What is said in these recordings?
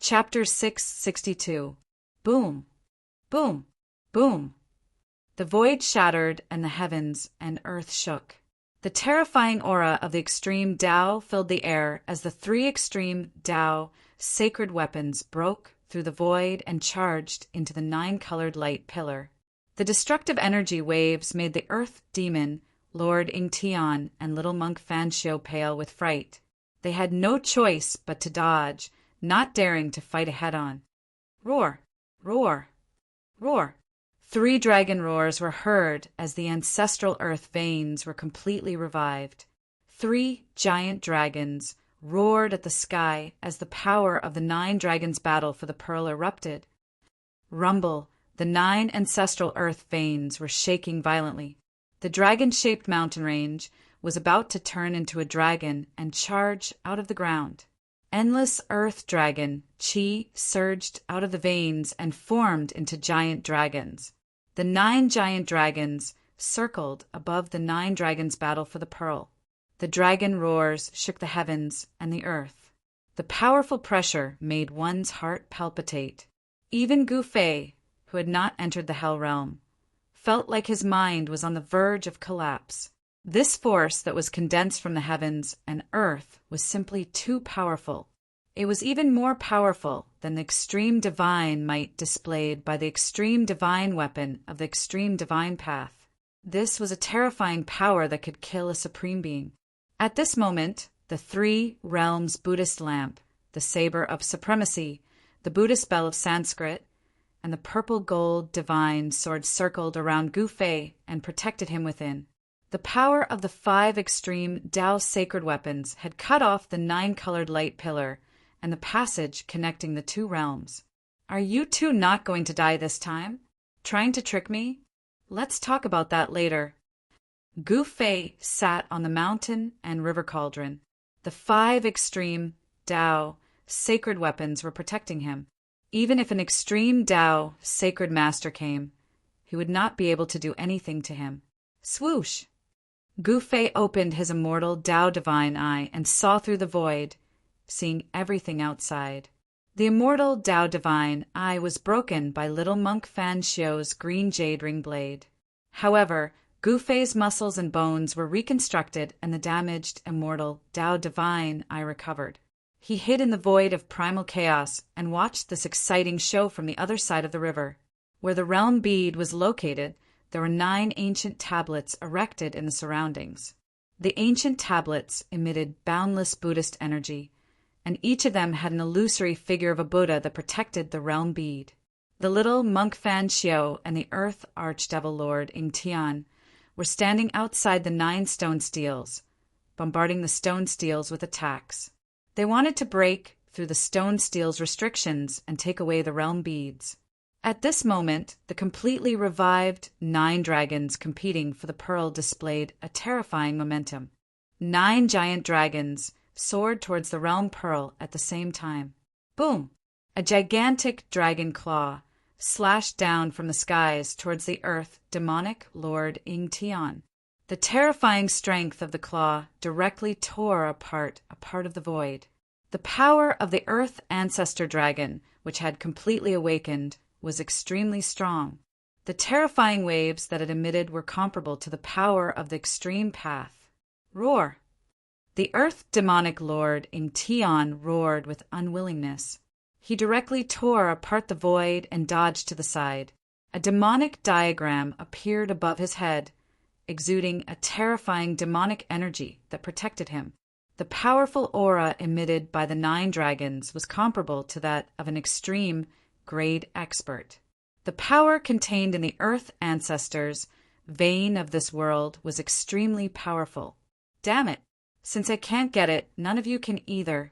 Chapter 662. Boom, boom, boom. The void shattered and the heavens and earth shook. The terrifying aura of the extreme Tao filled the air as the three extreme Tao sacred weapons broke through the void and charged into the nine-colored light pillar. The destructive energy waves made the earth demon, Lord Ingtian, and little monk Fanshio pale with fright. They had no choice but to dodge, not daring to fight head-on. Roar, roar, roar. 3 dragon roars were heard as the ancestral earth veins were completely revived. 3 giant dragons roared at the sky as the power of the 9 dragons' battle for the pearl erupted. Rumble, the 9 ancestral earth veins were shaking violently. The dragon-shaped mountain range was about to turn into a dragon and charge out of the ground. Endless earth dragon chi surged out of the veins and formed into giant dragons. The 9 giant dragons circled above the 9 dragons' battle for the pearl. The dragon roars shook the heavens and the earth. The powerful pressure made one's heart palpitate. Even Gu Fei, who had not entered the Hell Realm, felt like his mind was on the verge of collapse. This force that was condensed from the heavens and earth was simply too powerful. It was even more powerful than the extreme divine might displayed by the extreme divine weapon of the extreme divine path. This was a terrifying power that could kill a supreme being. At this moment, the 3 realms Buddhist lamp, the saber of supremacy, the Buddhist bell of Sanskrit, and the purple gold divine sword circled around Gu Fei and protected him within. The power of the 5 extreme Tao sacred weapons had cut off the 9-colored light pillar and the passage connecting the 2 realms. Are you two not going to die this time? Trying to trick me? Let's talk about that later. Gu Fei sat on the mountain and river cauldron. The 5 extreme Tao sacred weapons were protecting him. Even if an extreme Tao sacred master came, he would not be able to do anything to him. Swoosh! Gu Fei opened his immortal Tao divine eye and saw through the void, seeing everything outside. The immortal Tao divine eye was broken by little monk Fanshio's green jade ring blade. However, Gu Fei's muscles and bones were reconstructed and the damaged immortal Tao divine eye recovered. He hid in the void of primal chaos and watched this exciting show from the other side of the river. Where the realm bead was located, there were 9 ancient tablets erected in the surroundings. The ancient tablets emitted boundless Buddhist energy, and each of them had an illusory figure of a Buddha that protected the realm bead. The little monk Fanshio and the earth archdevil lord Ingtian were standing outside the 9 stone steels, bombarding the stone steels with attacks. They wanted to break through the stone steel's restrictions and take away the realm beads. At this moment, the completely revived 9 dragons competing for the pearl displayed a terrifying momentum. 9 giant dragons soared towards the realm pearl at the same time. Boom! A gigantic dragon claw slashed down from the skies towards the earth demonic Lord Ingtian. The terrifying strength of the claw directly tore apart a part of the void. The power of the earth ancestor dragon, which had completely awakened, was extremely strong. The terrifying waves that it emitted were comparable to the power of the extreme path. Roar! The earth demonic lord Ingtian roared with unwillingness. He directly tore apart the void and dodged to the side. A demonic diagram appeared above his head, exuding a terrifying demonic energy that protected him. The powerful aura emitted by the 9 dragons was comparable to that of an extreme grade expert. The power contained in the earth ancestors' vein of this world was extremely powerful. Damn it! Since I can't get it, none of you can either.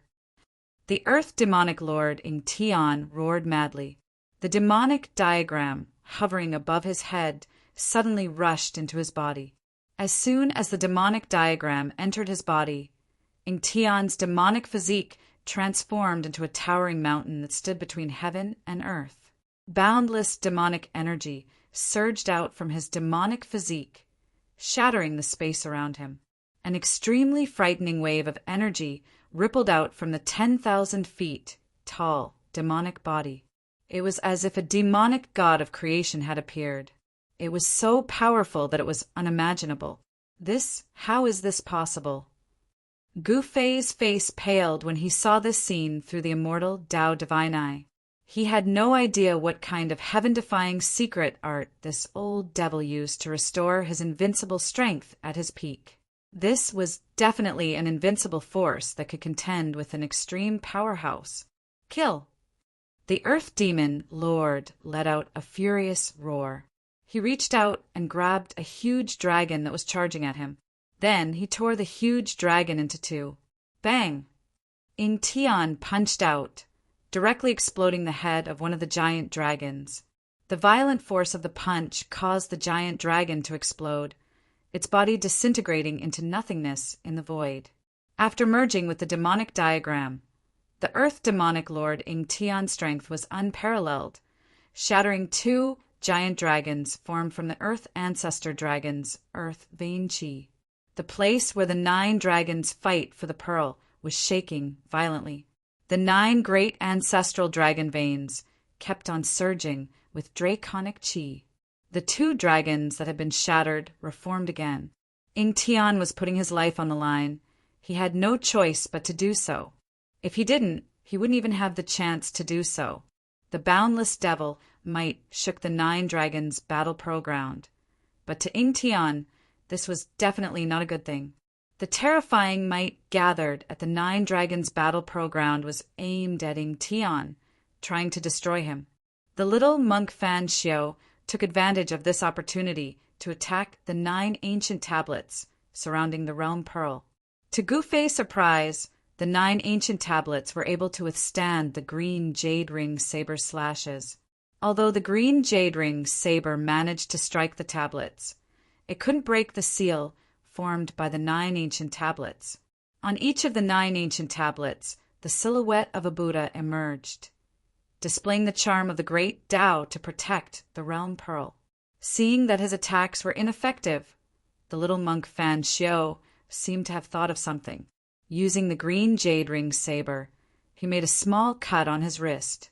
The earth demonic lord Ingtian roared madly. The demonic diagram, hovering above his head, suddenly rushed into his body. As soon as the demonic diagram entered his body, Ingtian's demonic physique transformed into a towering mountain that stood between heaven and earth. Boundless demonic energy surged out from his demonic physique, shattering the space around him. An extremely frightening wave of energy rippled out from the 10,000 feet tall demonic body. It was as if a demonic god of creation had appeared. It was so powerful that it was unimaginable. How is this possible? Gu Fei's face paled when he saw this scene through the immortal Tao divine eye. He had no idea what kind of heaven-defying secret art this old devil used to restore his invincible strength at his peak. This was definitely an invincible force that could contend with an extreme powerhouse. Kill! The Earth Demon Lord let out a furious roar. He reached out and grabbed a huge dragon that was charging at him. Then he tore the huge dragon into two. Bang! Ing Tian punched out, directly exploding the head of one of the giant dragons. The violent force of the punch caused the giant dragon to explode, its body disintegrating into nothingness in the void. After merging with the demonic diagram, the Earth Demonic Lord Ing Tian's strength was unparalleled, shattering two giant dragons formed from the Earth Ancestor Dragon's Earth Vein Qi. The place where the 9 dragons fight for the pearl was shaking violently. The 9 great ancestral dragon veins kept on surging with draconic qi. The 2 dragons that had been shattered were formed again. Ing Tian was putting his life on the line. He had no choice but to do so. If he didn't, he wouldn't even have the chance to do so. The boundless devil might shook the 9 dragons' battle pearl ground. But to Ing Tian, this was definitely not a good thing. The terrifying might gathered at the 9 dragons' battle pearl ground was aimed at Ing Tian, trying to destroy him. The little monk Fan Xiao took advantage of this opportunity to attack the 9 ancient tablets surrounding the realm pearl. To Gu Fei's surprise, the 9 ancient tablets were able to withstand the green jade ring saber slashes. Although the green jade ring saber managed to strike the tablets, it couldn't break the seal formed by the 9 ancient tablets. On each of the 9 ancient tablets, the silhouette of a Buddha emerged, displaying the charm of the great Tao to protect the realm pearl. Seeing that his attacks were ineffective, the little monk Fan Xiao seemed to have thought of something. Using the green jade ring saber, he made a small cut on his wrist.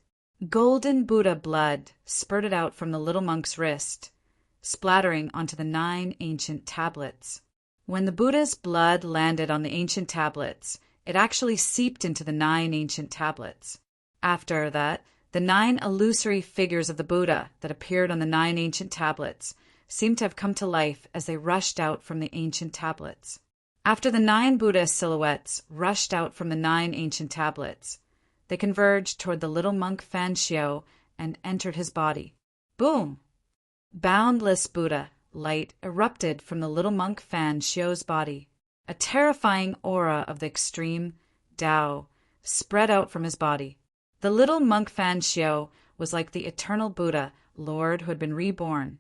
Golden Buddha blood spurted out from the little monk's wrist, splattering onto the 9 ancient tablets. When the Buddha's blood landed on the ancient tablets, it actually seeped into the 9 ancient tablets. After that, the 9 illusory figures of the Buddha that appeared on the 9 ancient tablets seemed to have come to life as they rushed out from the ancient tablets. After the 9 Buddha silhouettes rushed out from the 9 ancient tablets, they converged toward the little monk Fan Xiao and entered his body. Boom! Boundless Buddha light erupted from the little monk Fan Xiao's body. A terrifying aura of the extreme Tao spread out from his body. The little monk Fan Xiao was like the eternal Buddha, Lord who had been reborn,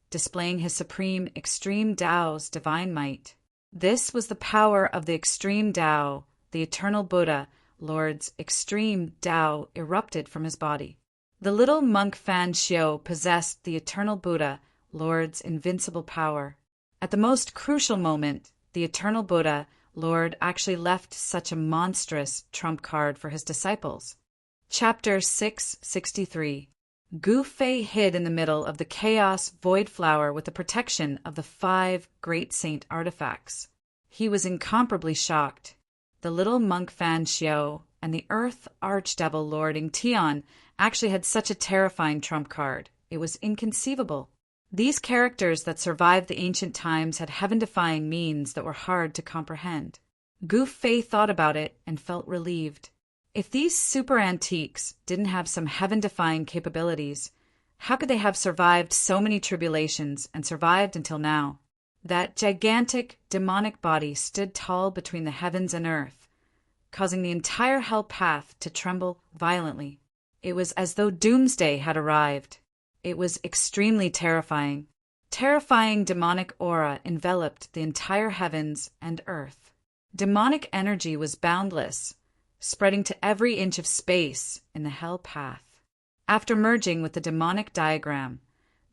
displaying his supreme extreme Tao's divine might. This was the power of the extreme Tao, the eternal Buddha, Lord's extreme Tao erupted from his body. The little monk Fan Xiao possessed the eternal Buddha, Lord's invincible power. At the most crucial moment, the eternal Buddha, Lord, actually left such a monstrous trump card for his disciples. Chapter 663. Gu Fei hid in the middle of the chaos void flower with the protection of the 5 great saint artifacts. He was incomparably shocked. The little monk Fan Xiao and the earth archdevil Lord Ing Tian actually had such a terrifying trump card. It was inconceivable. These characters that survived the ancient times had heaven-defying means that were hard to comprehend. Gu Fei thought about it and felt relieved. If these super antiques didn't have some heaven-defying capabilities, how could they have survived so many tribulations and survived until now? That gigantic, demonic body stood tall between the heavens and earth, causing the entire hell path to tremble violently. It was as though doomsday had arrived. It was extremely terrifying. Terrifying demonic aura enveloped the entire heavens and earth. Demonic energy was boundless, spreading to every inch of space in the hell path. After merging with the demonic diagram,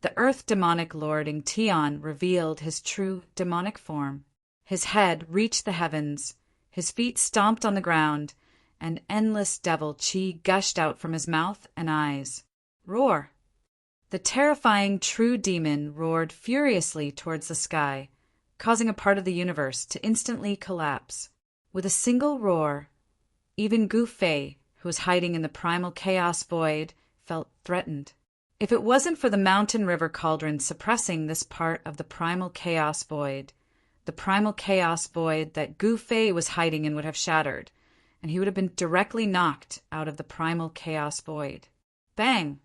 the earth demonic Lord Ing Tian revealed his true demonic form. His head reached the heavens, his feet stomped on the ground, and endless devil chi gushed out from his mouth and eyes. Roar! The terrifying true demon roared furiously towards the sky, causing a part of the universe to instantly collapse. With a single roar, even Gu Fei, who was hiding in the primal chaos void, felt threatened. If it wasn't for the mountain river cauldron suppressing this part of the primal chaos void that Gu Fei was hiding in would have shattered, and he would have been directly knocked out of the primal chaos void. Bang!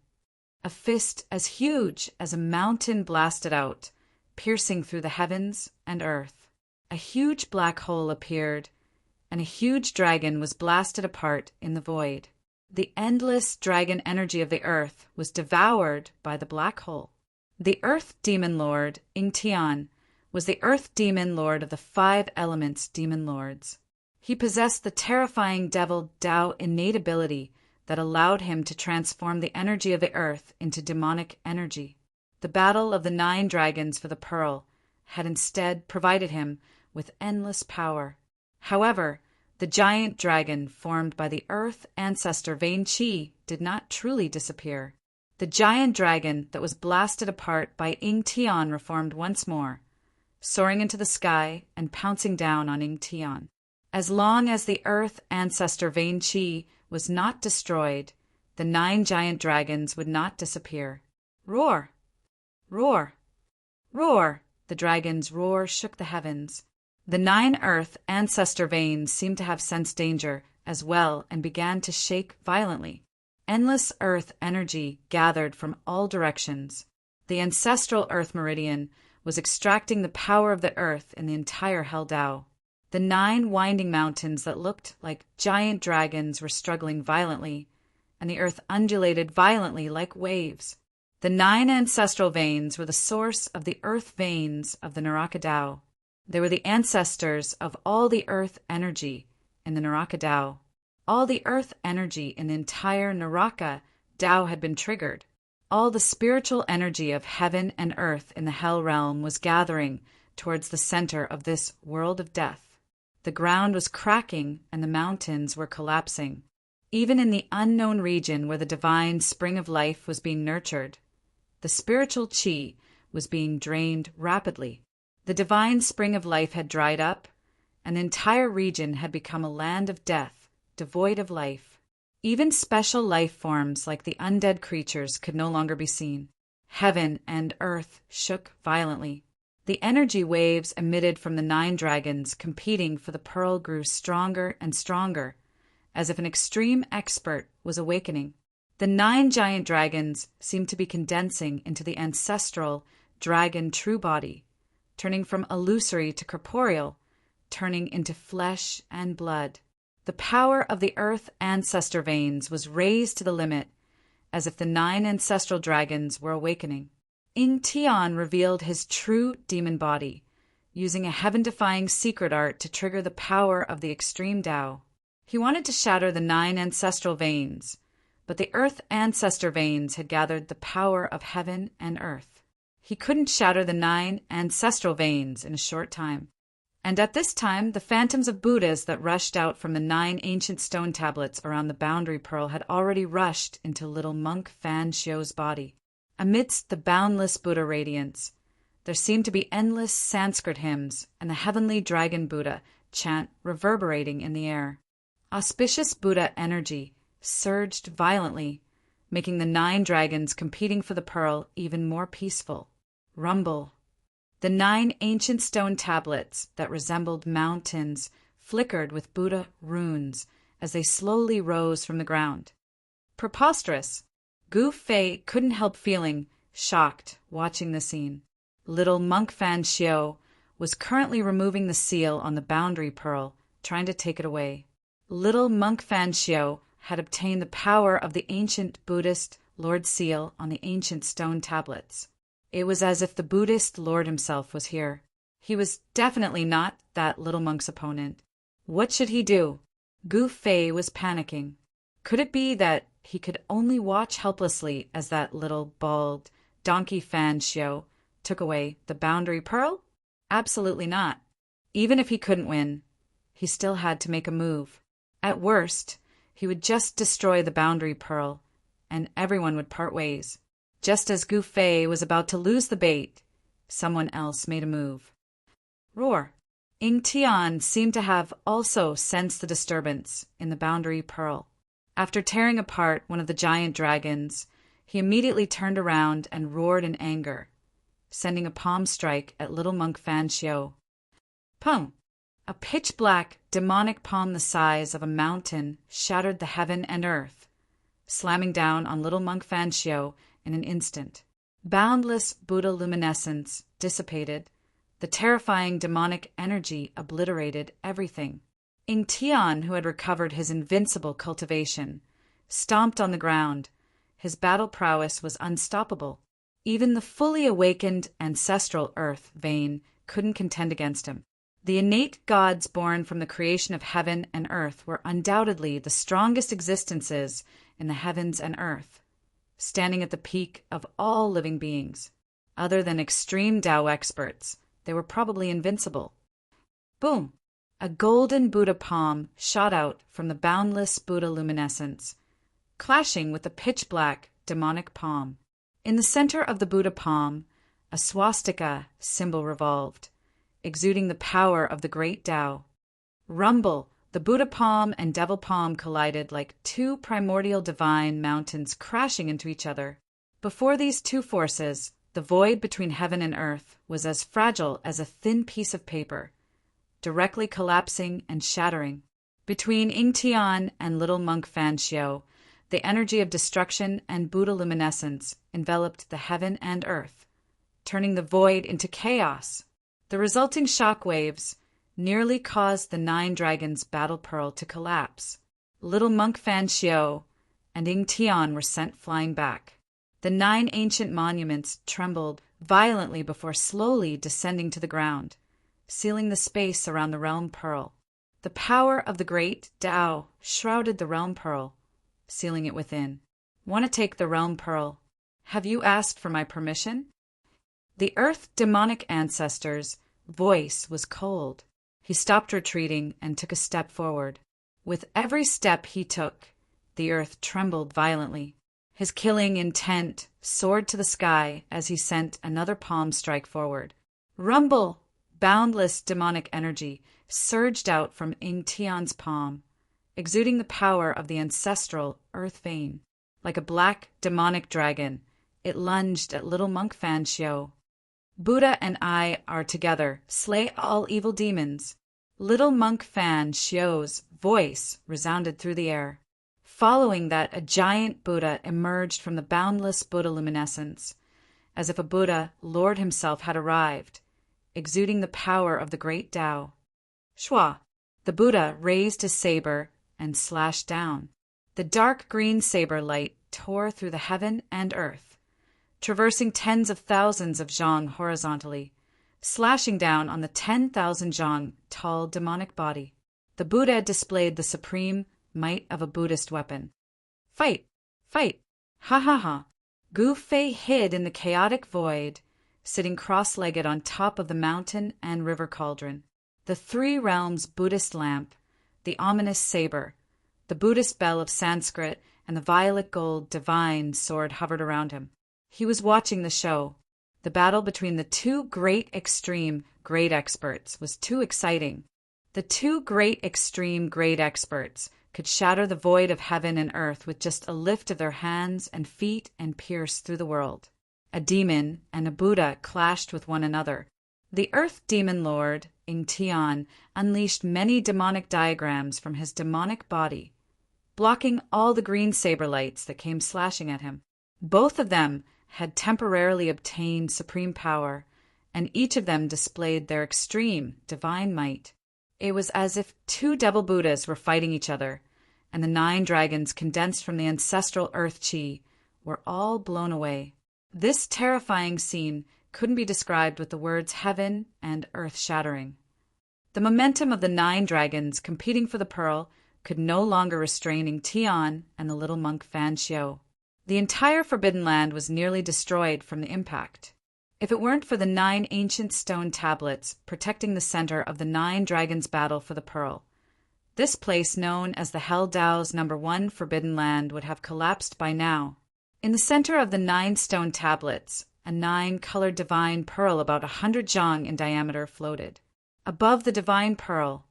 A fist as huge as a mountain blasted out, piercing through the heavens and earth. A huge black hole appeared, and a huge dragon was blasted apart in the void. The endless dragon energy of the earth was devoured by the black hole. The Earth Demon Lord, Ing Tian, was the Earth Demon Lord of the 5 Elements Demon Lords. He possessed the terrifying devil Tao innate ability that allowed him to transform the energy of the earth into demonic energy. The battle of the 9 dragons for the pearl had instead provided him with endless power. However, the giant dragon formed by the earth ancestor Vein Qi did not truly disappear. The giant dragon that was blasted apart by Ing Tian reformed once more, soaring into the sky and pouncing down on Ing Tian. As long as the earth ancestor Vein Qi was not destroyed, the 9 giant dragons would not disappear. Roar! Roar! Roar! The dragon's roar shook the heavens. The 9 earth ancestor veins seemed to have sensed danger as well and began to shake violently. Endless earth energy gathered from all directions. The ancestral earth meridian was extracting the power of the earth in the entire Hell Tao. The 9 winding mountains that looked like giant dragons were struggling violently, and the earth undulated violently like waves. The 9 ancestral veins were the source of the earth veins of the Naraka Tao. They were the ancestors of all the earth energy in the Naraka Tao. All the earth energy in the entire Naraka Tao had been triggered. All the spiritual energy of heaven and earth in the Hell realm was gathering towards the center of this world of death. The ground was cracking and the mountains were collapsing. Even in the unknown region where the divine spring of life was being nurtured, the spiritual chi was being drained rapidly. The divine spring of life had dried up, and the entire region had become a land of death, devoid of life. Even special life forms like the undead creatures could no longer be seen. Heaven and earth shook violently. The energy waves emitted from the 9 dragons competing for the pearl grew stronger and stronger, as if an extreme expert was awakening. The 9 giant dragons seemed to be condensing into the ancestral dragon true body, turning from illusory to corporeal, turning into flesh and blood. The power of the earth ancestor veins was raised to the limit, as if the 9 ancestral dragons were awakening. Ing Tian revealed his true demon body, using a heaven-defying secret art to trigger the power of the extreme Tao. He wanted to shatter the 9 ancestral veins, but the earth ancestor veins had gathered the power of heaven and earth. He couldn't shatter the 9 ancestral veins in a short time. And at this time, the phantoms of Buddhas that rushed out from the 9 ancient stone tablets around the boundary pearl had already rushed into little monk Fan Xiu's body. Amidst the boundless Buddha radiance, there seemed to be endless Sanskrit hymns and the heavenly dragon Buddha chant reverberating in the air. Auspicious Buddha energy surged violently, making the 9 dragons competing for the pearl even more peaceful. Rumble. The 9 ancient stone tablets that resembled mountains flickered with Buddha runes as they slowly rose from the ground. Preposterous! Gu Fei couldn't help feeling shocked watching the scene. Little monk Fan Xiu was currently removing the seal on the boundary pearl, trying to take it away. Little monk Fan Xiu had obtained the power of the ancient Buddhist Lord Seal on the ancient stone tablets. It was as if the Buddhist Lord himself was here. He was definitely not that little monk's opponent. What should he do? Gu Fei was panicking. Could it be that he could only watch helplessly as that little, bald, donkey Fan Xiu took away the boundary pearl? Absolutely not. Even if he couldn't win, he still had to make a move. At worst, He would just destroy the boundary pearl, and everyone would part ways. Just as Gu Fei was about to lose the bait, someone else made a move. Roar! Ying Tian seemed to have also sensed the disturbance in the boundary pearl. After tearing apart one of the giant dragons, he immediately turned around and roared in anger, sending a palm strike at little monk Fan Xiu. Pung! A pitch-black, demonic palm the size of a mountain shattered the heaven and earth, slamming down on little monk Fan Xiu in an instant. Boundless Buddha luminescence dissipated. The terrifying demonic energy obliterated everything. Ying Tian, who had recovered his invincible cultivation, stomped on the ground. His battle prowess was unstoppable. Even the fully awakened ancestral earth vein couldn't contend against him. The innate gods born from the creation of heaven and earth were undoubtedly the strongest existences in the heavens and earth, standing at the peak of all living beings. Other than extreme Tao experts, they were probably invincible. Boom! A golden Buddha palm shot out from the boundless Buddha luminescence, clashing with the pitch-black demonic palm. In the center of the Buddha palm, a swastika symbol revolved, exuding the power of the great Tao. Rumble! The Buddha palm and devil palm collided like two primordial divine mountains crashing into each other. Before these two forces, the void between heaven and earth was as fragile as a thin piece of paper, directly collapsing and shattering. Between Ying Tian and little monk Fan Xiu, the energy of destruction and Buddha luminescence enveloped the heaven and earth, turning the void into chaos. The resulting shock waves nearly caused the 9 dragons' battle pearl to collapse. Little monk Fan Xiu and Ying Tian were sent flying back. The 9 ancient monuments trembled violently before slowly descending to the ground, sealing the space around the realm pearl. The power of the great Tao shrouded the realm pearl, sealing it within. Want to take the realm pearl? Have you asked for my permission? The earth demonic ancestor's voice was cold. He stopped retreating and took a step forward. With every step he took, the earth trembled violently. His killing intent soared to the sky as he sent another palm strike forward. Rumble! Boundless demonic energy surged out from Ying Tian's palm, exuding the power of the ancestral earth vein. Like a black demonic dragon, it lunged at little monk Fan Xiu. Buddha and I are together. Slay all evil demons. Little monk Fan Xiu's voice resounded through the air. Following that, a giant Buddha emerged from the boundless Buddha luminescence, as if a Buddha Lord himself had arrived, exuding the power of the great Tao. Shua! The Buddha raised his saber and slashed down. The dark green saber light tore through the heaven and earth, traversing tens of thousands of zhang horizontally, slashing down on the 10,000 zhang tall demonic body. The Buddha displayed the supreme might of a Buddhist weapon. Fight! Fight! Ha ha ha! Gu Fei hid in the chaotic void, sitting cross-legged on top of the mountain and river cauldron. The 3 realms Buddhist lamp, the ominous saber, the Buddhist bell of Sanskrit, and the violet gold divine sword hovered around him. He was watching the show. The battle between the 2 great extreme great experts was too exciting. The 2 great extreme great experts could shatter the void of heaven and earth with just a lift of their hands and feet and pierce through the world. A demon and a Buddha clashed with one another. The earth demon lord, Ying Tian, unleashed many demonic diagrams from his demonic body, blocking all the green saber lights that came slashing at him. Both of them had temporarily obtained supreme power, and each of them displayed their extreme divine might. It was as if 2 devil Buddhas were fighting each other, and the 9 dragons condensed from the ancestral earth chi were all blown away. This terrifying scene couldn't be described with the words heaven and earth shattering. The momentum of the 9 dragons competing for the pearl could no longer restrain Ying Tian and the little monk Fan Xiu. The entire Forbidden Land was nearly destroyed from the impact. If it weren't for the 9 ancient stone tablets protecting the center of the 9 dragons' battle for the pearl, This place, known as the Hell Tao's #1 forbidden land, would have collapsed by now. In the center of the 9 stone tablets, a 9-colored divine pearl about 100 zhang in diameter floated. Above the divine pearl,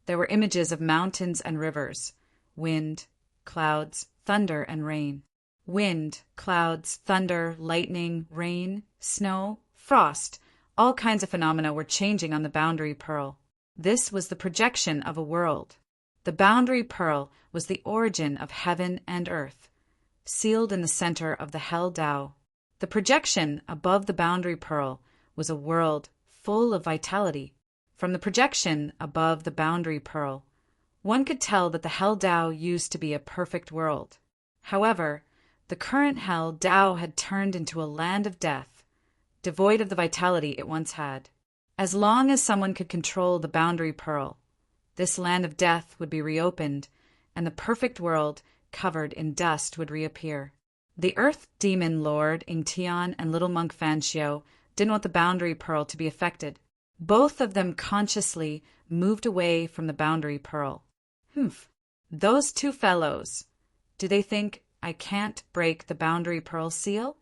there were images of mountains and rivers, wind, clouds, thunder, and rain. Wind, clouds, thunder, lightning, rain, snow, frost, all kinds of phenomena were changing on the boundary pearl. This was the projection of a world. The boundary pearl was the origin of heaven and earth, sealed in the center of the Hell Tao. The projection above the boundary pearl was a world full of vitality. From the projection above the boundary pearl, one could tell that the Hell Tao used to be a perfect world. However, the current Hell Tao had turned into a land of death, devoid of the vitality it once had. As long as someone could control the boundary pearl, this land of death would be reopened, and the perfect world, covered in dust, would reappear. The Earth Demon Lord Ingtian and Little Monk Fanxiu didn't want the boundary pearl to be affected. Both of them consciously moved away from the boundary pearl. Those two fellows, do they think I can't break the boundary pearl seal?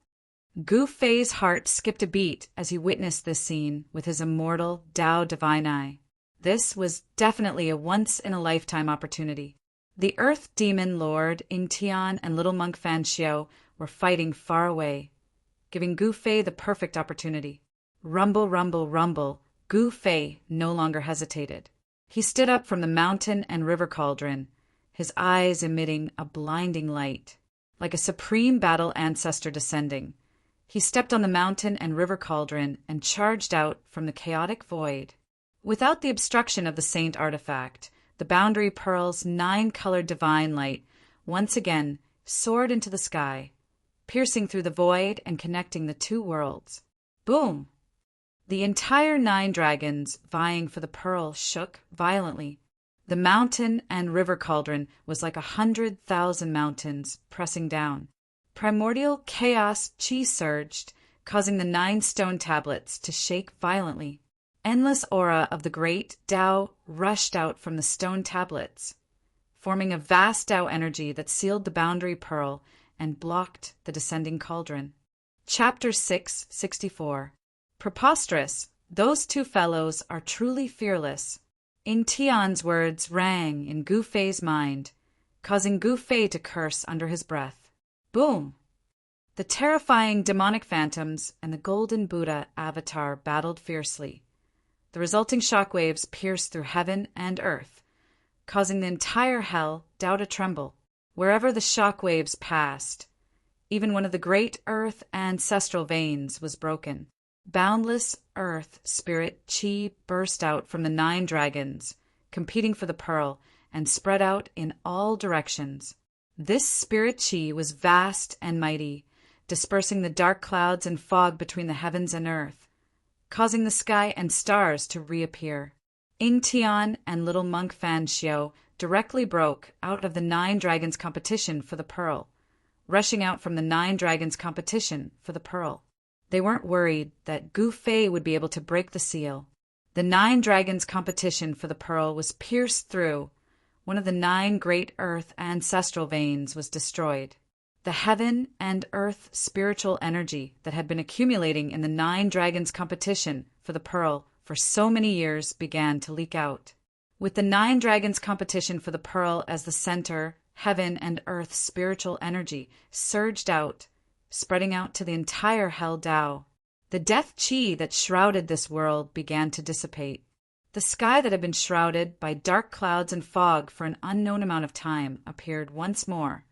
Gu Fei's heart skipped a beat as he witnessed this scene with his immortal Tao divine eye. This was definitely a once-in-a-lifetime opportunity. The Earth Demon Lord Ingtian and Little Monk Fanxiu were fighting far away, giving Gu Fei the perfect opportunity. Rumble, rumble, rumble, Gu Fei no longer hesitated. He stood up from the mountain and river cauldron, his eyes emitting a blinding light. Like a supreme battle ancestor descending, he stepped on the mountain and river cauldron and charged out from the chaotic void. Without the obstruction of the saint artifact, the boundary pearl's 9-colored divine light once again soared into the sky, piercing through the void and connecting the two worlds. Boom! The entire 9 dragons vying for the pearl shook violently. The mountain and river cauldron was like 100,000 mountains pressing down. Primordial chaos chi surged, causing the 9 stone tablets to shake violently. Endless aura of the great Tao rushed out from the stone tablets, forming a vast Tao energy that sealed the boundary pearl and blocked the descending cauldron. Chapter 664. Preposterous! Those two fellows are truly fearless. Ingtian's words rang in Gu Fei's mind, causing Gu Fei to curse under his breath. Boom! The terrifying demonic phantoms and the golden Buddha avatar battled fiercely. The resulting shockwaves pierced through heaven and earth, causing the entire Hell Tao to tremble. Wherever the shockwaves passed, even one of the great earth ancestral veins was broken. Boundless earth spirit chi burst out from the 9 dragons, competing for the pearl, and spread out in all directions. This spirit chi was vast and mighty, dispersing the dark clouds and fog between the heavens and earth, causing the sky and stars to reappear. Ingtian and Little Monk Fanxiu directly broke out of the 9 dragons competition for the pearl, rushing out from the 9 dragons competition for the pearl. They weren't worried that Gu Fei would be able to break the seal. The 9 dragons competition for the pearl was pierced through. One of the 9 great earth ancestral veins was destroyed. The heaven and earth spiritual energy that had been accumulating in the 9 dragons competition for the pearl for so many years began to leak out. With the 9 dragons competition for the pearl as the center, heaven and earth spiritual energy surged out, spreading out to the entire Hell Tao. The death chi that shrouded this world began to dissipate. The sky that had been shrouded by dark clouds and fog for an unknown amount of time appeared once more.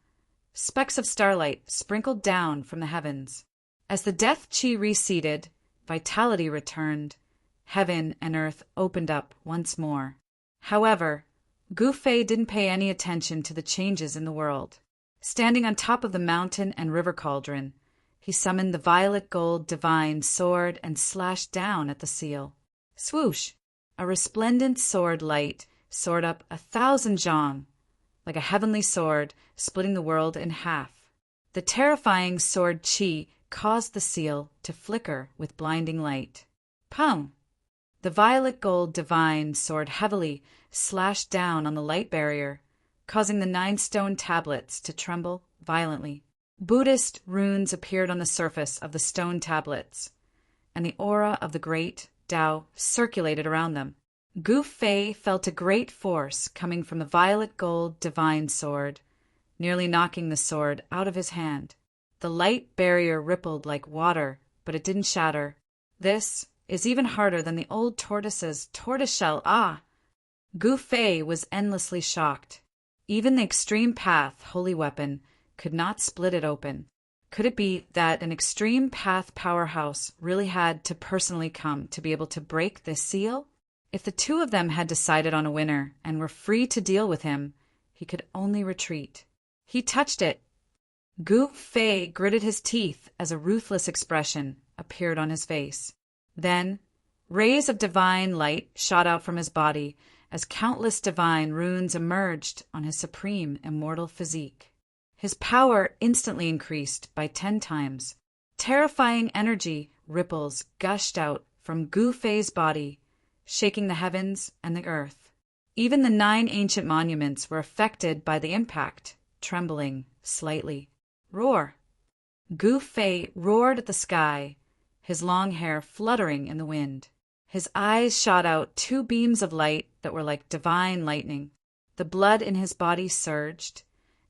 Specks of starlight sprinkled down from the heavens. As the death chi receded, vitality returned. Heaven and earth opened up once more. However, Gu Fei didn't pay any attention to the changes in the world. Standing on top of the mountain and river cauldron, he summoned the violet gold divine sword and slashed down at the seal. Swoosh! A resplendent sword light soared up 1,000 zhang, like a heavenly sword splitting the world in half. The terrifying sword chi caused the seal to flicker with blinding light. Pum! The violet gold divine sword heavily slashed down on the light barrier, causing the 9 stone tablets to tremble violently. Buddhist runes appeared on the surface of the stone tablets, and the aura of the great Tao circulated around them. Gu Fei felt a great force coming from the violet gold divine sword, nearly knocking the sword out of his hand. The light barrier rippled like water, but it didn't shatter. This is even harder than the old tortoise's tortoiseshell. Gu Fei was endlessly shocked. Even the extreme path holy weapon could not split it open. Could it be that an extreme path powerhouse really had to personally come to be able to break this seal? If the two of them had decided on a winner and were free to deal with him, he could only retreat. He touched it. Gu Fei gritted his teeth as a ruthless expression appeared on his face. Then, rays of divine light shot out from his body as countless divine runes emerged on his supreme immortal physique. His power instantly increased by 10 times. Terrifying energy ripples gushed out from Gu Fei's body, shaking the heavens and the earth. Even the 9 ancient monuments were affected by the impact, trembling slightly. Roar! Gu Fei roared at the sky, his long hair fluttering in the wind. His eyes shot out 2 beams of light that were like divine lightning. The blood in his body surged,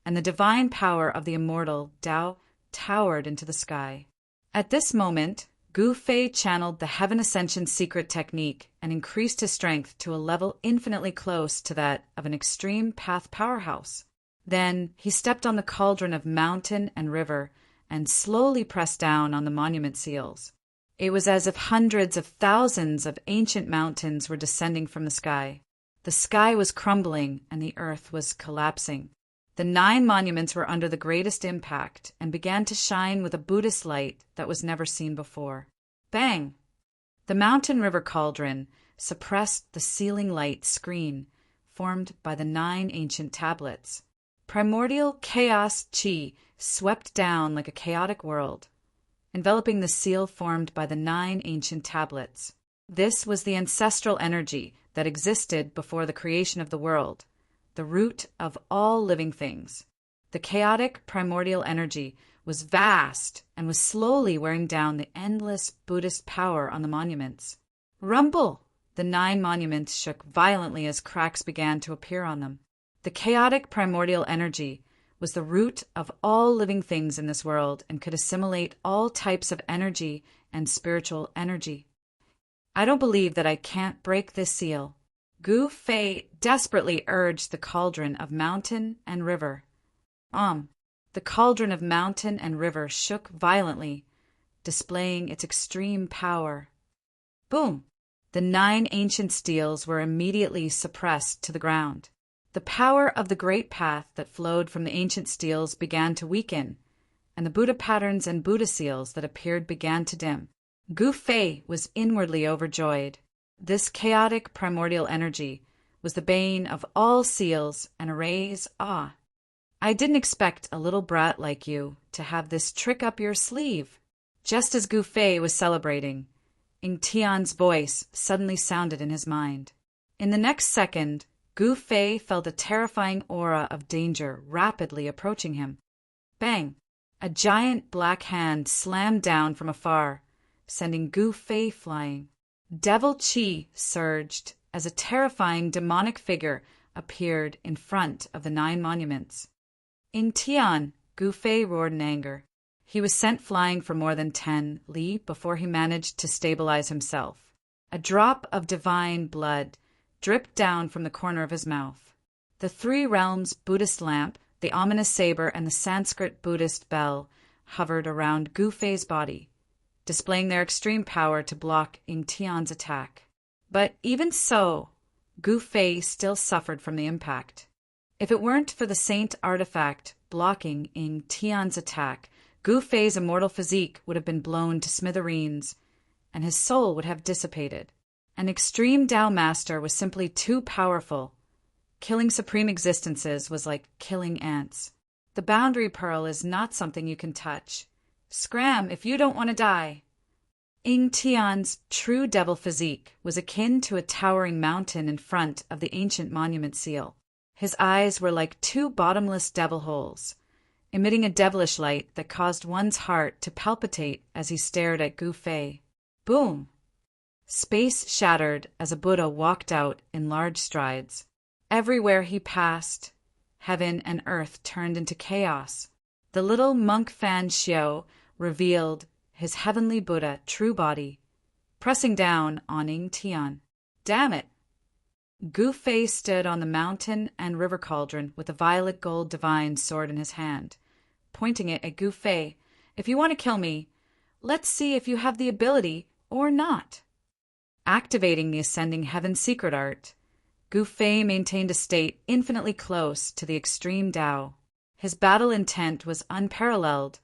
and the divine power of the immortal Tao towered into the sky. At this moment, Gu Fei channeled the Heaven Ascension secret technique and increased his strength to a level infinitely close to that of an extreme path powerhouse. Then he stepped on the cauldron of mountain and river and slowly pressed down on the monument seals. It was as if hundreds of thousands of ancient mountains were descending from the sky. The sky was crumbling and the earth was collapsing. The 9 monuments were under the greatest impact and began to shine with a Buddhist light that was never seen before. Bang! The mountain river cauldron suppressed the ceiling light screen formed by the 9 ancient tablets. Primordial chaos chi swept down like a chaotic world, enveloping the seal formed by the 9 ancient tablets. This was the ancestral energy that existed before the creation of the world, the root of all living things. The chaotic primordial energy was vast and was slowly wearing down the endless Buddhist power on the monuments. Rumble! The 9 monuments shook violently as cracks began to appear on them. The chaotic primordial energy was the root of all living things in this world and could assimilate all types of energy and spiritual energy. I don't believe that I can't break this seal. Gu Fei desperately urged the cauldron of mountain and river. The cauldron of mountain and river shook violently, displaying its extreme power. Boom! The 9 ancient steels were immediately suppressed to the ground. The power of the great path that flowed from the ancient steels began to weaken, and the Buddha patterns and Buddha seals that appeared began to dim. Gu Fei was inwardly overjoyed. This chaotic primordial energy was the bane of all seals and arrays awe. I didn't expect a little brat like you to have this trick up your sleeve. Just as Gu Fei was celebrating, Ying Tian's voice suddenly sounded in his mind. In the next second, Gu Fei felt a terrifying aura of danger rapidly approaching him. Bang! A giant black hand slammed down from afar, sending Gu Fei flying. Devil Chi surged as a terrifying demonic figure appeared in front of the 9 monuments. Ying Tian! Gu Fei roared in anger. He was sent flying for more than 10 li before he managed to stabilize himself. A drop of divine blood dripped down from the corner of his mouth. The 3 realms Buddhist lamp, the ominous saber, and the Sanskrit Buddhist bell hovered around Gu Fei's body, displaying their extreme power to block Ying Tian's attack. But even so, Gu Fei still suffered from the impact. If it weren't for the saint artifact blocking Ying Tian's attack, Gu Fei's immortal physique would have been blown to smithereens, and his soul would have dissipated. An extreme Tao master was simply too powerful. Killing supreme existences was like killing ants. The boundary pearl is not something you can touch. Scram if you don't want to die. Ying Tian's true devil physique was akin to a towering mountain in front of the ancient monument seal. His eyes were like two bottomless devil holes, emitting a devilish light that caused one's heart to palpitate as he stared at Gu Fei. Boom! Space shattered as a Buddha walked out in large strides. Everywhere he passed, heaven and earth turned into chaos. The little monk Fan Xiao revealed his heavenly Buddha true body, pressing down on Ying Tian. Damn it! Gu Fei stood on the mountain and river cauldron with a violet gold divine sword in his hand, pointing it at Gu Fei. If you want to kill me, let's see if you have the ability or not. Activating the ascending heaven secret art, Gu Fei maintained a state infinitely close to the extreme Tao. His battle intent was unparalleled,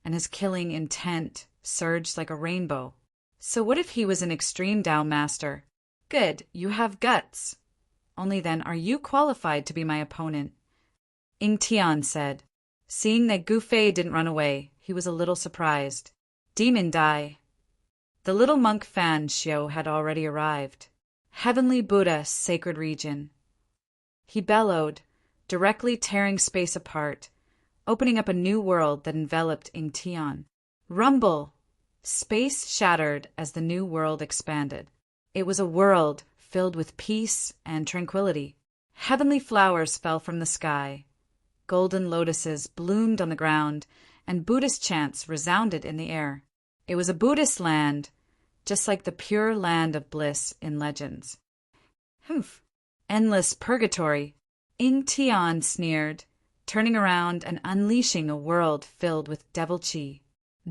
and his killing intent surged like a rainbow. So what if he was an extreme Tao master? Good, you have guts. Only then are you qualified to be my opponent, Ying Tian said. Seeing that Gu Fei didn't run away, he was a little surprised. Demon die. The little monk Fan Xiao had already arrived. Heavenly Buddha, sacred region. He bellowed, directly tearing space apart, opening up a new world that enveloped Ying Tian. Rumble! Space shattered as the new world expanded. It was a world filled with peace and tranquility. Heavenly flowers fell from the sky. Golden lotuses bloomed on the ground, and Buddhist chants resounded in the air. It was a Buddhist land, just like the pure land of bliss in legends. Humph! Endless purgatory, Ying Tian sneered, turning around and unleashing a world filled with devil chi.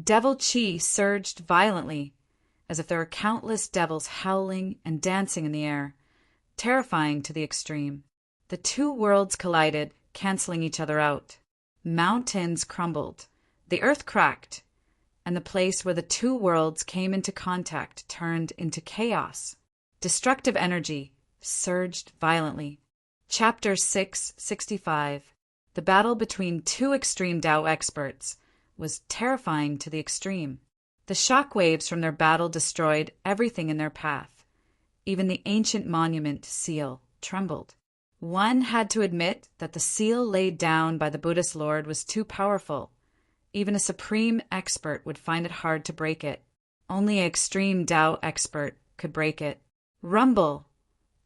Devil chi surged violently, as if there were countless devils howling and dancing in the air, terrifying to the extreme. The two worlds collided, canceling each other out. Mountains crumbled, the earth cracked, and the place where the two worlds came into contact turned into chaos. Destructive energy surged violently. Chapter 665. The battle between two extreme Tao experts was terrifying to the extreme. The shock waves from their battle destroyed everything in their path. Even the ancient monument seal trembled. One had to admit that the seal laid down by the Buddhist Lord was too powerful. Even a supreme expert would find it hard to break it. Only an extreme Tao expert could break it. Rumble!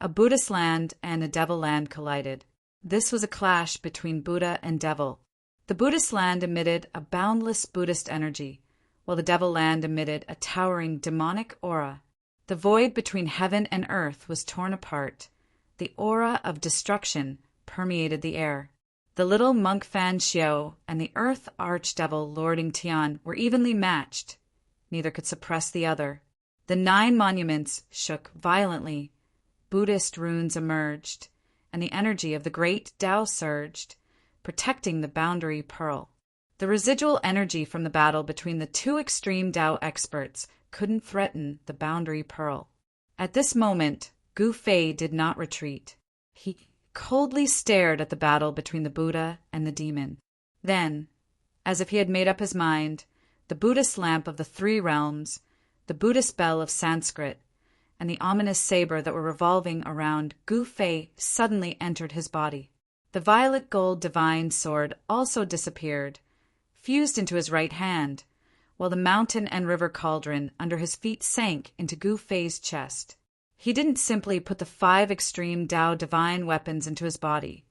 A Buddhist land and a devil land collided. This was a clash between Buddha and devil. The Buddhist land emitted a boundless Buddhist energy, while the devil land emitted a towering demonic aura. The void between heaven and earth was torn apart. The aura of destruction permeated the air. The little monk Fan Xiao and the earth archdevil Lord Ying Tian were evenly matched. Neither could suppress the other. The 9 monuments shook violently. Buddhist runes emerged, and the energy of the great Tao surged, protecting the boundary pearl. The residual energy from the battle between the two extreme Tao experts couldn't threaten the boundary pearl. At this moment, Gu Fei did not retreat. He coldly stared at the battle between the Buddha and the demon. Then, as if he had made up his mind, the Buddhist lamp of the 3 realms, the Buddhist bell of Sanskrit, and the ominous saber that were revolving around Gu Fei suddenly entered his body. The violet gold divine sword also disappeared, fused into his right hand, while the mountain and river cauldron under his feet sank into Gu Fei's chest. He didn't simply put the 5 extreme Tao divine weapons into his body,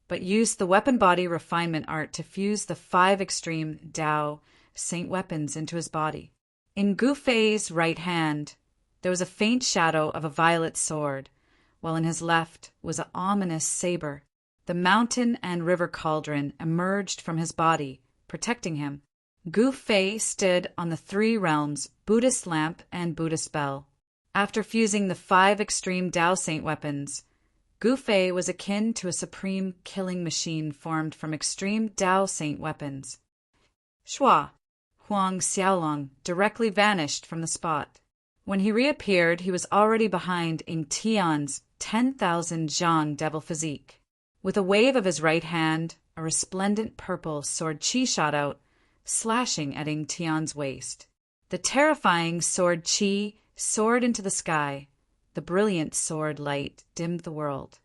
but used the weapon body refinement art to fuse the 5 extreme Tao saint weapons into his body. In Gu Fei's right hand, there was a faint shadow of a violet sword, while in his left was an ominous saber. The mountain and river cauldron emerged from his body, protecting him. Gu Fei stood on the 3 realms, Buddhist lamp and Buddhist bell. After fusing the 5 extreme Tao saint weapons, Gu Fei was akin to a supreme killing machine formed from extreme Tao saint weapons. Shua, Huang Xiaolong, directly vanished from the spot. When he reappeared, he was already behind Ying Tian's 10,000 zhang devil physique. With a wave of his right hand, a resplendent purple sword chi shot out, slashing at Ying Tian's waist. The terrifying sword Qi soared into the sky. The brilliant sword light dimmed the world.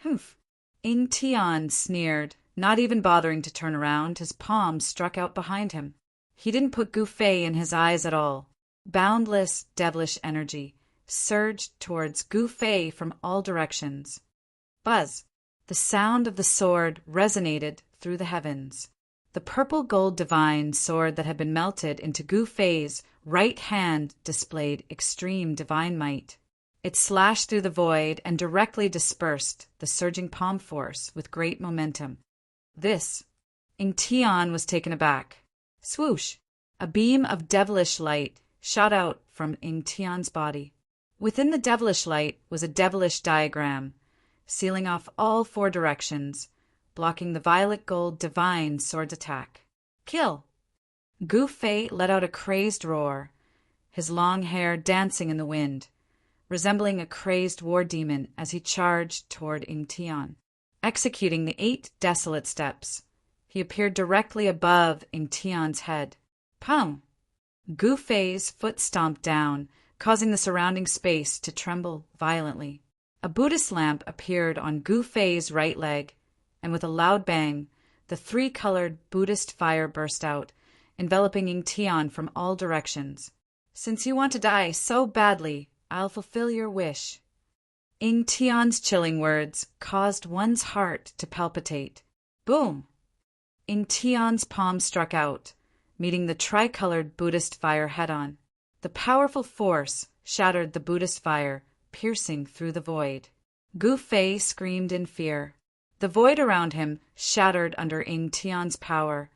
Humph! Ing Tian sneered, not even bothering to turn around. His palm struck out behind him. He didn't put Gu Fei in his eyes at all. Boundless, devilish energy surged towards Gu Fei from all directions. Buzz! The sound of the sword resonated through the heavens. The purple gold divine sword that had been melted into Gu Fei's right hand displayed extreme divine might. It slashed through the void and directly dispersed the surging palm force with great momentum. Ing Tian was taken aback. Swoosh! A beam of devilish light shot out from Ing Tian's body. Within the devilish light was a devilish diagram, sealing off all 4 directions, blocking the violet gold divine sword's attack. Kill! Gu Fei let out a crazed roar, his long hair dancing in the wind, resembling a crazed war demon as he charged toward Ing Tian. Executing the 8 desolate steps, he appeared directly above Ing Tian's head. Pum! Gu Fei's foot stomped down, causing the surrounding space to tremble violently. A Buddhist lamp appeared on Gu Fei's right leg, and with a loud bang, the 3-colored Buddhist fire burst out, enveloping Ing Tian from all directions. Since you want to die so badly, I'll fulfill your wish. Ing Tian's chilling words caused one's heart to palpitate. Boom! Ing Tian's palm struck out, meeting the tricolored Buddhist fire head-on. The powerful force shattered the Buddhist fire, piercing through the void. Gu Fei screamed in fear. The void around him shattered under Ing Tian's power,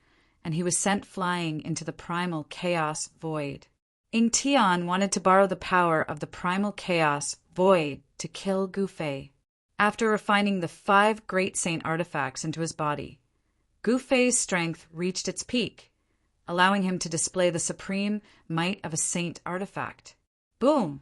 and he was sent flying into the primal chaos void. Ing Tian wanted to borrow the power of the primal chaos void to kill Gu Fei. After refining the 5 great saint artifacts into his body, Gu Fei's strength reached its peak, allowing him to display the supreme might of a saint artifact. Boom!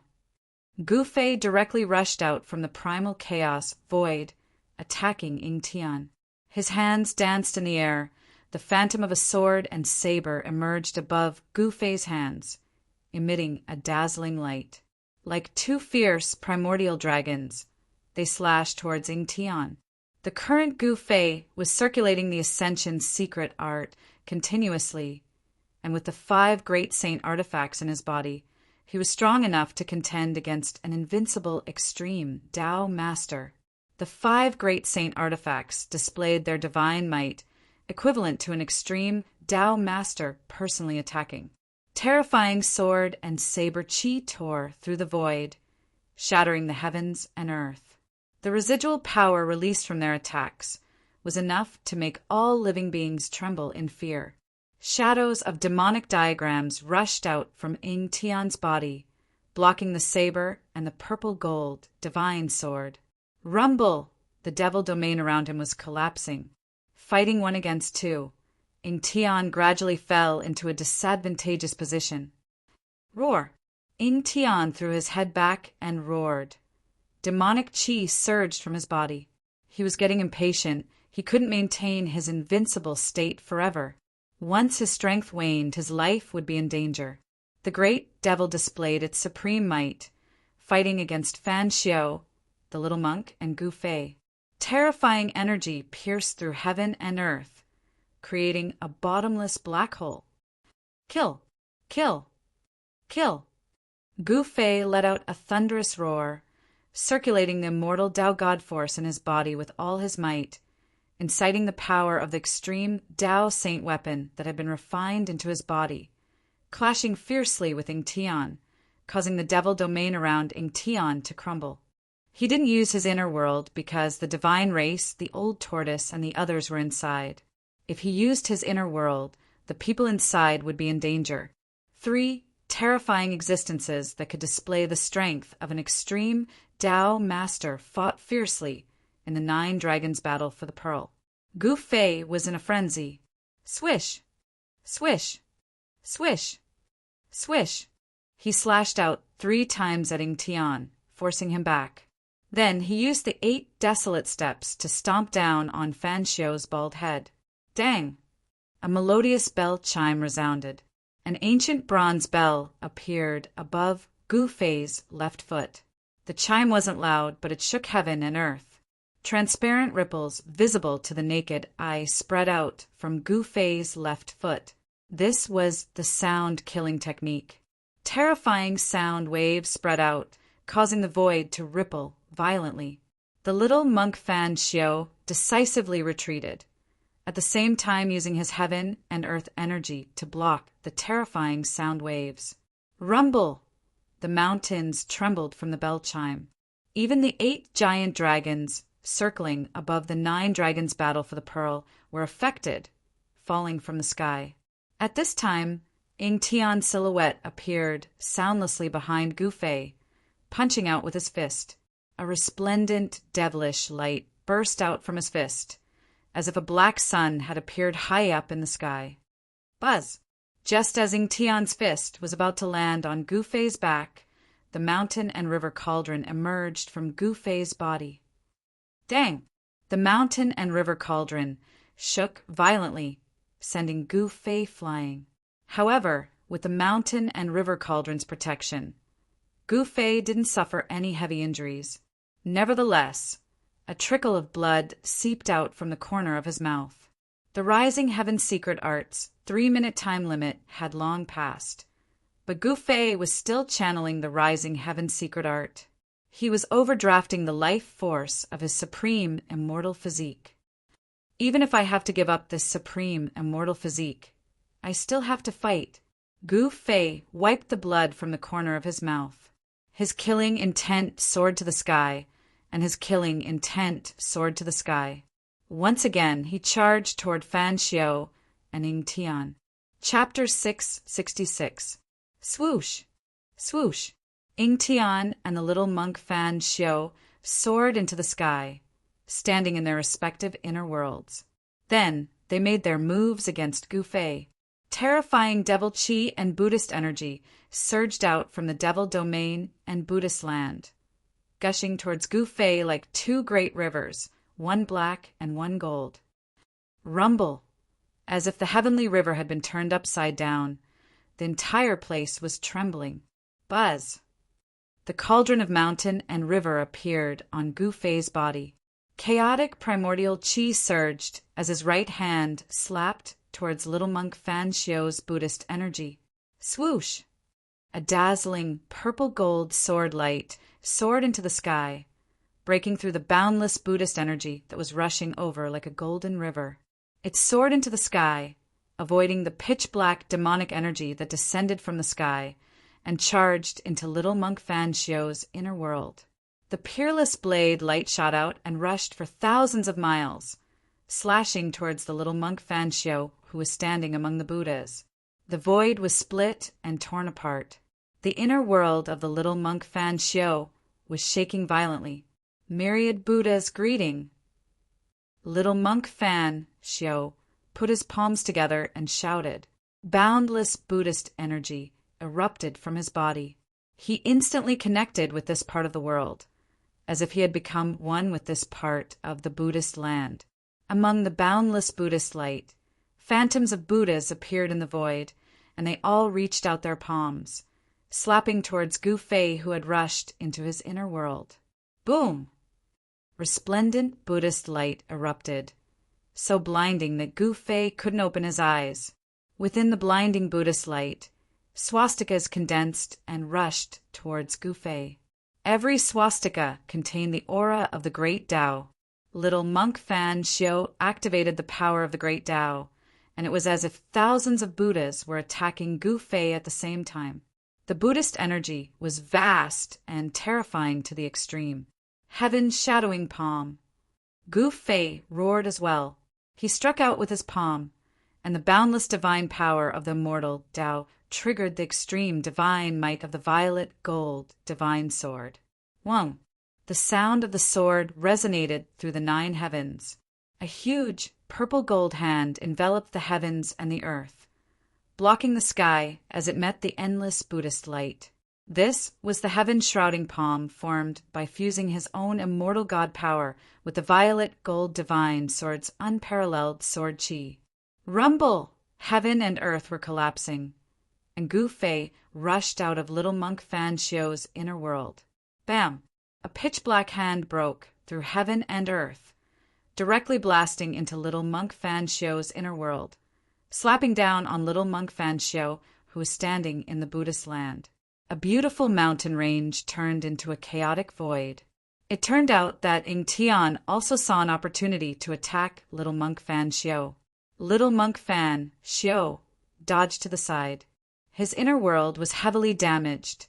Gu Fei directly rushed out from the primal chaos void, attacking Ing Tian. His hands danced in the air. The phantom of a sword and saber emerged above Gu Fei's hands, emitting a dazzling light. Like 2 fierce primordial dragons, they slashed towards Ing Tian. The current Gu Fei was circulating the Ascension's secret art continuously, and with the 5 great saint artifacts in his body, he was strong enough to contend against an invincible extreme Tao master. The 5 great saint artifacts displayed their divine might, equivalent to an extreme Tao master personally attacking. Terrifying sword and saber Qi tore through the void, shattering the heavens and earth. The residual power released from their attacks was enough to make all living beings tremble in fear. Shadows of demonic diagrams rushed out from Ing Tian's body, blocking the saber and the purple gold divine sword. Rumble! The devil domain around him was collapsing. Fighting 1 against 2, Ing Tian gradually fell into a disadvantageous position. Roar! Ing Tian threw his head back and roared. Demonic Qi surged from his body. He was getting impatient. He couldn't maintain his invincible state forever. Once his strength waned, his life would be in danger. The great devil displayed its supreme might, fighting against Fan Xiao, the little monk, and Gu Fei. Terrifying energy pierced through heaven and earth, creating a bottomless black hole. Kill! Kill! Kill! Gu Fei let out a thunderous roar, circulating the immortal Tao God force in his body with all his might, inciting the power of the extreme Tao saint weapon that had been refined into his body, clashing fiercely with Ing Tian, causing the devil domain around Ing Tian to crumble. He didn't use his inner world because the divine race, the old tortoise, and the others were inside. If he used his inner world, the people inside would be in danger. 3 terrifying existences that could display the strength of an extreme Tao master fought fiercely in the 9 dragons' battle for the pearl. Gu Fei was in a frenzy. Swish! Swish! Swish! Swish! He slashed out 3 times at Ing Tian, forcing him back. Then he used the 8 desolate steps to stomp down on Fan Xiao's bald head. Dang! A melodious bell chime resounded, An ancient bronze bell appeared above Gu Fei's left foot. The chime wasn't loud, but it shook heaven and earth. Transparent ripples visible to the naked eye spread out from Gu Fei's left foot. This was the sound-killing technique. Terrifying sound waves spread out, causing the void to ripple violently. The little monk Fan Xiao decisively retreated, at the same time using his heaven and earth energy to block the terrifying sound waves. Rumble! The mountains trembled from the bell chime. Even the 8 giant dragons circling above the 9 dragons' battle for the pearl were affected, falling from the sky. At this time, Ying Tian's silhouette appeared soundlessly behind Gu Fei, punching out with his fist. A resplendent, devilish light burst out from his fist, as if a black sun had appeared high up in the sky. Buzz! Just as Ying Tian's fist was about to land on Gu Fei's back, the mountain and river cauldron emerged from Gu Fei's body. Dang! The mountain and river cauldron shook violently, sending Gu Fei flying. However, with the mountain and river cauldron's protection, Gu Fei didn't suffer any heavy injuries. Nevertheless, a trickle of blood seeped out from the corner of his mouth. The Rising Heaven Secret Art's 3-minute time limit had long passed, but Gu Fei was still channeling the Rising Heaven Secret Art. He was overdrafting the life force of his supreme immortal physique. Even if I have to give up this supreme immortal physique, I still have to fight. Gu Fei wiped the blood from the corner of his mouth. His killing intent soared to the sky, and his killing intent soared to the sky. Once again, he charged toward Fan Xiao and Ying Tian. Chapter 666. Swoosh! Swoosh! Ying Tian and the little monk Fan Xiao soared into the sky, standing in their respective inner worlds. Then they made their moves against Gu Fei. Terrifying devil chi and Buddhist energy surged out from the devil domain and Buddhist land, gushing towards Gu Fei like 2 great rivers, one black and one gold. Rumble! As if the heavenly river had been turned upside down, the entire place was trembling. Buzz! The cauldron of mountain and river appeared on Gu Fei's body. Chaotic primordial chi surged as his right hand slapped towards little monk Fan Xiao's Buddhist energy. Swoosh! A dazzling purple-gold sword light soared into the sky, breaking through the boundless Buddhist energy that was rushing over like a golden river. It soared into the sky, avoiding the pitch-black demonic energy that descended from the sky and charged into little monk Fan Xiao's inner world. The peerless blade light shot out and rushed for thousands of miles, slashing towards the little monk Fan Xiao who was standing among the Buddhas. The void was split and torn apart. The inner world of the little monk Fan Xiao was shaking violently. Myriad Buddhas greeting. Little monk Fan Xiao put his palms together and shouted. Boundless Buddhist energy erupted from his body. He instantly connected with this part of the world, as if he had become one with this part of the Buddhist land. Among the boundless Buddhist light, phantoms of Buddhas appeared in the void, and they all reached out their palms, slapping towards Gu Fei who had rushed into his inner world. Boom! Resplendent Buddhist light erupted, so blinding that Gu Fei couldn't open his eyes. Within the blinding Buddhist light, swastikas condensed and rushed towards Gu Fei. Every swastika contained the aura of the Great Tao. Little monk Fan Xiao activated the power of the Great Tao, and it was as if thousands of Buddhas were attacking Gu Fei at the same time. The Buddhist energy was vast and terrifying to the extreme. Heaven's shadowing palm. Gu Fei roared as well. He struck out with his palm, and the boundless divine power of the immortal Tao triggered the extreme divine might of the violet gold divine sword. Wong! The sound of the sword resonated through the 9 heavens. A huge purple gold hand enveloped the heavens and the earth, blocking the sky as it met the endless Buddhist light. This was the heaven-shrouding palm formed by fusing his own immortal god power with the violet gold divine sword's unparalleled sword chi. Rumble! Heaven and earth were collapsing. and Gu Fei rushed out of little monk Fan Xiu's inner world. Bam! A pitch-black hand broke through heaven and earth, directly blasting into little monk Fan Xiu's inner world, slapping down on little monk Fan Xiu, who was standing in the Buddhist land. A beautiful mountain range turned into a chaotic void. It turned out that Ying Tian also saw an opportunity to attack little monk Fan Xiu. Little monk Fan Xiu dodged to the side. His inner world was heavily damaged,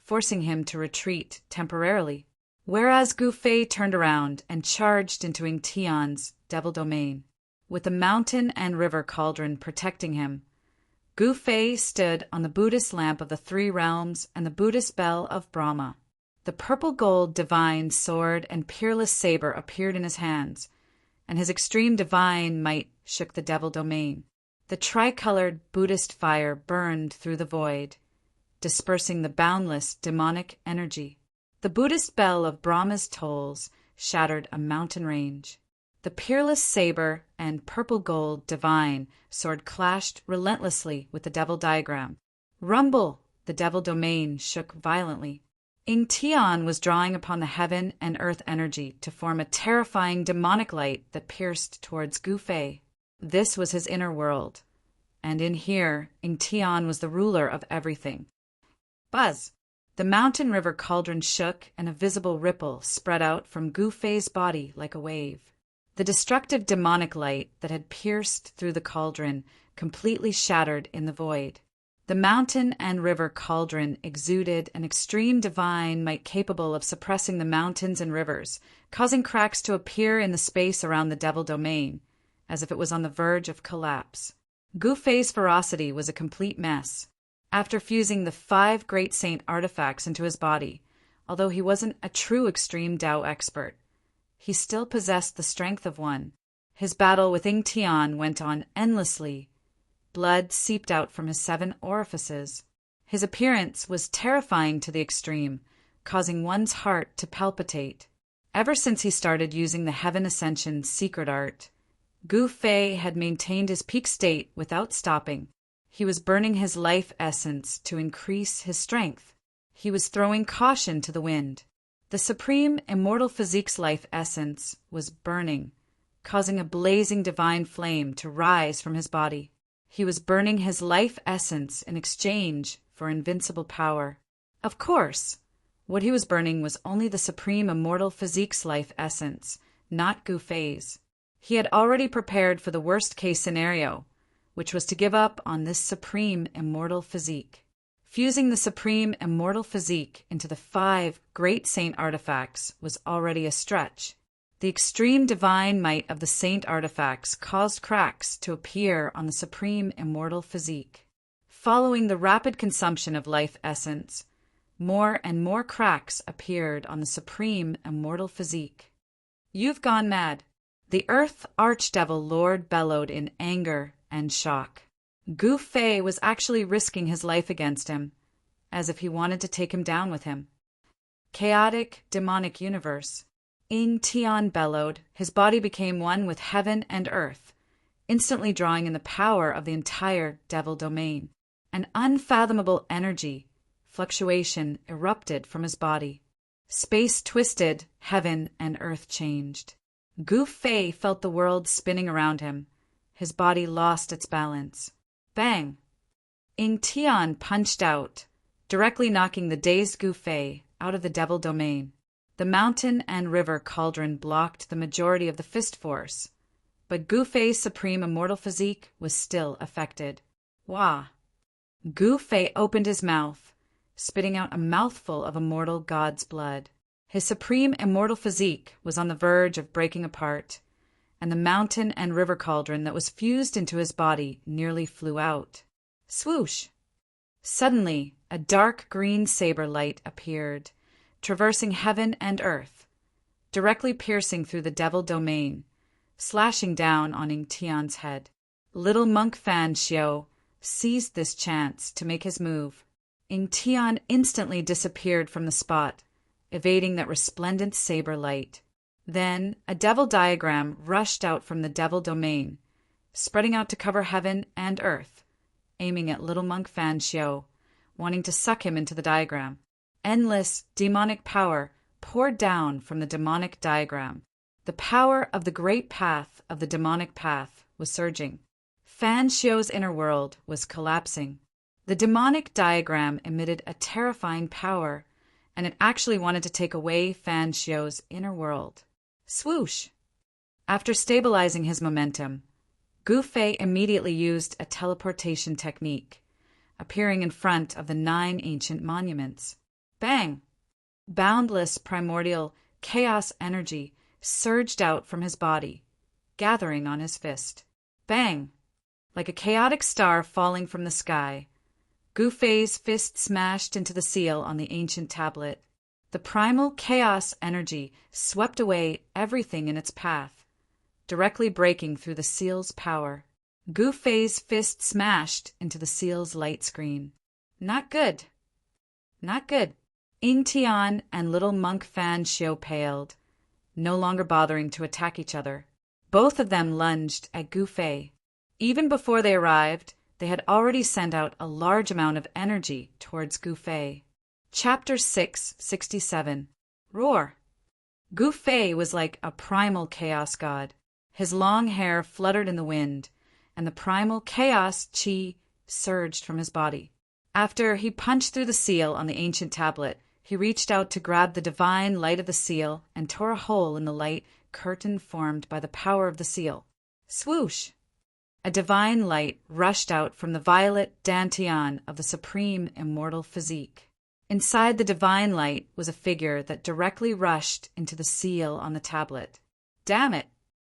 forcing him to retreat temporarily, whereas Gu Fei turned around and charged into Ying Tian's devil domain. With the mountain and river cauldron protecting him, Gu Fei stood on the Buddhist lamp of the three realms and the Buddhist bell of Brahma. The purple-gold divine sword and peerless saber appeared in his hands, and his extreme divine might shook the devil domain. The tricolored Buddhist fire burned through the void, dispersing the boundless demonic energy. The Buddhist bell of Brahma's tolls shattered a mountain range. The peerless saber and purple-gold divine sword clashed relentlessly with the devil diagram. Rumble! The devil domain shook violently. Ying Tian was drawing upon the heaven and earth energy to form a terrifying demonic light that pierced towards Gu Fei. This was his inner world, and in here, Ying Tian was the ruler of everything. Buzz! The mountain river cauldron shook, and a visible ripple spread out from Gu Fei's body like a wave. The destructive demonic light that had pierced through the cauldron completely shattered in the void. The mountain and river cauldron exuded an extreme divine might capable of suppressing the mountains and rivers, causing cracks to appear in the space around the devil domain, as if it was on the verge of collapse. Gu Fei's ferocity was a complete mess. After fusing the 5 great saint artifacts into his body, although he wasn't a true extreme Tao expert, he still possessed the strength of one. His battle with Ying Tian went on endlessly. Blood seeped out from his 7 orifices. His appearance was terrifying to the extreme, causing one's heart to palpitate. Ever since he started using the Heaven Ascension secret art, Gu Fei had maintained his peak state without stopping. He was burning his life essence to increase his strength. He was throwing caution to the wind. The supreme immortal physique's life essence was burning, causing a blazing divine flame to rise from his body. He was burning his life essence in exchange for invincible power. Of course, what he was burning was only the supreme immortal physique's life essence, not Gu Fei's. He had already prepared for the worst-case scenario, which was to give up on this supreme immortal physique. Fusing the supreme immortal physique into the 5 great saint artifacts was already a stretch. The extreme divine might of the saint artifacts caused cracks to appear on the supreme immortal physique. Following the rapid consumption of life essence, more and more cracks appeared on the supreme immortal physique. "You've gone mad," the Earth Archdevil Lord bellowed in anger and shock. Gu Fei was actually risking his life against him, as if he wanted to take him down with him. Chaotic, demonic universe. Ying Tian bellowed. His body became one with heaven and earth, instantly drawing in the power of the entire devil domain. An unfathomable energy fluctuation erupted from his body. Space twisted, heaven and earth changed. Gu Fei felt the world spinning around him. His body lost its balance. Bang! Ying Tian punched out, directly knocking the dazed Gu Fei out of the devil domain. The mountain and river cauldron blocked the majority of the fist force, but Gu Fei's supreme immortal physique was still affected. Wah! Gu Fei opened his mouth, spitting out a mouthful of immortal god's blood. His supreme immortal physique was on the verge of breaking apart, and the mountain and river cauldron that was fused into his body nearly flew out. Swoosh! Suddenly, a dark green saber light appeared, traversing heaven and earth, directly piercing through the devil domain, slashing down on Ying Tian's head. Little monk Fan Xiu seized this chance to make his move. Ying Tian instantly disappeared from the spot, evading that resplendent saber light. Then a devil diagram rushed out from the devil domain, spreading out to cover heaven and earth. aiming at little monk Fan Xiao, wanting to suck him into the diagram. Endless, demonic power poured down from the demonic diagram. The power of the great path of the demonic path was surging. Fan Xiao's inner world was collapsing. The demonic diagram emitted a terrifying power, and it actually wanted to take away Fan Xiao's inner world. Swoosh! After stabilizing his momentum, Gu Fei immediately used a teleportation technique, appearing in front of the 9 ancient monuments. Bang! Boundless primordial chaos energy surged out from his body, gathering on his fist. Bang! Like a chaotic star falling from the sky, Gu Fei's fist smashed into the seal on the ancient tablet. The primal chaos energy swept away everything in its path, directly breaking through the seal's power. Gu Fei's fist smashed into the seal's light screen. Not good. Not good. Ying Tian and little monk Fan Xiao paled, no longer bothering to attack each other. Both of them lunged at Gu Fei. Even before they arrived, they had already sent out a large amount of energy towards Gu Fei. Chapter 667. Roar. Gu Fei was like a primal chaos god. His long hair fluttered in the wind, and the primal chaos qi surged from his body. After he punched through the seal on the ancient tablet, he reached out to grab the divine light of the seal and tore a hole in the light curtain formed by the power of the seal. Swoosh! A divine light rushed out from the violet dantian of the supreme immortal physique. Inside the divine light was a figure that directly rushed into the seal on the tablet. Damn it!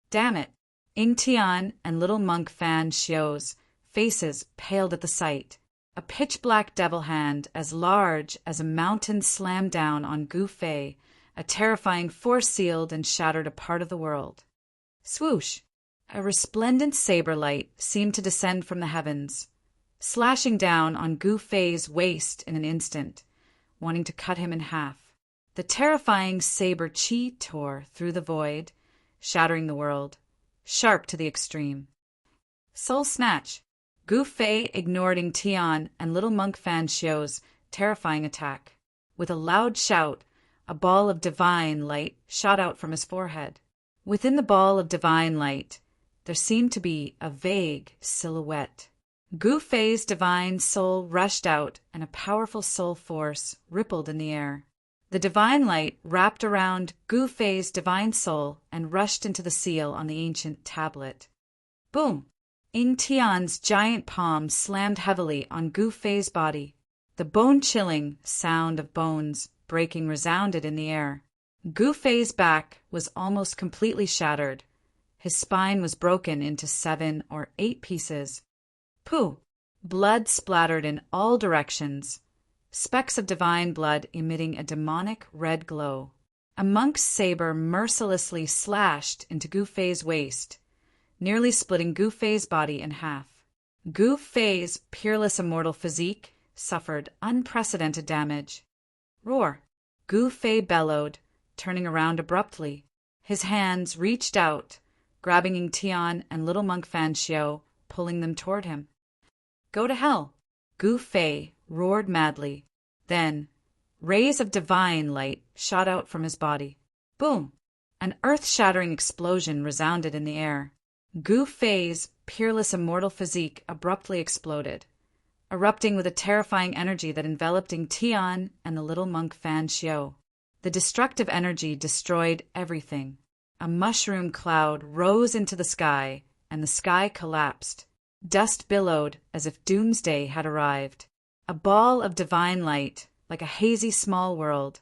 Damn it! Ying Tian and little monk Fan Xiao's faces paled at the sight. A pitch-black devil hand as large as a mountain slammed down on Gu Fei, a terrifying force sealed and shattered a part of the world. Swoosh! A resplendent saber light seemed to descend from the heavens, slashing down on Gu Fei's waist in an instant, wanting to cut him in half. The terrifying saber qi tore through the void, shattering the world, sharp to the extreme. Soul Snatch! Gu Fei ignored Ying Tian and little monk Fan Xiao's terrifying attack. With a loud shout, a ball of divine light shot out from his forehead. Within the ball of divine light, there seemed to be a vague silhouette. Gu Fei's divine soul rushed out, and a powerful soul force rippled in the air. The divine light wrapped around Gu Fei's divine soul and rushed into the seal on the ancient tablet. Boom! Ying Tian's giant palm slammed heavily on Gu Fei's body. The bone-chilling sound of bones breaking resounded in the air. Gu Fei's back was almost completely shattered. His spine was broken into 7 or 8 pieces. Pooh! Blood splattered in all directions, specks of divine blood emitting a demonic red glow. A monk's saber mercilessly slashed into Gu Fei's waist, nearly splitting Gu Fei's body in half. Gu Fei's peerless immortal physique suffered unprecedented damage. Roar! Gu Fei bellowed, turning around abruptly. His hands reached out, grabbing Ying Tian and little monk Fan Xiao, pulling them toward him. Go to hell! Gu Fei roared madly. Then, rays of divine light shot out from his body. Boom! An earth-shattering explosion resounded in the air. Gu Fei's peerless immortal physique abruptly exploded, erupting with a terrifying energy that enveloped Ying Tian and the little monk Fan Xiao. The destructive energy destroyed everything. A mushroom cloud rose into the sky, and the sky collapsed. Dust billowed as if doomsday had arrived. A ball of divine light, like a hazy small world,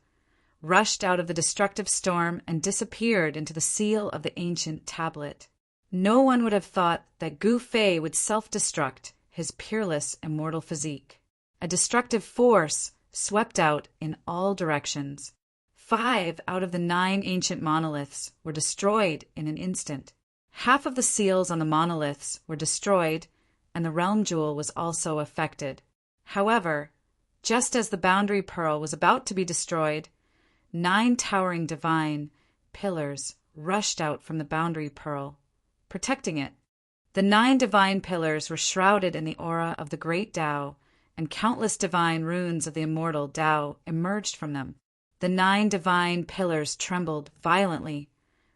rushed out of the destructive storm and disappeared into the seal of the ancient tablet. No one would have thought that Gu Fei would self-destruct his peerless immortal physique. A destructive force swept out in all directions. 5 out of the 9 ancient monoliths were destroyed in an instant. Half of the seals on the monoliths were destroyed, and the realm jewel was also affected. However, just as the boundary pearl was about to be destroyed, 9 towering divine pillars rushed out from the boundary pearl, protecting it. The 9 divine pillars were shrouded in the aura of the great Tao, and countless divine runes of the immortal Tao emerged from them. The 9 divine pillars trembled violently,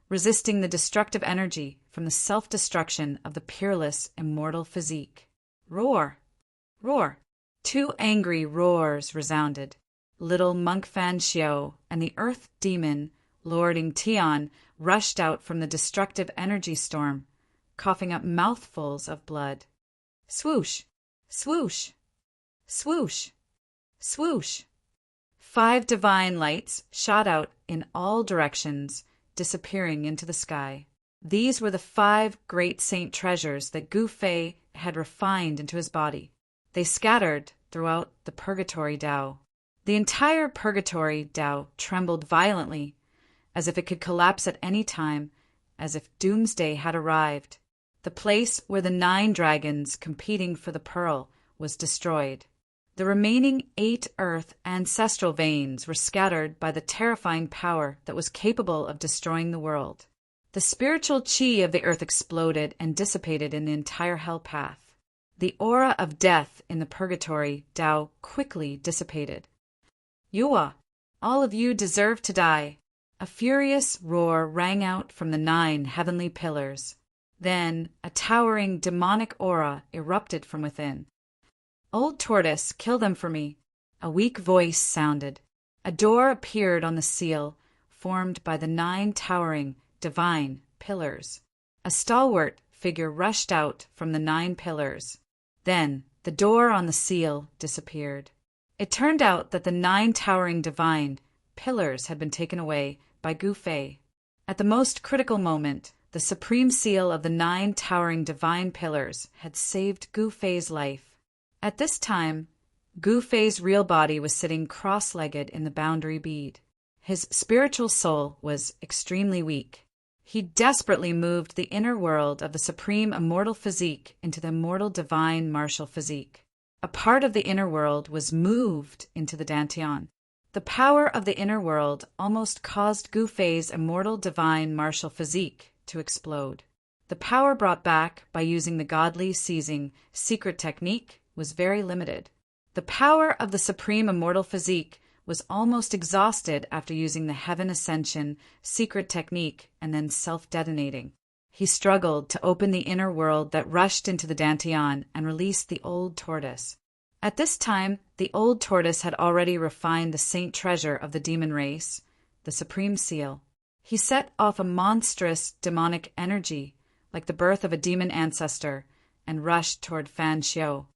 resisting the destructive energy from the self-destruction of the peerless immortal physique. Roar! Roar! 2 angry roars resounded. Little monk Fan Xiao and the earth demon, lording Tian, rushed out from the destructive energy storm, coughing up mouthfuls of blood. Swoosh! Swoosh! Swoosh! Swoosh! 5 divine lights shot out in all directions, disappearing into the sky. These were the 5 great saint treasures that Gu Fei had refined into his body. They scattered throughout the Purgatory Tao. The entire Purgatory Tao trembled violently, as if it could collapse at any time, as if doomsday had arrived. The place where the 9 dragons competing for the pearl was destroyed. The remaining 8 earth ancestral veins were scattered by the terrifying power that was capable of destroying the world. The spiritual qi of the earth exploded and dissipated in the entire hell path. The aura of death in the Purgatory Tao quickly dissipated. Yua, all of you deserve to die. A furious roar rang out from the 9 heavenly pillars. Then a towering demonic aura erupted from within. Old Tortoise, kill them for me. A weak voice sounded. A door appeared on the seal, formed by the 9 towering, divine pillars. A stalwart figure rushed out from the 9 pillars. Then the door on the seal disappeared. It turned out that the 9 towering divine pillars had been taken away by Gu Fei. At the most critical moment, the supreme seal of the 9 towering divine pillars had saved Gu Fei's life. At this time, Gu Fei's real body was sitting cross-legged in the boundary bead. His spiritual soul was extremely weak. He desperately moved the inner world of the supreme immortal physique into the immortal divine martial physique. A part of the inner world was moved into the Dantian. The power of the inner world almost caused Gu Fei's immortal divine martial physique to explode. The power brought back by using the godly seizing secret technique was very limited. The power of the supreme immortal physique was almost exhausted after using the heaven ascension secret technique and then self-detonating. He struggled to open the inner world that rushed into the Dantian and released the old tortoise. At this time, the old tortoise had already refined the saint treasure of the demon race, the supreme seal. He set off a monstrous demonic energy, like the birth of a demon ancestor, and rushed toward Fan Xiao.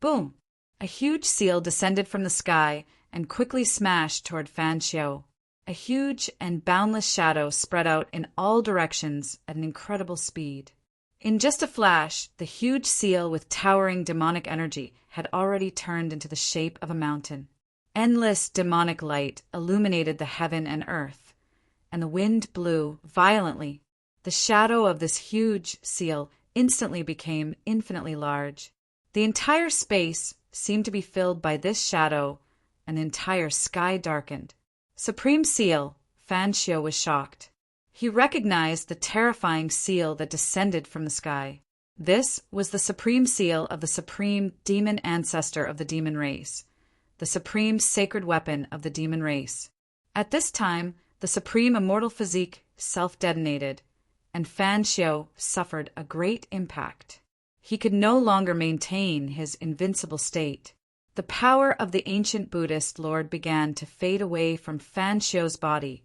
Boom! A huge seal descended from the sky and quickly smashed toward Fan Xiao. A huge and boundless shadow spread out in all directions at an incredible speed. In just a flash, the huge seal with towering demonic energy had already turned into the shape of a mountain. Endless demonic light illuminated the heaven and earth, and the wind blew violently. The shadow of this huge seal instantly became infinitely large. The entire space seemed to be filled by this shadow, and the entire sky darkened. Supreme Seal, Fan Xiao was shocked. He recognized the terrifying seal that descended from the sky. This was the supreme seal of the supreme demon ancestor of the demon race, the supreme sacred weapon of the demon race. At this time, the supreme immortal physique self-detonated, and Fan Xiao suffered a great impact. He could no longer maintain his invincible state. The power of the ancient Buddhist Lord began to fade away from Fan Xiao's body,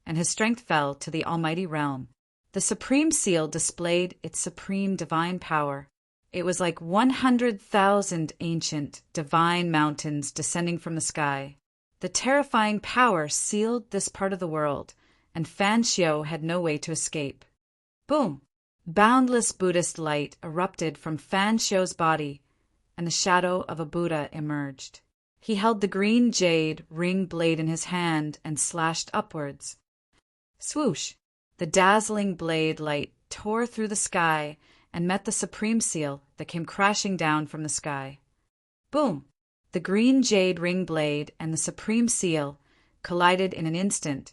and his strength fell to the almighty realm. The supreme seal displayed its supreme divine power. It was like 100,000 ancient divine mountains descending from the sky. The terrifying power sealed this part of the world, and Fan Xiao had no way to escape. Boom! Boundless Buddhist light erupted from Fan Xiao's body, and the shadow of a Buddha emerged. He held the green jade ring blade in his hand and slashed upwards. Swoosh! The dazzling blade light tore through the sky and met the supreme seal that came crashing down from the sky. Boom! The green jade ring blade and the supreme seal collided in an instant,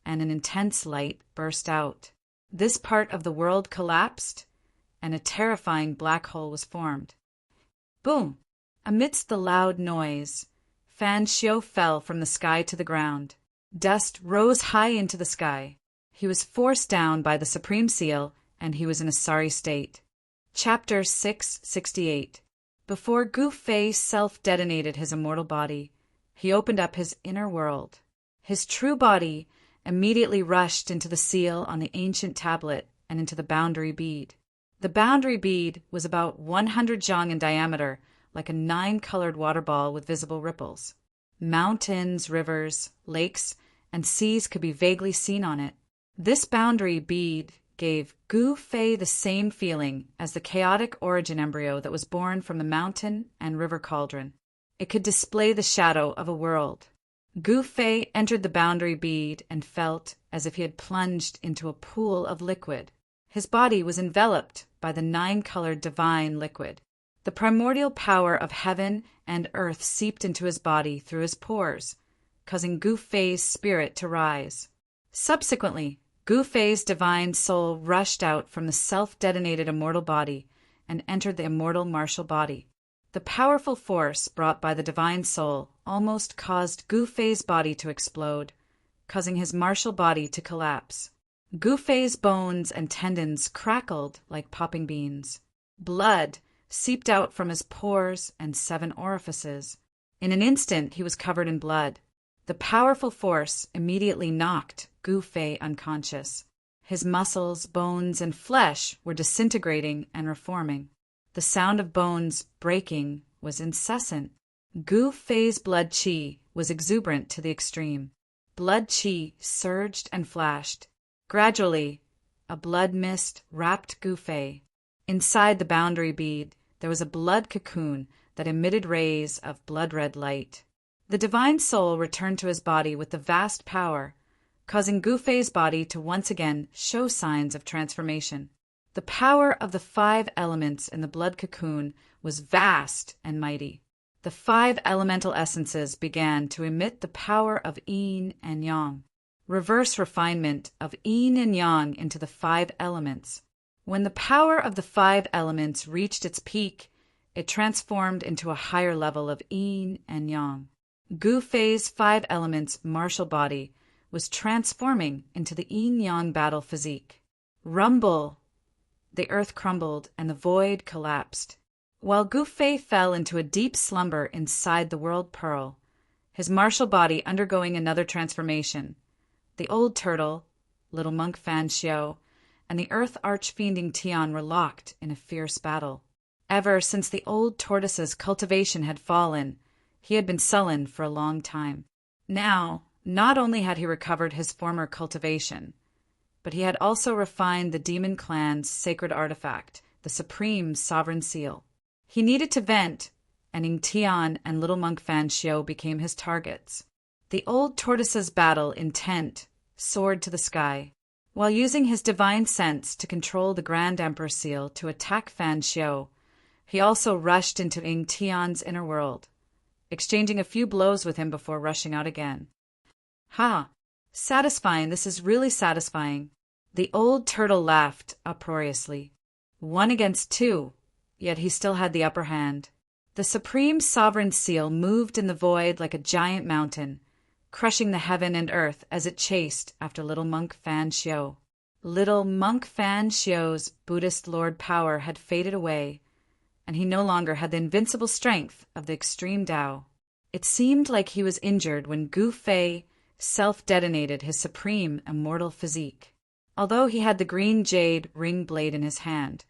and an intense light burst out. This part of the world collapsed, and a terrifying black hole was formed. Boom! Amidst the loud noise, Fan Xiu fell from the sky to the ground. Dust rose high into the sky. He was forced down by the Supreme Seal, and he was in a sorry state. Chapter 668. Before Gu Fei self-detonated his immortal body, he opened up his inner world. His true body immediately rushed into the seal on the ancient tablet and into the boundary bead. The boundary bead was about 100 zhang in diameter, like a 9-colored water ball with visible ripples. Mountains, rivers, lakes, and seas could be vaguely seen on it. This boundary bead gave Gu Fei the same feeling as the chaotic origin embryo that was born from the mountain and river cauldron. It could display the shadow of a world. Gu Fei entered the boundary bead and felt as if he had plunged into a pool of liquid. His body was enveloped by the 9-colored divine liquid. The primordial power of heaven and earth seeped into his body through his pores, causing Gu Fei's spirit to rise. Subsequently, Gu Fei's divine soul rushed out from the self-detonated immortal body and entered the immortal martial body. The powerful force brought by the divine soul almost caused Gu Fei's body to explode, causing his martial body to collapse. Gu Fei's bones and tendons crackled like popping beans. Blood seeped out from his pores and 7 orifices. In an instant, he was covered in blood. The powerful force immediately knocked Gu Fei unconscious. His muscles, bones, and flesh were disintegrating and reforming. The sound of bones breaking was incessant. Gu Fei's blood qi was exuberant to the extreme. Blood qi surged and flashed. Gradually, a blood mist wrapped Gu Fei. Inside the boundary bead, there was a blood cocoon that emitted rays of blood-red light. The divine soul returned to his body with the vast power, causing Gu Fei's body to once again show signs of transformation. The power of the 5 elements in the blood cocoon was vast and mighty. The 5 elemental essences began to emit the power of yin and yang, reverse refinement of yin and yang into the 5 elements. When the power of the 5 elements reached its peak, it transformed into a higher level of yin and yang. Gu Fei's 5 elements martial body was transforming into the yin-yang battle physique. Rumble! The earth crumbled and the void collapsed. While Gu Fei fell into a deep slumber inside the world pearl, his martial body undergoing another transformation, the old turtle, little monk Fan Xiu, and the earth arch-fiending Tian were locked in a fierce battle. Ever since the old tortoise's cultivation had fallen, he had been sullen for a long time. Now, not only had he recovered his former cultivation, but he had also refined the demon clan's sacred artifact, the supreme sovereign seal. He needed to vent, and Ying Tian and little monk Fan Xiu became his targets. The old tortoise's battle intent soared to the sky. While using his divine sense to control the Grand Emperor seal to attack Fan Xiu, he also rushed into Ying Tian's inner world, exchanging a few blows with him before rushing out again. Ha! Satisfying, this is really satisfying. The old turtle laughed uproariously. 1 against 2, yet he still had the upper hand. The supreme sovereign seal moved in the void like a giant mountain, crushing the heaven and earth as it chased after little monk Fan Xiu. Little monk Fan Xiu's Buddhist lord power had faded away, and he no longer had the invincible strength of the extreme Tao. It seemed like he was injured when Gu Fei self-detonated his supreme immortal physique. Although he had the green jade ring blade in his hand,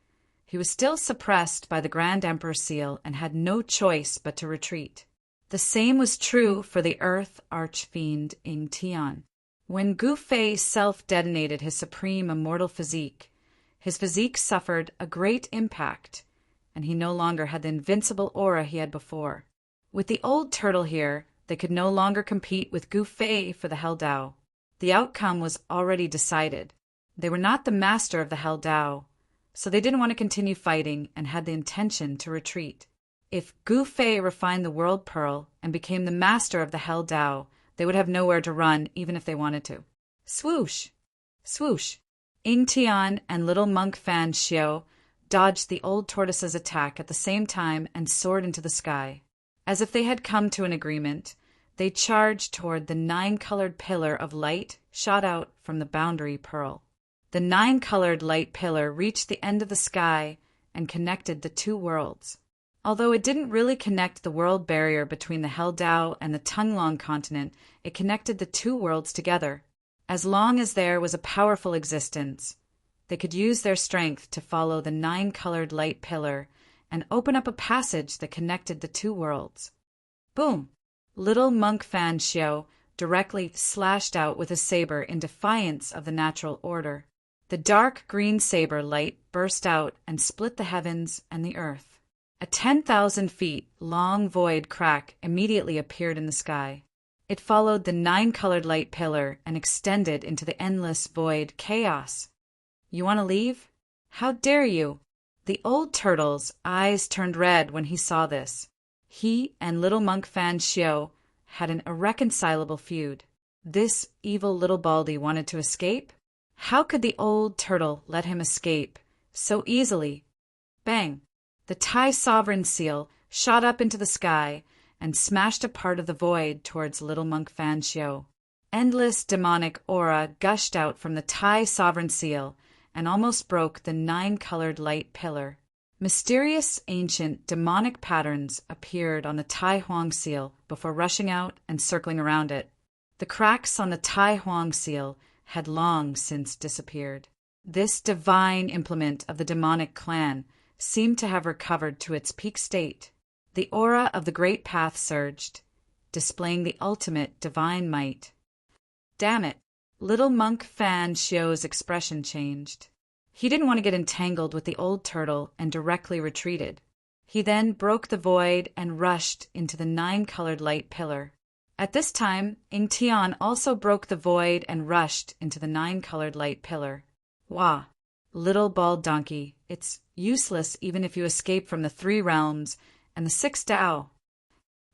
he was still suppressed by the Grand Emperor seal and had no choice but to retreat. The same was true for the earth archfiend Ying Tian. When Gu Fei self-detonated his supreme immortal physique, his physique suffered a great impact, and he no longer had the invincible aura he had before. With the old turtle here, they could no longer compete with Gu Fei for the Hell Dao. The outcome was already decided. They were not the master of the Hell Dao, so they didn't want to continue fighting and had the intention to retreat. If Gu Fei refined the world pearl and became the master of the Hell Dao, they would have nowhere to run even if they wanted to. Swoosh! Swoosh! Ying Tian and little monk Fan Xiu dodged the old tortoise's attack at the same time and soared into the sky. As if they had come to an agreement, they charged toward the 9-colored pillar of light shot out from the boundary pearl. The 9-colored light pillar reached the end of the sky and connected the two worlds. Although it didn't really connect the world barrier between the Heldao and the Tunglong continent, it connected the two worlds together. As long as there was a powerful existence, they could use their strength to follow the 9-colored light pillar and open up a passage that connected the two worlds. Boom! Little monk Fan Xiao directly slashed out with a saber in defiance of the natural order. The dark green saber light burst out and split the heavens and the earth. A 10,000 feet long void crack immediately appeared in the sky. It followed the 9-colored light pillar and extended into the endless void chaos. You want to leave? How dare you? The old turtle's eyes turned red when he saw this. He and little monk Fan Xiao had an irreconcilable feud. This evil little baldy wanted to escape? How could the old turtle let him escape so easily? Bang! The Tai sovereign seal shot up into the sky and smashed a part of the void towards little monk Fan Xiao. Endless demonic aura gushed out from the Tai sovereign seal and almost broke the 9-colored light pillar. Mysterious ancient demonic patterns appeared on the Tai Huang seal before rushing out and circling around it. The cracks on the Tai Huang seal had long since disappeared. This divine implement of the demonic clan seemed to have recovered to its peak state. The aura of the Great Path surged, displaying the ultimate divine might. Damn it! Little monk Fan Xiao's expression changed. He didn't want to get entangled with the old turtle and directly retreated. He then broke the void and rushed into the 9-colored light pillar. At this time, Ing Tian also broke the void and rushed into the 9-colored light pillar. Wah! Little bald donkey, it's useless even if you escape from the 3 realms and the 6 Tao.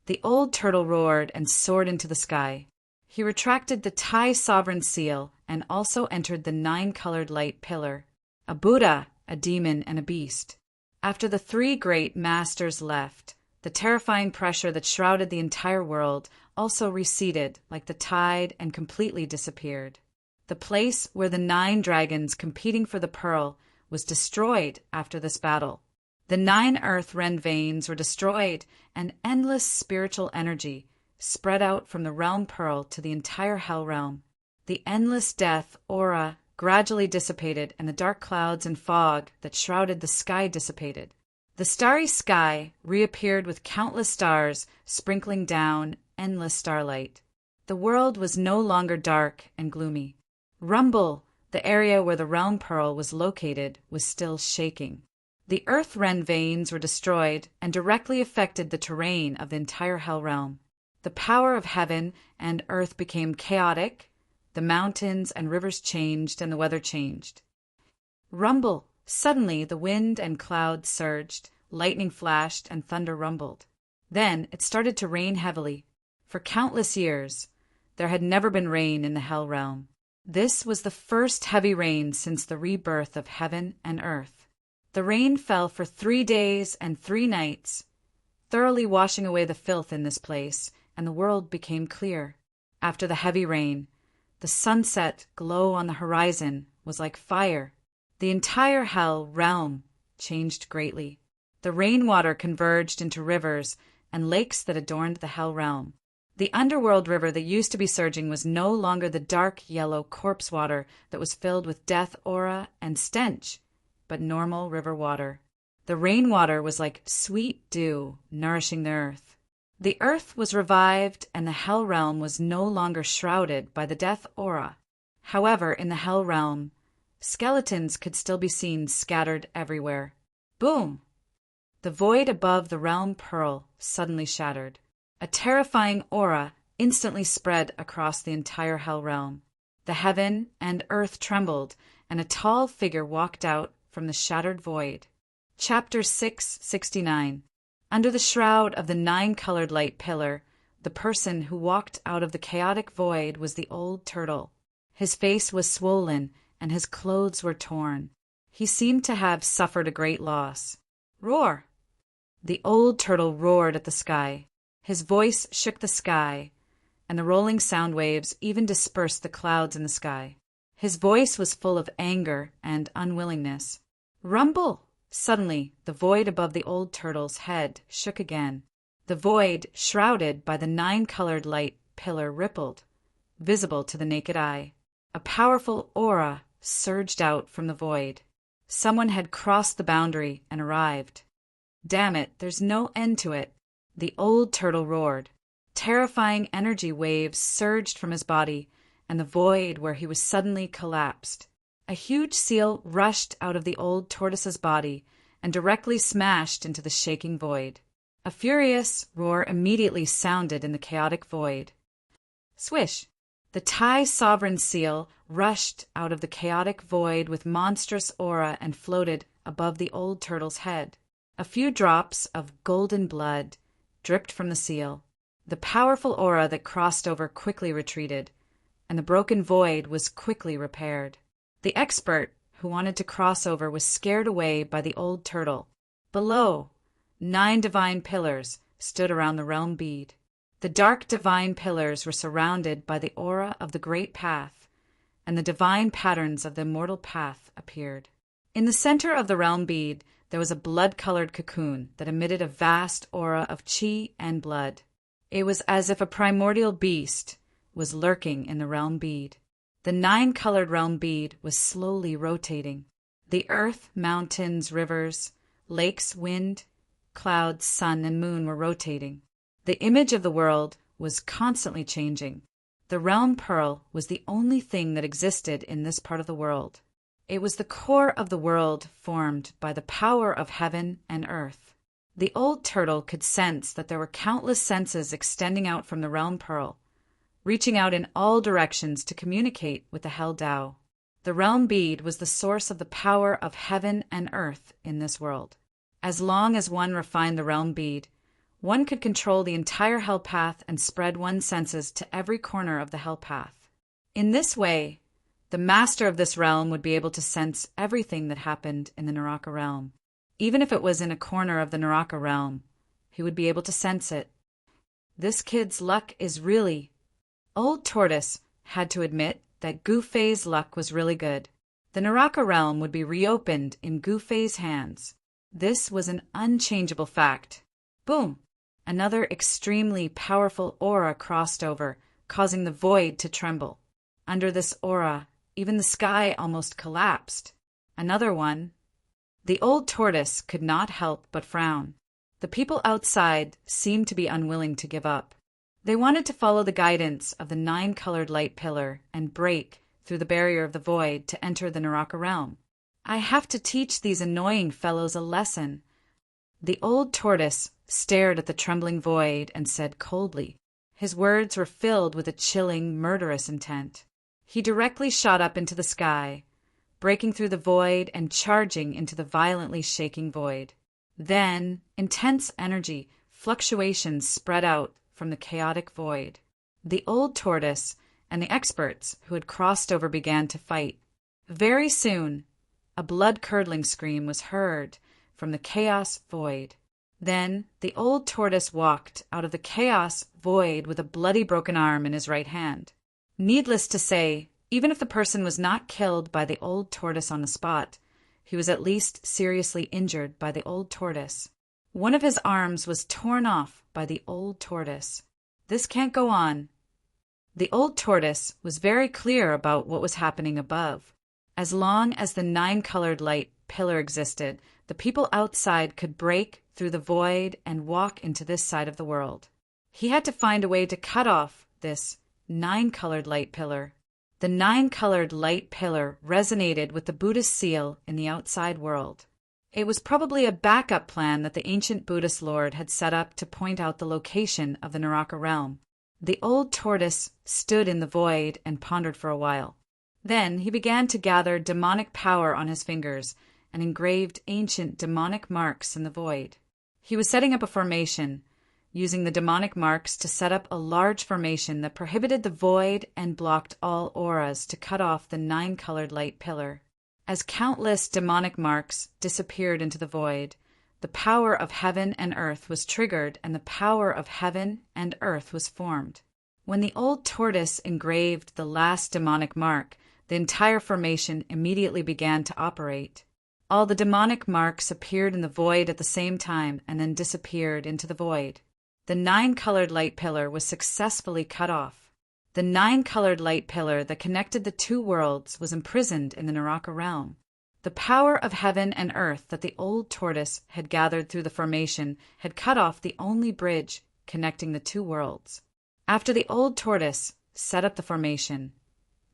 The old turtle roared and soared into the sky. He retracted the Tai sovereign seal and also entered the 9-colored light pillar. A Buddha, a demon, and a beast. After the 3 great masters left, the terrifying pressure that shrouded the entire world also receded like the tide and completely disappeared. The place where the 9 dragons competing for the pearl was destroyed after this battle. The 9 earth ren veins were destroyed, and endless spiritual energy spread out from the realm pearl to the entire hell realm. The endless death aura gradually dissipated, and the dark clouds and fog that shrouded the sky dissipated. The starry sky reappeared with countless stars sprinkling down endless starlight. The world was no longer dark and gloomy. Rumble, the area where the realm pearl was located, was still shaking. The earth ren veins were destroyed and directly affected the terrain of the entire hell realm. The power of heaven and earth became chaotic. The mountains and rivers changed and the weather changed. Rumble! Suddenly the wind and clouds surged, lightning flashed, and thunder rumbled. Then it started to rain heavily. For countless years, there had never been rain in the hell realm. This was the first heavy rain since the rebirth of heaven and earth. The rain fell for 3 days and 3 nights, thoroughly washing away the filth in this place, and the world became clear. After the heavy rain, the sunset glow on the horizon was like fire. The entire hell realm changed greatly. The rainwater converged into rivers and lakes that adorned the hell realm. The underworld river that used to be surging was no longer the dark yellow corpse water that was filled with death aura and stench, but normal river water. The rainwater was like sweet dew nourishing the earth. The earth was revived and the hell realm was no longer shrouded by the death aura. However, in the hell realm, skeletons could still be seen scattered everywhere. Boom! The void above the realm pearl suddenly shattered. A terrifying aura instantly spread across the entire hell realm. The heaven and earth trembled, and a tall figure walked out from the shattered void. Chapter 669. Under the shroud of the 9-colored light pillar, the person who walked out of the chaotic void was the old turtle. His face was swollen, and his clothes were torn. He seemed to have suffered a great loss. Roar! The old turtle roared at the sky. His voice shook the sky, and the rolling sound waves even dispersed the clouds in the sky. His voice was full of anger and unwillingness. Rumble! Suddenly, the void above the old turtle's head shook again. The void, shrouded by the 9-colored light pillar, rippled, visible to the naked eye. A powerful aura surged out from the void. Someone had crossed the boundary and arrived. Damn it, there's no end to it, the old turtle roared. Terrifying energy waves surged from his body, and the void where he was suddenly collapsed. A huge seal rushed out of the old tortoise's body and directly smashed into the shaking void. A furious roar immediately sounded in the chaotic void. Swish! The Thai sovereign seal rushed out of the chaotic void with monstrous aura and floated above the old turtle's head. A few drops of golden blood dripped from the seal. The powerful aura that crossed over quickly retreated, and the broken void was quickly repaired. The expert who wanted to cross over was scared away by the old turtle. Below, 9 divine pillars stood around the realm bead. The dark divine pillars were surrounded by the aura of the great path, and the divine patterns of the immortal path appeared. In the center of the realm bead, there was a blood-colored cocoon that emitted a vast aura of chi and blood. It was as if a primordial beast was lurking in the realm bead. The 9-colored realm bead was slowly rotating. The earth, mountains, rivers, lakes, wind, clouds, sun, and moon were rotating. The image of the world was constantly changing. The realm pearl was the only thing that existed in this part of the world. It was the core of the world formed by the power of heaven and earth. The old turtle could sense that there were countless senses extending out from the realm pearl, reaching out in all directions to communicate with the Hell Tao. The realm bead was the source of the power of heaven and earth in this world. As long as one refined the realm bead, one could control the entire hell path and spread one's senses to every corner of the hell path. In this way, the master of this realm would be able to sense everything that happened in the Naraka realm. Even if it was in a corner of the Naraka realm, he would be able to sense it. This kid's luck is really... Old Tortoise had to admit that Gu-Fei's luck was really good. The Naraka realm would be reopened in Gu-Fei's hands. This was an unchangeable fact. Boom! Another extremely powerful aura crossed over, causing the void to tremble. Under this aura, even the sky almost collapsed. Another one. The old tortoise could not help but frown. The people outside seemed to be unwilling to give up. They wanted to follow the guidance of the 9-colored light pillar and break through the barrier of the void to enter the Naraka realm. I have to teach these annoying fellows a lesson. The old tortoise stared at the trembling void and said coldly. His words were filled with a chilling, murderous intent. He directly shot up into the sky, breaking through the void and charging into the violently shaking void. Then, intense energy fluctuations spread out from the chaotic void. The old tortoise and the experts who had crossed over began to fight. Very soon, a blood-curdling scream was heard from the chaos void. Then the old tortoise walked out of the chaos void with a bloody broken arm in his right hand. Needless to say, even if the person was not killed by the old tortoise on the spot, he was at least seriously injured by the old tortoise. One of his arms was torn off by the old tortoise. This can't go on. The old tortoise was very clear about what was happening above. As long as the 9-colored light pillar existed, the people outside could break through the void and walk into this side of the world. He had to find a way to cut off this 9-colored light pillar. The 9-colored light pillar resonated with the Buddhist seal in the outside world. It was probably a backup plan that the ancient Buddhist lord had set up to point out the location of the Naraka realm. The old tortoise stood in the void and pondered for a while. Then he began to gather demonic power on his fingers and engraved ancient demonic marks in the void. He was setting up a formation, using the demonic marks to set up a large formation that prohibited the void and blocked all auras to cut off the 9-colored light pillar. As countless demonic marks disappeared into the void, the power of heaven and earth was triggered, and the power of heaven and earth was formed. When the old tortoise engraved the last demonic mark, the entire formation immediately began to operate. All the demonic marks appeared in the void at the same time and then disappeared into the void. The 9-colored light pillar was successfully cut off. The 9-colored light pillar that connected the two worlds was imprisoned in the Naraka realm. The power of heaven and earth that the old tortoise had gathered through the formation had cut off the only bridge connecting the two worlds. After the old tortoise set up the formation,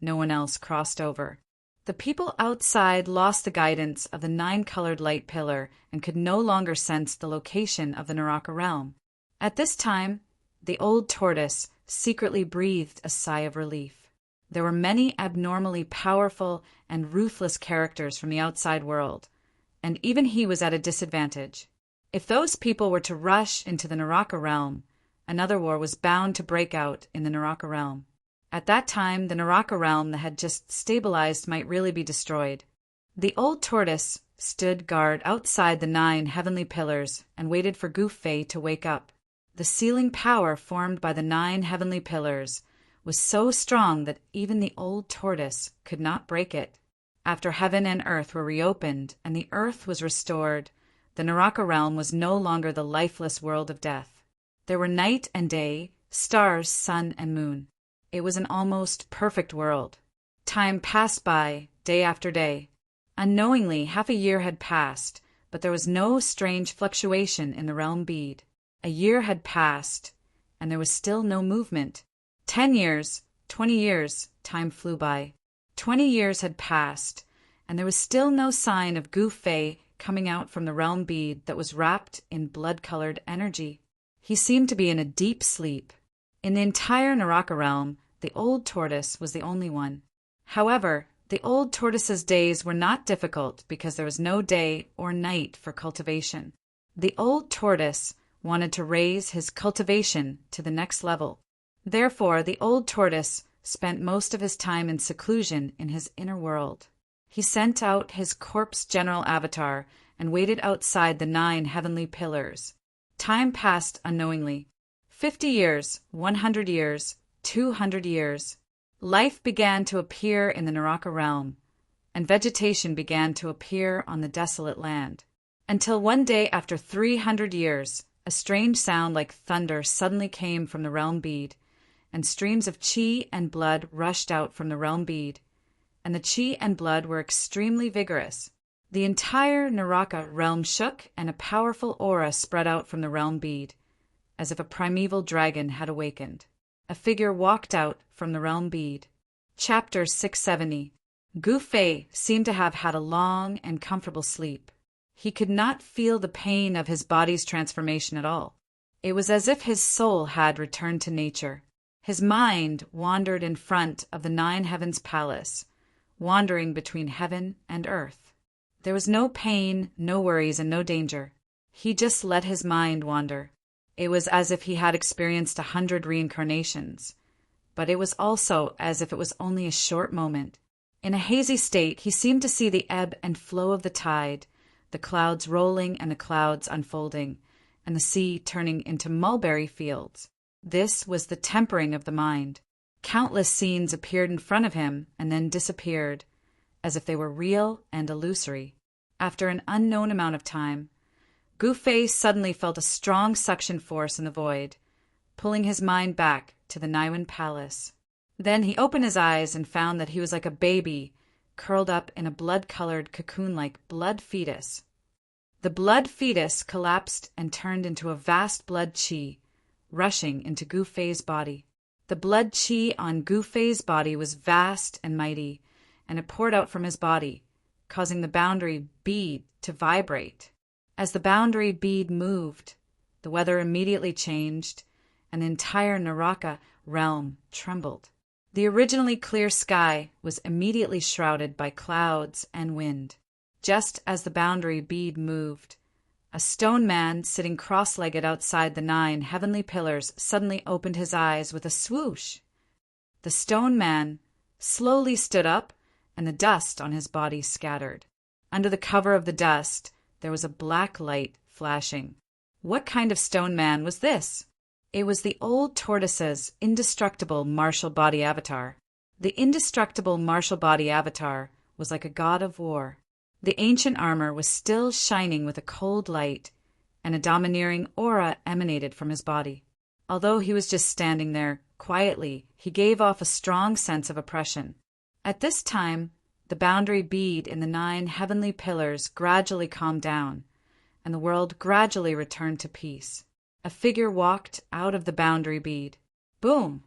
no one else crossed over. The people outside lost the guidance of the 9-colored light pillar and could no longer sense the location of the Naraka realm. At this time, the old tortoise secretly breathed a sigh of relief. There were many abnormally powerful and ruthless characters from the outside world, and even he was at a disadvantage. If those people were to rush into the Naraka realm, another war was bound to break out in the Naraka realm. At that time, the Naraka realm that had just stabilized might really be destroyed. The old tortoise stood guard outside the 9 heavenly pillars and waited for Gu-Fei to wake up. The sealing power formed by the 9 heavenly pillars was so strong that even the old tortoise could not break it. After heaven and earth were reopened and the earth was restored, the Naraka realm was no longer the lifeless world of death. There were night and day, stars, sun, and moon. It was an almost perfect world. Time passed by, day after day. Unknowingly, half a year had passed, but there was no strange fluctuation in the realm bead. A year had passed, and there was still no movement. 10 years, 20 years, time flew by. 20 years had passed, and there was still no sign of Gu-Fei coming out from the realm bead that was wrapped in blood-colored energy. He seemed to be in a deep sleep. In the entire Naraka realm, the old tortoise was the only one. However, the old tortoise's days were not difficult because there was no day or night for cultivation. The old tortoise wanted to raise his cultivation to the next level. Therefore, the old tortoise spent most of his time in seclusion in his inner world. He sent out his corpse general avatar and waited outside the 9 heavenly pillars. Time passed unknowingly. 50 years, 100 years, 200 years. Life began to appear in the Naraka realm, and vegetation began to appear on the desolate land. Until one day after 300 years, a strange sound like thunder suddenly came from the realm bead, and streams of chi and blood rushed out from the realm bead, and the chi and blood were extremely vigorous. The entire Naraka realm shook, and a powerful aura spread out from the realm bead, as if a primeval dragon had awakened. A figure walked out from the realm bead. Chapter 670. Gu-Fei seemed to have had a long and comfortable sleep. He could not feel the pain of his body's transformation at all. It was as if his soul had returned to nature. His mind wandered in front of the 9 heavens palace, wandering between heaven and earth. There was no pain, no worries, and no danger. He just let his mind wander. It was as if he had experienced 100 reincarnations, but it was also as if it was only a short moment. In a hazy state, he seemed to see the ebb and flow of the tide, the clouds rolling and the clouds unfolding, and the sea turning into mulberry fields. This was the tempering of the mind. Countless scenes appeared in front of him and then disappeared, as if they were real and illusory. After an unknown amount of time, Gu-Fei suddenly felt a strong suction force in the void, pulling his mind back to the Naiwan Palace. Then he opened his eyes and found that he was like a baby, curled up in a blood-colored cocoon-like blood fetus. The blood fetus collapsed and turned into a vast blood chi, rushing into Gu-Fei's body. The blood chi on Gu-Fei's body was vast and mighty, and it poured out from his body, causing the boundary bead to vibrate. As the boundary bead moved, the weather immediately changed, and the entire Naraka realm trembled. The originally clear sky was immediately shrouded by clouds and wind. Just as the boundary bead moved, a stone man sitting cross-legged outside the 9 heavenly pillars suddenly opened his eyes with a swoosh. The stone man slowly stood up and the dust on his body scattered. Under the cover of the dust, there was a black light flashing. What kind of stone man was this? It was the old tortoise's indestructible martial body avatar. The indestructible martial body avatar was like a god of war. The ancient armor was still shining with a cold light, and a domineering aura emanated from his body. Although he was just standing there quietly, he gave off a strong sense of oppression. At this time, the boundary bead in the 9 heavenly pillars gradually calmed down, and the world gradually returned to peace. A figure walked out of the boundary bead. Boom!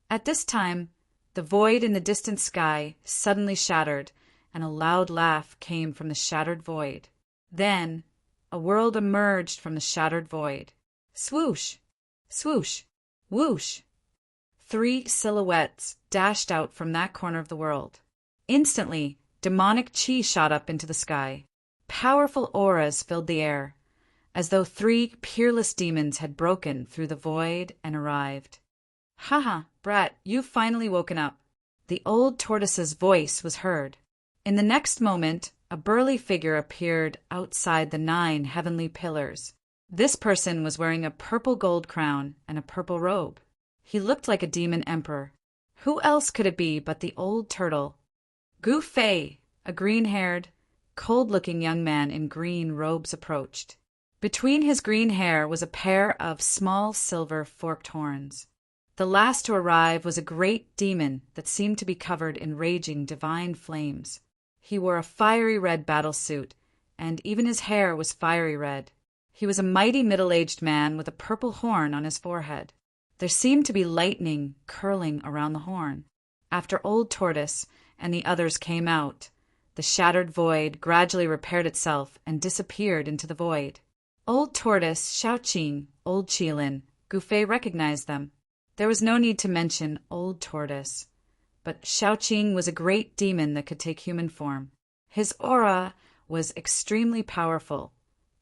At this time, the void in the distant sky suddenly shattered, and a loud laugh came from the shattered void. Then, a world emerged from the shattered void. Swoosh! Swoosh! Whoosh! 3 silhouettes dashed out from that corner of the world. Instantly, demonic chi shot up into the sky. Powerful auras filled the air, as though 3 peerless demons had broken through the void and arrived. "Haha, brat, you've finally woken up." The old tortoise's voice was heard. In the next moment, a burly figure appeared outside the 9 heavenly pillars. This person was wearing a purple gold crown and a purple robe. He looked like a demon emperor. Who else could it be but the old turtle? Gu Fei, a green-haired, cold-looking young man in green robes, approached. Between his green hair was a pair of small silver forked horns. The last to arrive was a great demon that seemed to be covered in raging divine flames. He wore a fiery red battle suit, and even his hair was fiery red. He was a mighty middle-aged man with a purple horn on his forehead. There seemed to be lightning curling around the horn. After Old Tortoise and the others came out, the shattered void gradually repaired itself and disappeared into the void. Old Tortoise, Xiaoqing, Old Qilin, Gu Fei recognized them. There was no need to mention Old Tortoise, but Xiaoqing was a great demon that could take human form. His aura was extremely powerful,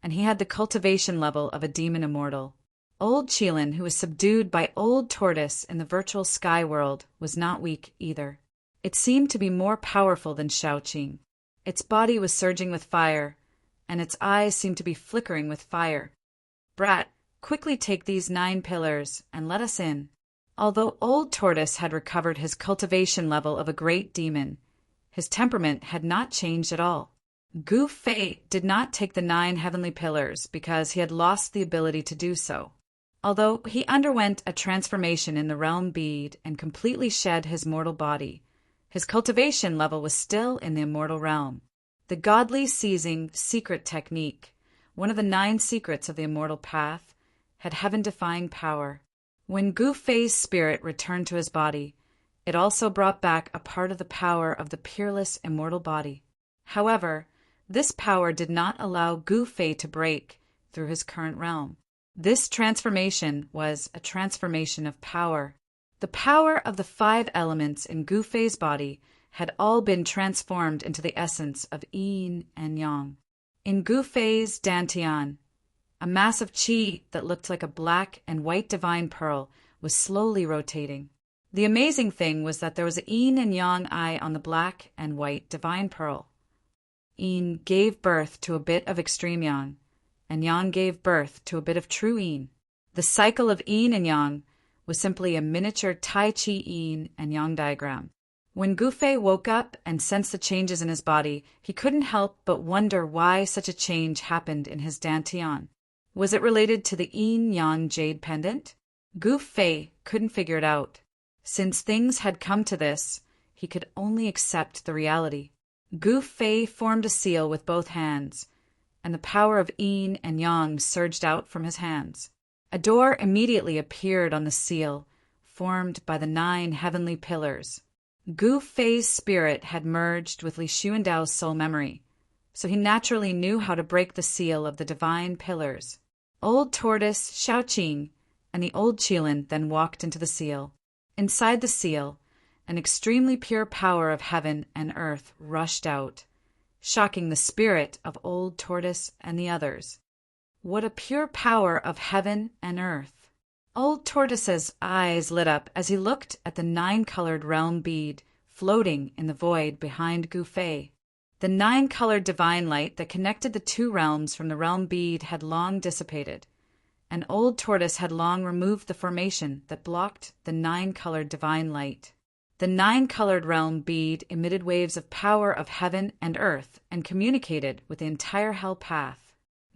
and he had the cultivation level of a demon immortal. Old Qilin, who was subdued by Old Tortoise in the virtual sky world, was not weak either. It seemed to be more powerful than Xiaoqing. Its body was surging with fire, and its eyes seemed to be flickering with fire. "Brat, quickly take these 9 pillars and let us in." Although Old Tortoise had recovered his cultivation level of a great demon, his temperament had not changed at all. Gu Fei did not take the 9 heavenly pillars because he had lost the ability to do so. Although he underwent a transformation in the realm bead and completely shed his mortal body, his cultivation level was still in the immortal realm. The godly seizing secret technique, one of the 9 secrets of the immortal path, had heaven-defying power. When Gu Fei's spirit returned to his body, it also brought back a part of the power of the peerless immortal body. However, this power did not allow Gu Fei to break through his current realm. This transformation was a transformation of power. The power of the 5 elements in Gu Fei's body had all been transformed into the essence of yin and yang. In Gu Fei's dantian, a mass of qi that looked like a black and white divine pearl was slowly rotating. The amazing thing was that there was a yin and yang eye on the black and white divine pearl. Yin gave birth to a bit of extreme yang, and yang gave birth to a bit of true yin. The cycle of yin and yang was simply a miniature Tai Chi yin and yang diagram. When Gu Fei woke up and sensed the changes in his body, he couldn't help but wonder why such a change happened in his dantian. Was it related to the yin-yang jade pendant? Gu Fei couldn't figure it out. Since things had come to this, he could only accept the reality. Gu Fei formed a seal with both hands, and the power of yin and yang surged out from his hands. A door immediately appeared on the seal, formed by the 9 heavenly pillars. Gu Fei's spirit had merged with Li Xuandao's soul memory, so he naturally knew how to break the seal of the divine pillars. Old Tortoise, Xiaoqing, and the Old Qilin then walked into the seal. Inside the seal, an extremely pure power of heaven and earth rushed out, shocking the spirit of Old Tortoise and the others. What a pure power of heaven and earth! Old Tortoise's eyes lit up as he looked at the 9-colored realm bead floating in the void behind Gu Fei. The 9-colored divine light that connected the two realms from the realm bead had long dissipated. An old tortoise had long removed the formation that blocked the 9-colored divine light. The 9-colored realm bead emitted waves of power of heaven and earth and communicated with the entire hell path.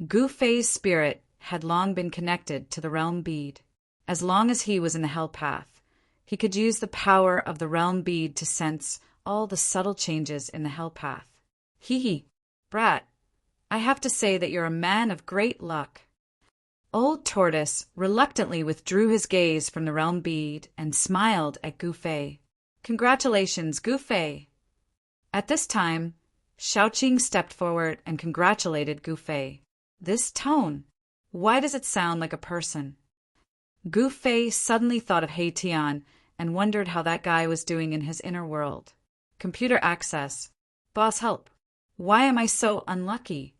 Gu Fei's spirit had long been connected to the realm bead. As long as he was in the hell path, he could use the power of the realm bead to sense all the subtle changes in the hell path. Hee, brat, I have to say that you're a man of great luck. Old Tortoise reluctantly withdrew his gaze from the realm bead and smiled at Gu Fei. Congratulations, Gu Fei. At this time, Shaoqing stepped forward and congratulated Gu Fei. This tone, why does it sound like a person? Gu Fei suddenly thought of He Tian and wondered how that guy was doing in his inner world. Computer access. Boss help. Why am I so unlucky?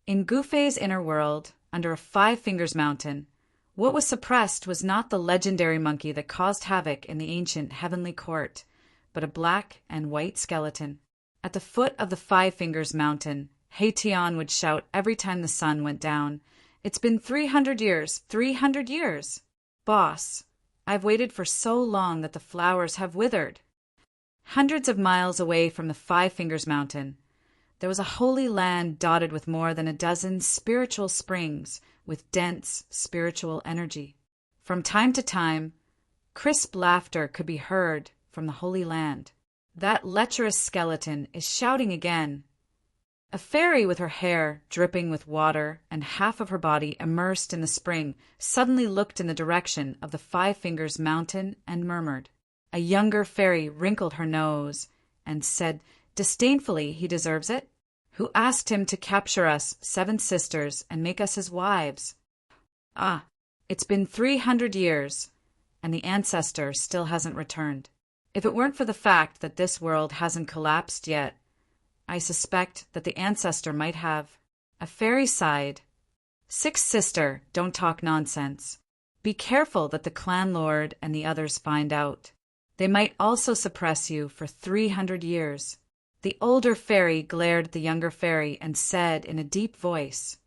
In Gu Fei's inner world, under a 5 Fingers mountain, what was suppressed was not the legendary monkey that caused havoc in the ancient heavenly court, but a black and white skeleton. At the foot of the 5 Fingers mountain, He Tian would shout every time the sun went down, "It's been 300 years, 300 years! Boss, I've waited for so long that the flowers have withered." Hundreds of miles away from the 5 Fingers mountain, there was a holy land dotted with more than a dozen spiritual springs with dense spiritual energy. From time to time, crisp laughter could be heard from the holy land. That lecherous skeleton is shouting again. A fairy with her hair dripping with water and half of her body immersed in the spring suddenly looked in the direction of the 5 Fingers mountain and murmured. A younger fairy wrinkled her nose and said disdainfully, "He deserves it. Who asked him to capture us 7 sisters and make us his wives? Ah, it's been 300 years, and the ancestor still hasn't returned. If it weren't for the fact that this world hasn't collapsed yet, I suspect that the ancestor might have." A fairy sighed. "6 sister, don't talk nonsense. Be careful that the clan lord and the others find out. They might also suppress you for 300 years. The older fairy glared at the younger fairy and said in a deep voice,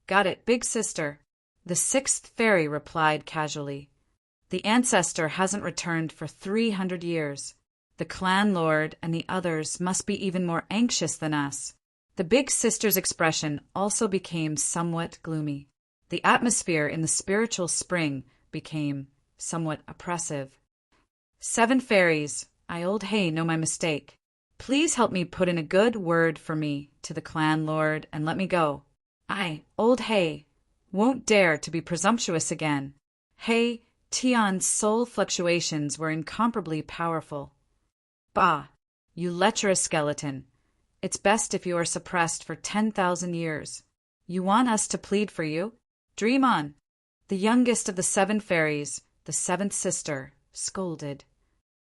"Got it, big sister." The 6th fairy replied casually, "The ancestor hasn't returned for 300 years. The clan lord and the others must be even more anxious than us." The big sister's expression also became somewhat gloomy. The atmosphere in the spiritual spring became somewhat oppressive. 7 fairies, I old Hay know my mistake. Please help me put in a good word for me to the clan lord and let me go. I, old Hay, won't dare to be presumptuous again. He Tian's soul fluctuations were incomparably powerful. Bah, you lecherous skeleton. It's best if you are suppressed for 10,000 years. You want us to plead for you? Dream on. The youngest of the 7 fairies, the 7th sister, scolded.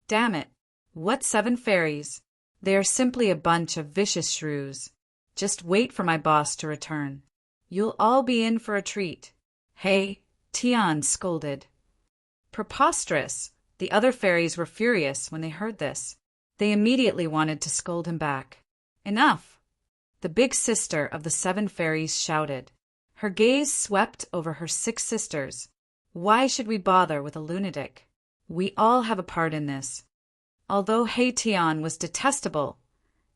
Damn it. What 7 fairies? They are simply a bunch of vicious shrews. Just wait for my boss to return. You'll all be in for a treat. He Tian scolded. Preposterous. The other fairies were furious when they heard this. They immediately wanted to scold him back. Enough! The big sister of the 7 fairies shouted. Her gaze swept over her 6 sisters. Why should we bother with a lunatic? We all have a part in this. Although He Tian was detestable,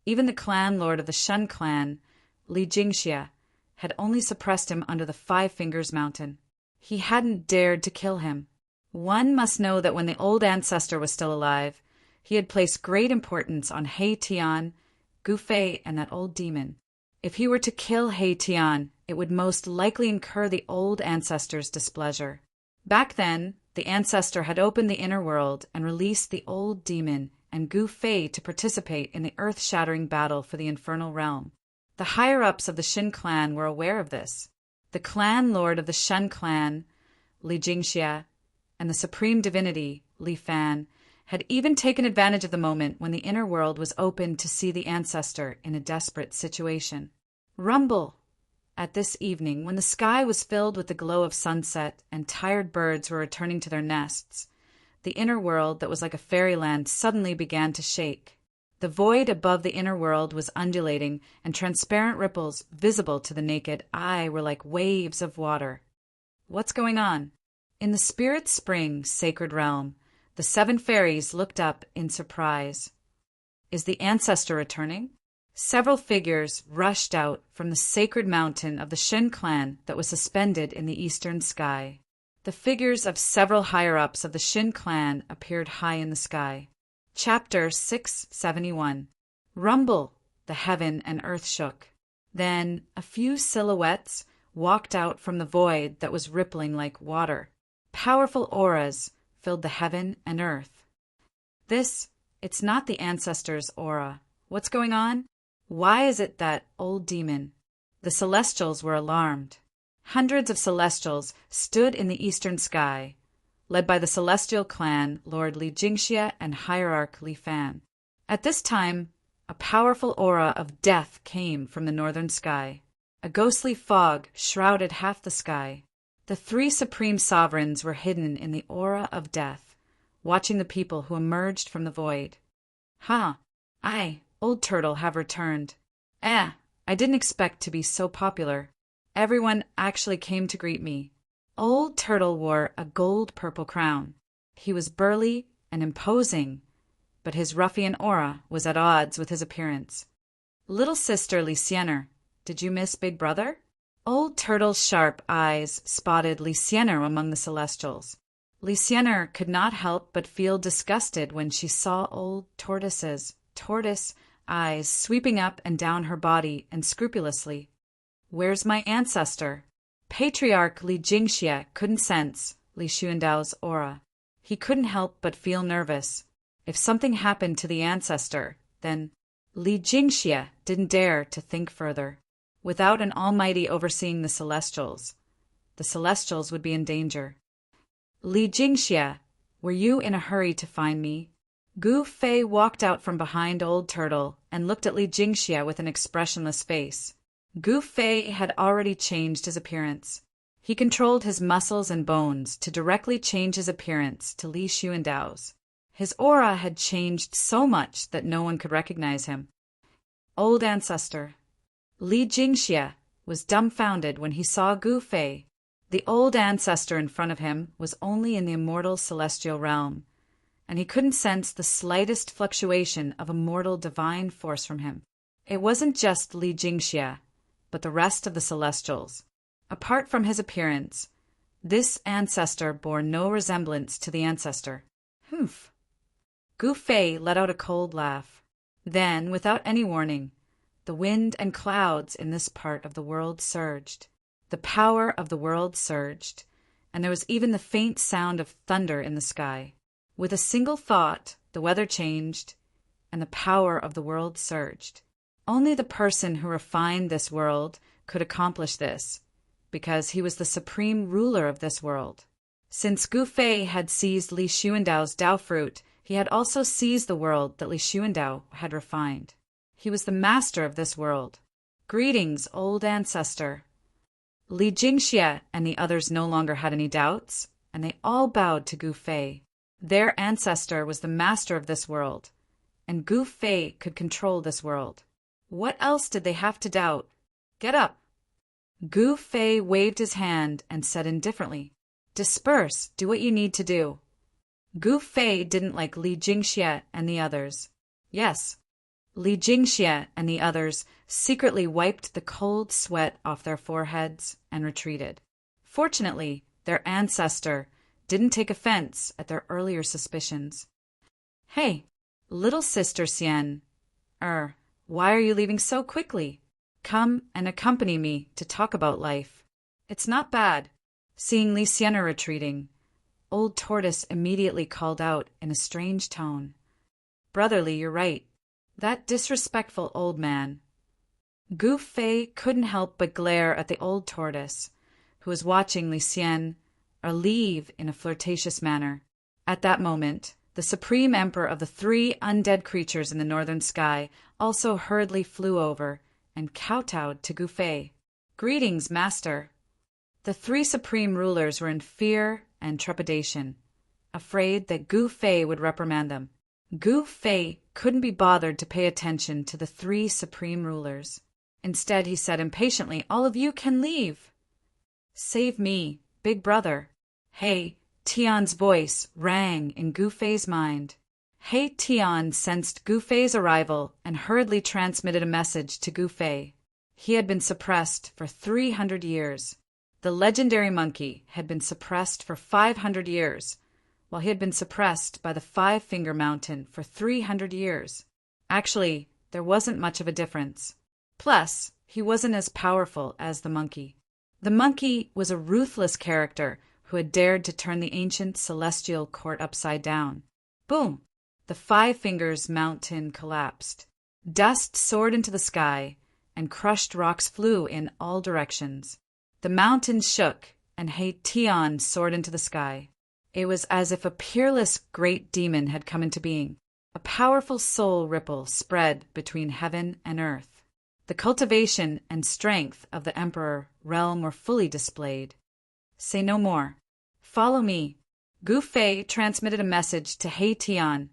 even the clan lord of the Shun clan, Li Jingxia, had only suppressed him under the 5 Fingers mountain. He hadn't dared to kill him. One must know that when the old ancestor was still alive, he had placed great importance on He Tian, Gu Fei, and that old demon. If he were to kill He Tian, it would most likely incur the old ancestor's displeasure. Back then, the ancestor had opened the inner world and released the old demon and Gu Fei to participate in the earth-shattering battle for the infernal realm. The higher-ups of the Shin clan were aware of this. The clan lord of the Shun clan, Li Jingxia, and the supreme divinity, Li Fan, had even taken advantage of the moment when the inner world was open to see the ancestor in a desperate situation. Rumble! At this evening, when the sky was filled with the glow of sunset and tired birds were returning to their nests, The inner world that was like a fairyland suddenly began to shake. The void above the inner world was undulating, and transparent ripples, visible to the naked eye, were like waves of water. What's going on? In the spirit spring sacred realm, the 7 fairies looked up in surprise. Is the ancestor returning? Several figures rushed out from the sacred mountain of the Shin clan that was suspended in the eastern sky. The figures of several higher-ups of the Shin clan appeared high in the sky. Chapter 671. Rumble, the heaven and earth shook. Then a few silhouettes walked out from the void that was rippling like water. Powerful auras filled the heaven and earth. It's not the ancestor's aura. What's going on? Why is it that old demon? The celestials were alarmed. Hundreds of celestials stood in the eastern sky, led by the celestial clan, Lord Li Jingxie and Hierarch Li Fan. At this time, a powerful aura of death came from the northern sky. A ghostly fog shrouded half the sky. The 3 supreme sovereigns were hidden in the aura of death, watching the people who emerged from the void. I, Old Turtle, have returned. I didn't expect to be so popular. Everyone actually came to greet me. Old Turtle wore a gold-purple crown. He was burly and imposing, but his ruffian aura was at odds with his appearance. Little sister Lysianer, did you miss Big Brother? Old Turtle's sharp eyes spotted Lysianer among the celestials. Lysianer could not help but feel disgusted when she saw Old Tortoise's tortoise eyes sweeping up and down her body unscrupulously. Where's my ancestor? Patriarch Li Jingxie couldn't sense Li Xuandao's aura. He couldn't help but feel nervous. If something happened to the ancestor, then Li Jingxie didn't dare to think further. Without an almighty overseeing the celestials would be in danger. Li Jingxie, were you in a hurry to find me? Gu Fei walked out from behind Old Turtle and looked at Li Jingxie with an expressionless face. Gu Fei had already changed his appearance. He controlled his muscles and bones to directly change his appearance to Li Xuandao's. His aura had changed so much that no one could recognize him. Old ancestor. Li Jingxie was dumbfounded when he saw Gu Fei. The old ancestor in front of him was only in the immortal celestial realm, and he couldn't sense the slightest fluctuation of a mortal divine force from him. It wasn't just Li Jingxie, but the rest of the celestials. Apart from his appearance, this ancestor bore no resemblance to the ancestor. Humph. Gu Fei let out a cold laugh. Then, without any warning, the wind and clouds in this part of the world surged. The power of the world surged, and there was even the faint sound of thunder in the sky. With a single thought, the weather changed, and the power of the world surged. Only the person who refined this world could accomplish this, because he was the supreme ruler of this world. Since Gu Fei had seized Li Xuandao's Dao fruit, he had also seized the world that Li Xuandao had refined. He was the master of this world. Greetings, old ancestor. Li Jingxie and the others no longer had any doubts, and they all bowed to Gu Fei. Their ancestor was the master of this world, and Gu Fei could control this world. What else did they have to doubt? Get up. Gu Fei waved his hand and said indifferently, Disperse, do what you need to do. Gu Fei didn't like Li Jingxie and the others. Yes, Li Jingxie and the others secretly wiped the cold sweat off their foreheads and retreated. Fortunately, their ancestor didn't take offense at their earlier suspicions. Hey, little sister Xian, why are you leaving so quickly? Come and accompany me to talk about life. It's not bad. Seeing Li Xianer retreating, Old Tortoise immediately called out in a strange tone. Brotherly, you're right. That disrespectful old man. Gu Fei couldn't help but glare at the old tortoise, who was watching Li Xian leave in a flirtatious manner. At that moment, the supreme emperor of the 3 undead creatures in the northern sky also hurriedly flew over and kowtowed to Gu Fei. Greetings, master. The 3 supreme rulers were in fear and trepidation. afraid that Gu Fei would reprimand them. Gu Fei couldn't be bothered to pay attention to the three supreme rulers. Instead, he said impatiently, "All of you can leave." "Save me, big brother." He Tian's voice rang in Gu Fei's mind. He Tian sensed Gu Fei's arrival and hurriedly transmitted a message to Gu Fei. He had been suppressed for 300 years. The legendary monkey had been suppressed for 500 years, while he had been suppressed by the Five-Finger Mountain for 300 years. Actually, there wasn't much of a difference. Plus, he wasn't as powerful as the monkey. The monkey was a ruthless character who had dared to turn the ancient celestial court upside down. Boom! The Five-Fingers Mountain collapsed. Dust soared into the sky, and crushed rocks flew in all directions. The mountain shook, and He Tian soared into the sky. It was as if a peerless great demon had come into being. A powerful soul ripple spread between heaven and earth. The cultivation and strength of the emperor realm were fully displayed. "Say no more. Follow me." Gu Fei transmitted a message to He Tian,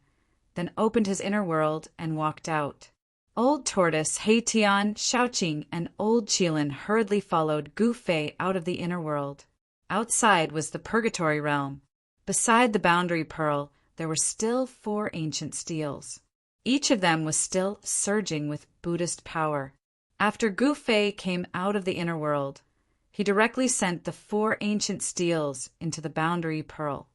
then opened his inner world and walked out. Old Tortoise, He Tian, Shaoqing, and Old Qilin hurriedly followed Gu Fei out of the inner world. Outside was the purgatory realm. Beside the boundary pearl, there were still 4 ancient steels. Each of them was still surging with Buddhist power. After Gu Fei came out of the inner world, he directly sent the 4 ancient steels into the boundary pearl.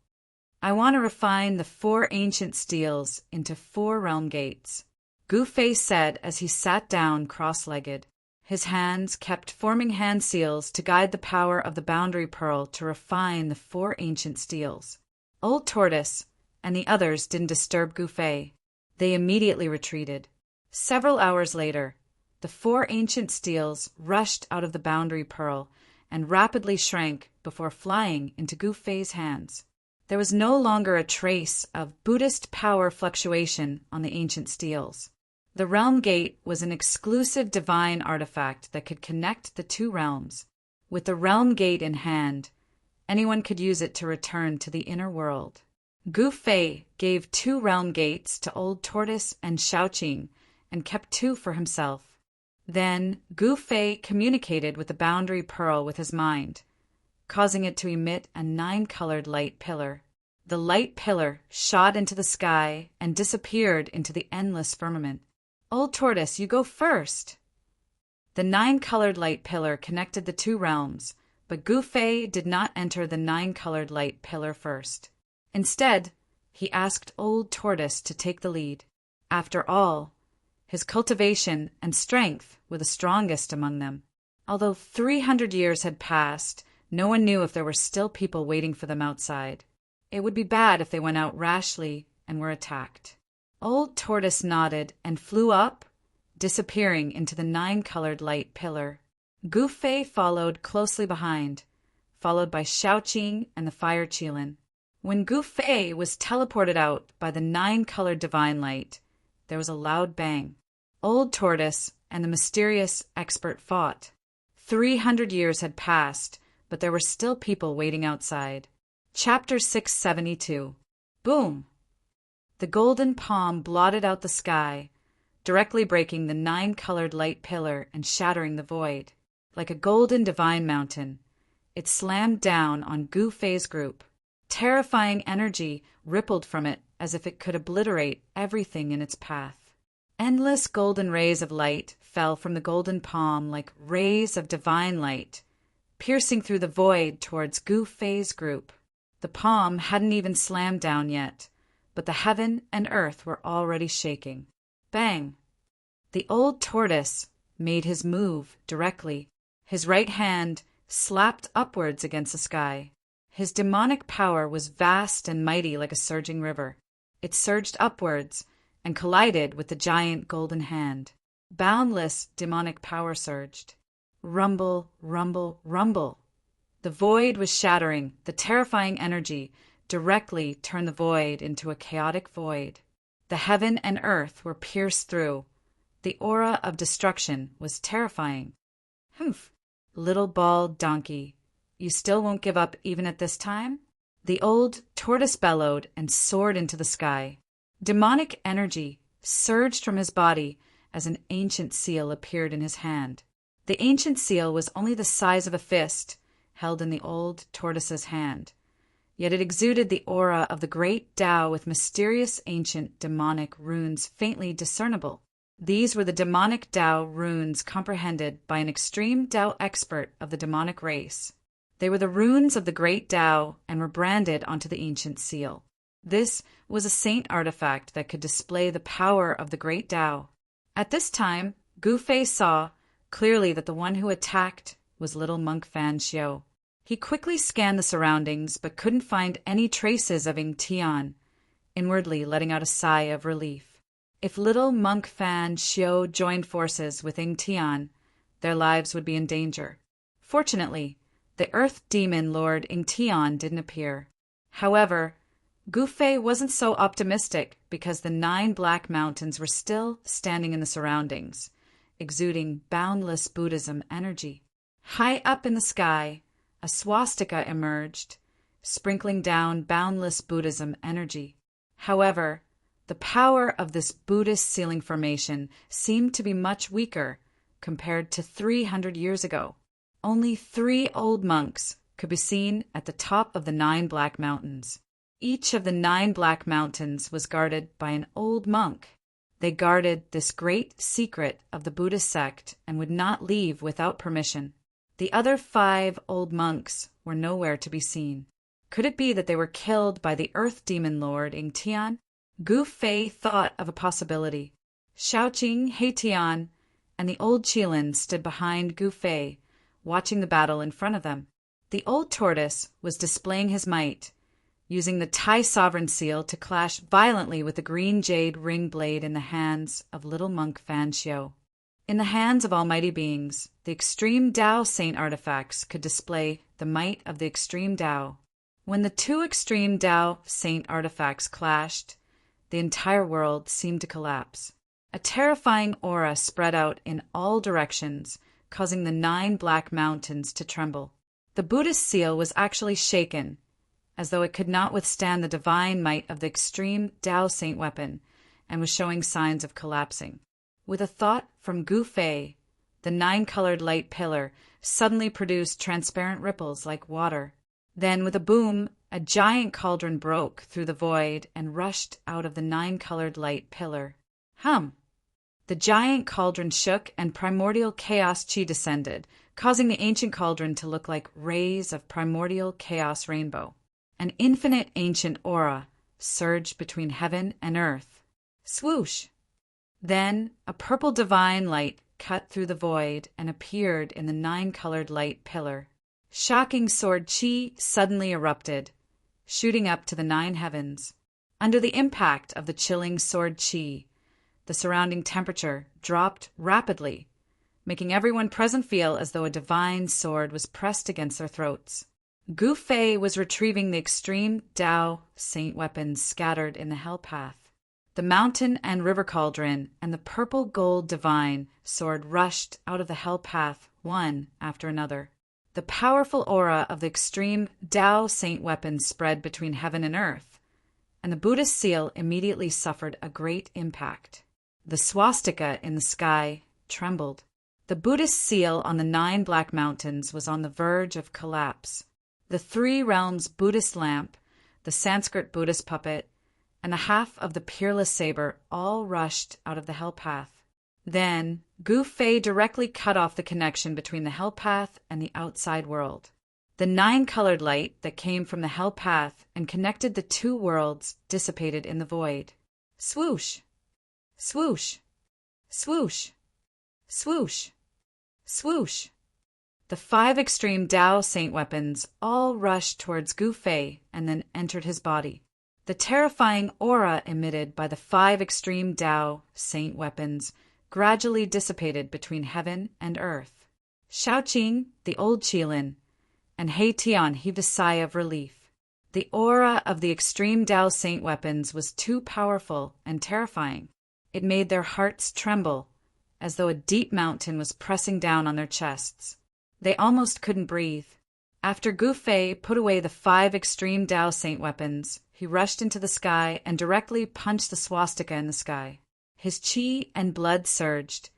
"I want to refine the 4 ancient steels into 4 realm gates," Gu Fei said as he sat down cross-legged. His hands kept forming hand seals to guide the power of the boundary pearl to refine the 4 ancient steels. Old Tortoise and the others didn't disturb Gu Fei. They immediately retreated. Several hours later, the 4 ancient steels rushed out of the boundary pearl and rapidly shrank before flying into Gu Fei's hands. There was no longer a trace of Buddhist power fluctuation on the ancient steels. The realm gate was an exclusive divine artifact that could connect the 2 realms. With the realm gate in hand, anyone could use it to return to the inner world. Gu Fei gave 2 realm gates to Old Tortoise and Shaoqing and kept 2 for himself. Then Gu Fei communicated with the boundary pearl with his mind, causing it to emit a 9-colored light pillar. The light pillar shot into the sky and disappeared into the endless firmament. "Old Tortoise, you go first." The 9-colored light pillar connected the 2 realms, but Gu Fei did not enter the 9-colored light pillar first. Instead, he asked Old Tortoise to take the lead. After all, his cultivation and strength were the strongest among them. Although 300 years had passed, no one knew if there were still people waiting for them outside. It would be bad if they went out rashly and were attacked. Old Tortoise nodded and flew up, disappearing into the 9-colored light pillar. Gu Fei followed closely behind, followed by Shaoqing and the Fire Qilin. When Gu Fei was teleported out by the 9-colored divine light, there was a loud bang. Old Tortoise and the mysterious expert fought. 300 years had passed, but there were still people waiting outside. Chapter 672. Boom! The golden palm blotted out the sky, directly breaking the 9-colored light pillar and shattering the void. Like a golden divine mountain, it slammed down on Gu Fei's group. Terrifying energy rippled from it as if it could obliterate everything in its path. Endless golden rays of light fell from the golden palm like rays of divine light, piercing through the void towards Gu Fei's group. The palm hadn't even slammed down yet, but the heaven and earth were already shaking. Bang! The Old Tortoise made his move directly. His right hand slapped upwards against the sky. His demonic power was vast and mighty like a surging river. It surged upwards and collided with the giant golden hand. Boundless demonic power surged. Rumble, rumble, rumble. The void was shattering. The terrifying energy directly turned the void into a chaotic void. The heaven and earth were pierced through. The aura of destruction was terrifying. Humph! Little bald donkey, you still won't give up even at this time? The old tortoise bellowed and soared into the sky. Demonic energy surged from his body as an ancient seal appeared in his hand. The ancient seal was only the size of a fist, held in the old tortoise's hand. Yet it exuded the aura of the great Tao with mysterious ancient demonic runes faintly discernible. These were the demonic Tao runes comprehended by an extreme Tao expert of the demonic race. They were the runes of the great Tao and were branded onto the ancient seal. This was a saint artifact that could display the power of the great Tao. At this time, Gu Fei saw clearly that the one who attacked was little monk Fan Xiu. He quickly scanned the surroundings but couldn't find any traces of Ying Tian, inwardly letting out a sigh of relief. If little monk Fan Xiu joined forces with Ying Tian, their lives would be in danger. Fortunately, the earth demon Lord Ying Tian didn't appear. However, Gu Fei wasn't so optimistic because the 9 black mountains were still standing in the surroundings, exuding boundless Buddhism energy. High up in the sky, a swastika emerged, sprinkling down boundless Buddhism energy. However, the power of this Buddhist ceiling formation seemed to be much weaker compared to 300 years ago. Only 3 old monks could be seen at the top of the 9 black mountains. Each of the 9 black mountains was guarded by an old monk. They guarded this great secret of the Buddhist sect and would not leave without permission. The other 5 old monks were nowhere to be seen. Could it be that they were killed by the earth demon lord Ying Tian? Gu Fei thought of a possibility. Shaoqing, Heitian, and the old Qilin stood behind Gu Fei, watching the battle in front of them. The old tortoise was displaying his might, using the Tai Sovereign seal to clash violently with the green jade ring blade in the hands of little monk Fan Xiu. In the hands of almighty beings, the extreme Tao saint artifacts could display the might of the extreme Tao. When the 2 extreme Tao saint artifacts clashed, the entire world seemed to collapse. A terrifying aura spread out in all directions, causing the 9 black mountains to tremble. The Buddhist seal was actually shaken, as though it could not withstand the divine might of the extreme Tao saint weapon, and was showing signs of collapsing. With a thought from Gu Fei, the 9-colored light pillar suddenly produced transparent ripples like water. Then, with a boom, a giant cauldron broke through the void and rushed out of the 9-colored light pillar. Hum! The giant cauldron shook and primordial chaos chi descended, causing the ancient cauldron to look like rays of primordial chaos rainbow. An infinite ancient aura surged between heaven and earth. Swoosh! Then a purple divine light cut through the void and appeared in the 9-colored light pillar. Shocking sword chi suddenly erupted, shooting up to the 9 heavens. Under the impact of the chilling sword chi, the surrounding temperature dropped rapidly, making everyone present feel as though a divine sword was pressed against their throats. Gu Fei was retrieving the extreme Tao saint weapons scattered in the hell path. The mountain and river cauldron and the purple gold divine sword rushed out of the hell path one after another. The powerful aura of the extreme Tao saint weapons spread between heaven and earth, and the Buddhist seal immediately suffered a great impact. The swastika in the sky trembled. The Buddhist seal on the 9 black mountains was on the verge of collapse. The 3 realms Buddhist lamp, the Sanskrit Buddhist puppet, and the half of the peerless saber all rushed out of the hell path. Then, Gu Fei directly cut off the connection between the hell path and the outside world. The 9-colored light that came from the hell path and connected the 2 worlds dissipated in the void. Swoosh! Swoosh! Swoosh! Swoosh! Swoosh! The 5 extreme Tao saint weapons all rushed towards Gu Fei and then entered his body. The terrifying aura emitted by the 5 extreme Tao saint weapons gradually dissipated between heaven and earth. Shaoqing, the old Qilin, and Heitian heaved a sigh of relief. The aura of the extreme Tao saint weapons was too powerful and terrifying. It made their hearts tremble, as though a deep mountain was pressing down on their chests. They almost couldn't breathe. After Gu Fei put away the 5 extreme Tao Saint weapons, he rushed into the sky and directly punched the swastika in the sky. His qi and blood surged,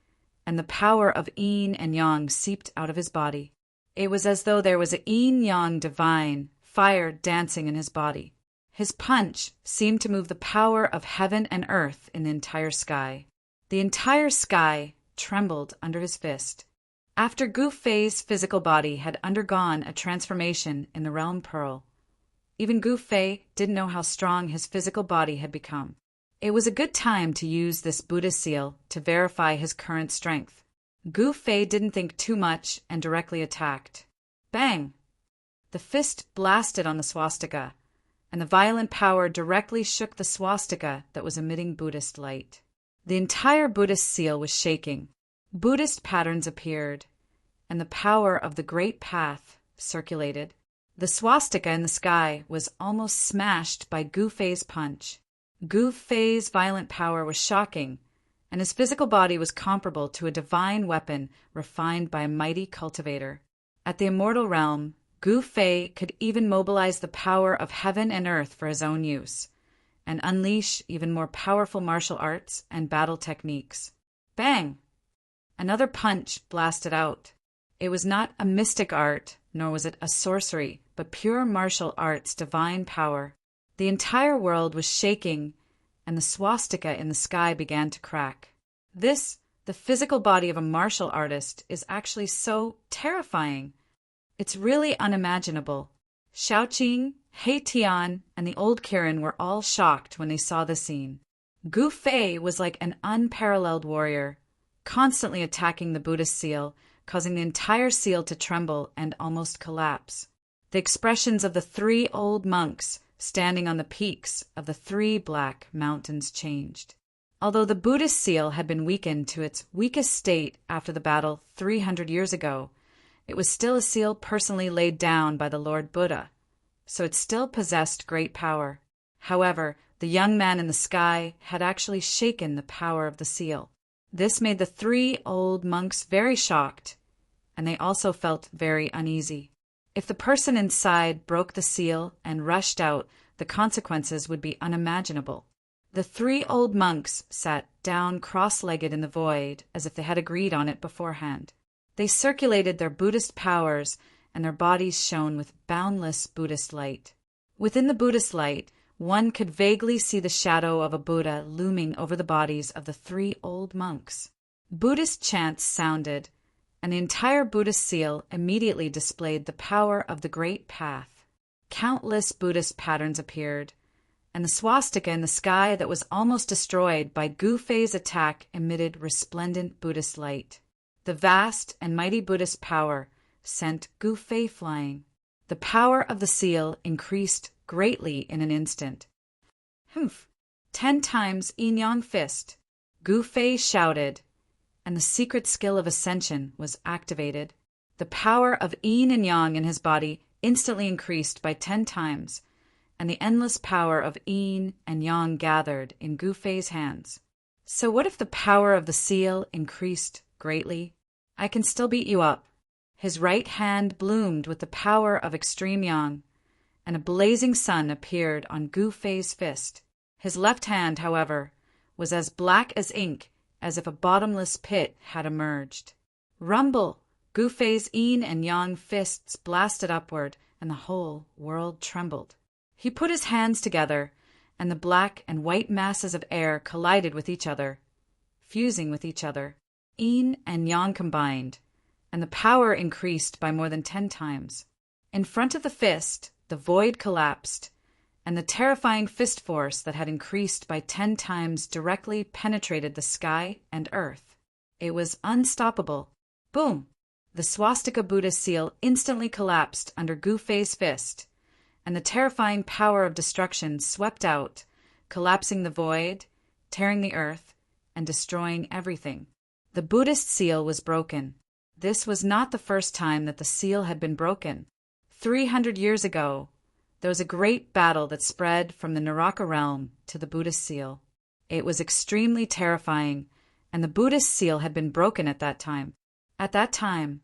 and the power of yin and yang seeped out of his body. It was as though there was a yin-yang divine fire dancing in his body. His punch seemed to move the power of heaven and earth in the entire sky. The entire sky trembled under his fist. After Gu Fei's physical body had undergone a transformation in the realm pearl, even Gu Fei didn't know how strong his physical body had become. It was a good time to use this Buddha seal to verify his current strength. Gu Fei didn't think too much and directly attacked. Bang! The fist blasted on the swastika, and the violent power directly shook the swastika that was emitting Buddhist light. The entire Buddhist seal was shaking. Buddhist patterns appeared, and the power of the Great Path circulated. The swastika in the sky was almost smashed by Gu Fei's punch. Gu Fei's violent power was shocking, and his physical body was comparable to a divine weapon refined by a mighty cultivator. At the immortal realm, Gu Fei could even mobilize the power of heaven and earth for his own use, and unleash even more powerful martial arts and battle techniques. Bang! Another punch blasted out. It was not a mystic art, nor was it a sorcery, but pure martial arts' divine power. The entire world was shaking, and the swastika in the sky began to crack. This, the physical body of a martial artist, is actually so terrifying. It's really unimaginable. Shaoqing, He Tian, and the old Kirin were all shocked when they saw the scene. Gu Fei was like an unparalleled warrior, constantly attacking the Buddhist seal, causing the entire seal to tremble and almost collapse. The expressions of the 3 old monks standing on the peaks of the 3 black mountains changed. Although the Buddhist seal had been weakened to its weakest state after the battle 300 years ago, it was still a seal personally laid down by the Lord Buddha, so it still possessed great power. However, the young man in the sky had actually shaken the power of the seal. This made the 3 old monks very shocked, and they also felt very uneasy. If the person inside broke the seal and rushed out, the consequences would be unimaginable. The 3 old monks sat down cross-legged in the void as if they had agreed on it beforehand. They circulated their Buddhist powers, and their bodies shone with boundless Buddhist light. Within the Buddhist light, one could vaguely see the shadow of a Buddha looming over the bodies of the 3 old monks. Buddhist chants sounded, and the entire Buddhist seal immediately displayed the power of the Great Path. Countless Buddhist patterns appeared, and the swastika in the sky that was almost destroyed by Gu Fei's attack emitted resplendent Buddhist light. The vast and mighty Buddhist power sent Gu Fei flying. The power of the seal increased greatly in an instant. 10 times yin-yang fist. Gu Fei shouted, and the secret skill of ascension was activated. The power of yin and yang in his body instantly increased by 10 times, and the endless power of yin and yang gathered in Gu Fei's hands. So what if the power of the seal increased greatly? I can still beat you up. His right hand bloomed with the power of extreme yang, and a blazing sun appeared on Gu Fei's fist. His left hand, however, was as black as ink, as if a bottomless pit had emerged. Rumble! Gu Fei's yin and yang fists blasted upward, and the whole world trembled. He put his hands together, and the black and white masses of air collided with each other, fusing with each other. Yin and yang combined, and the power increased by more than 10 times. In front of the fist, the void collapsed, and the terrifying fist force that had increased by 10 times directly penetrated the sky and earth. It was unstoppable. Boom! The swastika Buddha seal instantly collapsed under Gu Fei's fist, and the terrifying power of destruction swept out, collapsing the void, tearing the earth, and destroying everything. The Buddhist seal was broken. This was not the first time that the seal had been broken. 300 years ago, there was a great battle that spread from the Naraka realm to the Buddhist seal. It was extremely terrifying, and the Buddhist seal had been broken at that time. At that time,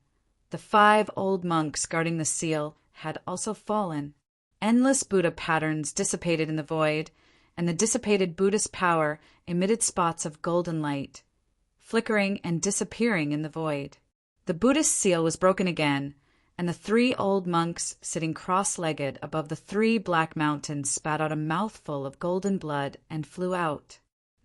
the 5 old monks guarding the seal had also fallen. Endless Buddha patterns dissipated in the void, and the dissipated Buddhist power emitted spots of golden light, flickering and disappearing in the void. The Buddhist seal was broken again, and the 3 old monks sitting cross-legged above the 3 black mountains spat out a mouthful of golden blood and flew out.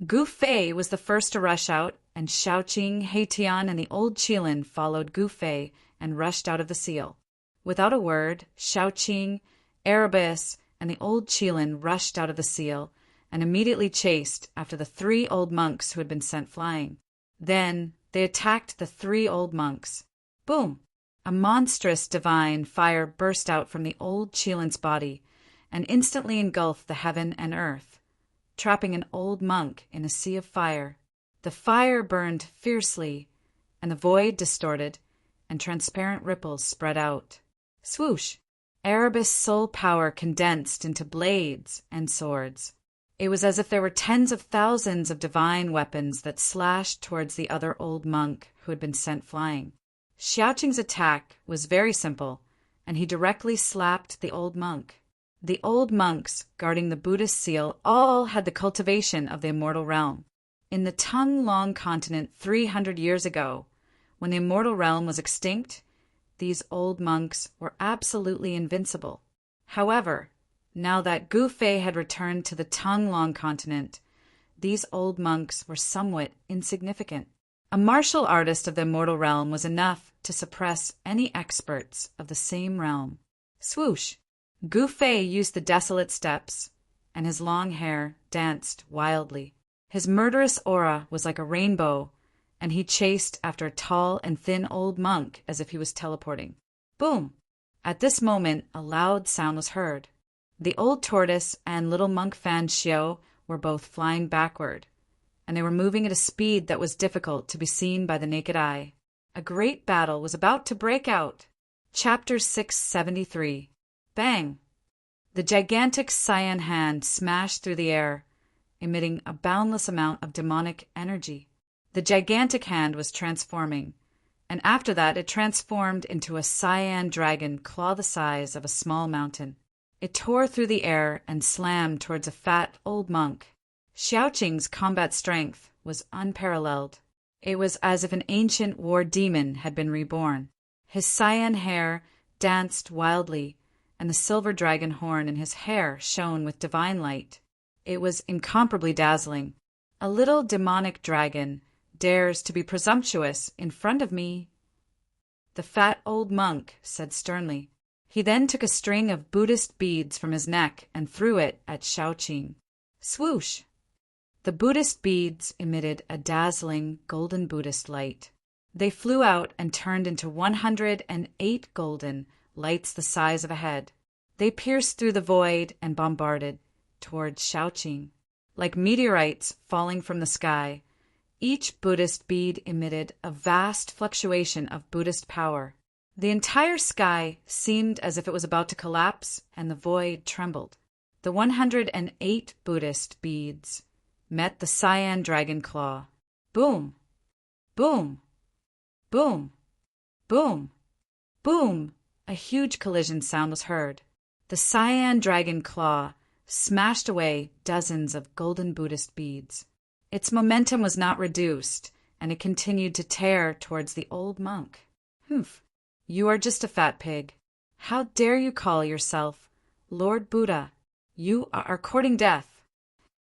Gu Fei was the first to rush out, and Shaoqing, Heitian, and the old Qilin followed Gu Fei and rushed out of the seal. Without a word, Shaoqing, Erebus, and the old Qilin rushed out of the seal and immediately chased after the 3 old monks who had been sent flying. Then they attacked the 3 old monks. Boom! A monstrous divine fire burst out from the old Qilin's body and instantly engulfed the heaven and earth, trapping an old monk in a sea of fire. The fire burned fiercely, and the void distorted, and transparent ripples spread out. Swoosh! Erebus' soul power condensed into blades and swords. It was as if there were tens of thousands of divine weapons that slashed towards the other old monk who had been sent flying. Xiaoqing's attack was very simple, and he directly slapped the old monk. The old monks guarding the Buddhist seal all had the cultivation of the immortal realm. In the Tung-Long continent 300 years ago, when the immortal realm was extinct, these old monks were absolutely invincible. However, now that Gu Fei had returned to the Tung-Long continent, these old monks were somewhat insignificant. A martial artist of the immortal realm was enough to suppress any experts of the same realm. Swoosh! Gu Fei used the desolate steppes, and his long hair danced wildly. His murderous aura was like a rainbow, and he chased after a tall and thin old monk as if he was teleporting. Boom! At this moment, a loud sound was heard. The old tortoise and little monk Fan Xiao were both flying backward, and they were moving at a speed that was difficult to be seen by the naked eye. A great battle was about to break out. Chapter 673. Bang! The gigantic cyan hand smashed through the air, emitting a boundless amount of demonic energy. The gigantic hand was transforming, and after that it transformed into a cyan dragon claw the size of a small mountain. It tore through the air and slammed towards a fat old monk. Xiaoqing's combat strength was unparalleled. It was as if an ancient war demon had been reborn. His cyan hair danced wildly, and the silver dragon horn in his hair shone with divine light. It was incomparably dazzling. A little demonic dragon dares to be presumptuous in front of me, the fat old monk said sternly. He then took a string of Buddhist beads from his neck and threw it at Shaoqing. Swoosh! The Buddhist beads emitted a dazzling golden Buddhist light. They flew out and turned into 108 golden lights the size of a head. They pierced through the void and bombarded towards Shaoqing. Like meteorites falling from the sky, each Buddhist bead emitted a vast fluctuation of Buddhist power. The entire sky seemed as if it was about to collapse, and the void trembled. The 108 Buddhist beads met the cyan dragon claw. Boom! Boom! Boom! Boom! Boom! A huge collision sound was heard. The cyan dragon claw smashed away dozens of golden Buddhist beads. Its momentum was not reduced, and it continued to tear towards the old monk. Humph! You are just a fat pig. How dare you call yourself Lord Buddha? You are courting death.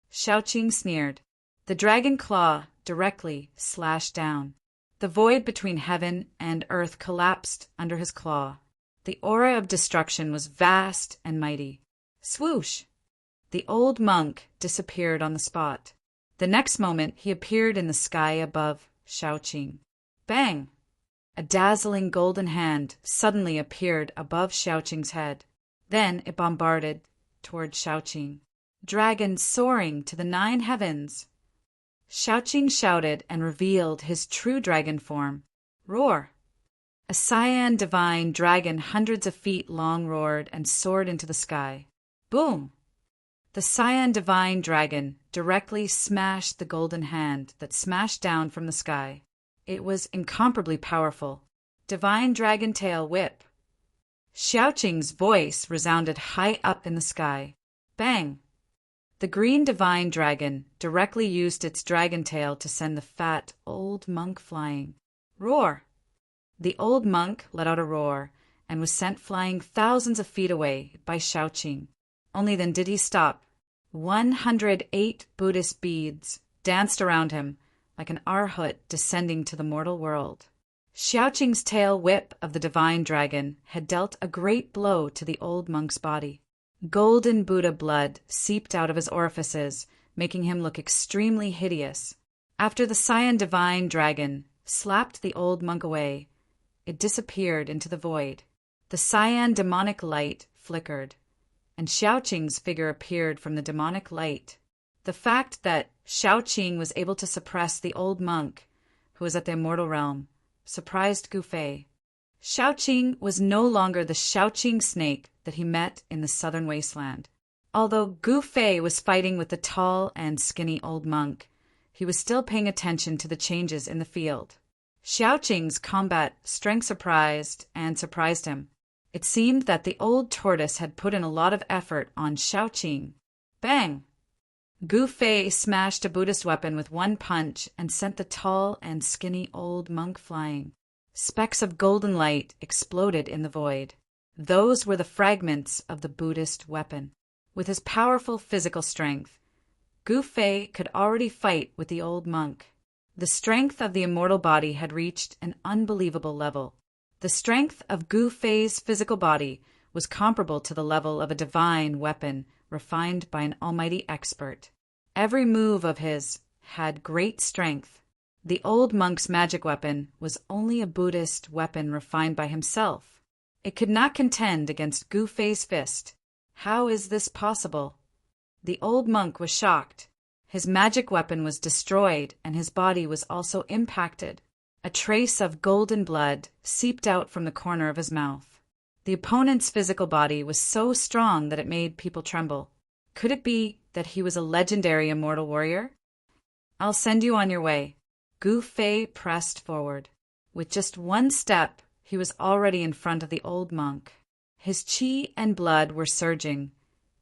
Shaoqing sneered. The dragon claw directly slashed down. The void between heaven and earth collapsed under his claw. The aura of destruction was vast and mighty. Swoosh! The old monk disappeared on the spot. The next moment he appeared in the sky above Shaoqing. Bang! A dazzling golden hand suddenly appeared above Shaoqing's head. Then it bombarded toward Shaoqing. Dragon soaring to the 9 heavens. Shaoqing shouted and revealed his true dragon form. Roar! A cyan divine dragon hundreds of feet long roared and soared into the sky. Boom! The cyan divine dragon directly smashed the golden hand that smashed down from the sky. It was incomparably powerful. Divine dragon tail whip. Xiaoqing's voice resounded high up in the sky. Bang! The green divine dragon directly used its dragon tail to send the fat old monk flying. Roar! The old monk let out a roar and was sent flying thousands of feet away by Xiaoqing. Only then did he stop. 108 Buddhist beads danced around him like an arhat descending to the mortal world. Xiaoqing's tail whip of the divine dragon had dealt a great blow to the old monk's body. Golden Buddha blood seeped out of his orifices, making him look extremely hideous. After the cyan divine dragon slapped the old monk away, it disappeared into the void. The cyan demonic light flickered, and Xiaoqing's figure appeared from the demonic light. The fact that Xiaoqing was able to suppress the old monk, who was at the immortal realm, surprised Gu Fei. Xiaoqing was no longer the Xiaoqing snake that he met in the southern wasteland. Although Gu Fei was fighting with the tall and skinny old monk, he was still paying attention to the changes in the field. Xiaoqing's combat strength surprised him. It seemed that the old tortoise had put in a lot of effort on Xiaoqing. Bang! Gu Fei smashed a Buddhist weapon with one punch and sent the tall and skinny old monk flying. Specks of golden light exploded in the void. Those were the fragments of the Buddhist weapon. With his powerful physical strength, Gu Fei could already fight with the old monk. The strength of the immortal body had reached an unbelievable level. The strength of Gu Fei's physical body was comparable to the level of a divine weapon refined by an almighty expert. Every move of his had great strength. The old monk's magic weapon was only a Buddhist weapon refined by himself. It could not contend against Gu Fei's fist. How is this possible? The old monk was shocked. His magic weapon was destroyed, and his body was also impacted. A trace of golden blood seeped out from the corner of his mouth. The opponent's physical body was so strong that it made people tremble. Could it be that he was a legendary immortal warrior? I'll send you on your way. Gu Fei pressed forward. With just one step, he was already in front of the old monk. His qi and blood were surging,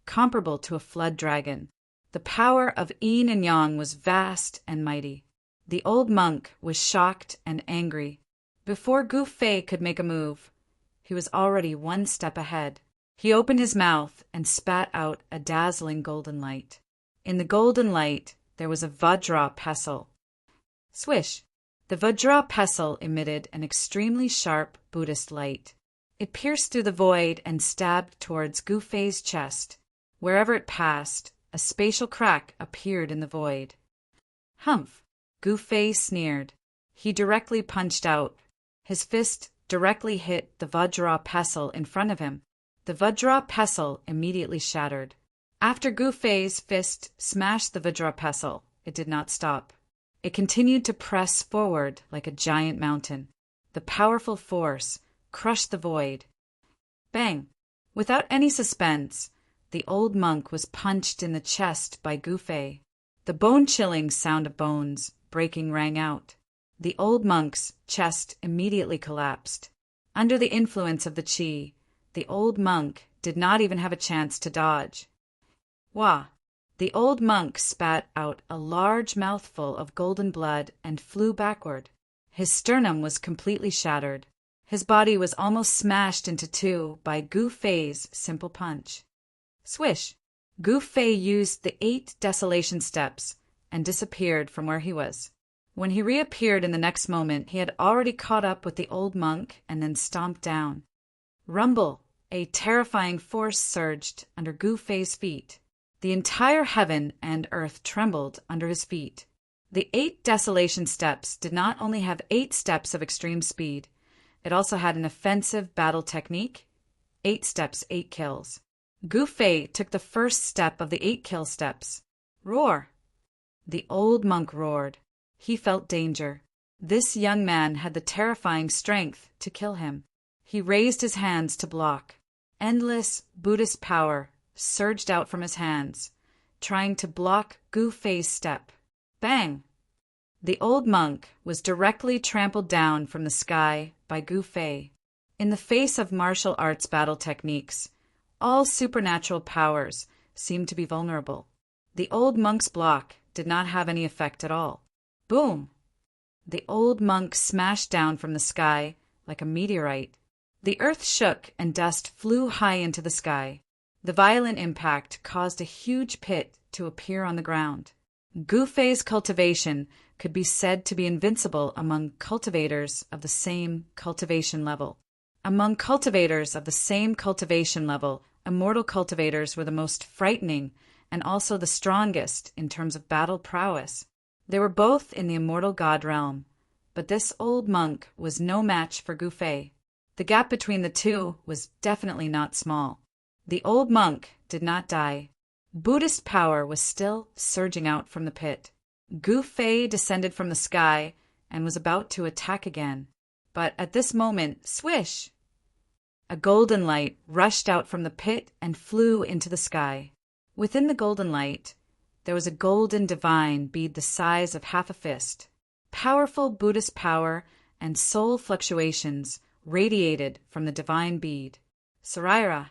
comparable to a flood dragon. The power of yin and yang was vast and mighty. The old monk was shocked and angry. Before Gu Fei could make a move, he was already one step ahead. He opened his mouth and spat out a dazzling golden light. In the golden light, there was a Vajra pestle. Swish! The Vajra pestle emitted an extremely sharp Buddhist light. It pierced through the void and stabbed towards Gu Fei's chest. Wherever it passed, a spatial crack appeared in the void. Humph! Gu Fei sneered. He directly punched out. His fist directly hit the Vajra pestle in front of him. The Vajra pestle immediately shattered. After Gu Fei's fist smashed the Vajra pestle, it did not stop. It continued to press forward like a giant mountain. The powerful force crushed the void. Bang! Without any suspense, the old monk was punched in the chest by Gu Fei. The bone-chilling sound of bones breaking rang out. The old monk's chest immediately collapsed. Under the influence of the qi, the old monk did not even have a chance to dodge. Wah! The old monk spat out a large mouthful of golden blood and flew backward. His sternum was completely shattered. His body was almost smashed into two by Gu Fei's simple punch. Swish! Gu Fei used the 8 desolation steps and disappeared from where he was. When he reappeared in the next moment, he had already caught up with the old monk and then stomped down. Rumble! A terrifying force surged under Gu Fei's feet. The entire heaven and earth trembled under his feet. The 8 desolation steps did not only have 8 steps of extreme speed, it also had an offensive battle technique, 8 steps, 8 kills. Gu Fei took the first step of the 8 kill steps. Roar! The old monk roared. He felt danger. This young man had the terrifying strength to kill him. He raised his hands to block. Endless Buddhist power surged out from his hands, trying to block Gu Fei's step. Bang! The old monk was directly trampled down from the sky by Gu Fei. In the face of martial arts battle techniques, all supernatural powers seemed to be vulnerable. The old monk's block did not have any effect at all. Boom! The old monk smashed down from the sky like a meteorite. The earth shook and dust flew high into the sky. The violent impact caused a huge pit to appear on the ground. Gu Fei's cultivation could be said to be invincible among cultivators of the same cultivation level. Among cultivators of the same cultivation level, immortal cultivators were the most frightening and also the strongest in terms of battle prowess. They were both in the immortal god realm, but this old monk was no match for Gu Fei. The gap between the two was definitely not small. The old monk did not die. Buddhist power was still surging out from the pit. Gu Fei descended from the sky and was about to attack again. But at this moment, swish! A golden light rushed out from the pit and flew into the sky. Within the golden light, there was a golden divine bead the size of half a fist. Powerful Buddhist power and soul fluctuations radiated from the divine bead. Saraira!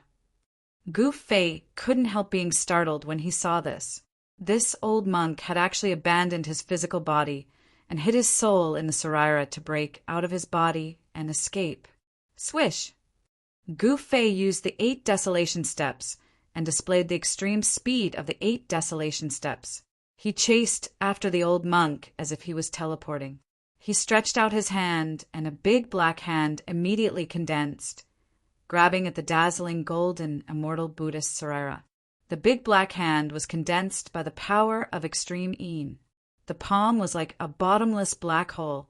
Gu Fei couldn't help being startled when he saw this. This old monk had actually abandoned his physical body and hid his soul in the Saraira to break out of his body and escape. Swish! Gu Fei used the 8 desolation steps and displayed the extreme speed of the 8 desolation steps. He chased after the old monk as if he was teleporting. He stretched out his hand, and a big black hand immediately condensed, grabbing at the dazzling golden immortal Buddhist Saraira. The big black hand was condensed by the power of extreme Yin. The palm was like a bottomless black hole,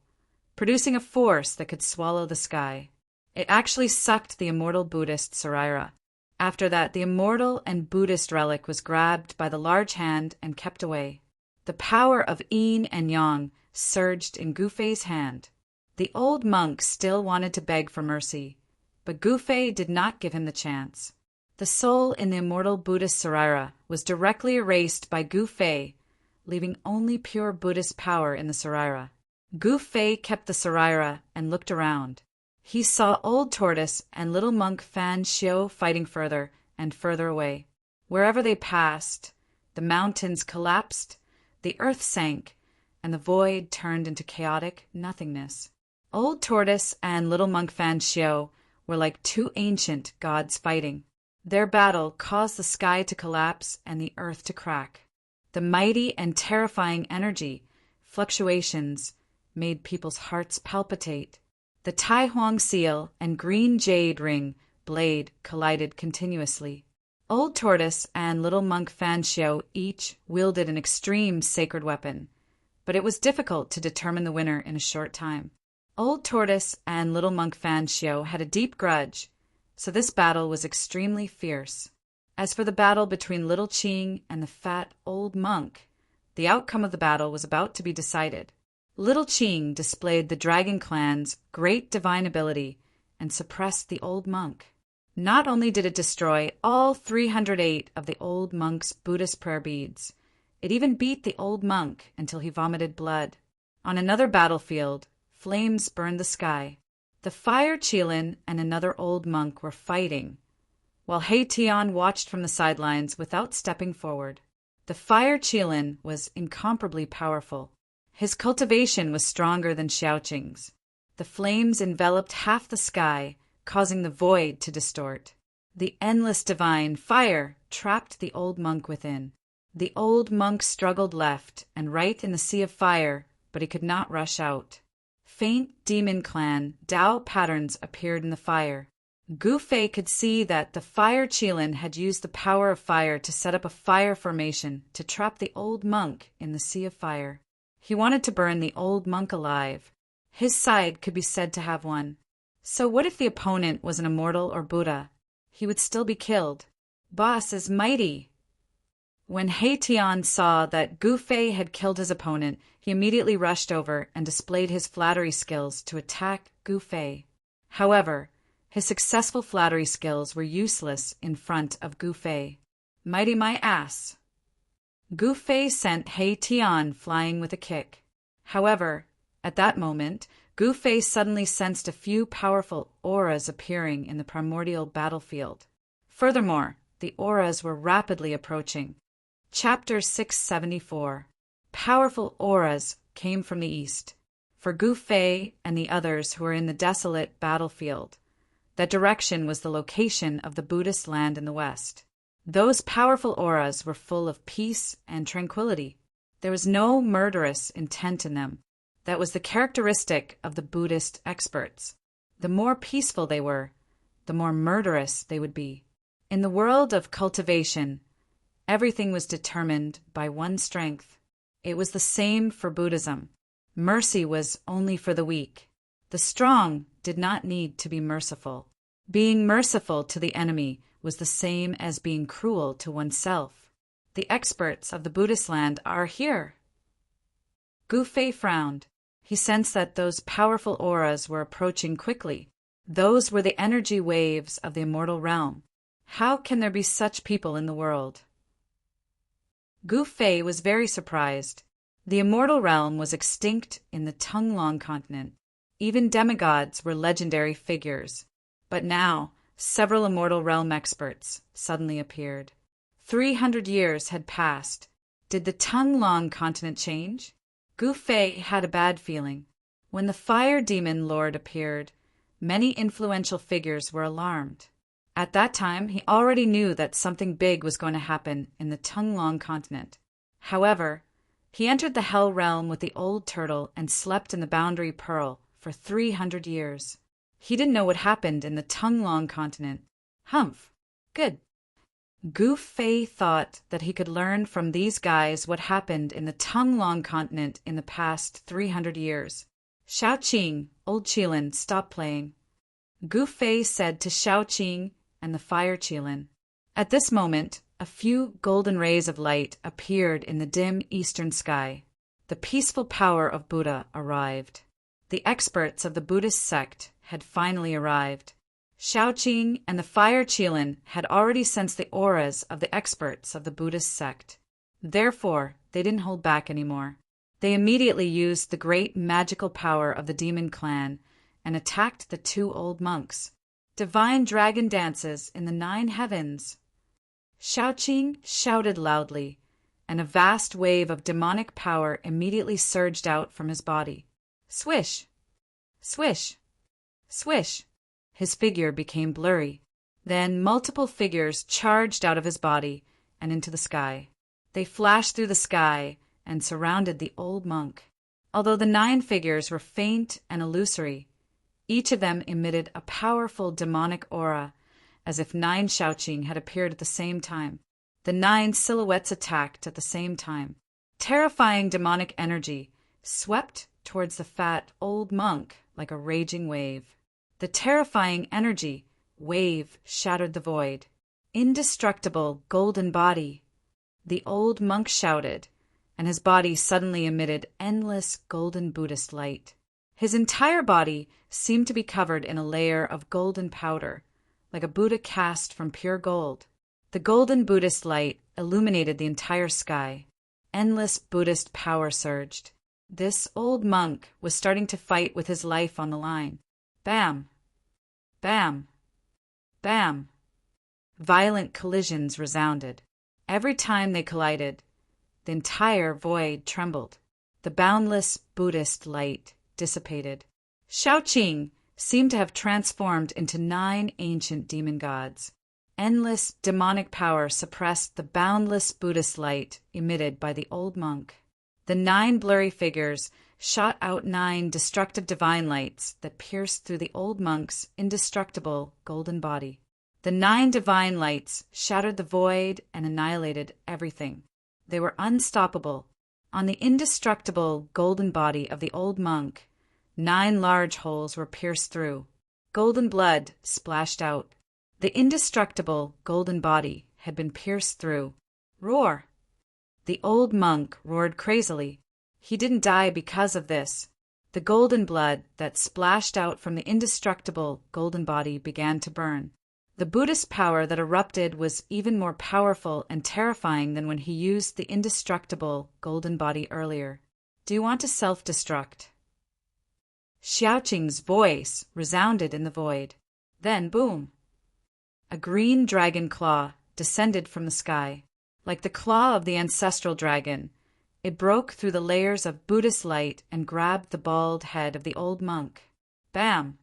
producing a force that could swallow the sky. It actually sucked the immortal Buddhist Saraira. After that, the immortal and Buddhist relic was grabbed by the large hand and kept away. The power of Yin and Yang surged in Gu Fei's hand. The old monk still wanted to beg for mercy, but Gu Fei did not give him the chance. The soul in the immortal Buddhist Saraira was directly erased by Gu Fei, leaving only pure Buddhist power in the Saraira. Gu Fei kept the Saraira and looked around. He saw Old Tortoise and little monk Fan Xiu fighting further and further away. Wherever they passed, the mountains collapsed, the earth sank, and the void turned into chaotic nothingness. Old Tortoise and little monk Fan Xiu were like 2 ancient gods fighting. Their battle caused the sky to collapse and the earth to crack. The mighty and terrifying energy fluctuations made people's hearts palpitate. The Tai Huang seal and green jade ring blade collided continuously. Old Tortoise and little monk Fan Xiu each wielded an extreme sacred weapon, but it was difficult to determine the winner in a short time. Old Tortoise and little monk Fan Xiu had a deep grudge, so this battle was extremely fierce. As for the battle between little Qing and the fat old monk, the outcome of the battle was about to be decided. Little Qing displayed the Dragon Clan's great divine ability and suppressed the old monk. Not only did it destroy all 308 of the old monk's Buddhist prayer beads, it even beat the old monk until he vomited blood. On another battlefield, flames burned the sky. The Fire Qilin and another old monk were fighting, while He Tian watched from the sidelines without stepping forward. The Fire Qilin was incomparably powerful. His cultivation was stronger than Xiaoqing's. The flames enveloped half the sky, causing the void to distort. The endless divine fire trapped the old monk within. The old monk struggled left and right in the sea of fire, but he could not rush out. Faint demon clan Dao patterns appeared in the fire. Gu Fei could see that the Fire Qilin had used the power of fire to set up a fire formation to trap the old monk in the sea of fire. He wanted to burn the old monk alive. His side could be said to have won. So what if the opponent was an immortal or Buddha? He would still be killed. Boss is mighty. When He Tian saw that Gu Fei had killed his opponent, he immediately rushed over and displayed his flattery skills to attack Gu Fei. However, his successful flattery skills were useless in front of Gu Fei. Mighty my ass! Gu Fei sent He Tian flying with a kick. However, at that moment, Gu Fei suddenly sensed a few powerful auras appearing in the primordial battlefield. Furthermore, the auras were rapidly approaching. Chapter 674. Powerful auras came from the east. For Gu Fei and the others who were in the desolate battlefield, that direction was the location of the Buddhist land in the west. Those powerful auras were full of peace and tranquility. There was no murderous intent in them. That was the characteristic of the Buddhist experts. The more peaceful they were, the more murderous they would be. In the world of cultivation, everything was determined by one strength. It was the same for Buddhism. Mercy was only for the weak. The strong did not need to be merciful. Being merciful to the enemy was the same as being cruel to oneself. The experts of the Buddhist land are here. Gu Fei frowned. He sensed that those powerful auras were approaching quickly. Those were the energy waves of the immortal realm. How can there be such people in the world? Gu Fei was very surprised. The immortal realm was extinct in the Tunglong continent. Even demigods were legendary figures. But now, several immortal realm experts suddenly appeared. 300 years had passed. Did the Tunglong continent change? Gu Fei had a bad feeling. When the fire demon lord appeared, many influential figures were alarmed. At that time, he already knew that something big was going to happen in the Tunglong continent. However, he entered the Hell realm with the old turtle and slept in the Boundary Pearl for 300 years. He didn't know what happened in the Tunglong continent. Humph. Good. Gu Fei thought that he could learn from these guys what happened in the Tunglong continent in the past 300 years. Shaoqing, old Qilin, stop playing. Gu Fei said to Shaoqing and the fire Qilin. At this moment, a few golden rays of light appeared in the dim eastern sky. The peaceful power of Buddha arrived. The experts of the Buddhist sect had finally arrived. Shaoqing and the fire Qilin had already sensed the auras of the experts of the Buddhist sect. Therefore, they didn't hold back anymore. They immediately used the great magical power of the demon clan and attacked the two old monks. Divine dragon dances in the 9 heavens. Shaoqing shouted loudly, and a vast wave of demonic power immediately surged out from his body. Swish! Swish! Swish! His figure became blurry. Then multiple figures charged out of his body and into the sky. They flashed through the sky and surrounded the old monk. Although the 9 figures were faint and illusory, each of them emitted a powerful demonic aura, as if 9 Shaoqing had appeared at the same time. The 9 silhouettes attacked at the same time. Terrifying demonic energy swept towards the fat old monk like a raging wave. The terrifying energy wave shattered the void. Indestructible golden body! The old monk shouted, and his body suddenly emitted endless golden Buddhist light. His entire body seemed to be covered in a layer of golden powder, like a Buddha cast from pure gold. The golden Buddhist light illuminated the entire sky. Endless Buddhist power surged. This old monk was starting to fight with his life on the line. Bam! Bam! Bam! Violent collisions resounded. Every time they collided, the entire void trembled. The boundless Buddhist light dissipated. Shaoqing seemed to have transformed into 9 ancient demon gods. Endless demonic power suppressed the boundless Buddhist light emitted by the old monk. The 9 blurry figures shot out 9 destructive divine lights that pierced through the old monk's indestructible golden body. The 9 divine lights shattered the void and annihilated everything. They were unstoppable. On the indestructible golden body of the old monk, 9 large holes were pierced through. Golden blood splashed out. The indestructible golden body had been pierced through. Roar! The old monk roared crazily. He didn't die because of this. The golden blood that splashed out from the indestructible golden body began to burn. The Buddhist power that erupted was even more powerful and terrifying than when he used the indestructible golden body earlier. Do you want to self-destruct? Xiaoqing's voice resounded in the void. Then, boom! A green dragon claw descended from the sky. Like the claw of the ancestral dragon, it broke through the layers of Buddhist light and grabbed the bald head of the old monk. Bam!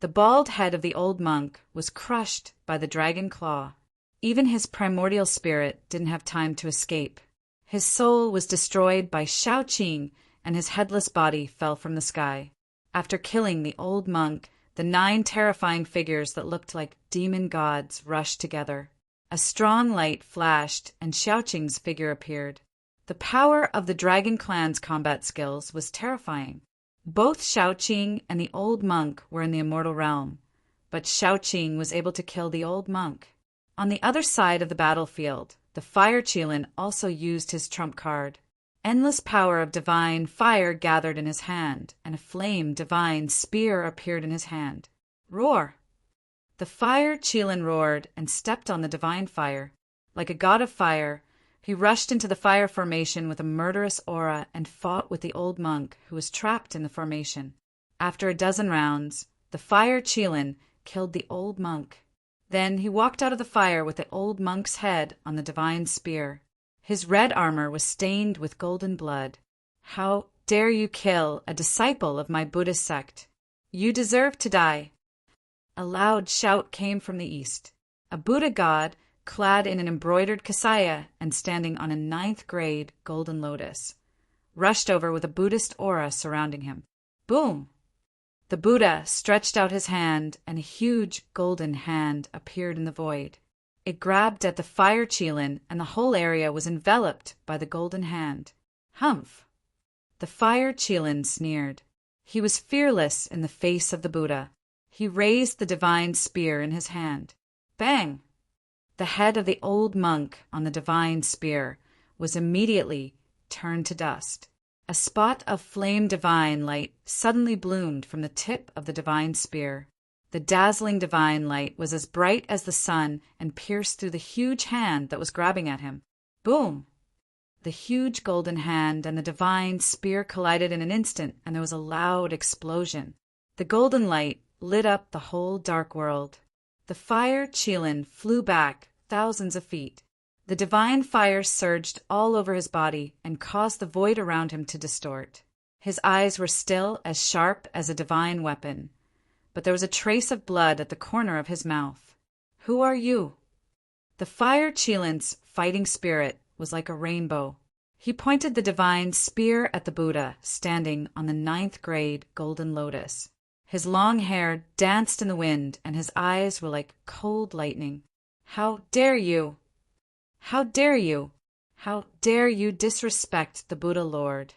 The bald head of the old monk was crushed by the dragon claw. Even his primordial spirit didn't have time to escape. His soul was destroyed by Xiaoqing, and his headless body fell from the sky. After killing the old monk, the 9 terrifying figures that looked like demon gods rushed together. A strong light flashed, and Xiaoqing's figure appeared. The power of the Dragon Clan's combat skills was terrifying. Both Xiaoqing and the old monk were in the immortal realm, but Xiaoqing was able to kill the old monk. On the other side of the battlefield, the Fire Qilin also used his trump card. Endless power of divine fire gathered in his hand, and a flame divine spear appeared in his hand. Roar! The Fire Qilin roared and stepped on the divine fire. Like a god of fire, he rushed into the fire formation with a murderous aura and fought with the old monk, who was trapped in the formation. After a dozen rounds, the Fire Qilin killed the old monk. Then he walked out of the fire with the old monk's head on the divine spear. His red armor was stained with golden blood. How dare you kill a disciple of my Buddhist sect? You deserve to die. A loud shout came from the east. A Buddha god, clad in an embroidered kasaya and standing on a 9th grade golden lotus, rushed over with a Buddhist aura surrounding him. Boom! The Buddha stretched out his hand, and a huge golden hand appeared in the void. It grabbed at the Fire Qilin, and the whole area was enveloped by the golden hand. Humph! The Fire Qilin sneered. He was fearless in the face of the Buddha. He raised the divine spear in his hand. Bang! The head of the old monk on the divine spear was immediately turned to dust. A spot of flame divine light suddenly bloomed from the tip of the divine spear. The dazzling divine light was as bright as the sun and pierced through the huge hand that was grabbing at him. Boom! The huge golden hand and the divine spear collided in an instant, and there was a loud explosion. The golden light lit up the whole dark world. The Fire Qilin flew back thousands of feet. The divine fire surged all over his body and caused the void around him to distort. His eyes were still as sharp as a divine weapon, but there was a trace of blood at the corner of his mouth. Who are you? The Fire Qilin's fighting spirit was like a rainbow. He pointed the divine spear at the Buddha, standing on the 9th grade golden lotus. His long hair danced in the wind, and his eyes were like cold lightning. How dare you! How dare you! How dare you disrespect the Buddha Lord!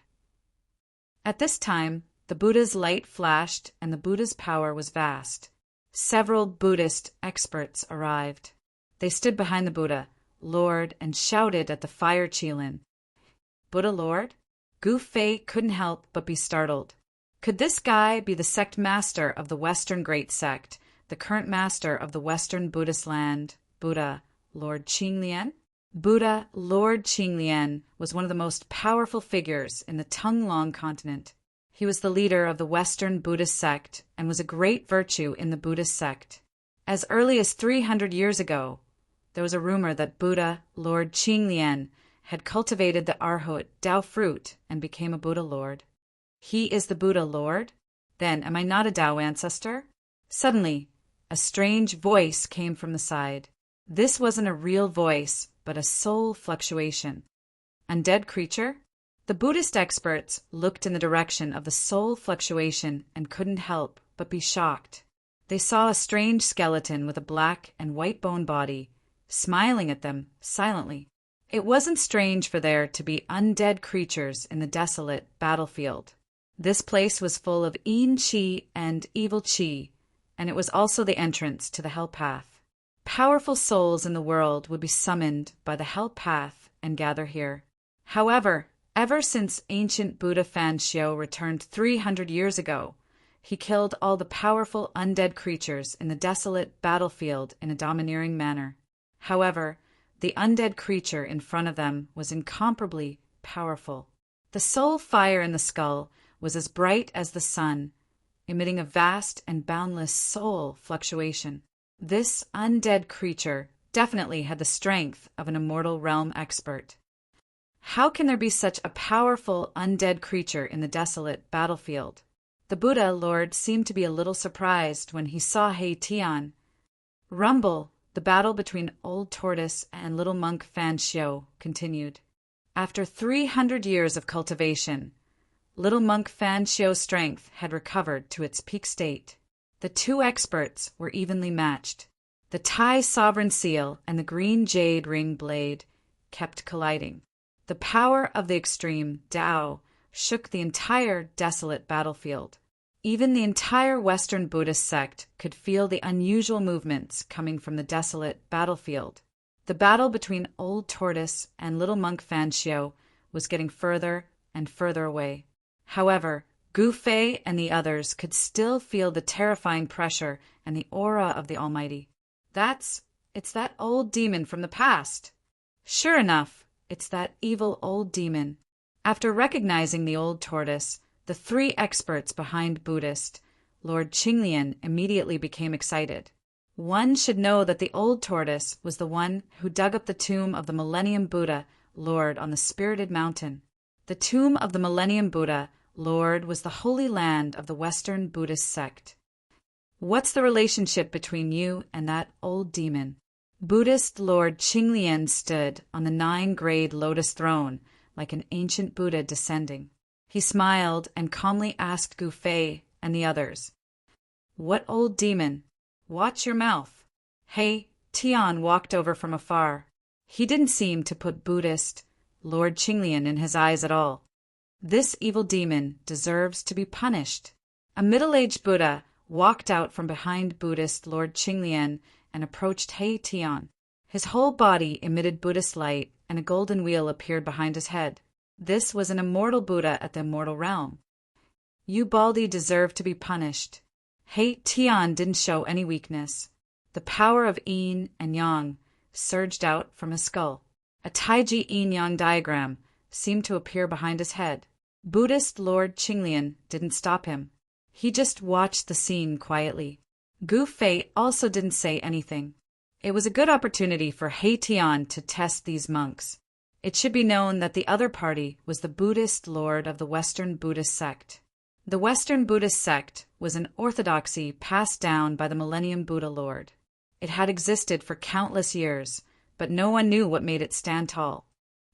At this time, the Buddha's light flashed, and the Buddha's power was vast. Several Buddhist experts arrived. They stood behind the Buddha, Lord, and shouted at the Fire Qilin. Buddha Lord? Gu Fei couldn't help but be startled. Could this guy be the sect master of the Western Great Sect, the current master of the Western Buddhist land, Buddha Lord Qinglian? Buddha Lord Qinglian was one of the most powerful figures in the Tonglong continent. He was the leader of the Western Buddhist sect and was a great virtue in the Buddhist sect. As early as 300 years ago, there was a rumor that Buddha Lord Qinglian had cultivated the Arhut Tao fruit and became a Buddha Lord. He is the Buddha Lord? Then am I not a Tao ancestor? Suddenly, a strange voice came from the side. This wasn't a real voice, but a soul fluctuation. Undead creature? The Buddhist experts looked in the direction of the soul fluctuation and couldn't help but be shocked. They saw a strange skeleton with a black and white bone body, smiling at them silently. It wasn't strange for there to be undead creatures in the desolate battlefield. This place was full of Yin Qi and evil Qi, and it was also the entrance to the Hell Path. Powerful souls in the world would be summoned by the Hell Path and gather here. However, ever since ancient Buddha Fan Xiu returned 300 years ago, he killed all the powerful undead creatures in the desolate battlefield in a domineering manner. However, the undead creature in front of them was incomparably powerful. The soul fire in the skull was as bright as the sun, emitting a vast and boundless soul fluctuation. This undead creature definitely had the strength of an immortal realm expert. How can there be such a powerful undead creature in the desolate battlefield? The Buddha Lord seemed to be a little surprised when he saw Hei Tian. Rumble, the battle between Old Tortoise and little monk Fan Xiu continued. After 300 years of cultivation, little monk Fan Xiu's strength had recovered to its peak state. The two experts were evenly matched. The Tai sovereign seal and the green jade ring blade kept colliding. The power of the extreme Tao shook the entire desolate battlefield. Even the entire Western Buddhist sect could feel the unusual movements coming from the desolate battlefield. The battle between Old Tortoise and little monk Fan Xiu was getting further and further away. However, Gu Fei and the others could still feel the terrifying pressure and the aura of the Almighty. It's that old demon from the past. Sure enough, it's that evil old demon. After recognizing the Old Tortoise, the three experts behind Buddhist, Lord Qinglian immediately became excited. One should know that the Old Tortoise was the one who dug up the tomb of the Millennium Buddha, Lord, on the Spirited Mountain. The tomb of the Millennium Buddha, Lord, was the holy land of the Western Buddhist sect. What's the relationship between you and that old demon? Buddhist Lord Qinglian stood on the 9-grade lotus throne like an ancient Buddha descending. He smiled and calmly asked Gu Fei and the others, "What old demon? Watch your mouth." Hei Tian walked over from afar. He didn't seem to put Buddhist Lord Qinglian in his eyes at all. This evil demon deserves to be punished. A middle-aged Buddha walked out from behind Buddhist Lord Qinglian and approached Hei Tian. His whole body emitted Buddhist light, and a golden wheel appeared behind his head. This was an immortal Buddha at the immortal realm. You Baldy deserve to be punished. Hei Tian didn't show any weakness. The power of yin and yang surged out from his skull. A Taiji yin-yang diagram seemed to appear behind his head. Buddhist Lord Qinglian didn't stop him. He just watched the scene quietly. Gu Fei also didn't say anything. It was a good opportunity for Hei Tian to test these monks. It should be known that the other party was the Buddhist Lord of the Western Buddhist sect. The Western Buddhist sect was an orthodoxy passed down by the Millennium Buddha Lord. It had existed for countless years, but no one knew what made it stand tall.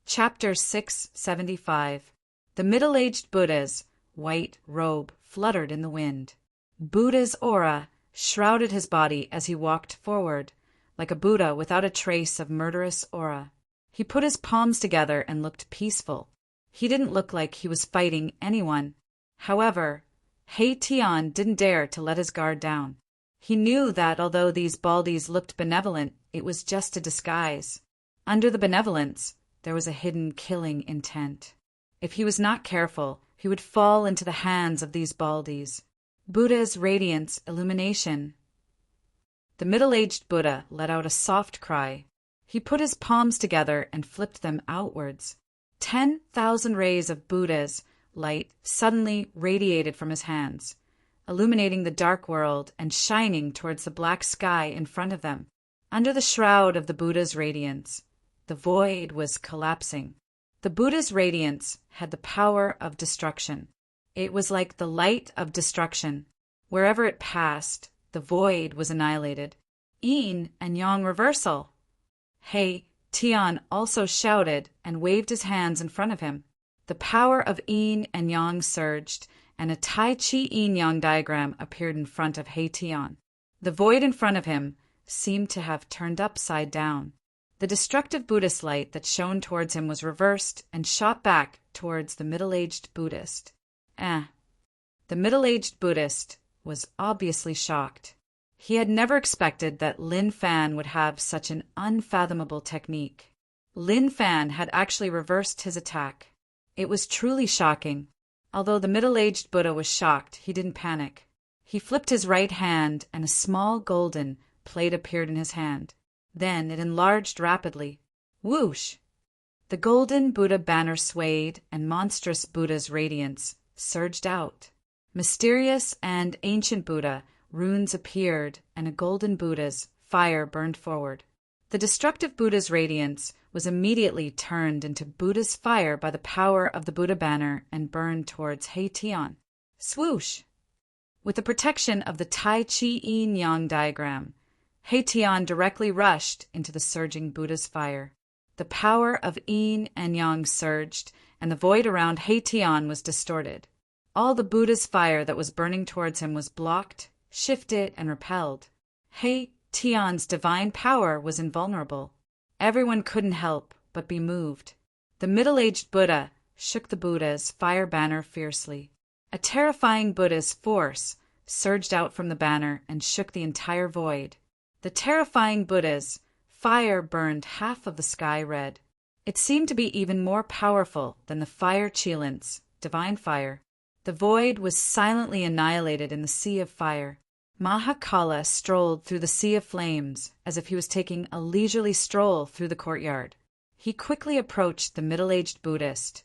Chapter 675. The middle-aged Buddha's white robe fluttered in the wind. Buddha's aura shrouded his body as he walked forward, like a Buddha without a trace of murderous aura. He put his palms together and looked peaceful. He didn't look like he was fighting anyone. However, Hei Tian didn't dare to let his guard down. He knew that although these Baldies looked benevolent, it was just a disguise. Under the benevolence, there was a hidden killing intent. If he was not careful, he would fall into the hands of these Baldies. Buddha's radiance illumination. The middle-aged Buddha let out a soft cry. He put his palms together and flipped them outwards. 10,000 rays of Buddha's light suddenly radiated from his hands, illuminating the dark world and shining towards the black sky in front of them. Under the shroud of the Buddha's radiance, the void was collapsing. The Buddha's radiance had the power of destruction. It was like the light of destruction. Wherever it passed, the void was annihilated. Yin and yang reversal. Hei Tian also shouted and waved his hands in front of him. The power of yin and yang surged, and a Tai Chi yin-yang diagram appeared in front of Hei Tian. The void in front of him seemed to have turned upside down. The destructive Buddhist light that shone towards him was reversed and shot back towards the middle-aged Buddhist. The middle-aged Buddhist was obviously shocked. He had never expected that Lin Fan would have such an unfathomable technique. Lin Fan had actually reversed his attack. It was truly shocking. Although the middle-aged Buddha was shocked, he didn't panic. He flipped his right hand and a small golden plate appeared in his hand. Then it enlarged rapidly. Whoosh! The golden Buddha banner swayed and monstrous Buddha's radiance surged out. Mysterious and ancient Buddha, runes appeared, and a golden Buddha's fire burned forward. The destructive Buddha's radiance was immediately turned into Buddha's fire by the power of the Buddha banner and burned towards He-Tian. Swoosh! With the protection of the Tai Chi Yin-Yang diagram, He-Tian directly rushed into the surging Buddha's fire. The power of Yin and Yang surged, and the void around He-Tian was distorted. All the Buddha's fire that was burning towards him was blocked, shifted, and repelled. He-Tian's divine power was invulnerable. Everyone couldn't help but be moved. The middle-aged Buddha shook the Buddha's fire banner fiercely. A terrifying Buddha's force surged out from the banner and shook the entire void. The terrifying Buddha's fire burned half of the sky red. It seemed to be even more powerful than the fire Chilant's divine fire. The void was silently annihilated in the sea of fire. Mahakala strolled through the sea of flames as if he was taking a leisurely stroll through the courtyard. He quickly approached the middle-aged Buddhist,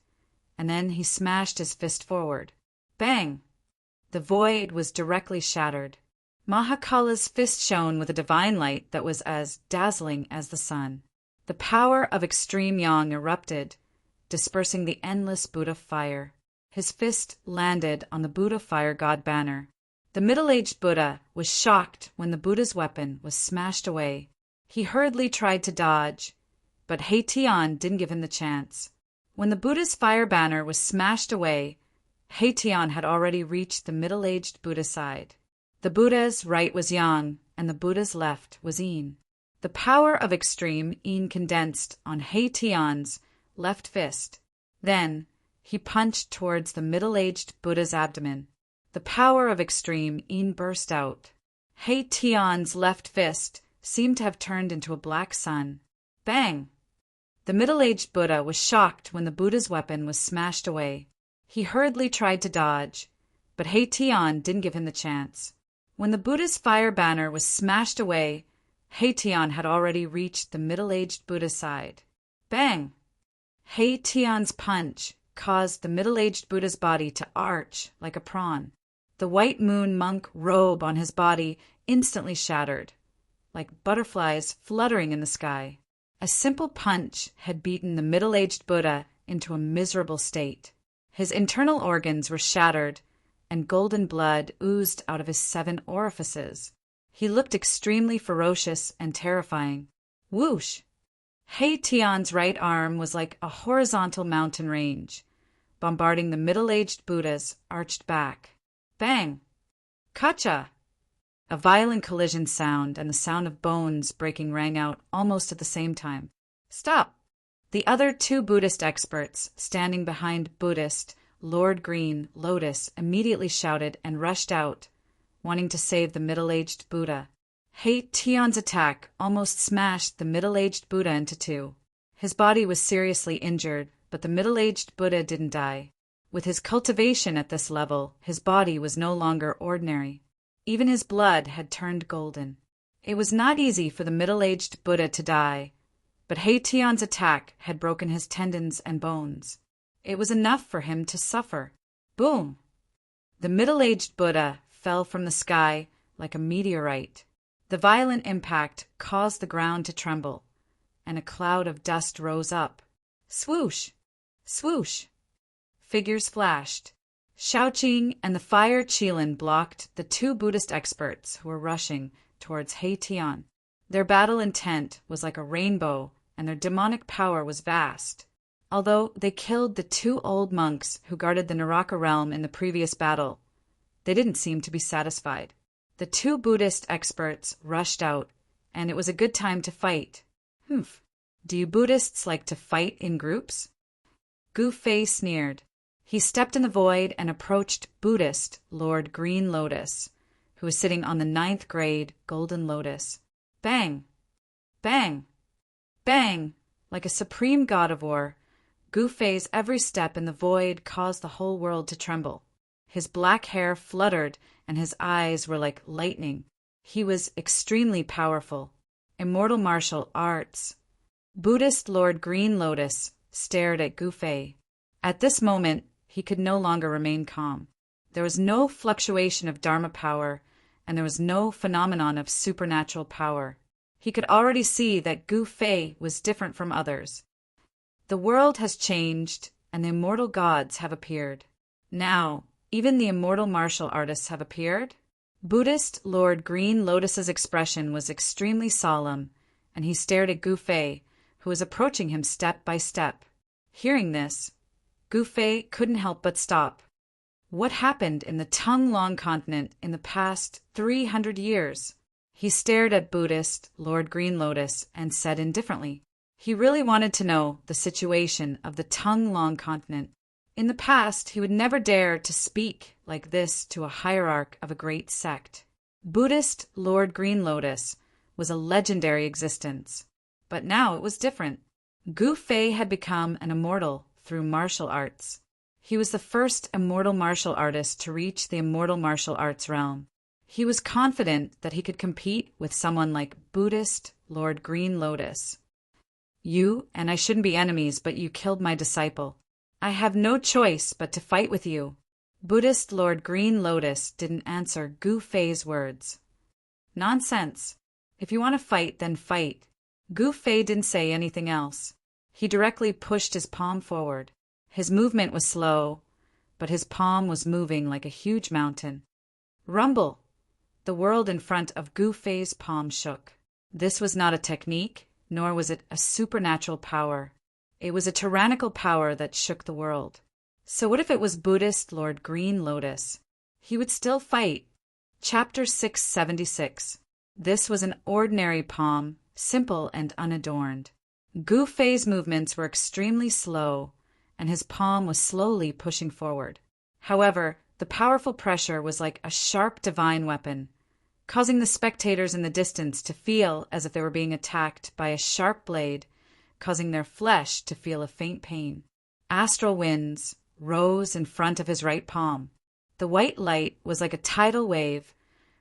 and then he smashed his fist forward. Bang! The void was directly shattered. Mahakala's fist shone with a divine light that was as dazzling as the sun. The power of extreme yang erupted, dispersing the endless Buddha fire. His fist landed on the Buddha fire god banner. The middle-aged Buddha was shocked when the Buddha's weapon was smashed away. He hurriedly tried to dodge, but He-Tian didn't give him the chance. When the Buddha's fire banner was smashed away, He-Tian had already reached the middle-aged Buddha's side. The Buddha's right was yang, and the Buddha's left was yin. The power of extreme yin condensed on He-Tian's left fist. Then he punched towards the middle-aged Buddha's abdomen. The power of extreme yin burst out. He-Tian's left fist seemed to have turned into a black sun. Bang! The middle-aged Buddha was shocked when the Buddha's weapon was smashed away. He hurriedly tried to dodge, but He-Tian didn't give him the chance. When the Buddha's fire banner was smashed away, He-Tian had already reached the middle-aged Buddha's side. Bang! He-Tian's punch caused the middle-aged Buddha's body to arch like a prawn. The white moon monk robe on his body instantly shattered, like butterflies fluttering in the sky. A simple punch had beaten the middle-aged Buddha into a miserable state. His internal organs were shattered, and golden blood oozed out of his 7 orifices. He looked extremely ferocious and terrifying. Whoosh! He-Tian's right arm was like a horizontal mountain range, bombarding the middle-aged Buddha's arched back. Bang! Kacha! A violent collision sound and the sound of bones breaking rang out almost at the same time. Stop! The other 2 Buddhist experts, standing behind Buddhist Lord Green Lotus, immediately shouted and rushed out, wanting to save the middle-aged Buddha. He-Tian's attack almost smashed the middle-aged Buddha into 2. His body was seriously injured, but the middle-aged Buddha didn't die. With his cultivation at this level, his body was no longer ordinary. Even his blood had turned golden. It was not easy for the middle-aged Buddha to die, but He-Tian's attack had broken his tendons and bones. It was enough for him to suffer. Boom! The middle-aged Buddha fell from the sky like a meteorite. The violent impact caused the ground to tremble, and a cloud of dust rose up. Swoosh! Swoosh! Figures flashed. Shaoqing and the fire Qilin blocked the 2 Buddhist experts who were rushing towards He-Tian. Their battle intent was like a rainbow, and their demonic power was vast. Although they killed the 2 old monks who guarded the Naraka realm in the previous battle, they didn't seem to be satisfied. The 2 Buddhist experts rushed out, and it was a good time to fight. Humph. Do you Buddhists like to fight in groups? Gu Fei sneered. He stepped in the void and approached Buddhist Lord Green Lotus, who was sitting on the 9th grade golden lotus. Bang! Bang! Bang! Like a supreme god of war, Gu Fei's every step in the void caused the whole world to tremble. His black hair fluttered and his eyes were like lightning. He was extremely powerful. Immortal martial arts. Buddhist Lord Green Lotus stared at Gu Fei. At this moment, he could no longer remain calm. There was no fluctuation of Dharma power, and there was no phenomenon of supernatural power. He could already see that Gu Fei was different from others. The world has changed, and the immortal gods have appeared. Now, even the immortal martial artists have appeared. Buddhist Lord Green Lotus's expression was extremely solemn, and he stared at Gu Fei, who was approaching him step by step. Hearing this, Gu Fei couldn't help but stop. What happened in the Tongue-Long continent in the past 300 years? He stared at Buddhist Lord Green Lotus and said indifferently. He really wanted to know the situation of the Tongue-Long continent. In the past, he would never dare to speak like this to a hierarch of a great sect. Buddhist Lord Green Lotus was a legendary existence. But now it was different. Gu Fei had become an immortal through martial arts. He was the first immortal martial artist to reach the immortal martial arts realm. He was confident that he could compete with someone like Buddhist Lord Green Lotus. You and I shouldn't be enemies, but you killed my disciple. I have no choice but to fight with you. Buddhist Lord Green Lotus didn't answer Gu Fei's words. Nonsense. If you want to fight, then fight. Gu Fei didn't say anything else. He directly pushed his palm forward. His movement was slow, but his palm was moving like a huge mountain. Rumble! The world in front of Gu Fei's palm shook. This was not a technique, nor was it a supernatural power. It was a tyrannical power that shook the world. So what if it was Buddhist Lord Green Lotus? He would still fight. Chapter 676. This was an ordinary palm, simple and unadorned. Gu Fei's movements were extremely slow, and his palm was slowly pushing forward. However, the powerful pressure was like a sharp divine weapon, causing the spectators in the distance to feel as if they were being attacked by a sharp blade, causing their flesh to feel a faint pain. Astral winds rose in front of his right palm. The white light was like a tidal wave,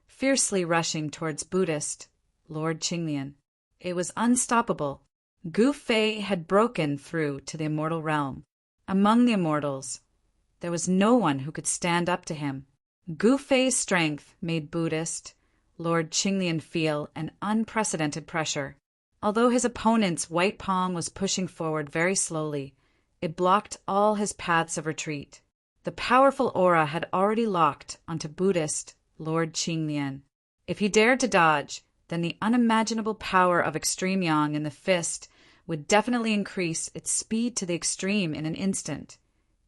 fiercely rushing towards Buddhist Lord Qinglian. It was unstoppable. Gu Fei had broken through to the immortal realm. Among the immortals, there was no one who could stand up to him. Gu Fei's strength made Buddhist Lord Qinglian feel an unprecedented pressure. Although his opponent's white palm was pushing forward very slowly, it blocked all his paths of retreat. The powerful aura had already locked onto Buddhist Lord Qinglian. If he dared to dodge, then the unimaginable power of extreme yang in the fist would definitely increase its speed to the extreme in an instant,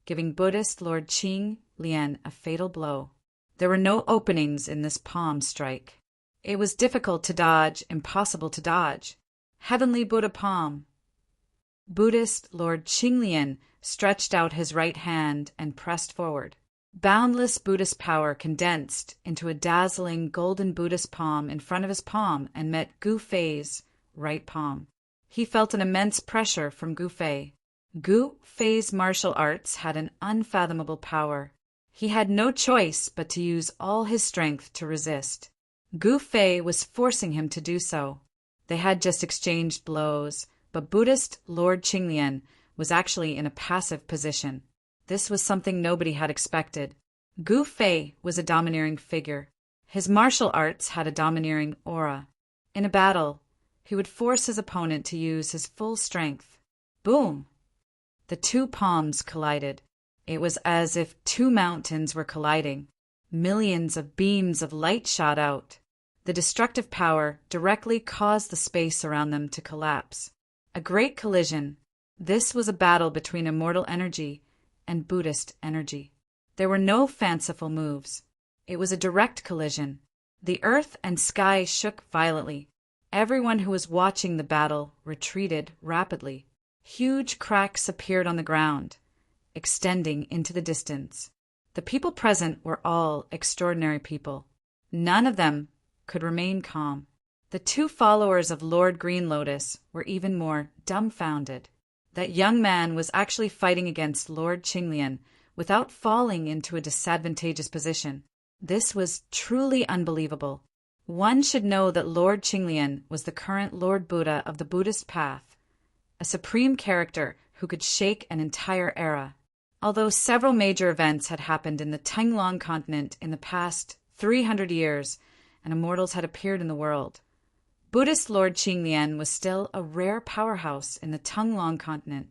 giving Buddhist Lord Qinglian a fatal blow. There were no openings in this palm strike. It was difficult to dodge, impossible to dodge. Heavenly Buddha palm. Buddhist Lord Qinglian stretched out his right hand and pressed forward. Boundless Buddhist power condensed into a dazzling golden Buddhist palm in front of his palm and met Gu Fei's right palm. He felt an immense pressure from Gu Fei. Gu Fei's martial arts had an unfathomable power. He had no choice but to use all his strength to resist. Gu Fei was forcing him to do so. They had just exchanged blows, but Buddhist Lord Qinglian was actually in a passive position. This was something nobody had expected. Gu Fei was a domineering figure. His martial arts had a domineering aura. In a battle, he would force his opponent to use his full strength. Boom! The two palms collided. It was as if two mountains were colliding. Millions of beams of light shot out. The destructive power directly caused the space around them to collapse. A great collision. This was a battle between immortal energy and Buddhist energy. There were no fanciful moves. It was a direct collision. The earth and sky shook violently. Everyone who was watching the battle retreated rapidly. Huge cracks appeared on the ground, extending into the distance. The people present were all extraordinary people. None of them could remain calm. The two followers of Lord Green Lotus were even more dumbfounded. That young man was actually fighting against Lord Qinglian without falling into a disadvantageous position. This was truly unbelievable. One should know that Lord Qinglian was the current Lord Buddha of the Buddhist path, a supreme character who could shake an entire era. Although several major events had happened in the Tenglong continent in the past 300 years, and immortals had appeared in the world, Buddhist Lord Qinglian was still a rare powerhouse in the Tenglong continent.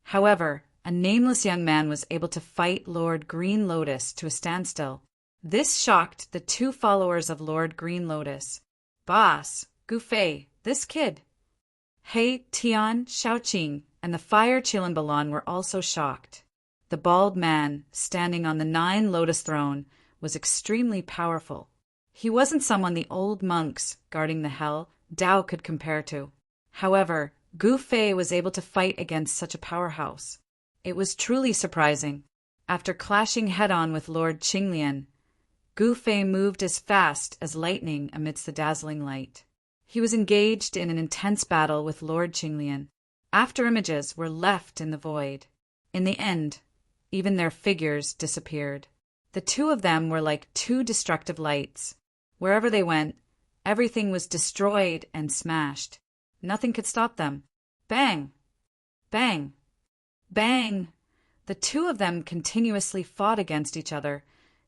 However, a nameless young man was able to fight Lord Green Lotus to a standstill. This shocked the two followers of Lord Green Lotus. Boss, Gu Fei, this kid. He Tian, Shaoqing, and the fire Chilinbalon were also shocked. The bald man, standing on the 9 lotus throne, was extremely powerful. He wasn't someone the old monks guarding the hell Tao could compare to. However, Gu Fei was able to fight against such a powerhouse. It was truly surprising. After clashing head-on with Lord Qinglian, Gu Fei moved as fast as lightning amidst the dazzling light. He was engaged in an intense battle with Lord Qinglian. After images were left in the void. In the end, even their figures disappeared. The two of them were like two destructive lights. Wherever they went, everything was destroyed and smashed. Nothing could stop them. Bang! Bang! Bang! The two of them continuously fought against each other,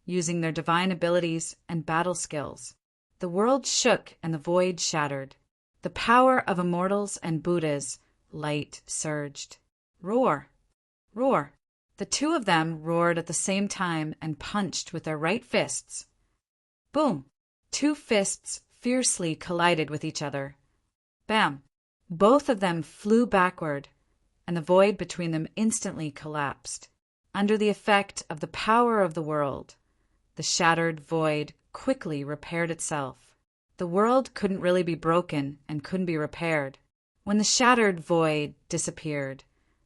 using their divine abilities and battle skills. The world shook and the void shattered. The power of immortals and Buddhas, light surged. Roar! Roar! The two of them roared at the same time and punched with their right fists. Boom! 2 fists fiercely collided with each other. Bam! Both of them flew backward, and the void between them instantly collapsed. Under the effect of the power of the world, the shattered void quickly repaired itself. The world couldn't really be broken and couldn't be repaired. When the shattered void disappeared,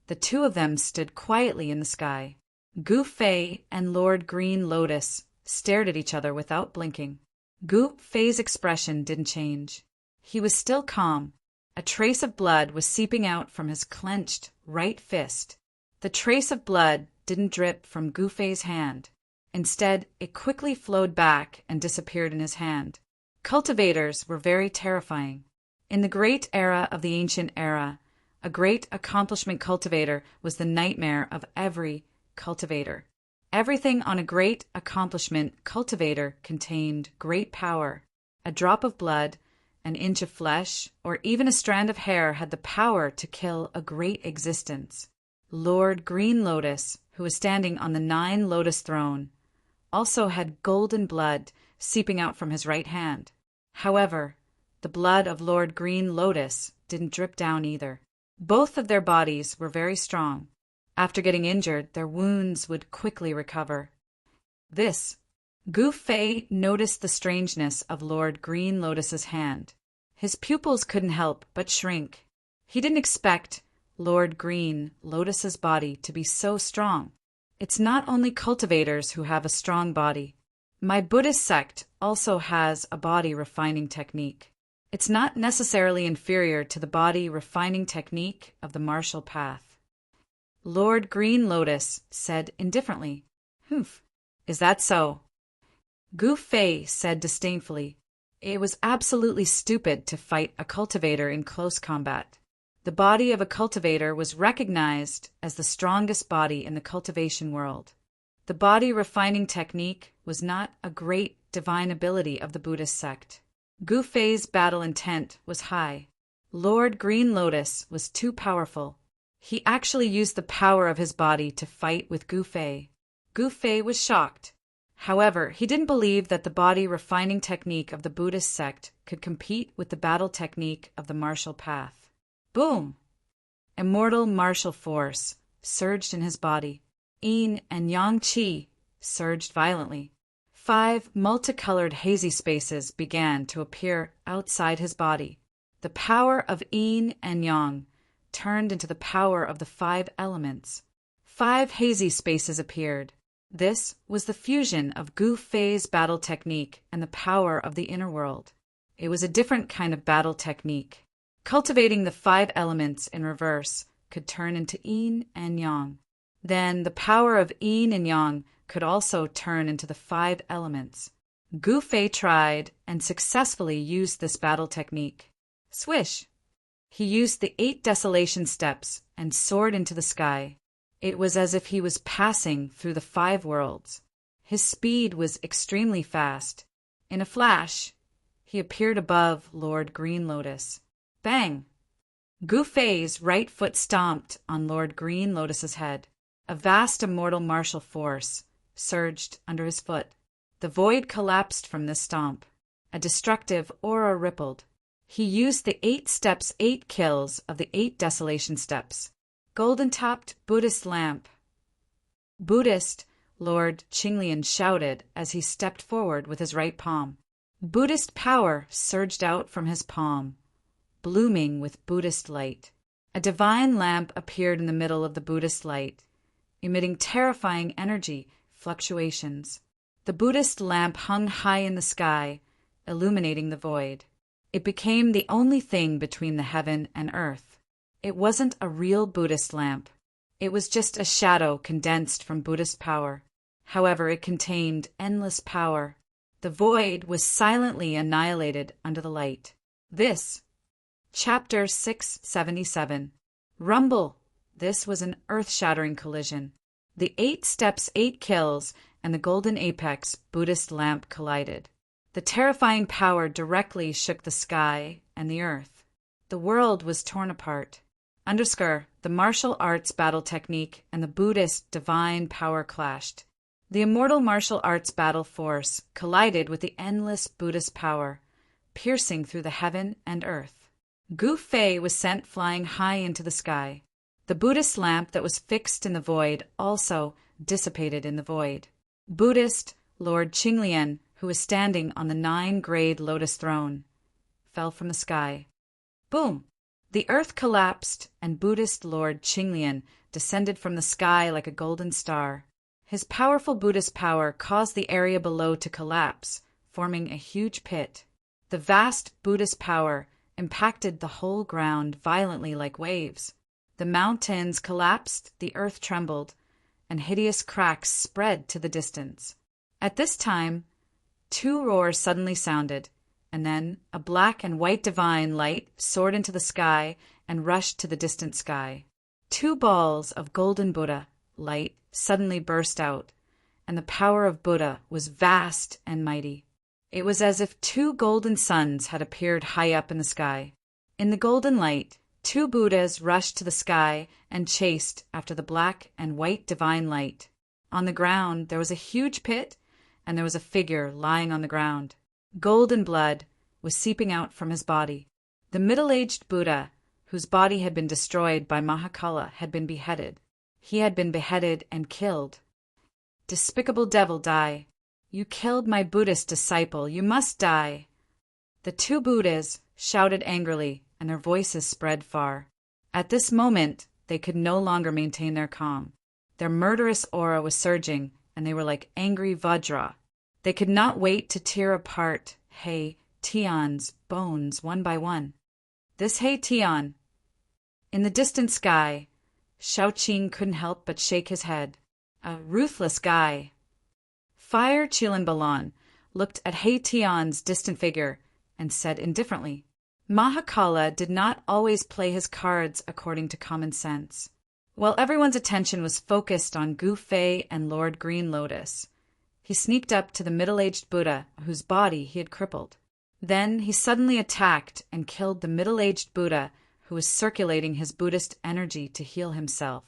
the two of them stood quietly in the sky. Gu Fei and Lord Green Lotus stared at each other without blinking. Gu Fei's expression didn't change. He was still calm. A trace of blood was seeping out from his clenched right fist. The trace of blood didn't drip from Gu Fei's hand. Instead, it quickly flowed back and disappeared in his hand. Cultivators were very terrifying. In the great era of the ancient era, a great accomplishment cultivator was the nightmare of every cultivator. Everything on a great accomplishment cultivator contained great power. A drop of blood, an inch of flesh, or even a strand of hair had the power to kill a great existence. Lord Green Lotus, who was standing on the 9 lotus throne, also had golden blood seeping out from his right hand. However, the blood of Lord Green Lotus didn't drip down either. Both of their bodies were very strong. After getting injured, their wounds would quickly recover. Gu Fei noticed the strangeness of Lord Green Lotus's hand. His pupils couldn't help but shrink. He didn't expect Lord Green Lotus's body to be so strong. It's not only cultivators who have a strong body. My Buddhist sect also has a body refining technique. It's not necessarily inferior to the body refining technique of the martial path. Lord Green Lotus said indifferently, "Humph, is that so?" Gu Fei said disdainfully, "It was absolutely stupid to fight a cultivator in close combat. The body of a cultivator was recognized as the strongest body in the cultivation world. The body refining technique was not a great divine ability of the Buddhist sect." Gu Fei's battle intent was high. Lord Green Lotus was too powerful. He actually used the power of his body to fight with Gu Fei. Gu Fei was shocked. However, he didn't believe that the body refining technique of the Buddhist sect could compete with the battle technique of the martial path. Boom! Immortal martial force surged in his body. Yin and Yang Qi surged violently. 5 multicolored hazy spaces began to appear outside his body. The power of Yin and Yang turned into the power of the 5 elements. 5 hazy spaces appeared. This was the fusion of Gu Fei's battle technique and the power of the inner world. It was a different kind of battle technique. Cultivating the 5 elements in reverse could turn into Yin and Yang. Then the power of Yin and Yang could also turn into the 5 elements. Gu Fei tried and successfully used this battle technique. Swish! He used the 8 desolation steps and soared into the sky. It was as if he was passing through the 5 worlds. His speed was extremely fast. In a flash, he appeared above Lord Green Lotus. Bang! Gu Fei's right foot stomped on Lord Green Lotus's head. A vast immortal martial force surged under his foot. The void collapsed from this stomp. A destructive aura rippled. He used the 8 steps, 8 kills of the 8 desolation steps. Golden-topped Buddhist lamp. Buddhist, Lord Qinglian shouted as he stepped forward with his right palm. Buddhist power surged out from his palm, blooming with Buddhist light. A divine lamp appeared in the middle of the Buddhist light, emitting terrifying energy fluctuations. The Buddhist lamp hung high in the sky, illuminating the void. It became the only thing between the heaven and earth. It wasn't a real Buddhist lamp. It was just a shadow condensed from Buddhist power. However, it contained endless power. The void was silently annihilated under the light. This, Chapter 677. Rumble. This was an earth-shattering collision. The 8 steps, 8 kills, and the golden apex Buddhist lamp collided. The terrifying power directly shook the sky and the earth. The world was torn apart. The martial arts battle technique and the Buddhist divine power clashed. The immortal martial arts battle force collided with the endless Buddhist power, piercing through the heaven and earth. Gu Fei was sent flying high into the sky. The Buddhist lamp that was fixed in the void also dissipated in the void. Buddhist Lord Qinglian, who was standing on the 9-grade lotus throne, fell from the sky. Boom! The earth collapsed, and Buddhist Lord Qinglian descended from the sky like a golden star. His powerful Buddhist power caused the area below to collapse, forming a huge pit. The vast Buddhist power impacted the whole ground violently like waves. The mountains collapsed, the earth trembled, and hideous cracks spread to the distance. At this time, 2 roars suddenly sounded, and then a black and white divine light soared into the sky and rushed to the distant sky. 2 balls of golden Buddha light suddenly burst out, and the power of Buddha was vast and mighty. It was as if 2 golden suns had appeared high up in the sky. In the golden light, 2 Buddhas rushed to the sky and chased after the black and white divine light. On the ground there was a huge pit, and there was a figure lying on the ground. Golden blood was seeping out from his body. The middle-aged Buddha, whose body had been destroyed by Mahakala, had been beheaded. He had been beheaded and killed. Despicable devil, die! You killed my Buddhist disciple. You must die! The 2 Buddhas shouted angrily, and their voices spread far. At this moment, they could no longer maintain their calm. Their murderous aura was surging, and they were like angry Vajra. They could not wait to tear apart He Tian's bones one by one. This He Tian. In the distant sky, Shaoqing couldn't help but shake his head. A ruthless guy. Fire Chilanbalan looked at He Tian's distant figure and said indifferently, Mahakala did not always play his cards according to common sense. While everyone's attention was focused on Gu Fei and Lord Green Lotus, he sneaked up to the middle-aged Buddha whose body he had crippled. Then he suddenly attacked and killed the middle-aged Buddha who was circulating his Buddhist energy to heal himself.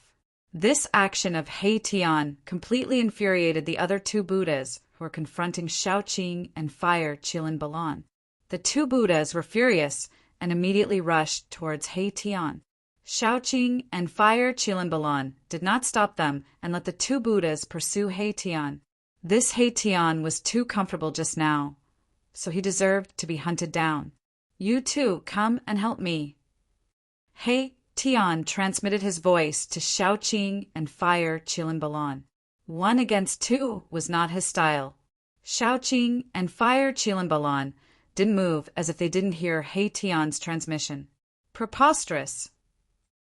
This action of He Tian completely infuriated the other 2 Buddhas who were confronting Shaoqing and Fire Chilanbalan. The 2 Buddhas were furious and immediately rushed towards He Tian. Shaoqing and Fire Chilanbalan did not stop them and let the 2 Buddhas pursue He Tian. This He Tian was too comfortable just now, so he deserved to be hunted down. You 2, come and help me. He Tian transmitted his voice to Shaoqing and Fire Chilanbalan. 1 against 2 was not his style. Shaoqing and Fire Chilanbalan didn't move as if they didn't hear He Tian's transmission. Preposterous!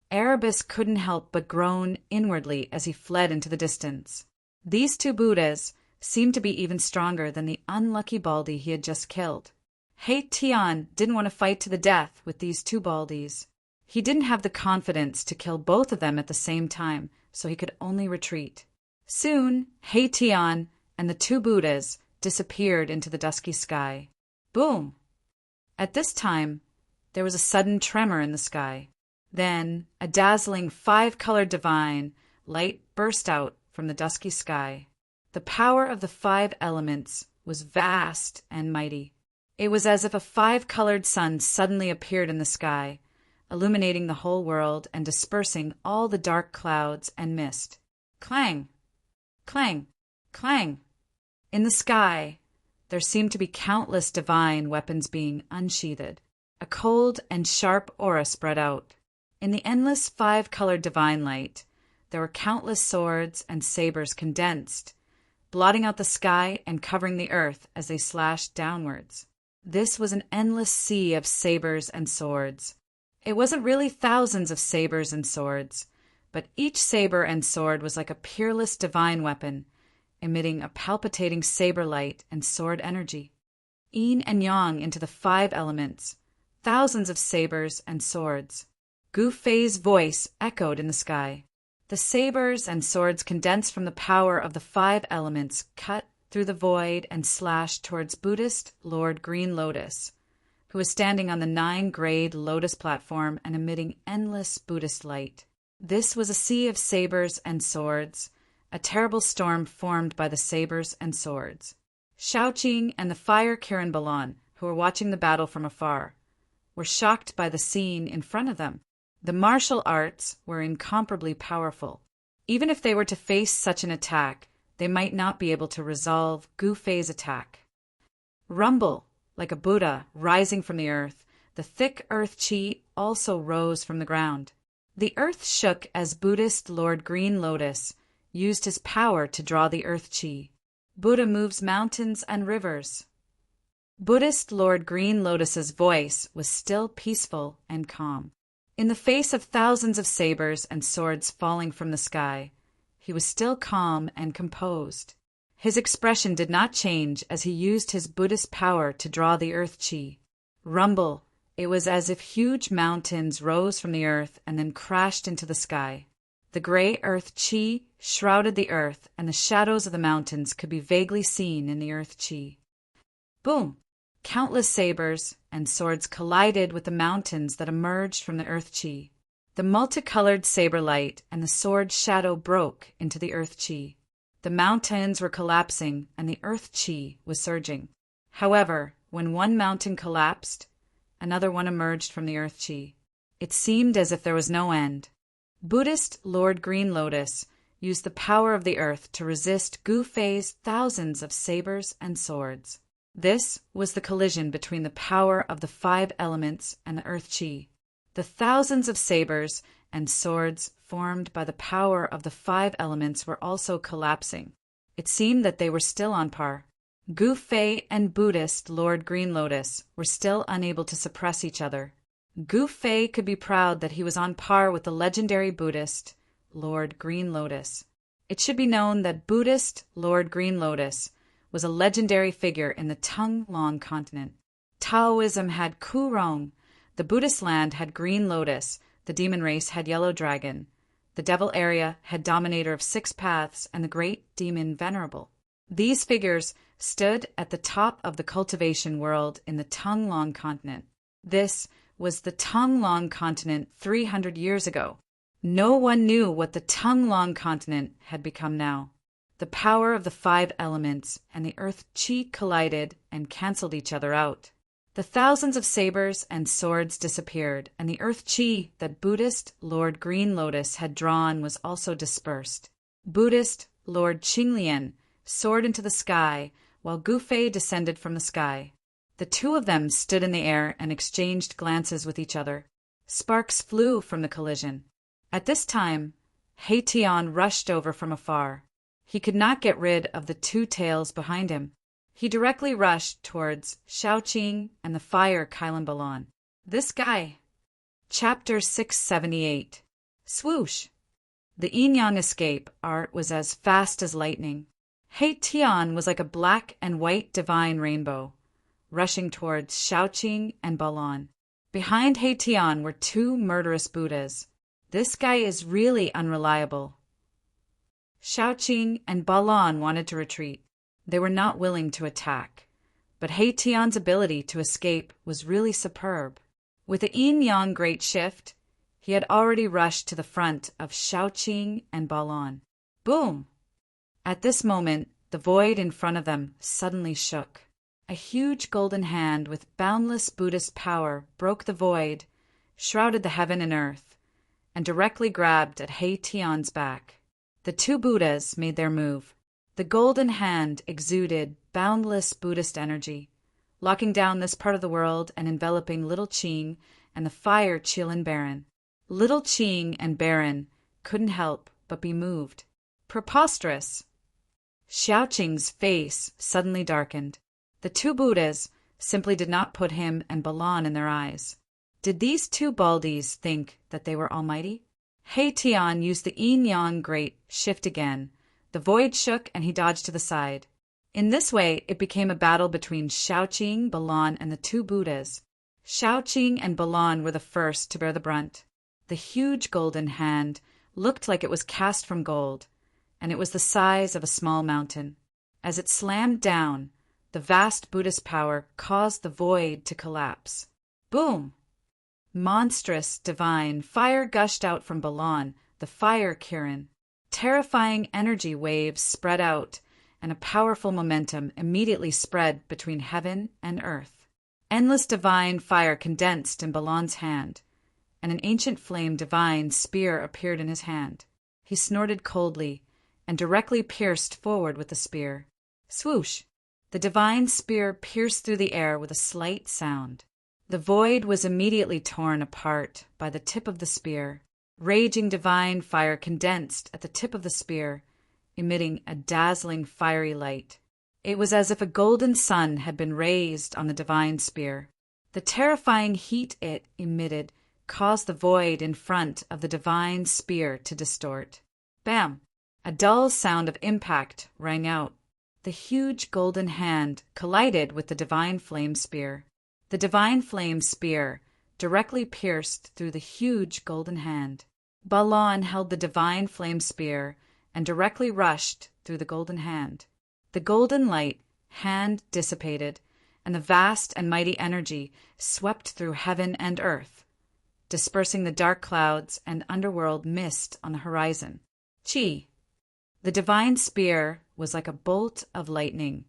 Erebus couldn't help but groan inwardly as he fled into the distance. These 2 Buddhas seemed to be even stronger than the unlucky Baldy he had just killed. He Tian didn't want to fight to the death with these 2 Baldies. He didn't have the confidence to kill both of them at the same time, so he could only retreat. Soon, Tian and the two Buddhas disappeared into the dusky sky. Boom! At this time, there was a sudden tremor in the sky. Then, a dazzling 5-colored divine light burst out from the dusky sky. The power of the 5 elements was vast and mighty. It was as if a 5-colored sun suddenly appeared in the sky, illuminating the whole world and dispersing all the dark clouds and mist. Clang! Clang! Clang! In the sky, there seemed to be countless divine weapons being unsheathed. A cold and sharp aura spread out. In the endless 5-colored divine light, there were countless swords and sabers condensed, blotting out the sky and covering the earth as they slashed downwards. This was an endless sea of sabers and swords. It wasn't really thousands of sabers and swords, but each saber and sword was like a peerless divine weapon, emitting a palpitating saber light and sword energy. Yin and yang into the 5 elements, thousands of sabers and swords. Gu Fei's voice echoed in the sky. The sabers and swords condensed from the power of the 5 elements cut through the void and slashed towards Buddhist Lord Green Lotus, who was standing on the 9-grade lotus platform and emitting endless Buddhist light. This was a sea of sabers and swords, a terrible storm formed by the sabers and swords. Shaoqing and the fire Kirin Balan, who were watching the battle from afar, were shocked by the scene in front of them. The martial arts were incomparably powerful. Even if they were to face such an attack, they might not be able to resolve Gu Fei's attack. Rumble, like a Buddha rising from the earth, the thick earth chi also rose from the ground. The earth shook as Buddhist Lord Green Lotus used his power to draw the earth chi. Buddha moves mountains and rivers. Buddhist Lord Green Lotus's voice was still peaceful and calm. In the face of thousands of sabers and swords falling from the sky, he was still calm and composed. His expression did not change as he used his Buddhist power to draw the earth chi. Rumble, it was as if huge mountains rose from the earth and then crashed into the sky. The gray earth chi shrouded the earth, and the shadows of the mountains could be vaguely seen in the earth chi. Boom! Countless sabers and swords collided with the mountains that emerged from the earth chi. The multicolored saber light and the sword shadow broke into the earth chi. The mountains were collapsing and the earth chi was surging. However, when one mountain collapsed, another one emerged from the earth chi. It seemed as if there was no end. Buddhist Lord Green Lotus used the power of the earth to resist Gu Fei's thousands of sabers and swords. This was the collision between the power of the 5 elements and the earth chi. The thousands of sabers and swords formed by the power of the 5 elements were also collapsing. It seemed that they were still on par. Gu Fei and Buddhist Lord Green Lotus were still unable to suppress each other. Gu Fei could be proud that he was on par with the legendary Buddhist Lord Green Lotus. It should be known that Buddhist Lord Green Lotus was a legendary figure in the Tung-Long continent. Taoism had Ku Rong, the Buddhist land had Green Lotus, the demon race had Yellow Dragon, the devil area had Dominator of 6 Paths, and the great demon Venerable. These figures stood at the top of the cultivation world in the Tung-Long continent. This was the Tung-Long continent 300 years ago. No one knew what the Tung-Long continent had become now. The power of the 5 elements and the earth chi collided and canceled each other out. The thousands of sabers and swords disappeared, and the earth chi that Buddhist Lord Green Lotus had drawn was also dispersed. Buddhist Lord Qinglian soared into the sky, while Gu Fei descended from the sky. The two of them stood in the air and exchanged glances with each other. Sparks flew from the collision. At this time, Tian rushed over from afar. He could not get rid of the 2 tails behind him. He directly rushed towards Shaoqing and the fire Kirin Balan. This guy. Chapter 678. Swoosh! The yin-yang escape art was as fast as lightning. Tian was like a black and white divine rainbow, rushing towards Shaoqing and Balan. Behind Tian were 2 murderous Buddhas. This guy is really unreliable. Shaoqing and Balan wanted to retreat. They were not willing to attack. But He Tian's ability to escape was really superb. With the yin-yang great shift, he had already rushed to the front of Shaoqing and Balan. Boom! At this moment, the void in front of them suddenly shook. A huge golden hand with boundless Buddhist power broke the void, shrouded the heaven and earth, and directly grabbed at He Tian's back. The two Buddhas made their move. The golden hand exuded boundless Buddhist energy, locking down this part of the world and enveloping Little Qing and the fire Qilin Baron. Little Qing and Baron couldn't help but be moved. Preposterous! Xiaoqing's face suddenly darkened. The two Buddhas simply did not put him and Balan in their eyes. Did these two baldies think that they were almighty? He Tian used the yin-yang great shift again. The void shook and he dodged to the side. In this way, it became a battle between Shaoqing, Balan, and the two Buddhas. Shaoqing and Balan were the first to bear the brunt. The huge golden hand looked like it was cast from gold, and it was the size of a small mountain. As it slammed down, the vast Buddhist power caused the void to collapse. Boom! Monstrous, divine fire gushed out from Balan, the fire Kirin. Terrifying energy waves spread out, and a powerful momentum immediately spread between heaven and earth. Endless divine fire condensed in Balan's hand, and an ancient flame divine spear appeared in his hand. He snorted coldly, and directly pierced forward with the spear. Swoosh! The divine spear pierced through the air with a slight sound. The void was immediately torn apart by the tip of the spear. Raging divine fire condensed at the tip of the spear, emitting a dazzling fiery light. It was as if a golden sun had been raised on the divine spear. The terrifying heat it emitted caused the void in front of the divine spear to distort. Bam! A dull sound of impact rang out. The huge golden hand collided with the divine flame spear. The divine flame spear directly pierced through the huge golden hand. Balan held the divine flame spear and directly rushed through the golden hand. The golden light hand dissipated, and the vast and mighty energy swept through heaven and earth, dispersing the dark clouds and underworld mist on the horizon. Chi! The divine spear was like a bolt of lightning,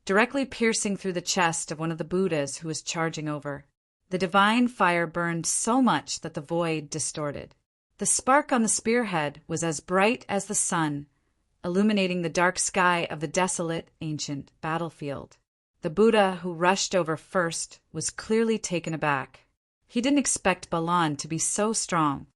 directly piercing through the chest of one of the Buddhas who was charging over. The divine fire burned so much that the void distorted. The spark on the spearhead was as bright as the sun, illuminating the dark sky of the desolate ancient battlefield. The Buddha who rushed over first was clearly taken aback. He didn't expect Balan to be so strong.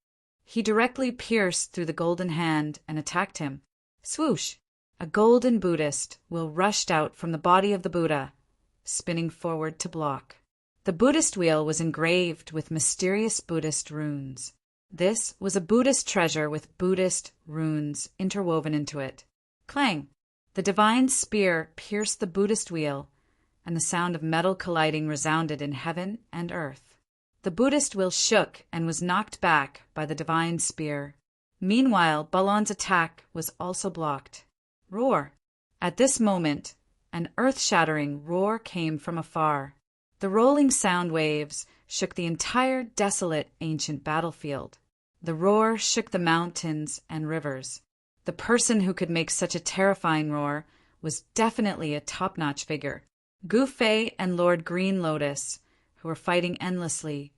He directly pierced through the golden hand and attacked him. Swoosh! A golden Buddhist wheel rushed out from the body of the Buddha, spinning forward to block. The Buddhist wheel was engraved with mysterious Buddhist runes. This was a Buddhist treasure with Buddhist runes interwoven into it. Clang! The divine spear pierced the Buddhist wheel, and the sound of metal colliding resounded in heaven and earth. The Buddhist wheel shook and was knocked back by the divine spear. Meanwhile, Balan's attack was also blocked. Roar! At this moment, an earth-shattering roar came from afar. The rolling sound waves shook the entire desolate ancient battlefield. The roar shook the mountains and rivers. The person who could make such a terrifying roar was definitely a top-notch figure. Gu Fei and Lord Green Lotus, who were fighting endlessly,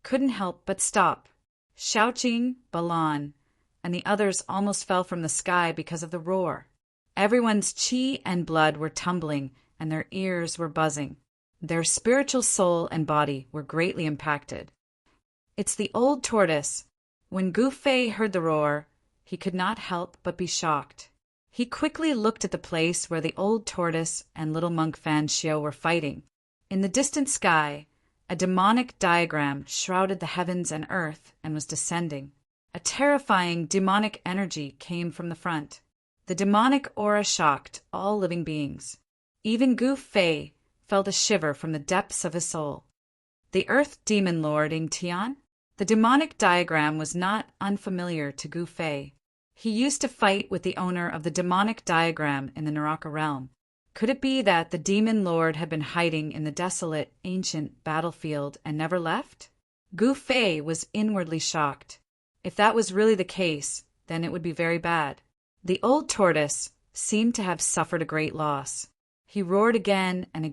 couldn't help but stop. Shaoqing, Balan, and the others almost fell from the sky because of the roar. Everyone's qi and blood were tumbling, and their ears were buzzing. Their spiritual soul and body were greatly impacted. It's the old tortoise. When Gu Fei heard the roar, he could not help but be shocked. He quickly looked at the place where the old tortoise and little monk Fan Xiao were fighting. In the distant sky, a demonic diagram shrouded the heavens and earth and was descending. A terrifying demonic energy came from the front. The demonic aura shocked all living beings. Even Gu Fei felt a shiver from the depths of his soul. The Earth Demon Lord Ying Tian? The demonic diagram was not unfamiliar to Gu Fei. He used to fight with the owner of the demonic diagram in the Naraka realm. Could it be that the demon lord had been hiding in the desolate, ancient battlefield and never left? Gu Fei was inwardly shocked. If that was really the case, then it would be very bad. The old tortoise seemed to have suffered a great loss. He roared again and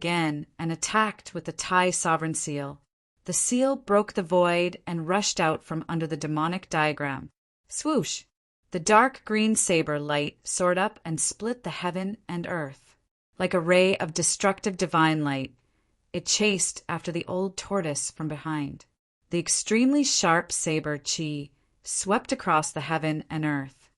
attacked with the Tai sovereign seal. The seal broke the void and rushed out from under the demonic diagram. Swoosh! The dark green saber light soared up and split the heaven and earth. Like a ray of destructive divine light, it chased after the old tortoise from behind. The extremely sharp saber chi swept across the heaven and earth.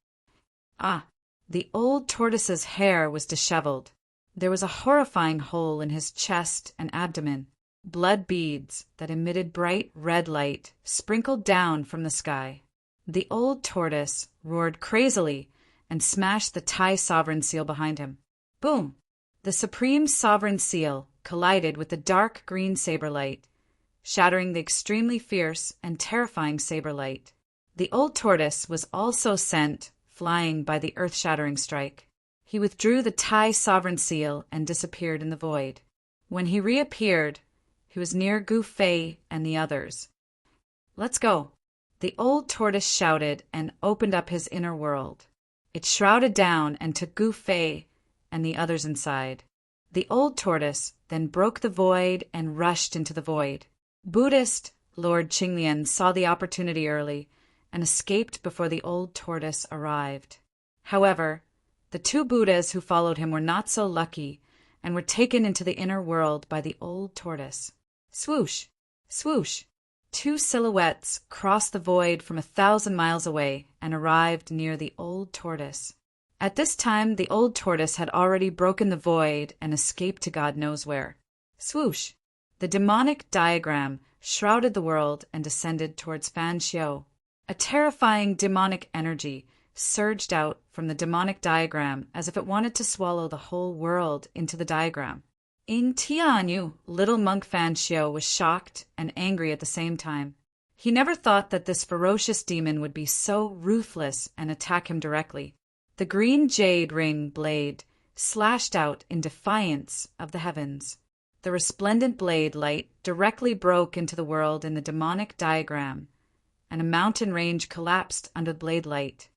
The old tortoise's hair was disheveled. There was a horrifying hole in his chest and abdomen. Blood beads that emitted bright red light sprinkled down from the sky. The old tortoise roared crazily and smashed the Tai sovereign seal behind him. Boom! The supreme sovereign seal collided with the dark green saber light, shattering the extremely fierce and terrifying saber light. The old tortoise was also sent flying by the earth-shattering strike. He withdrew the Tai sovereign seal and disappeared in the void. When he reappeared, he was near Gu Fei and the others. Let's go. The old tortoise shouted and opened up his inner world. It shrouded down and took Gu Fei and the others inside. The old tortoise then broke the void and rushed into the void. Buddhist Lord Qinglian saw the opportunity early and escaped before the old tortoise arrived. However, the two Buddhas who followed him were not so lucky and were taken into the inner world by the old tortoise. Swoosh! Swoosh! Two silhouettes crossed the void from 1,000 miles away and arrived near the old tortoise. At this time, the old tortoise had already broken the void and escaped to God knows where. Swoosh! The demonic diagram shrouded the world and descended towards Fan Xiu. A terrifying demonic energy surged out from the demonic diagram as if it wanted to swallow the whole world into the diagram. Ing Tianyu, little monk Fan Xiu, was shocked and angry at the same time. He never thought that this ferocious demon would be so ruthless and attack him directly. The green jade ring blade slashed out in defiance of the heavens. The resplendent blade light directly broke into the world in the demonic diagram, and a mountain range collapsed under the blade light.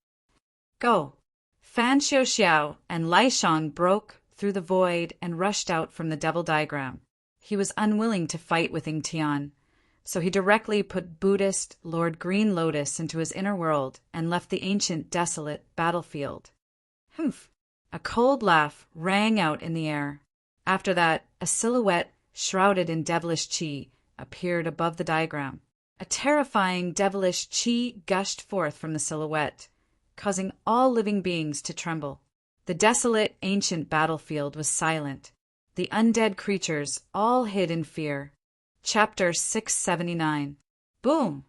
Go! Fan Xiao and Lai Shan broke through the void and rushed out from the devil diagram. He was unwilling to fight with Ing Tian, so he directly put Buddhist Lord Green Lotus into his inner world and left the ancient desolate battlefield. Humph! A cold laugh rang out in the air. After that, a silhouette shrouded in devilish chi appeared above the diagram. A terrifying devilish chi gushed forth from the silhouette, causing all living beings to tremble. The desolate ancient battlefield was silent. The undead creatures all hid in fear. Chapter 679. Boom!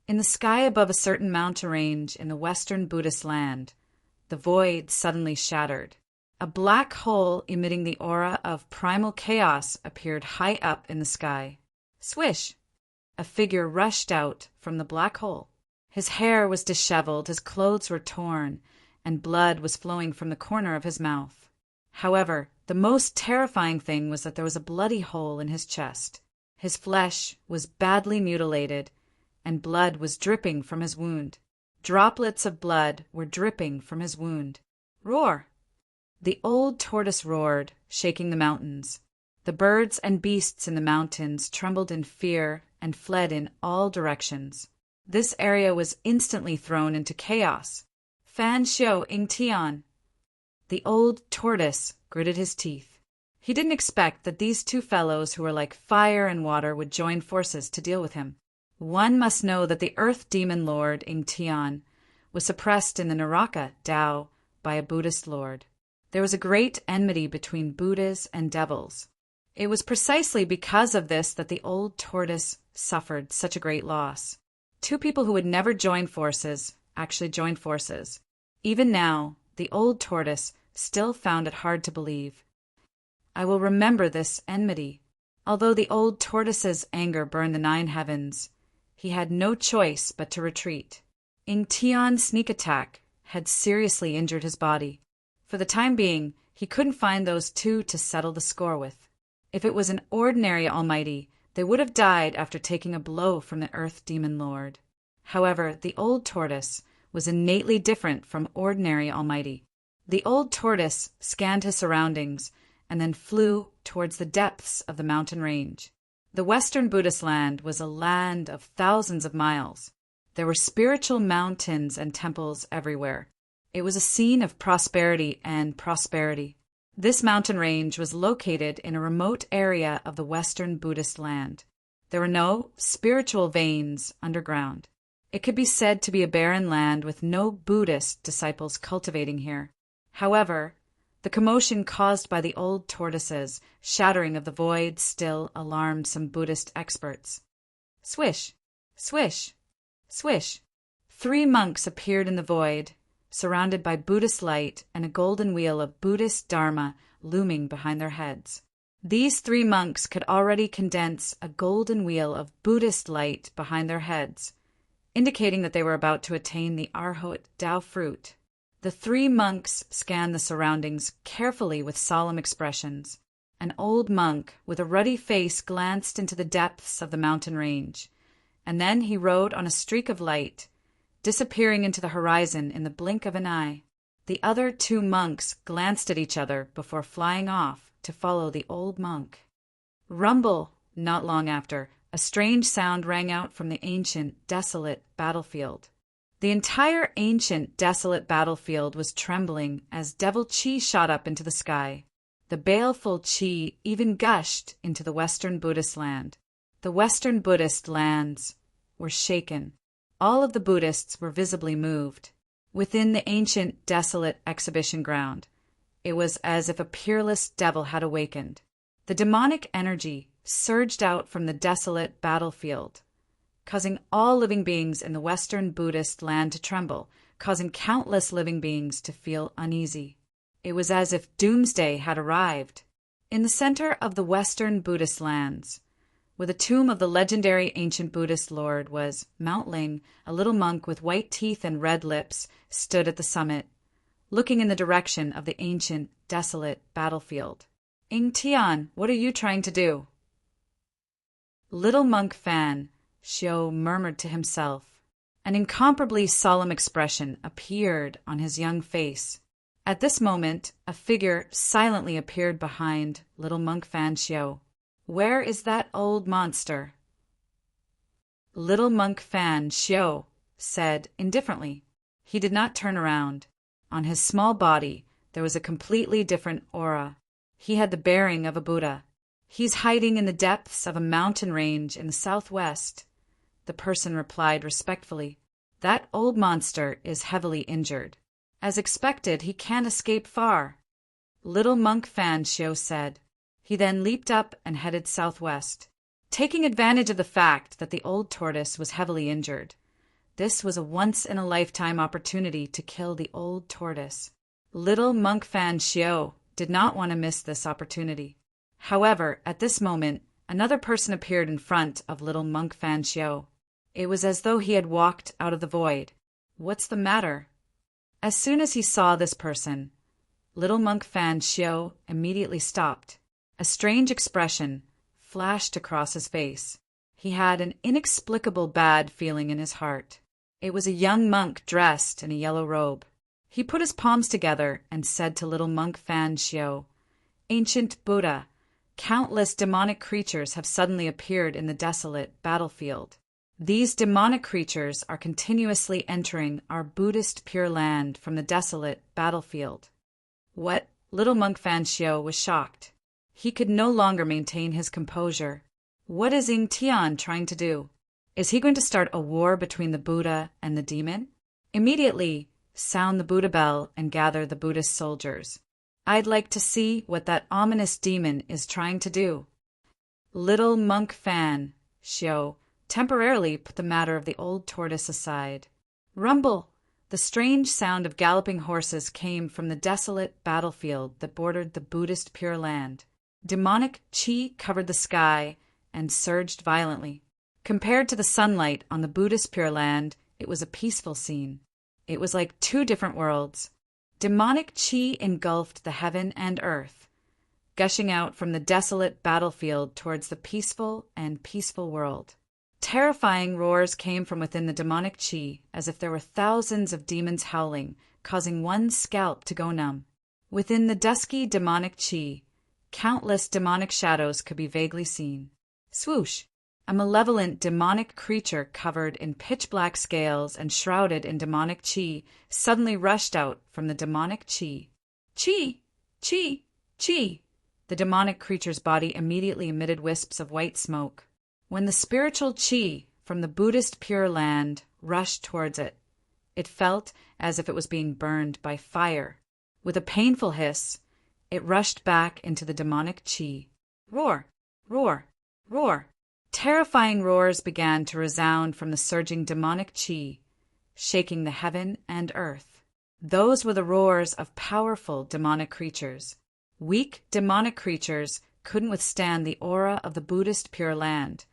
In the sky above a certain mountain range in the western Buddhist land, the void suddenly shattered. A black hole emitting the aura of primal chaos appeared high up in the sky. Swish! A figure rushed out from the black hole. His hair was disheveled, his clothes were torn, and blood was flowing from the corner of his mouth. However, the most terrifying thing was that there was a bloody hole in his chest. His flesh was badly mutilated, and blood was dripping from his wound. Droplets of blood were dripping from his wound. Roar! The old tortoise roared, shaking the mountains. The birds and beasts in the mountains trembled in fear and fled in all directions. This area was instantly thrown into chaos. Fan Xiu Ing Tian. The old tortoise gritted his teeth. He didn't expect that these two fellows who were like fire and water would join forces to deal with him. One must know that the earth demon lord Ing Tian was suppressed in the Naraka Tao by a Buddhist lord. There was a great enmity between Buddhas and devils. It was precisely because of this that the old tortoise suffered such a great loss. Two people who would never join forces actually joined forces. Even now, the old tortoise still found it hard to believe. I will remember this enmity. Although the old tortoise's anger burned the 9 heavens, he had no choice but to retreat. Ing Tian's sneak attack had seriously injured his body. For the time being, he couldn't find those two to settle the score with. If it was an ordinary Almighty, they would have died after taking a blow from the Earth Demon Lord. However, the old tortoise was innately different from ordinary Almighty. The old tortoise scanned his surroundings and then flew towards the depths of the mountain range. The Western Buddhist land was a land of thousands of miles. There were spiritual mountains and temples everywhere. It was a scene of prosperity and prosperity. This mountain range was located in a remote area of the Western Buddhist land. There were no spiritual veins underground. It could be said to be a barren land with no Buddhist disciples cultivating here. However, the commotion caused by the old tortoise's shattering of the void still alarmed some Buddhist experts. Swish, swish, swish. 3 monks appeared in the void, surrounded by Buddhist light and a golden wheel of Buddhist Dharma looming behind their heads. These 3 monks could already condense a golden wheel of Buddhist light behind their heads, indicating that they were about to attain the Arhat Tao fruit. The 3 monks scanned the surroundings carefully with solemn expressions. An old monk with a ruddy face glanced into the depths of the mountain range, and then he rode on a streak of light, disappearing into the horizon in the blink of an eye. The other 2 monks glanced at each other before flying off to follow the old monk. Rumble! Not long after, a strange sound rang out from the ancient, desolate battlefield. The entire ancient, desolate battlefield was trembling as devil chi shot up into the sky. The baleful chi even gushed into the Western Buddhist land. The Western Buddhist lands were shaken. All of the Buddhists were visibly moved. Within the ancient, desolate exhibition ground, it was as if a peerless devil had awakened. The demonic energy surged out from the desolate battlefield, causing all living beings in the Western Buddhist land to tremble, causing countless living beings to feel uneasy. It was as if doomsday had arrived. In the center of the Western Buddhist lands, where the tomb of the legendary ancient Buddhist lord was, Mount Ling, a little monk with white teeth and red lips, stood at the summit, looking in the direction of the ancient, desolate battlefield. Ing Tian, what are you trying to do? Little monk Fan Xiao murmured to himself. An incomparably solemn expression appeared on his young face. At this moment, a figure silently appeared behind little monk Fan Xiao. Where is that old monster? Little monk Fan Xiao said indifferently. He did not turn around. On his small body, there was a completely different aura. He had the bearing of a Buddha. He's hiding in the depths of a mountain range in the southwest. The person replied respectfully. That old monster is heavily injured. As expected, he can't escape far. Little monk Fan Xiao said. He then leaped up and headed southwest, taking advantage of the fact that the old tortoise was heavily injured. This was a once-in-a-lifetime opportunity to kill the old tortoise. Little monk Fan Xiao did not want to miss this opportunity. However, at this moment, another person appeared in front of little monk Fan Xiao. It was as though he had walked out of the void. What's the matter? As soon as he saw this person, little monk Fan Xiao immediately stopped. A strange expression flashed across his face. He had an inexplicable bad feeling in his heart. It was a young monk dressed in a yellow robe. He put his palms together and said to little monk Fan Xiao, Ancient Buddha, countless demonic creatures have suddenly appeared in the desolate battlefield. These demonic creatures are continuously entering our Buddhist Pure Land from the desolate battlefield. What? Little monk Fan Xiao was shocked. He could no longer maintain his composure. What is Ing Tian trying to do? Is he going to start a war between the Buddha and the demon? Immediately, sound the Buddha bell and gather the Buddhist soldiers. I'd like to see what that ominous demon is trying to do. Little monk Fan Xiao temporarily put the matter of the old tortoise aside. Rumble! The strange sound of galloping horses came from the desolate battlefield that bordered the Buddhist Pure Land. Demonic chi covered the sky and surged violently. Compared to the sunlight on the Buddhist Pure Land, it was a peaceful scene. It was like two different worlds. Demonic chi engulfed the heaven and earth, gushing out from the desolate battlefield towards the peaceful and peaceful world. Terrifying roars came from within the demonic chi, as if there were thousands of demons howling, causing one's scalp to go numb. Within the dusky demonic chi, countless demonic shadows could be vaguely seen. Swoosh! A malevolent demonic creature covered in pitch-black scales and shrouded in demonic chi suddenly rushed out from the demonic chi. Chi! Chi! Chi! The demonic creature's body immediately emitted wisps of white smoke. When the spiritual chi from the Buddhist Pure Land rushed towards it, it felt as if it was being burned by fire. With a painful hiss, it rushed back into the demonic chi. Roar! Roar! Roar! Terrifying roars began to resound from the surging demonic chi, shaking the heaven and earth. Those were the roars of powerful demonic creatures. Weak demonic creatures couldn't withstand the aura of the Buddhist Pure Land,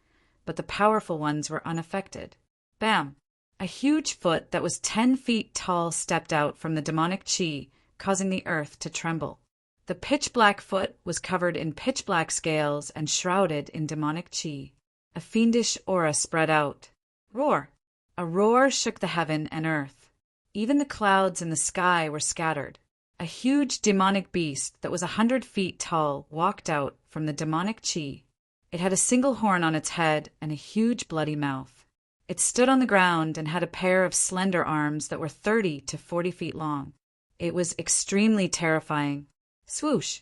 but the powerful ones were unaffected. Bam! A huge foot that was 10 feet tall stepped out from the demonic chi, causing the earth to tremble. The pitch-black foot was covered in pitch-black scales and shrouded in demonic chi. A fiendish aura spread out. Roar! A roar shook the heaven and earth. Even the clouds in the sky were scattered. A huge demonic beast that was 100 feet tall walked out from the demonic chi. It had a single horn on its head and a huge bloody mouth. It stood on the ground and had a pair of slender arms that were 30 to 40 feet long. It was extremely terrifying. Swoosh!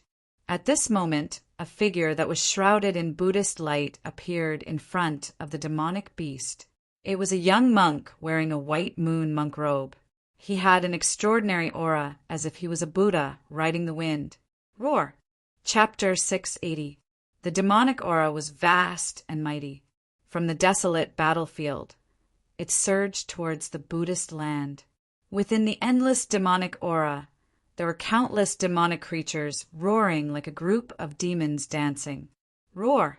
At this moment, a figure that was shrouded in Buddhist light appeared in front of the demonic beast. It was a young monk wearing a white moon monk robe. He had an extraordinary aura, as if he was a Buddha riding the wind. Roar! Chapter 680. The demonic aura was vast and mighty. From the desolate battlefield, it surged towards the Buddhist land. Within the endless demonic aura, there were countless demonic creatures roaring like a group of demons dancing. Roar!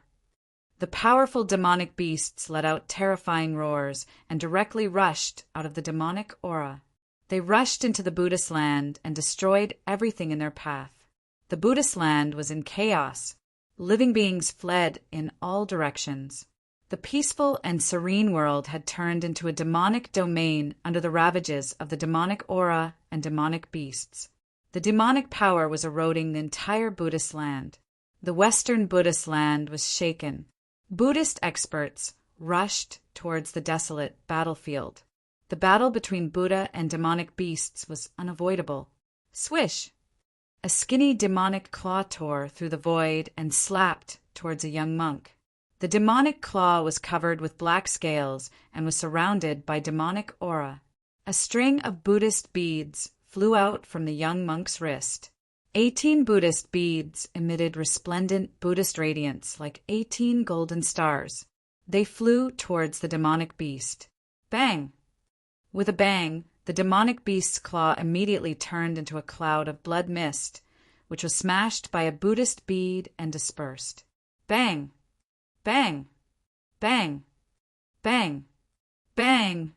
The powerful demonic beasts let out terrifying roars and directly rushed out of the demonic aura. They rushed into the Buddhist land and destroyed everything in their path. The Buddhist land was in chaos. Living beings fled in all directions. The peaceful and serene world had turned into a demonic domain under the ravages of the demonic aura and demonic beasts. The demonic power was eroding the entire Buddhist land. The Western Buddhist land was shaken. Buddhist experts rushed towards the desolate battlefield. The battle between Buddha and demonic beasts was unavoidable. Swish! A skinny demonic claw tore through the void and slapped towards a young monk. The demonic claw was covered with black scales and was surrounded by demonic aura. A string of Buddhist beads flew out from the young monk's wrist. 18 Buddhist beads emitted resplendent Buddhist radiance like 18 golden stars. They flew towards the demonic beast. Bang! With a bang, the demonic beast's claw immediately turned into a cloud of blood mist, which was smashed by a Buddhist bead and dispersed. Bang! Bang! Bang! Bang! Bang!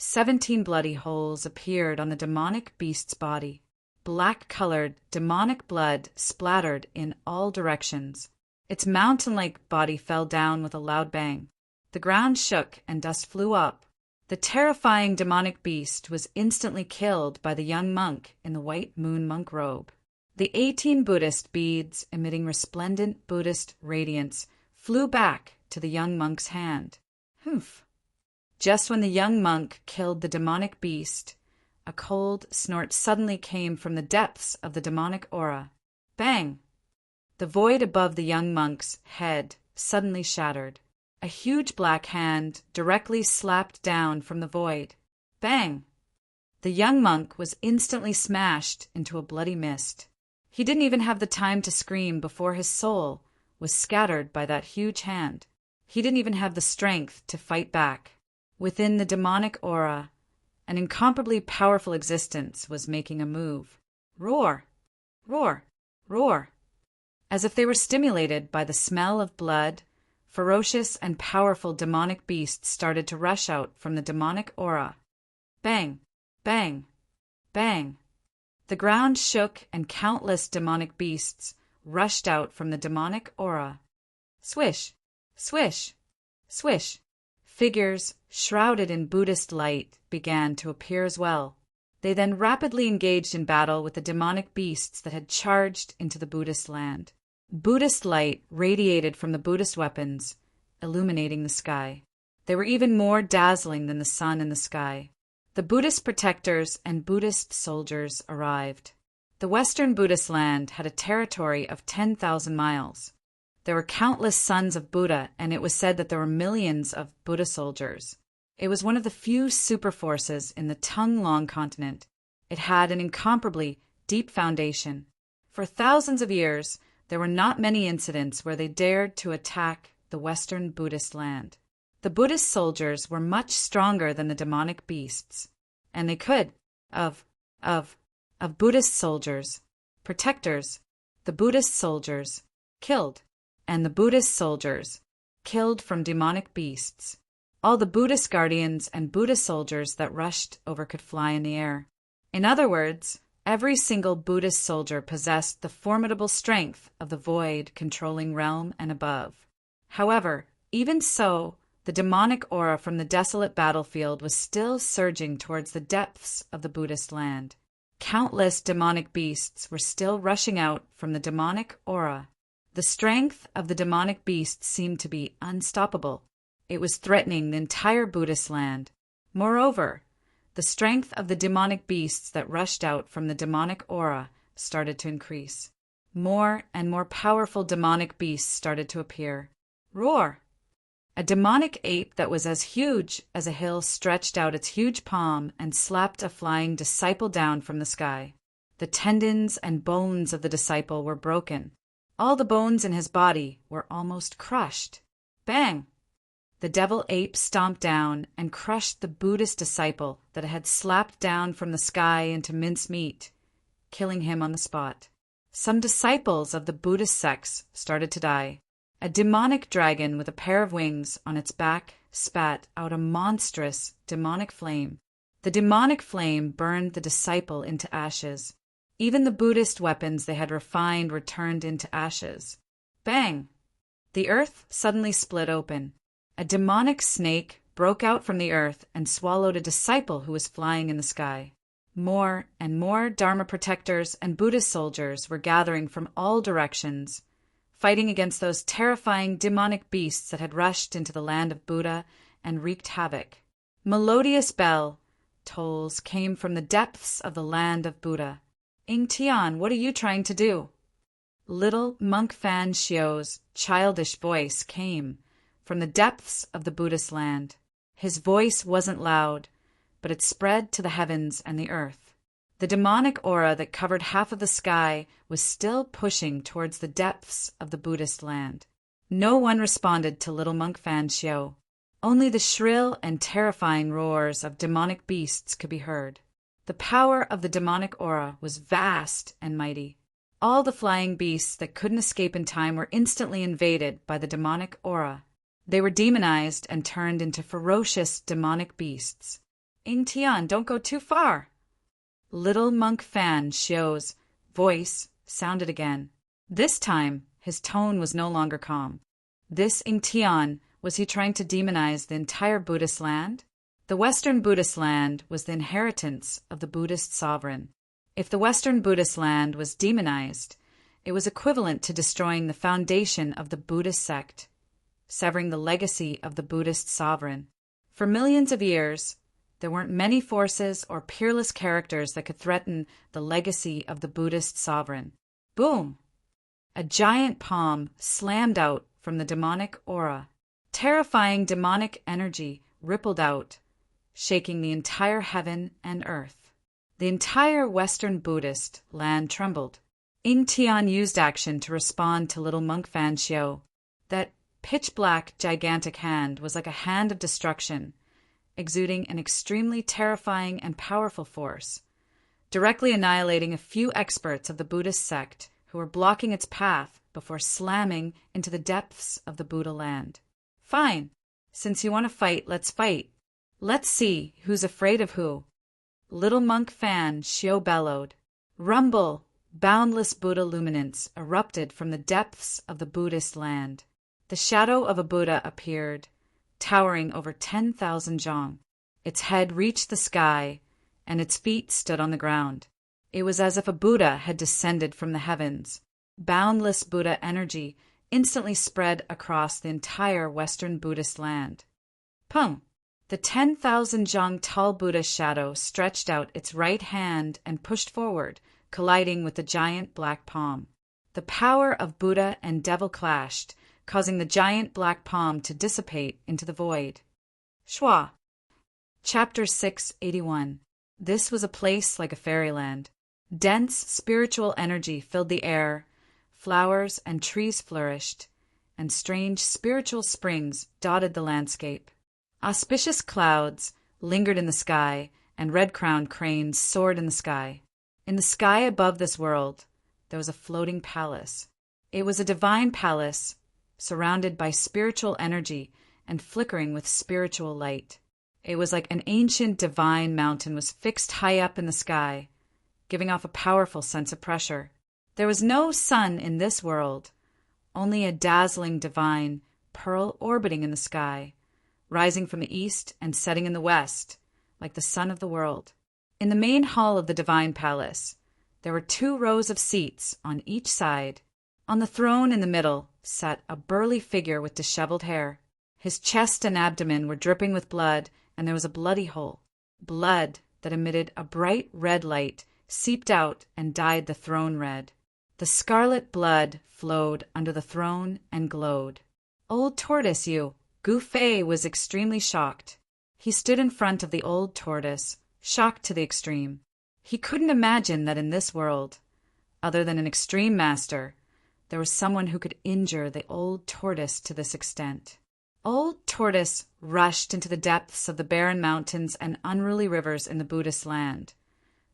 17 bloody holes appeared on the demonic beast's body. Black-colored, demonic blood splattered in all directions. Its mountain-like body fell down with a loud bang. The ground shook and dust flew up. The terrifying demonic beast was instantly killed by the young monk in the white moon monk robe. The 18 Buddhist beads, emitting resplendent Buddhist radiance, flew back to the young monk's hand. Humph! Just when the young monk killed the demonic beast, a cold snort suddenly came from the depths of the demonic aura. Bang! The void above the young monk's head suddenly shattered. A huge black hand directly slapped down from the void. Bang! The young monk was instantly smashed into a bloody mist. He didn't even have the time to scream before his soul was scattered by that huge hand. He didn't even have the strength to fight back. Within the demonic aura, an incomparably powerful existence was making a move. Roar! Roar! Roar! As if they were stimulated by the smell of blood, ferocious and powerful demonic beasts started to rush out from the demonic aura. Bang! Bang! Bang! The ground shook and countless demonic beasts rushed out from the demonic aura. Swish! Swish! Swish! Figures, shrouded in Buddhist light, began to appear as well. They then rapidly engaged in battle with the demonic beasts that had charged into the Buddhist land. Buddhist light radiated from the Buddhist weapons, illuminating the sky. They were even more dazzling than the sun in the sky. The Buddhist protectors and Buddhist soldiers arrived. The Western Buddhist land had a territory of 10,000 miles. There were countless sons of Buddha, and it was said that there were millions of Buddha soldiers. It was one of the few superforces in the tongue-long continent. It had an incomparably deep foundation. For thousands of years, there were not many incidents where they dared to attack the Western Buddhist land. The Buddhist soldiers were much stronger than the demonic beasts, and they could, of Buddhist soldiers, protectors, the Buddhist soldiers, killed, and the Buddhist soldiers, killed from demonic beasts. All the Buddhist guardians and Buddhist soldiers that rushed over could fly in the air. In other words, every single Buddhist soldier possessed the formidable strength of the void controlling realm and above. However, even so, the demonic aura from the desolate battlefield was still surging towards the depths of the Buddhist land. Countless demonic beasts were still rushing out from the demonic aura. The strength of the demonic beasts seemed to be unstoppable. It was threatening the entire Buddhist land. Moreover, the strength of the demonic beasts that rushed out from the demonic aura started to increase. More and more powerful demonic beasts started to appear. Roar! A demonic ape that was as huge as a hill stretched out its huge palm and slapped a flying disciple down from the sky. The tendons and bones of the disciple were broken. All the bones in his body were almost crushed. Bang! The devil ape stomped down and crushed the Buddhist disciple that had slapped down from the sky into mincemeat, killing him on the spot. Some disciples of the Buddhist sects started to die. A demonic dragon with a pair of wings on its back spat out a monstrous demonic flame. The demonic flame burned the disciple into ashes. Even the Buddhist weapons they had refined were turned into ashes. Bang! The earth suddenly split open. A demonic snake broke out from the earth and swallowed a disciple who was flying in the sky. More and more Dharma protectors and Buddhist soldiers were gathering from all directions, fighting against those terrifying demonic beasts that had rushed into the land of Buddha and wreaked havoc. Melodious bell tolls came from the depths of the land of Buddha. Ing Tian, what are you trying to do? Little Monk Fan Xiu's childish voice came from the depths of the Buddhist land. His voice wasn't loud, but it spread to the heavens and the earth. The demonic aura that covered half of the sky was still pushing towards the depths of the Buddhist land. No one responded to little Monk Fan Xiu. Only the shrill and terrifying roars of demonic beasts could be heard. The power of the demonic aura was vast and mighty. All the flying beasts that couldn't escape in time were instantly invaded by the demonic aura. They were demonized and turned into ferocious demonic beasts. Ing Tian, don't go too far. Little Monk Fan Xiu's voice sounded again. This time, his tone was no longer calm. This Ing Tian, was he trying to demonize the entire Buddhist land? The Western Buddhist land was the inheritance of the Buddhist sovereign. If the Western Buddhist land was demonized, it was equivalent to destroying the foundation of the Buddhist sect, severing the legacy of the Buddhist sovereign. For millions of years, there weren't many forces or peerless characters that could threaten the legacy of the Buddhist sovereign. Boom! A giant palm slammed out from the demonic aura. Terrifying demonic energy rippled out, shaking the entire heaven and earth. The entire Western Buddhist land trembled. Ing Tian used action to respond to little Monk Fan Xiu. That pitch-black, gigantic hand was like a hand of destruction, exuding an extremely terrifying and powerful force, directly annihilating a few experts of the Buddhist sect who were blocking its path before slamming into the depths of the Buddha land. Fine. Since you want to fight, let's fight. Let's see who's afraid of who. Little monk Fan Shio bellowed. Rumble! Boundless Buddha luminance erupted from the depths of the Buddhist land. The shadow of a Buddha appeared, towering over 10,000 jong. Its head reached the sky, and its feet stood on the ground. It was as if a Buddha had descended from the heavens. Boundless Buddha energy instantly spread across the entire Western Buddhist land. Pum! The 10,000 jong tall Buddha's shadow stretched out its right hand and pushed forward, colliding with the giant black palm. The power of Buddha and devil clashed, causing the giant black palm to dissipate into the void. Shwa. Chapter 681. This was a place like a fairyland. Dense spiritual energy filled the air, flowers and trees flourished, and strange spiritual springs dotted the landscape. Auspicious clouds lingered in the sky, and red-crowned cranes soared in the sky. In the sky above this world, there was a floating palace. It was a divine palace, surrounded by spiritual energy and flickering with spiritual light. It was like an ancient divine mountain was fixed high up in the sky, giving off a powerful sense of pressure. There was no sun in this world, only a dazzling divine pearl orbiting in the sky, rising from the east and setting in the west, like the sun of the world. In the main hall of the divine palace, there were 2 rows of seats on each side. On the throne in the middle sat a burly figure with disheveled hair. His chest and abdomen were dripping with blood, and there was a bloody hole. Blood that emitted a bright red light seeped out and dyed the throne red. The scarlet blood flowed under the throne and glowed. Old Tortoise, you! Gu Fei was extremely shocked. He stood in front of the old tortoise, shocked to the extreme. He couldn't imagine that in this world, other than an extreme master, there was someone who could injure the old tortoise to this extent. Old Tortoise rushed into the depths of the barren mountains and unruly rivers in the Buddhist land,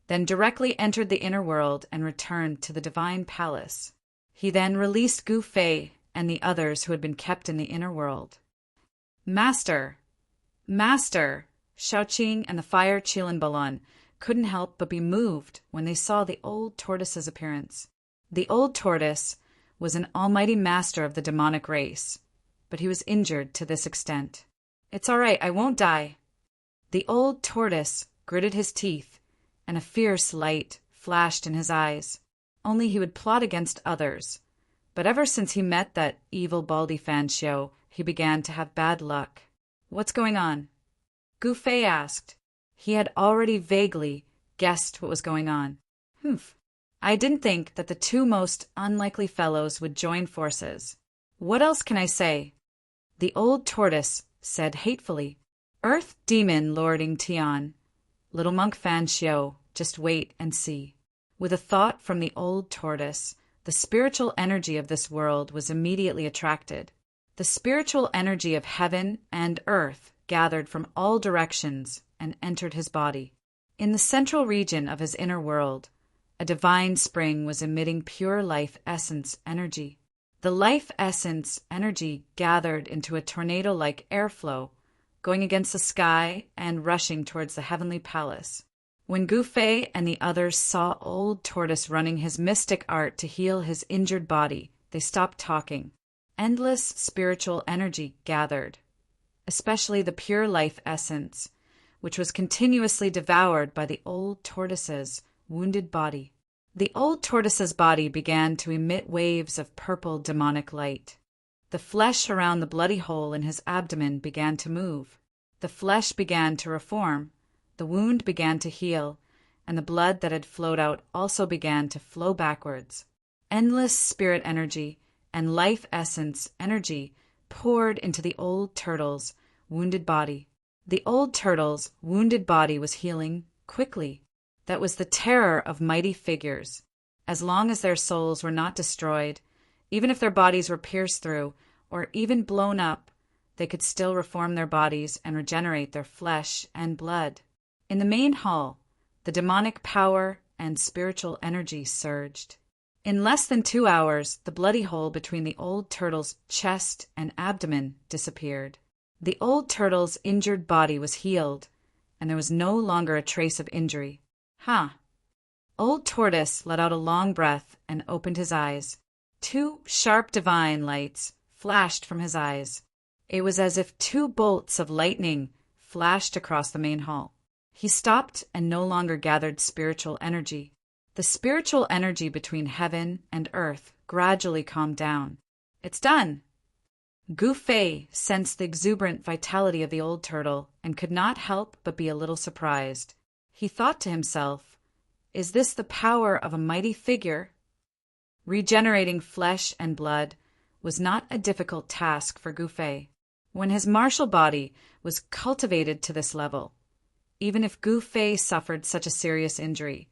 then directly entered the inner world and returned to the divine palace. He then released Gu Fei and the others who had been kept in the inner world. Master! Master! Shaoqing and the fire Chilinbalon couldn't help but be moved when they saw the old tortoise's appearance. The old tortoise was an almighty master of the demonic race, but he was injured to this extent. It's all right, I won't die. The old tortoise gritted his teeth, and a fierce light flashed in his eyes. Only he would plot against others. But ever since he met that evil Baldy Fanshio, he began to have bad luck. What's going on? Gu Fei asked. He had already vaguely guessed what was going on. Humph. I didn't think that the 2 most unlikely fellows would join forces. What else can I say? The old tortoise said hatefully. Earth demon lording Tian. Little monk Fanshio, just wait and see. With a thought from the old tortoise, the spiritual energy of this world was immediately attracted. The spiritual energy of heaven and earth gathered from all directions and entered his body. In the central region of his inner world, a divine spring was emitting pure life essence energy. The life essence energy gathered into a tornado-like airflow, going against the sky and rushing towards the heavenly palace. When Gu Fei and the others saw old Tortoise running his mystic art to heal his injured body, they stopped talking. Endless spiritual energy gathered, especially the pure life essence, which was continuously devoured by the old tortoise's wounded body. The old tortoise's body began to emit waves of purple demonic light. The flesh around the bloody hole in his abdomen began to move. The flesh began to reform, the wound began to heal, and the blood that had flowed out also began to flow backwards. Endless spirit energy and life essence energy poured into the old turtle's wounded body. The old turtle's wounded body was healing quickly. That was the terror of mighty figures. As long as their souls were not destroyed, even if their bodies were pierced through or even blown up, they could still reform their bodies and regenerate their flesh and blood. In the main hall, the demonic power and spiritual energy surged. In less than 2 hours, the bloody hole between the old turtle's chest and abdomen disappeared. The old turtle's injured body was healed, and there was no longer a trace of injury. Huh. Old Tortoise let out a long breath and opened his eyes. Two sharp divine lights flashed from his eyes. It was as if two bolts of lightning flashed across the main hall. He stopped and no longer gathered spiritual energy. The spiritual energy between heaven and earth gradually calmed down. It's done! Gu Fei sensed the exuberant vitality of the old turtle and could not help but be a little surprised. He thought to himself, is this the power of a mighty figure? Regenerating flesh and blood was not a difficult task for Gu Fei. When his martial body was cultivated to this level, even if Gu Fei suffered such a serious injury,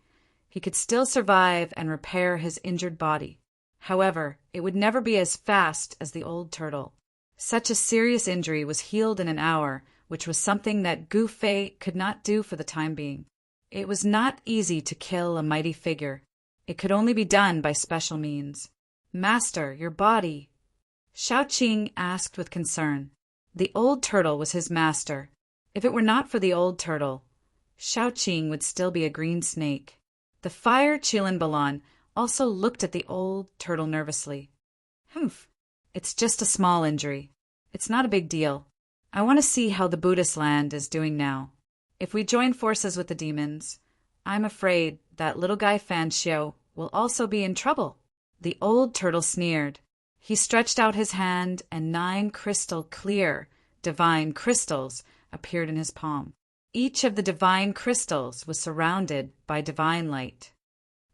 he could still survive and repair his injured body. However, it would never be as fast as the old turtle. Such a serious injury was healed in an hour, which was something that Gu Fei could not do for the time being. It was not easy to kill a mighty figure. It could only be done by special means. Master, your body. Shaoqing asked with concern. The old turtle was his master. If it were not for the old turtle, Shaoqing would still be a green snake. The fire Chilinbalon also looked at the old turtle nervously. Humph, it's just a small injury. It's not a big deal. I want to see how the Buddhist land is doing now. If we join forces with the demons, I'm afraid that little guy Fan Xiao will also be in trouble. The old turtle sneered. He stretched out his hand, and 9 crystal clear, divine crystals appeared in his palm. Each of the divine crystals was surrounded by divine light.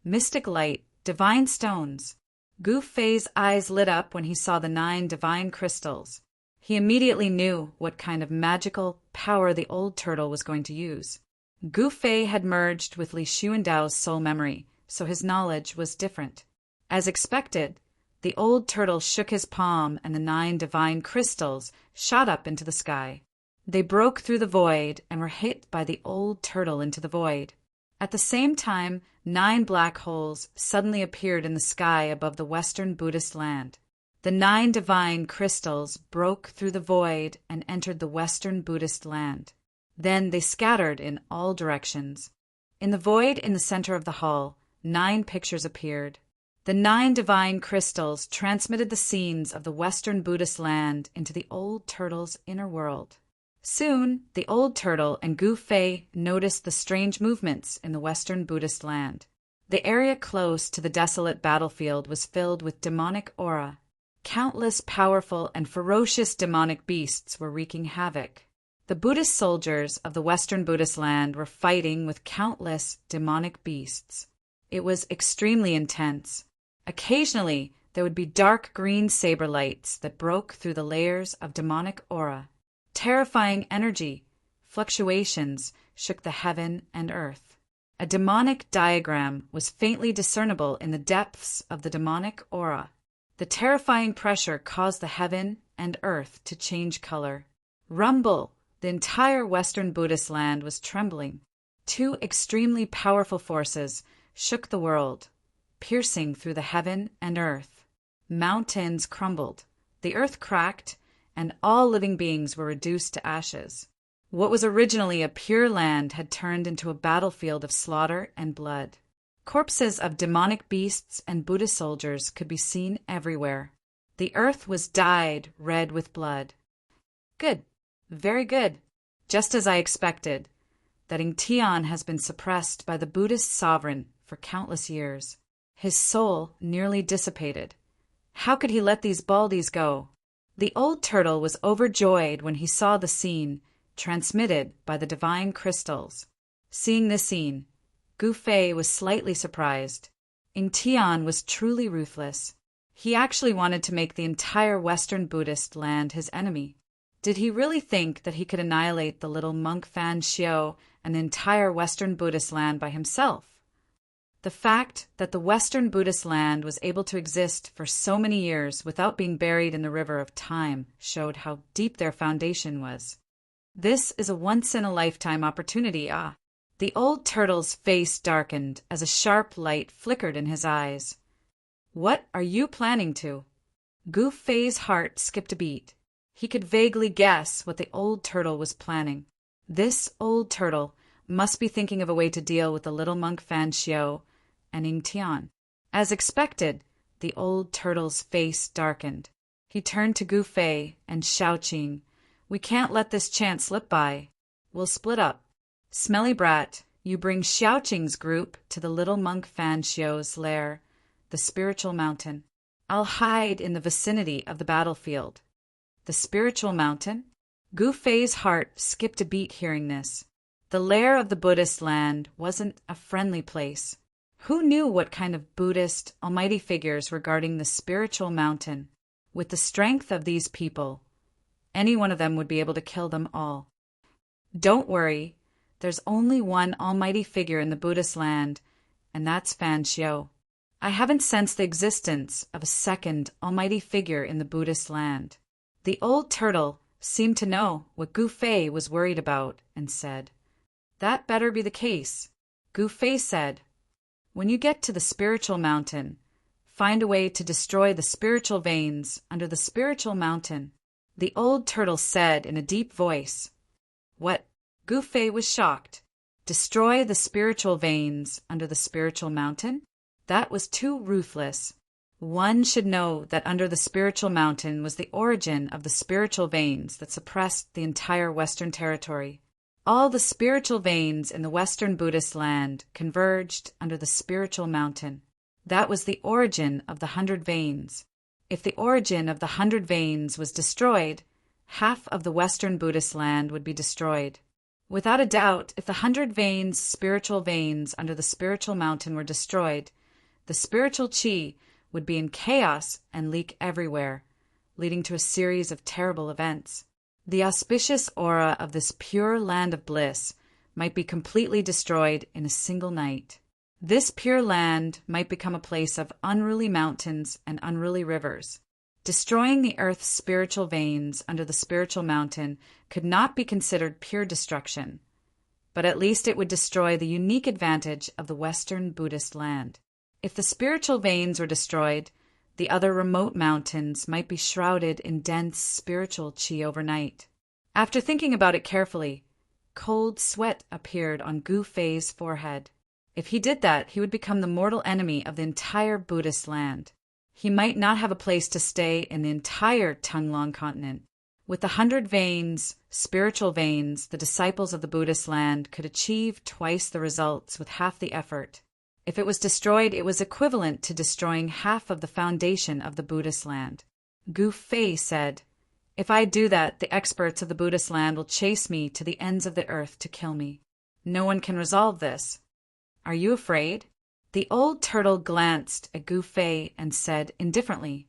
Mystic light, divine stones. Gu Fei's eyes lit up when he saw the 9 divine crystals. He immediately knew what kind of magical power the old turtle was going to use. Gu Fei had merged with Li Xuandao's soul memory, so his knowledge was different. As expected, the old turtle shook his palm and the 9 divine crystals shot up into the sky. They broke through the void and were hit by the old turtle into the void. At the same time, 9 black holes suddenly appeared in the sky above the Western Buddhist land. The 9 divine crystals broke through the void and entered the Western Buddhist land. Then they scattered in all directions. In the void in the center of the hall, 9 pictures appeared. The 9 divine crystals transmitted the scenes of the Western Buddhist land into the old turtle's inner world. Soon, the old turtle and Gu Fei noticed the strange movements in the Western Buddhist land. The area close to the desolate battlefield was filled with demonic aura. Countless powerful and ferocious demonic beasts were wreaking havoc. The Buddhist soldiers of the Western Buddhist land were fighting with countless demonic beasts. It was extremely intense. Occasionally, there would be dark green saber lights that broke through the layers of demonic aura. Terrifying energy, fluctuations shook the heaven and earth. A demonic diagram was faintly discernible in the depths of the demonic aura. The terrifying pressure caused the heaven and earth to change color. Rumble! The entire Western Buddhist land was trembling. 2 extremely powerful forces shook the world, piercing through the heaven and earth. Mountains crumbled, the earth cracked, and all living beings were reduced to ashes. What was originally a pure land had turned into a battlefield of slaughter and blood. Corpses of demonic beasts and Buddhist soldiers could be seen everywhere. The earth was dyed red with blood. Good. Very good. Just as I expected. That Tian has been suppressed by the Buddhist sovereign for countless years. His soul nearly dissipated. How could he let these baldies go? The old turtle was overjoyed when he saw the scene transmitted by the divine crystals. Seeing this scene, Gu Fei was slightly surprised. Tian was truly ruthless. He actually wanted to make the entire Western Buddhist land his enemy. Did he really think that he could annihilate the little monk Fan Xiao and the entire Western Buddhist land by himself? The fact that the Western Buddhist land was able to exist for so many years without being buried in the river of time showed how deep their foundation was. This is a once-in-a-lifetime opportunity, The old turtle's face darkened as a sharp light flickered in his eyes. What are you planning to? Gu Fei's heart skipped a beat. He could vaguely guess what the old turtle was planning. This old turtle must be thinking of a way to deal with the little monk Fan Xiao and Ing Tian. As expected, the old turtle's face darkened. He turned to Gu Fei and Xiaoqing. "We can't let this chance slip by. We'll split up. Smelly brat, you bring Xiaoqing's group to the little monk Fan Xiao's lair, the spiritual mountain. I'll hide in the vicinity of the battlefield." The spiritual mountain? Gu Fei's heart skipped a beat hearing this. The lair of the Buddhist land wasn't a friendly place. Who knew what kind of Buddhist almighty figures were guarding the spiritual mountain? With the strength of these people, any one of them would be able to kill them all. Don't worry, there's only one almighty figure in the Buddhist land, and that's Fan Xiao. I haven't sensed the existence of a second almighty figure in the Buddhist land. The old turtle seemed to know what Gu Fei was worried about and said, "That better be the case." Gu Fei said, "When you get to the spiritual mountain, find a way to destroy the spiritual veins under the spiritual mountain." The old turtle said in a deep voice. "What?" Gu Fei was shocked. "Destroy the spiritual veins under the spiritual mountain?" That was too ruthless. One should know that under the spiritual mountain was the origin of the spiritual veins that suppressed the entire Western territory. All the spiritual veins in the Western Buddhist land converged under the spiritual mountain. That was the origin of the 100 veins. If the origin of the 100 veins was destroyed, half of the Western Buddhist land would be destroyed. Without a doubt, if the 100 veins, spiritual veins under the spiritual mountain were destroyed, the spiritual qi would be in chaos and leak everywhere, leading to a series of terrible events. The auspicious aura of this pure land of bliss might be completely destroyed in a single night. This pure land might become a place of unruly mountains and unruly rivers. Destroying the earth's spiritual veins under the spiritual mountain could not be considered pure destruction, but at least it would destroy the unique advantage of the Western Buddhist land. If the spiritual veins were destroyed, the other remote mountains might be shrouded in dense spiritual qi overnight. After thinking about it carefully, cold sweat appeared on Gu Fei's forehead. If he did that, he would become the mortal enemy of the entire Buddhist land. He might not have a place to stay in the entire Tonglong continent. With the 100 veins, spiritual veins, the disciples of the Buddhist land could achieve twice the results with half the effort. If it was destroyed, it was equivalent to destroying half of the foundation of the Buddhist land. Gu Fei said, "If I do that, the experts of the Buddhist land will chase me to the ends of the earth to kill me. No one can resolve this. Are you afraid?" The old turtle glanced at Gu Fei and said indifferently,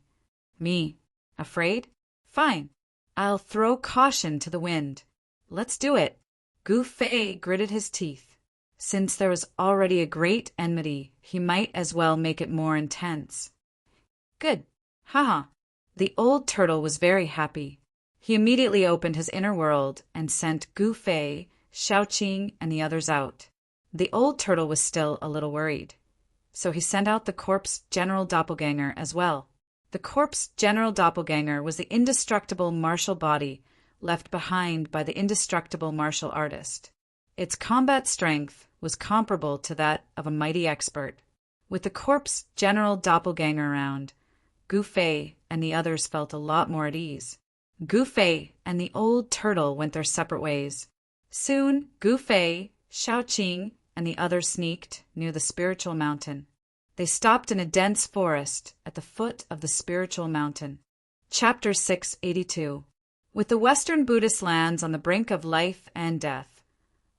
"Me? Afraid? Fine. I'll throw caution to the wind. Let's do it." Gu Fei gritted his teeth. Since there was already a great enmity, he might as well make it more intense. "Good. Haha." The old turtle was very happy. He immediately opened his inner world and sent Gu Fei, Xiaoqing, and the others out. The old turtle was still a little worried, so he sent out the corpse general doppelganger as well. The corpse general doppelganger was the indestructible martial body left behind by the indestructible martial artist. Its combat strength was comparable to that of a mighty expert. With the corpse general doppelganger around, Gu Fei and the others felt a lot more at ease. Gu Fei and the old turtle went their separate ways. Soon, Gu Fei, Xiaoqing, and the others sneaked near the spiritual mountain. They stopped in a dense forest at the foot of the spiritual mountain. Chapter 682. With the Western Buddhist lands on the brink of life and death,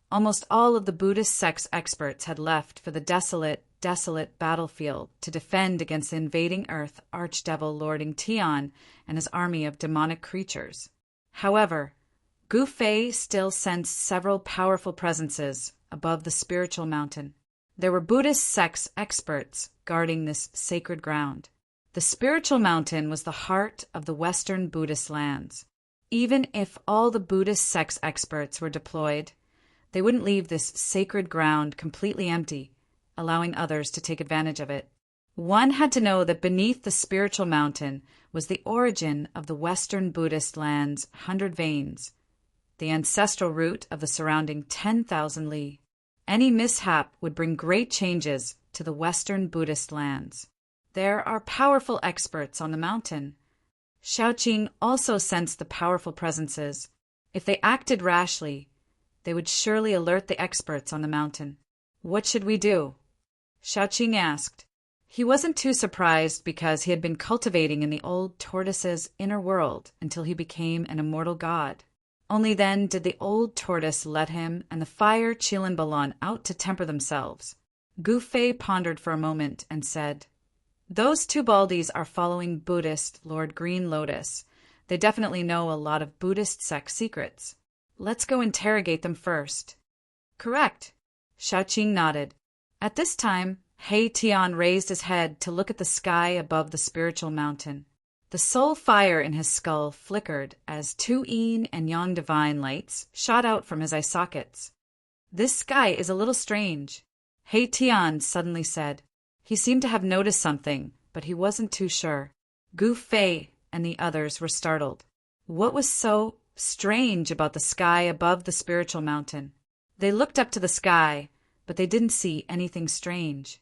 almost all of the Buddhist sex experts had left for the desolate battlefield to defend against the invading earth archdevil Lord Ing Tian and his army of demonic creatures. However, Gu Fei still sensed several powerful presences above the spiritual mountain. There were Buddhist sex experts guarding this sacred ground. The spiritual mountain was the heart of the Western Buddhist lands. Even if all the Buddhist sex experts were deployed, they wouldn't leave this sacred ground completely empty, allowing others to take advantage of it. One had to know that beneath the spiritual mountain was the origin of the Western Buddhist land's 100 veins, the ancestral route of the surrounding 10,000 li. Any mishap would bring great changes to the Western Buddhist lands. There are powerful experts on the mountain. Shaoqing also sensed the powerful presences. If they acted rashly, they would surely alert the experts on the mountain. What should we do? Shaoqing asked. He wasn't too surprised because he had been cultivating in the old tortoise's inner world until he became an immortal god. Only then did the old tortoise let him and the fire Qilin Balon out to temper themselves. Gu Fei pondered for a moment and said, "Those two baldies are following Buddhist Lord Green Lotus. They definitely know a lot of Buddhist sect secrets. Let's go interrogate them first." "Correct." Shaoqing nodded. At this time, He Tian raised his head to look at the sky above the spiritual mountain. The soul fire in his skull flickered as two yin and yang divine lights shot out from his eye sockets. "This sky is a little strange," He Tian suddenly said. He seemed to have noticed something, but he wasn't too sure. Gu Fei and the others were startled. What was so strange about the sky above the spiritual mountain? They looked up to the sky, but they didn't see anything strange.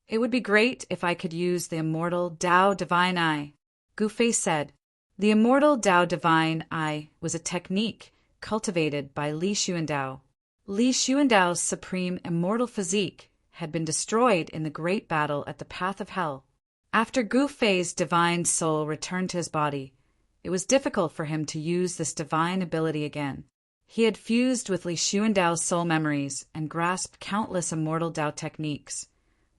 "It would be great if I could use the immortal Tao Divine Eye," Gu Fei said. The immortal Tao Divine Eye was a technique cultivated by Li Xuandao. Li Xuandao's supreme immortal physique had been destroyed in the great battle at the Path of Hell. After Gu Fei's divine soul returned to his body, it was difficult for him to use this divine ability again. He had fused with Li Xuandao's soul memories and grasped countless immortal Tao techniques,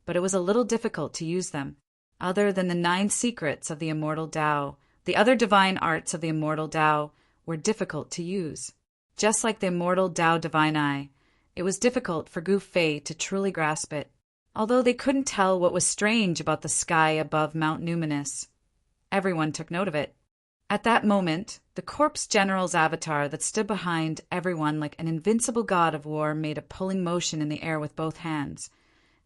but it was a little difficult to use them. Other than the 9 secrets of the immortal Tao, the other divine arts of the immortal Tao were difficult to use. Just like the immortal Tao Divine Eye, it was difficult for Gu Fei to truly grasp it. Although they couldn't tell what was strange about the sky above Mount Numinous, everyone took note of it. At that moment, the corpse general's avatar that stood behind everyone like an invincible god of war made a pulling motion in the air with both hands,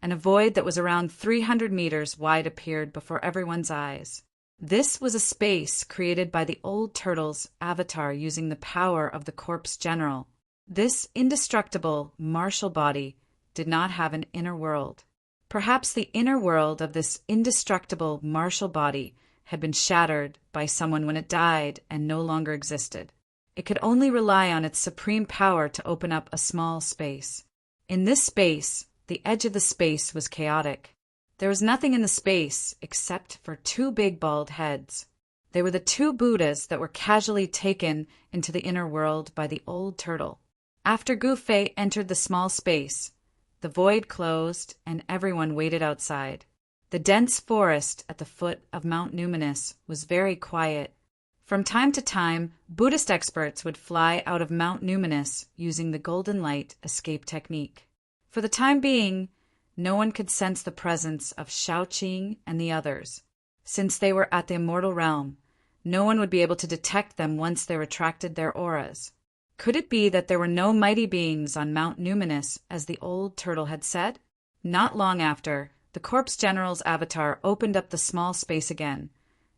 and a void that was around 300 meters wide appeared before everyone's eyes. This was a space created by the old turtle's avatar using the power of the corpse general. This indestructible, martial body did not have an inner world. Perhaps the inner world of this indestructible, martial body had been shattered by someone when it died and no longer existed. It could only rely on its supreme power to open up a small space. In this space, the edge of the space was chaotic. There was nothing in the space except for 2 big bald heads. They were the 2 Buddhas that were casually taken into the inner world by the old turtle. After Gu Fei entered the small space, the void closed and everyone waited outside. The dense forest at the foot of Mount Numinous was very quiet. From time to time, Buddhist experts would fly out of Mount Numinous using the golden light escape technique. For the time being, no one could sense the presence of Shaoqing and the others. Since they were at the immortal realm, no one would be able to detect them once they retracted their auras. Could it be that there were no mighty beings on Mount Numinous, as the old turtle had said? Not long after, the corpse general's avatar opened up the small space again,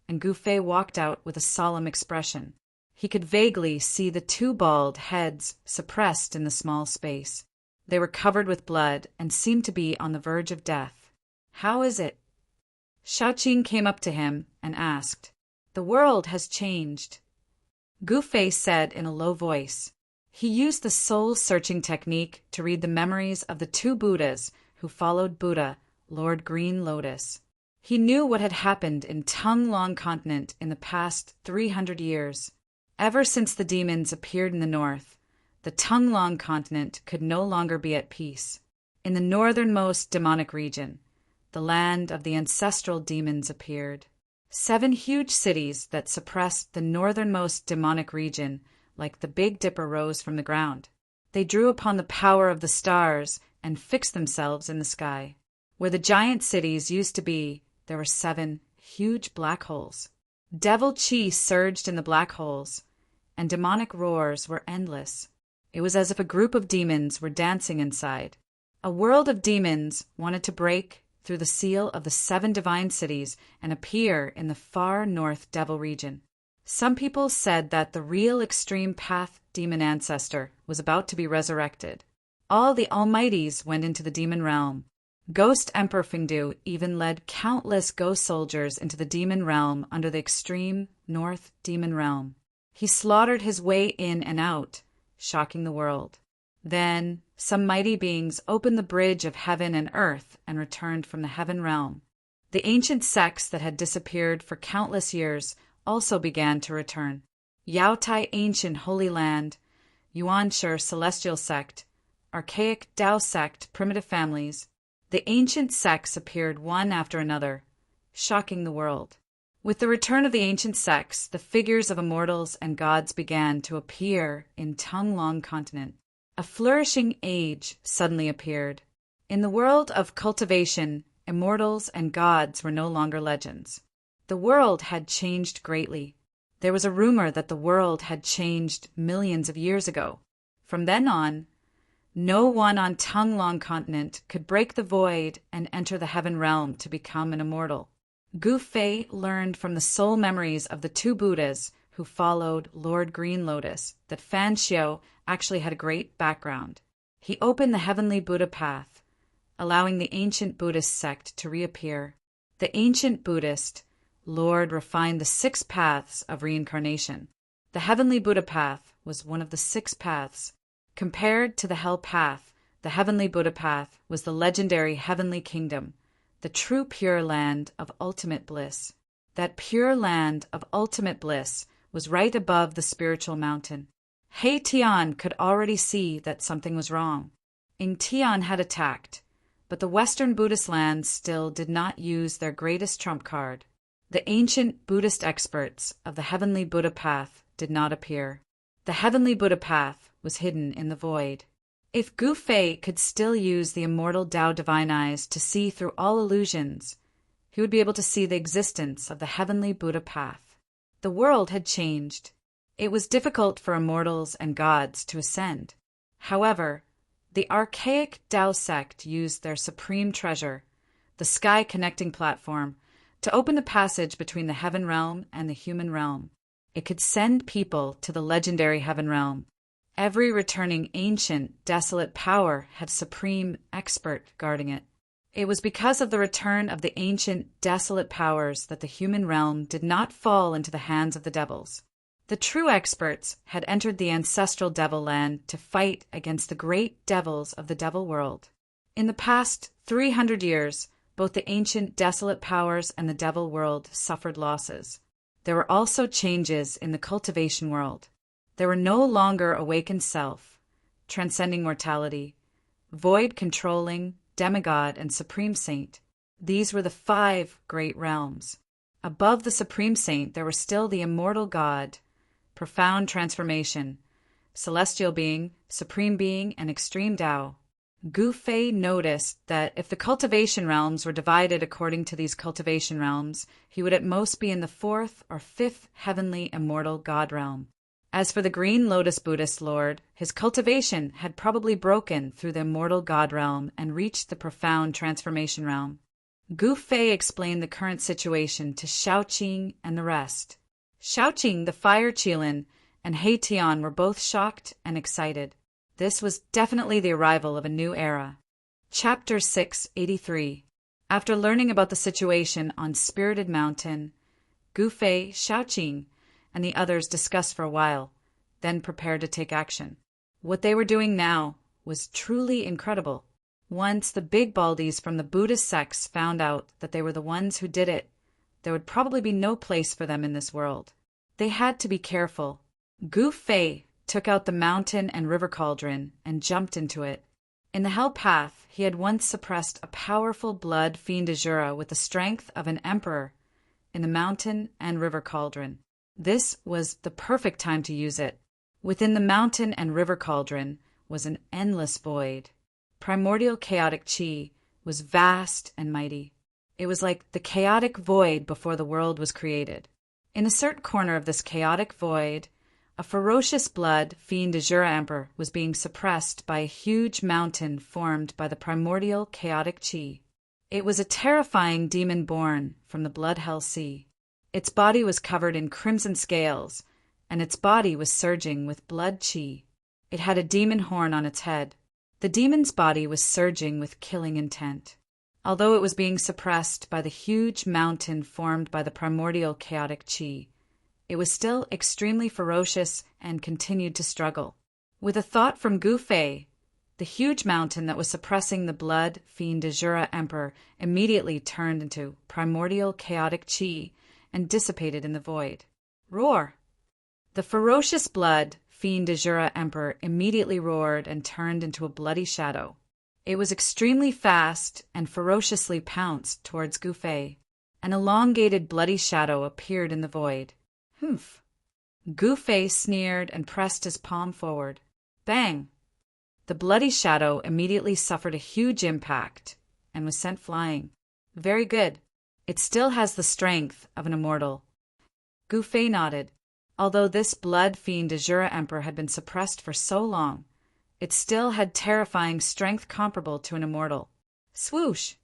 and Gu Fei walked out with a solemn expression. He could vaguely see the 2 bald heads suppressed in the small space. They were covered with blood and seemed to be on the verge of death. "How is it?" Shaoqing came up to him and asked. "The world has changed," Gu Fei said in a low voice. He used the soul-searching technique to read the memories of the 2 Buddhas who followed Buddha, Lord Green Lotus. He knew what had happened in Tung Long Continent in the past 300 years. Ever since the demons appeared in the north, the Tung Long Continent could no longer be at peace. In the northernmost demonic region, the land of the ancestral demons appeared. 7 huge cities that suppressed the northernmost demonic region, like the Big Dipper, rose from the ground. They drew upon the power of the stars and fixed themselves in the sky. Where the giant cities used to be, there were 7 huge black holes. Devil chi surged in the black holes, and demonic roars were endless. It was as if a group of demons were dancing inside. A world of demons wanted to break through the seal of the 7 divine cities and appear in the far north devil region. Some people said that the real extreme path demon ancestor was about to be resurrected. All the Almighties went into the demon realm. Ghost Emperor Fingdu even led countless ghost soldiers into the demon realm under the extreme North Demon Realm. He slaughtered his way in and out, shocking the world. Then, some mighty beings opened the bridge of heaven and earth and returned from the heaven realm. The ancient sects that had disappeared for countless years also began to return. Yaotai Ancient Holy Land, Yuanshi Celestial Sect, Archaic Tao Sect Primitive Families. The ancient sects appeared one after another, shocking the world. With the return of the ancient sects, the figures of immortals and gods began to appear in Tonglong Continent. A flourishing age suddenly appeared. In the world of cultivation, immortals and gods were no longer legends. The world had changed greatly. There was a rumor that the world had changed millions of years ago. From then on, no one on Tonglong Continent could break the void and enter the heaven realm to become an immortal. Gu Fei learned from the soul memories of the two Buddhas who followed Lord Green Lotus that Fan Xiao actually had a great background. He opened the heavenly Buddha path, allowing the ancient Buddhist sect to reappear. The ancient Buddhist Lord refined the 6 paths of reincarnation. The heavenly Buddha path was one of the 6 paths. Compared to the hell path, the heavenly Buddha path was the legendary heavenly kingdom, the true pure land of ultimate bliss. That pure land of ultimate bliss was right above the spiritual mountain. He Tian could already see that something was wrong. Ing Tian had attacked, but the Western Buddhist lands still did not use their greatest trump card. The ancient Buddhist experts of the heavenly Buddha path did not appear. The heavenly Buddha path was hidden in the void. If Gu Fei could still use the immortal Tao Divine Eyes to see through all illusions, he would be able to see the existence of the heavenly Buddha path. The world had changed. It was difficult for immortals and gods to ascend. However, the archaic Tao sect used their supreme treasure, the sky connecting platform, to open the passage between the heaven realm and the human realm. It could send people to the legendary heaven realm. Every returning ancient, desolate power had a supreme expert guarding it. It was because of the return of the ancient, desolate powers that the human realm did not fall into the hands of the devils. The true experts had entered the ancestral devil land to fight against the great devils of the devil world. In the past 300 years, both the ancient, desolate powers and the devil world suffered losses. There were also changes in the cultivation world. There were no longer awakened self, transcending mortality, void controlling, demigod, and supreme saint. These were the 5 great realms. Above the supreme saint, there were still the immortal god, profound transformation, celestial being, supreme being, and extreme Tao. Gu Fei noticed that if the cultivation realms were divided according to these cultivation realms, he would at most be in the 4th or 5th heavenly immortal god realm. As for the Green Lotus Buddhist Lord, his cultivation had probably broken through the immortal god realm and reached the profound transformation realm. Gu Fei explained the current situation to Shaoqing and the rest. Shaoqing, the fire Qilin, and He Tian were both shocked and excited. This was definitely the arrival of a new era. Chapter 683. After learning about the situation on Spirited Mountain, Gu Fei, Shaoqing, and the others discussed for a while, then prepared to take action. What they were doing now was truly incredible. Once the big baldies from the Buddhist sects found out that they were the ones who did it, there would probably be no place for them in this world. They had to be careful. Gu Fei took out the mountain and river cauldron and jumped into it. In the hell path, he had once suppressed a powerful blood fiend Azura with the strength of an emperor in the mountain and river cauldron. This was the perfect time to use it. Within the mountain and river cauldron was an endless void. Primordial chaotic chi was vast and mighty. It was like the chaotic void before the world was created. In a certain corner of this chaotic void, a ferocious blood fiend Azura Emperor was being suppressed by a huge mountain formed by the primordial chaotic chi. It was a terrifying demon born from the blood hell sea. Its body was covered in crimson scales, and its body was surging with blood chi. It had a demon horn on its head. The demon's body was surging with killing intent. Although it was being suppressed by the huge mountain formed by the primordial chaotic chi, it was still extremely ferocious and continued to struggle. With a thought from Gu Fei, the huge mountain that was suppressing the blood fiend Azura Emperor immediately turned into primordial chaotic chi and dissipated in the void. Roar! The ferocious blood fiend Azura Emperor immediately roared and turned into a bloody shadow. It was extremely fast and ferociously pounced towards Gu Fei. An elongated bloody shadow appeared in the void. Humph! Gu Fei sneered and pressed his palm forward. Bang! The bloody shadow immediately suffered a huge impact and was sent flying. Very good. It still has the strength of an immortal. Gu Fei nodded. Although this blood fiend Azura Emperor had been suppressed for so long, it still had terrifying strength comparable to an immortal. Swoosh!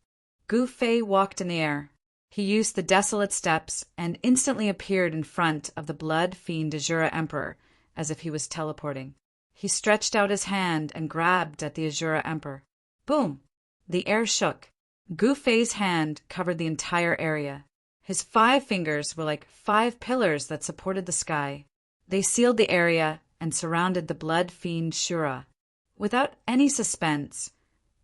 Gu Fei walked in the air. He used the desolate steps and instantly appeared in front of the blood fiend Azura Emperor, as if he was teleporting. He stretched out his hand and grabbed at the Azura Emperor. Boom! The air shook. Gu Fei's hand covered the entire area. His 5 fingers were like 5 pillars that supported the sky. They sealed the area and surrounded the blood fiend Shura. Without any suspense,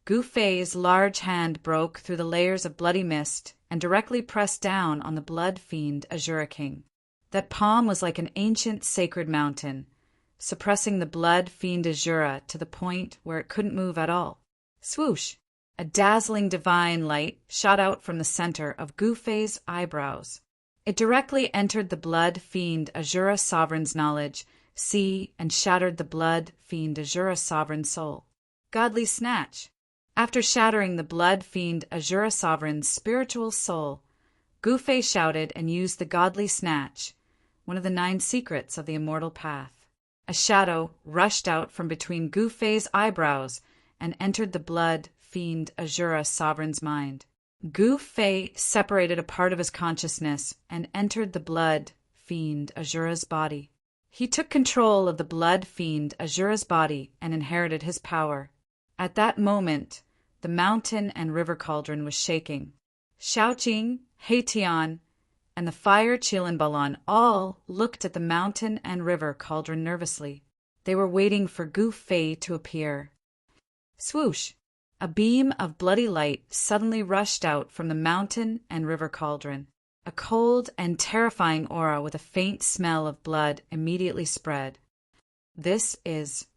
Gu Fei's large hand broke through the layers of bloody mist and directly pressed down on the blood fiend Azura King. That palm was like an ancient sacred mountain, suppressing the blood fiend Azura to the point where it couldn't move at all. Swoosh! A dazzling divine light shot out from the center of Gu Fei's eyebrows. It directly entered the blood fiend Azura Sovereign's knowledge, see, and shattered the blood fiend Azura Sovereign's soul. Godly snatch! After shattering the blood fiend Azura Sovereign's spiritual soul, Gu Fei shouted and used the godly snatch, one of the 9 secrets of the immortal path. A shadow rushed out from between Gu Fei's eyebrows and entered the blood fiend Azura Sovereign's mind. Gu Fei separated a part of his consciousness and entered the blood fiend Azura's body. He took control of the blood fiend Azura's body and inherited his power. At that moment, the mountain and river cauldron was shaking. Shaoqing, Heitian, and the fire Qilinbalan all looked at the mountain and river cauldron nervously. They were waiting for Gu Fei to appear. Swoosh! A beam of bloody light suddenly rushed out from the mountain and river cauldron. A cold and terrifying aura with a faint smell of blood immediately spread. This is...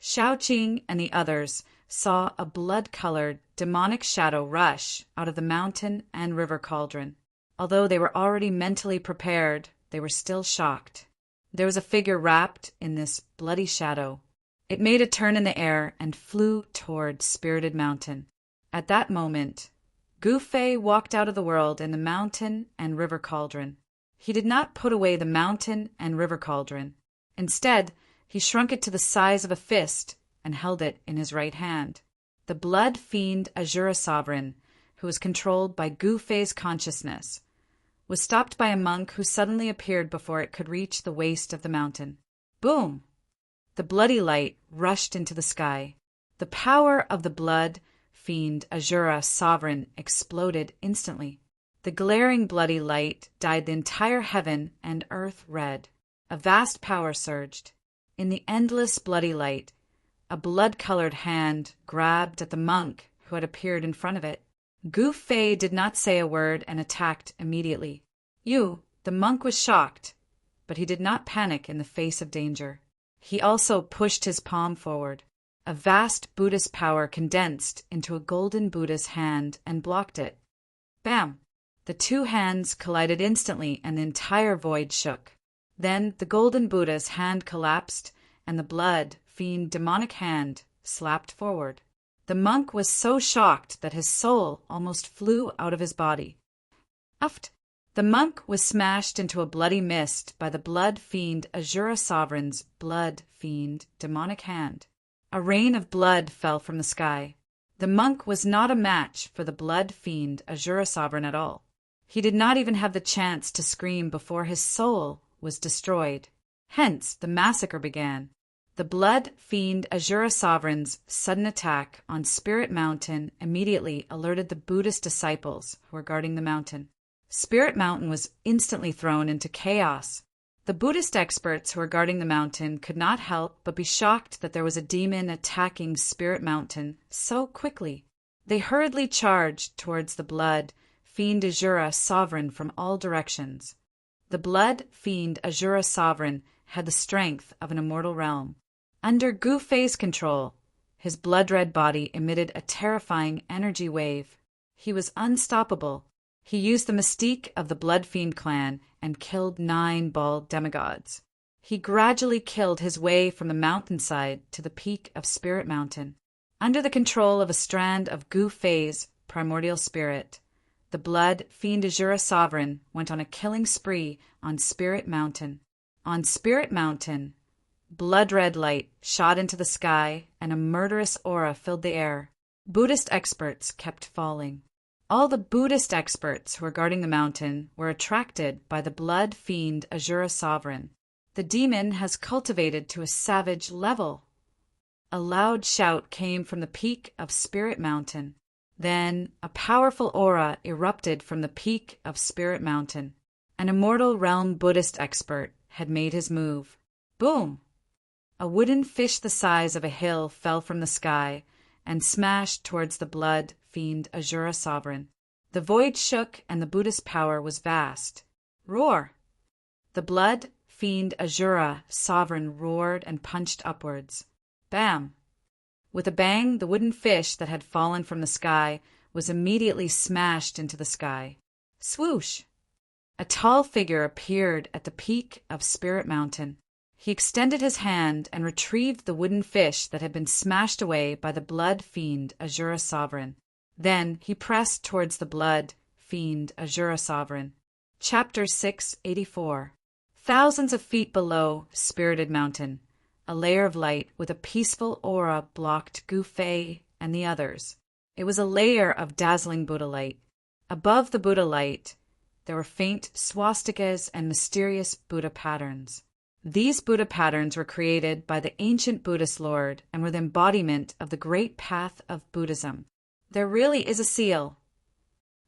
Shaoqing and the others saw a blood-colored, demonic shadow rush out of the mountain and river cauldron. Although they were already mentally prepared, they were still shocked. There was a figure wrapped in this bloody shadow. It made a turn in the air and flew toward Spirited Mountain. At that moment, Gu Fei walked out of the world in the mountain and river cauldron. He did not put away the mountain and river cauldron. Instead, he shrunk it to the size of a fist and held it in his right hand. The blood fiend Azura Sovereign, who was controlled by Gu Fei's consciousness, was stopped by a monk who suddenly appeared before it could reach the waist of the mountain. Boom! The bloody light rushed into the sky. The power of the blood fiend Azura Sovereign exploded instantly. The glaring bloody light dyed the entire heaven and earth red. A vast power surged. In the endless bloody light, a blood-colored hand grabbed at the monk who had appeared in front of it. Gu Fei did not say a word and attacked immediately. The monk was shocked, but he did not panic in the face of danger. He also pushed his palm forward. A vast Buddhist power condensed into a golden Buddha's hand and blocked it. Bam! The 2 hands collided instantly and the entire void shook. Then the golden Buddha's hand collapsed and the blood fiend demonic hand slapped forward. The monk was so shocked that his soul almost flew out of his body. Uft! The monk was smashed into a bloody mist by the blood fiend Azura Sovereign's blood fiend demonic hand. A rain of blood fell from the sky. The monk was not a match for the blood fiend Azura Sovereign at all. He did not even have the chance to scream before his soul was destroyed. Hence, the massacre began. The blood fiend Asura sovereign's sudden attack on Spirit Mountain immediately alerted the Buddhist disciples who were guarding the mountain. Spirit Mountain was instantly thrown into chaos. The Buddhist experts who were guarding the mountain could not help but be shocked that there was a demon attacking Spirit Mountain so quickly. They hurriedly charged towards the blood fiend Asura sovereign from all directions. The blood fiend Asura sovereign had the strength of an immortal realm. Under Gu Fei's control, his blood-red body emitted a terrifying energy wave. He was unstoppable. He used the mystique of the Blood Fiend clan and killed 9 bald demigods. He gradually killed his way from the mountainside to the peak of Spirit Mountain. Under the control of a strand of Gu Fei's primordial spirit, the Blood Fiend Asura sovereign went on a killing spree on Spirit Mountain. On Spirit Mountain, blood-red light shot into the sky and a murderous aura filled the air. Buddhist experts kept falling. All the Buddhist experts who were guarding the mountain were attracted by the blood fiend Asura sovereign. The demon has cultivated to a savage level. A loud shout came from the peak of Spirit Mountain. Then a powerful aura erupted from the peak of Spirit Mountain. An immortal realm Buddhist expert had made his move. Boom! A wooden fish the size of a hill fell from the sky and smashed towards the blood fiend Asura sovereign. The void shook and the Buddhist power was vast. Roar! The blood fiend Asura sovereign roared and punched upwards. Bam! With a bang, the wooden fish that had fallen from the sky was immediately smashed into the sky. Swoosh! A tall figure appeared at the peak of Spirit Mountain. He extended his hand and retrieved the wooden fish that had been smashed away by the blood fiend Asura sovereign. Then he pressed towards the blood fiend Asura sovereign. Chapter 684. Thousands of feet below Spirited Mountain, a layer of light with a peaceful aura blocked Gu Fei and the others. It was a layer of dazzling Buddha light. Above the Buddha light, there were faint swastikas and mysterious Buddha patterns. These Buddha patterns were created by the ancient Buddhist Lord and were the embodiment of the great path of Buddhism. There really is a seal.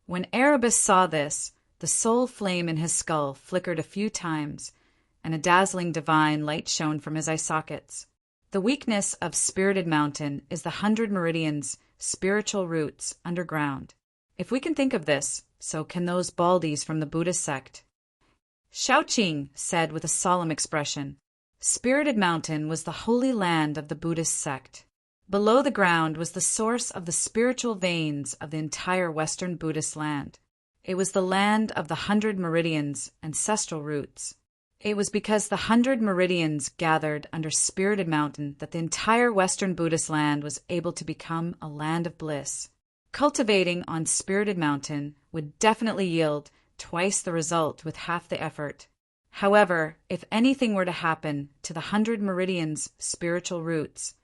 When Erebus saw this, the soul flame in his skull flickered a few times, and a dazzling divine light shone from his eye sockets. The weakness of Spirited Mountain is the 100 meridians, spiritual roots, underground. If we can think of this, so can those baldies from the Buddhist sect. Shaoqing said with a solemn expression, Spirited Mountain was the holy land of the Buddhist sect. Below the ground was the source of the spiritual veins of the entire Western Buddhist land. It was the land of the 100 meridians, ancestral roots. It was because the 100 meridians gathered under Spirited Mountain that the entire Western Buddhist land was able to become a land of bliss. Cultivating on Spirited Mountain would definitely yield twice the result with half the effort. However, if anything were to happen to the 100 meridians' spiritual roots,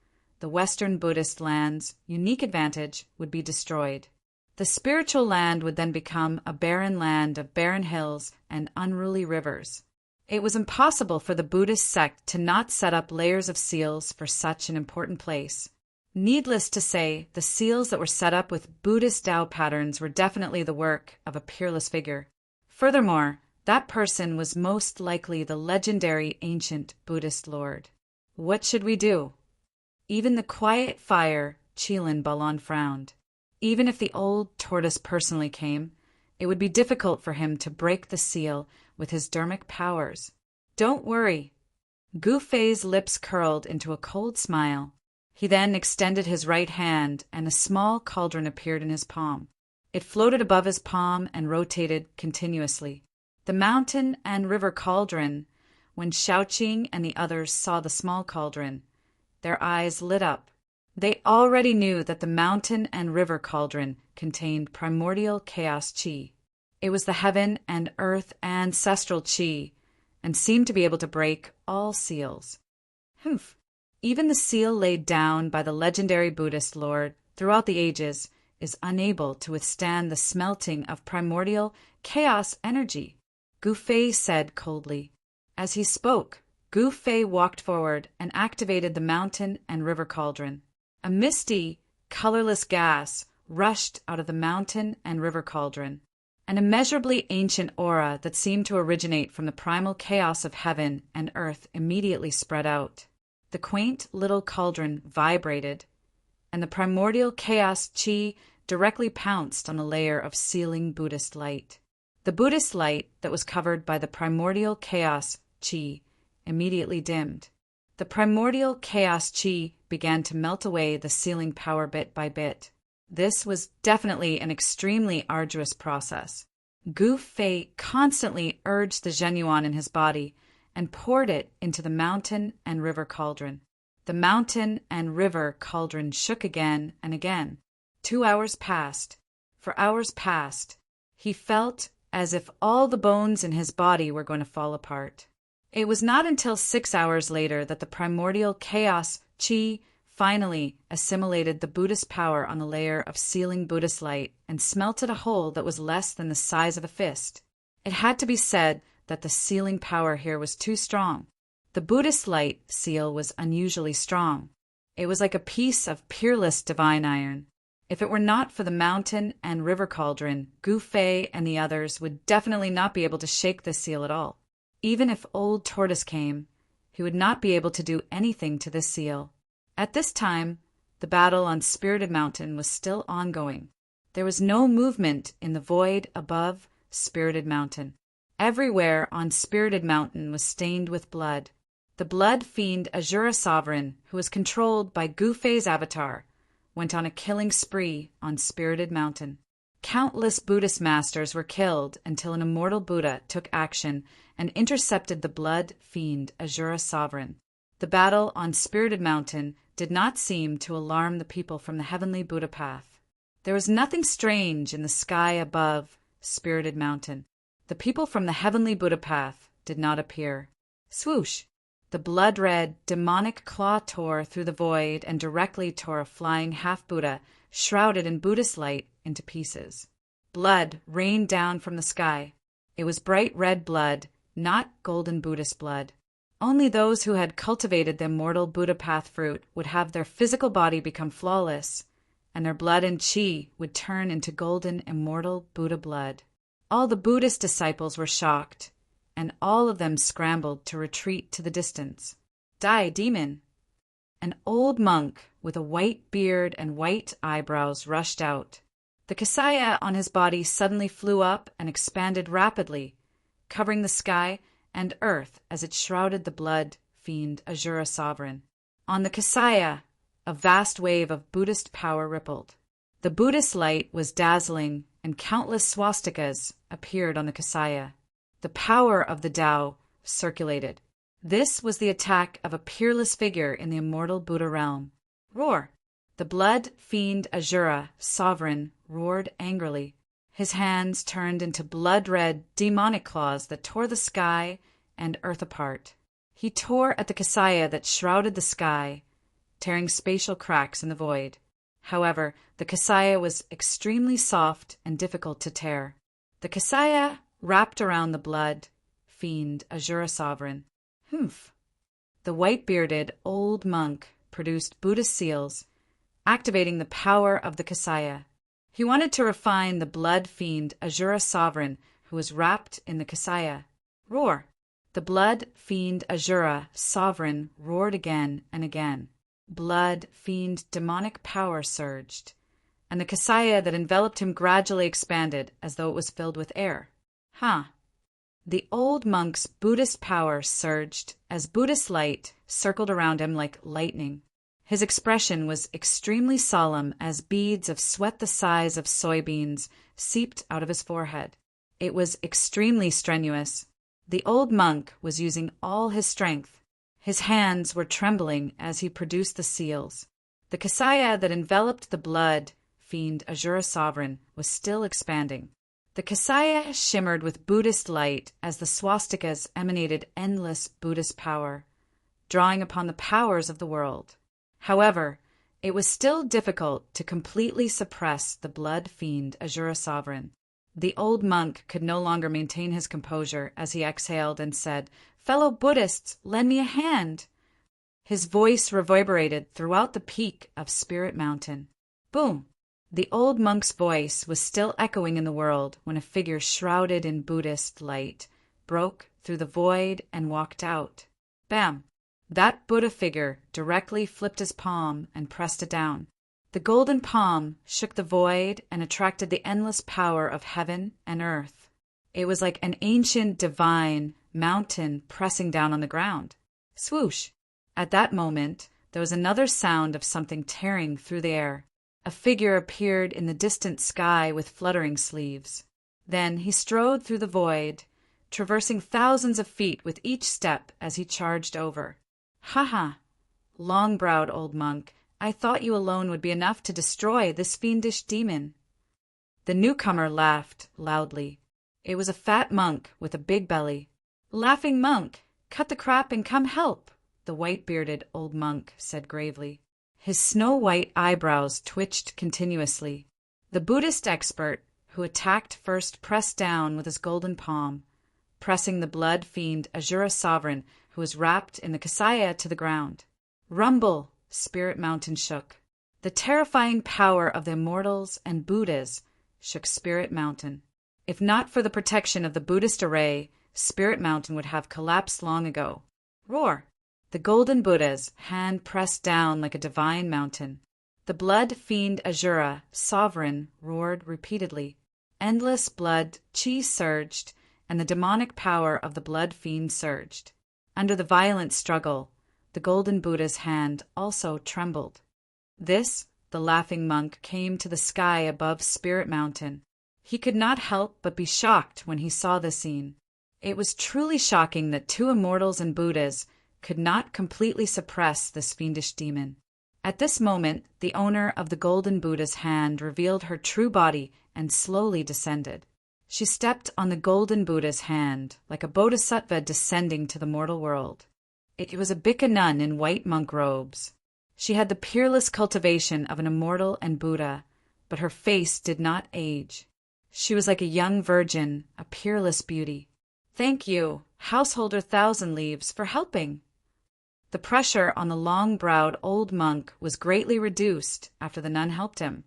the Western Buddhist land's unique advantage would be destroyed. The spiritual land would then become a barren land of barren hills and unruly rivers. It was impossible for the Buddhist sect to not set up layers of seals for such an important place. Needless to say, the seals that were set up with Buddhist Tao patterns were definitely the work of a peerless figure. Furthermore, that person was most likely the legendary ancient Buddhist Lord. What should we do? Even the quiet fire, Qilin Balan frowned. Even if the old tortoise personally came, it would be difficult for him to break the seal with his dermic powers. Don't worry. Gu Fei's lips curled into a cold smile. He then extended his right hand, and a small cauldron appeared in his palm. It floated above his palm and rotated continuously. The mountain and river cauldron, when Shaoqing and the others saw the small cauldron, their eyes lit up. They already knew that the mountain and river cauldron contained primordial chaos qi. It was the heaven and earth ancestral qi, and seemed to be able to break all seals. Humph! Even the seal laid down by the legendary Buddhist Lord throughout the ages is unable to withstand the smelting of primordial chaos energy," Gu Fei said coldly. As he spoke, Gu Fei walked forward and activated the mountain and river cauldron. A misty, colorless gas rushed out of the mountain and river cauldron. An immeasurably ancient aura that seemed to originate from the primal chaos of heaven and earth immediately spread out. The quaint little cauldron vibrated, and the primordial chaos chi directly pounced on a layer of sealing Buddhist light. The Buddhist light that was covered by the primordial chaos chi immediately dimmed. The primordial chaos chi began to melt away the sealing power bit by bit. This was definitely an extremely arduous process. Gu Fei constantly urged the Zhenyuan in his body and poured it into the mountain and river cauldron. The mountain and river cauldron shook again and again. 2 hours passed. For hours passed. He felt as if all the bones in his body were going to fall apart. It was not until 6 hours later that the primordial chaos chi finally assimilated the Buddhist power on the layer of sealing Buddhist light and smelted a hole that was less than the size of a fist. It had to be said that the sealing power here was too strong. The Buddhist light seal was unusually strong. It was like a piece of peerless divine iron. If it were not for the mountain and river cauldron, Gu Fei and the others would definitely not be able to shake this seal at all. Even if Old Tortoise came, he would not be able to do anything to this seal. At this time, the battle on Spirited Mountain was still ongoing. There was no movement in the void above Spirited Mountain. Everywhere on Spirited Mountain was stained with blood. The blood fiend Azura Sovereign, who was controlled by Gu Fei's avatar, went on a killing spree on Spirited Mountain. Countless Buddhist masters were killed until an immortal Buddha took action and intercepted the blood fiend Azura Sovereign. The battle on Spirited Mountain did not seem to alarm the people from the heavenly Buddha path. There was nothing strange in the sky above Spirited Mountain. The people from the heavenly Buddha path did not appear. Swoosh! The blood-red, demonic claw tore through the void and directly tore a flying half-Buddha, shrouded in Buddhist light, into pieces. Blood rained down from the sky. It was bright red blood, not golden Buddhist blood. Only those who had cultivated the immortal Buddha path fruit would have their physical body become flawless, and their blood and chi would turn into golden immortal Buddha blood. All the Buddhist disciples were shocked, and all of them scrambled to retreat to the distance. Die, demon! An old monk with a white beard and white eyebrows rushed out. The Kasaya on his body suddenly flew up and expanded rapidly, covering the sky and earth as it shrouded the blood fiend Azura Sovereign. On the Kasaya, a vast wave of Buddhist power rippled. The Buddhist light was dazzling, and countless swastikas appeared on the Kasaya. The power of the Tao circulated. This was the attack of a peerless figure in the immortal Buddha realm. Roar! The blood fiend Azura Sovereign roared angrily. His hands turned into blood-red, demonic claws that tore the sky and earth apart. He tore at the Kasaya that shrouded the sky, tearing spatial cracks in the void. However, the Kasaya was extremely soft and difficult to tear. The Kasaya wrapped around the blood fiend Azura Sovereign. Humph! The white-bearded old monk produced Buddhist seals, activating the power of the Kasaya. He wanted to refine the blood fiend Azura Sovereign, who was wrapped in the Kasaya. Roar! The blood fiend Azura Sovereign roared again and again. Blood fiend demonic power surged, and the Kasaya that enveloped him gradually expanded as though it was filled with air. The old monk's Buddhist power surged as Buddhist light circled around him like lightning. His expression was extremely solemn as beads of sweat the size of soybeans seeped out of his forehead. It was extremely strenuous. The old monk was using all his strength. His hands were trembling as he produced the seals. The Kasaya that enveloped the blood fiend Azura Sovereign was still expanding. The Kasaya shimmered with Buddhist light as the swastikas emanated endless Buddhist power, drawing upon the powers of the world. However, It was still difficult to completely suppress the blood fiend Azura Sovereign. The old monk could no longer maintain his composure as he exhaled and said, "Fellow Buddhists, lend me a hand." His voice reverberated throughout the peak of Spirit Mountain. Boom! The old monk's voice was still echoing in the world when a figure shrouded in Buddhist light broke through the void and walked out. Bam! That Buddha figure directly flipped his palm and pressed it down. The golden palm shook the void and attracted the endless power of heaven and earth. It was like an ancient divine mountain pressing down on the ground. Swoosh! At that moment, there was another sound of something tearing through the air. A figure appeared in the distant sky with fluttering sleeves. Then he strode through the void, traversing thousands of feet with each step as he charged over. "Ha ha! Long-browed old monk, I thought you alone would be enough to destroy this fiendish demon." The newcomer laughed loudly. It was a fat monk with a big belly. "Laughing monk, cut the crap and come help," the white-bearded old monk said gravely. His snow-white eyebrows twitched continuously. The Buddhist expert who attacked first pressed down with his golden palm, pressing the blood fiend Azura Sovereign who was wrapped in the Kasaya to the ground. Rumble! Spirit Mountain shook. The terrifying power of the immortals and Buddhas shook Spirit Mountain. If not for the protection of the Buddhist array, Spirit Mountain would have collapsed long ago. Roar! The golden Buddha's hand pressed down like a divine mountain. The blood fiend Azura Sovereign roared repeatedly. Endless blood chi surged, and the demonic power of the blood fiend surged. Under the violent struggle, the golden Buddha's hand also trembled. This, the laughing monk came to the sky above Spirit Mountain. He could not help but be shocked when he saw the scene. It was truly shocking that two immortals and Buddhas could not completely suppress this fiendish demon. At this moment, the owner of the golden Buddha's hand revealed her true body and slowly descended. She stepped on the golden Buddha's hand, like a bodhisattva descending to the mortal world. It was a Bhikkhu nun in white monk robes. She had the peerless cultivation of an immortal and Buddha, but her face did not age. She was like a young virgin, a peerless beauty. "Thank you, Householder Thousand Leaves, for helping." The pressure on the long-browed old monk was greatly reduced after the nun helped him,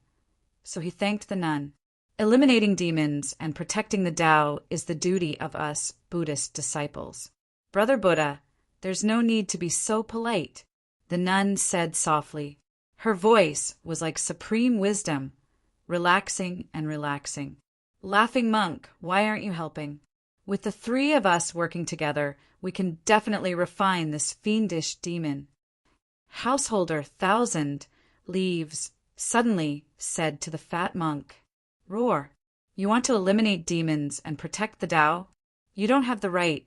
so he thanked the nun. Eliminating demons and protecting the Tao is the duty of us Buddhist disciples. "Brother Buddha, there's no need to be so polite," the nun said softly. Her voice was like supreme wisdom, relaxing and relaxing. "Laughing monk, why aren't you helping? With the three of us working together, we can definitely refine this fiendish demon." Householder Thousand Leaves suddenly said to the fat monk, "Roar! You want to eliminate demons and protect the Tao? You don't have the right."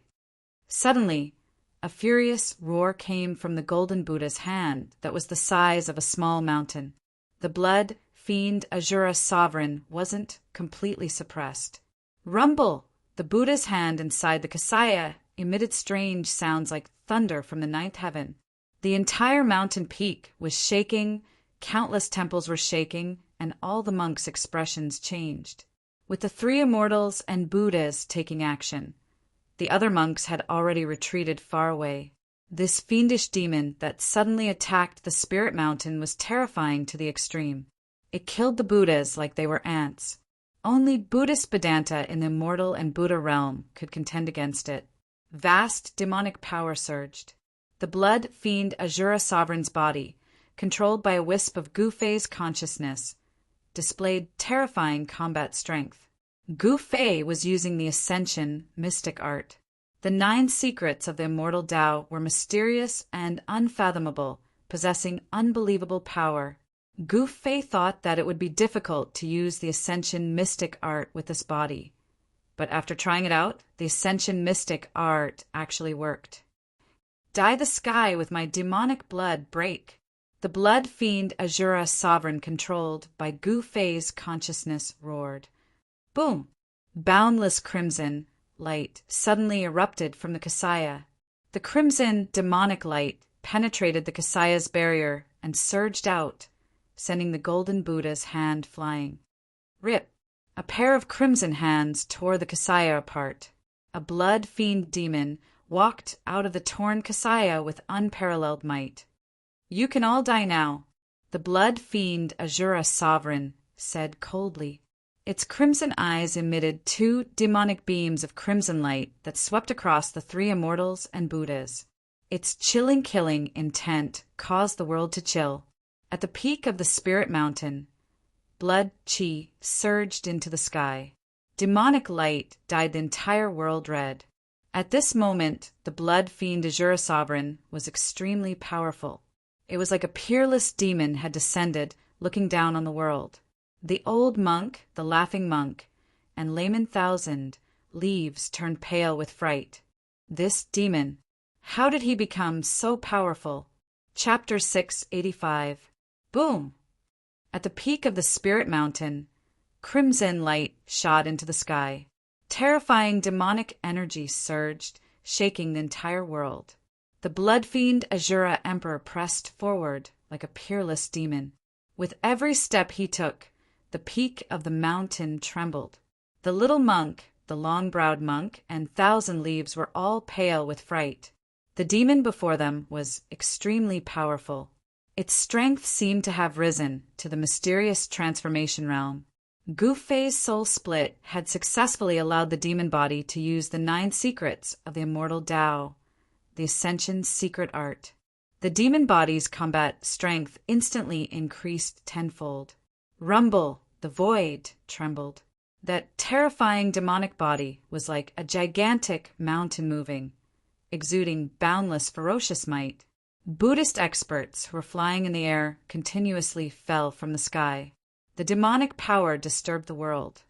Suddenly, a furious roar came from the golden Buddha's hand that was the size of a small mountain. The blood fiend Azura Sovereign wasn't completely suppressed. Rumble! The Buddha's hand inside the Kasaya emitted strange sounds like thunder from the ninth heaven. The entire mountain peak was shaking, countless temples were shaking, and all the monks' expressions changed. With the three immortals and Buddhas taking action, the other monks had already retreated far away. This fiendish demon that suddenly attacked the Spirit Mountain was terrifying to the extreme. It killed the Buddhas like they were ants. Only Buddhist Vedanta in the immortal and Buddha realm could contend against it. Vast demonic power surged. The blood fiend Azura Sovereign's body, controlled by a wisp of Gu Fei's consciousness, displayed terrifying combat strength. Gu Fei was using the Ascension mystic art. The 9 secrets of the immortal Tao were mysterious and unfathomable, possessing unbelievable power. Gu Fei thought that it would be difficult to use the Ascension mystic art with this body. But after trying it out, the Ascension mystic art actually worked. "Dye the sky with my demonic blood, break!" The blood fiend Azura Sovereign controlled by Gu Fei's consciousness roared. Boom! Boundless crimson light suddenly erupted from the Kasaya. The crimson demonic light penetrated the Kasaya's barrier and surged out, sending the golden Buddha's hand flying. Rip! A pair of crimson hands tore the Kasaya apart. A blood-fiend demon walked out of the torn Kasaya with unparalleled might. "You can all die now," the blood-fiend Asura sovereign said coldly. Its crimson eyes emitted 2 demonic beams of crimson light that swept across the 3 immortals and Buddhas. Its chilling killing intent caused the world to chill. At the peak of the Spirit Mountain, blood chi surged into the sky. Demonic light dyed the entire world red. At this moment, the blood fiend Asura sovereign was extremely powerful. It was like a peerless demon had descended, looking down on the world. The old monk, the laughing monk, and layman Thousand Leaves turned pale with fright. This demon, how did he become so powerful? Chapter 685. Boom! At the peak of the Spirit Mountain, crimson light shot into the sky. Terrifying demonic energy surged, shaking the entire world. The blood fiend Asura Emperor pressed forward like a peerless demon. With every step he took, the peak of the mountain trembled. The little monk, the long-browed monk, and Thousand Leaves were all pale with fright. The demon before them was extremely powerful. Its strength seemed to have risen to the mysterious transformation realm. Gu Fei's soul split had successfully allowed the demon body to use the 9 secrets of the immortal Tao, the Ascension's secret art. The demon body's combat strength instantly increased tenfold. Rumble, the void trembled. That terrifying demonic body was like a gigantic mountain moving, exuding boundless ferocious might. Buddhist experts who were flying in the air continuously fell from the sky. The demonic power disturbed the world.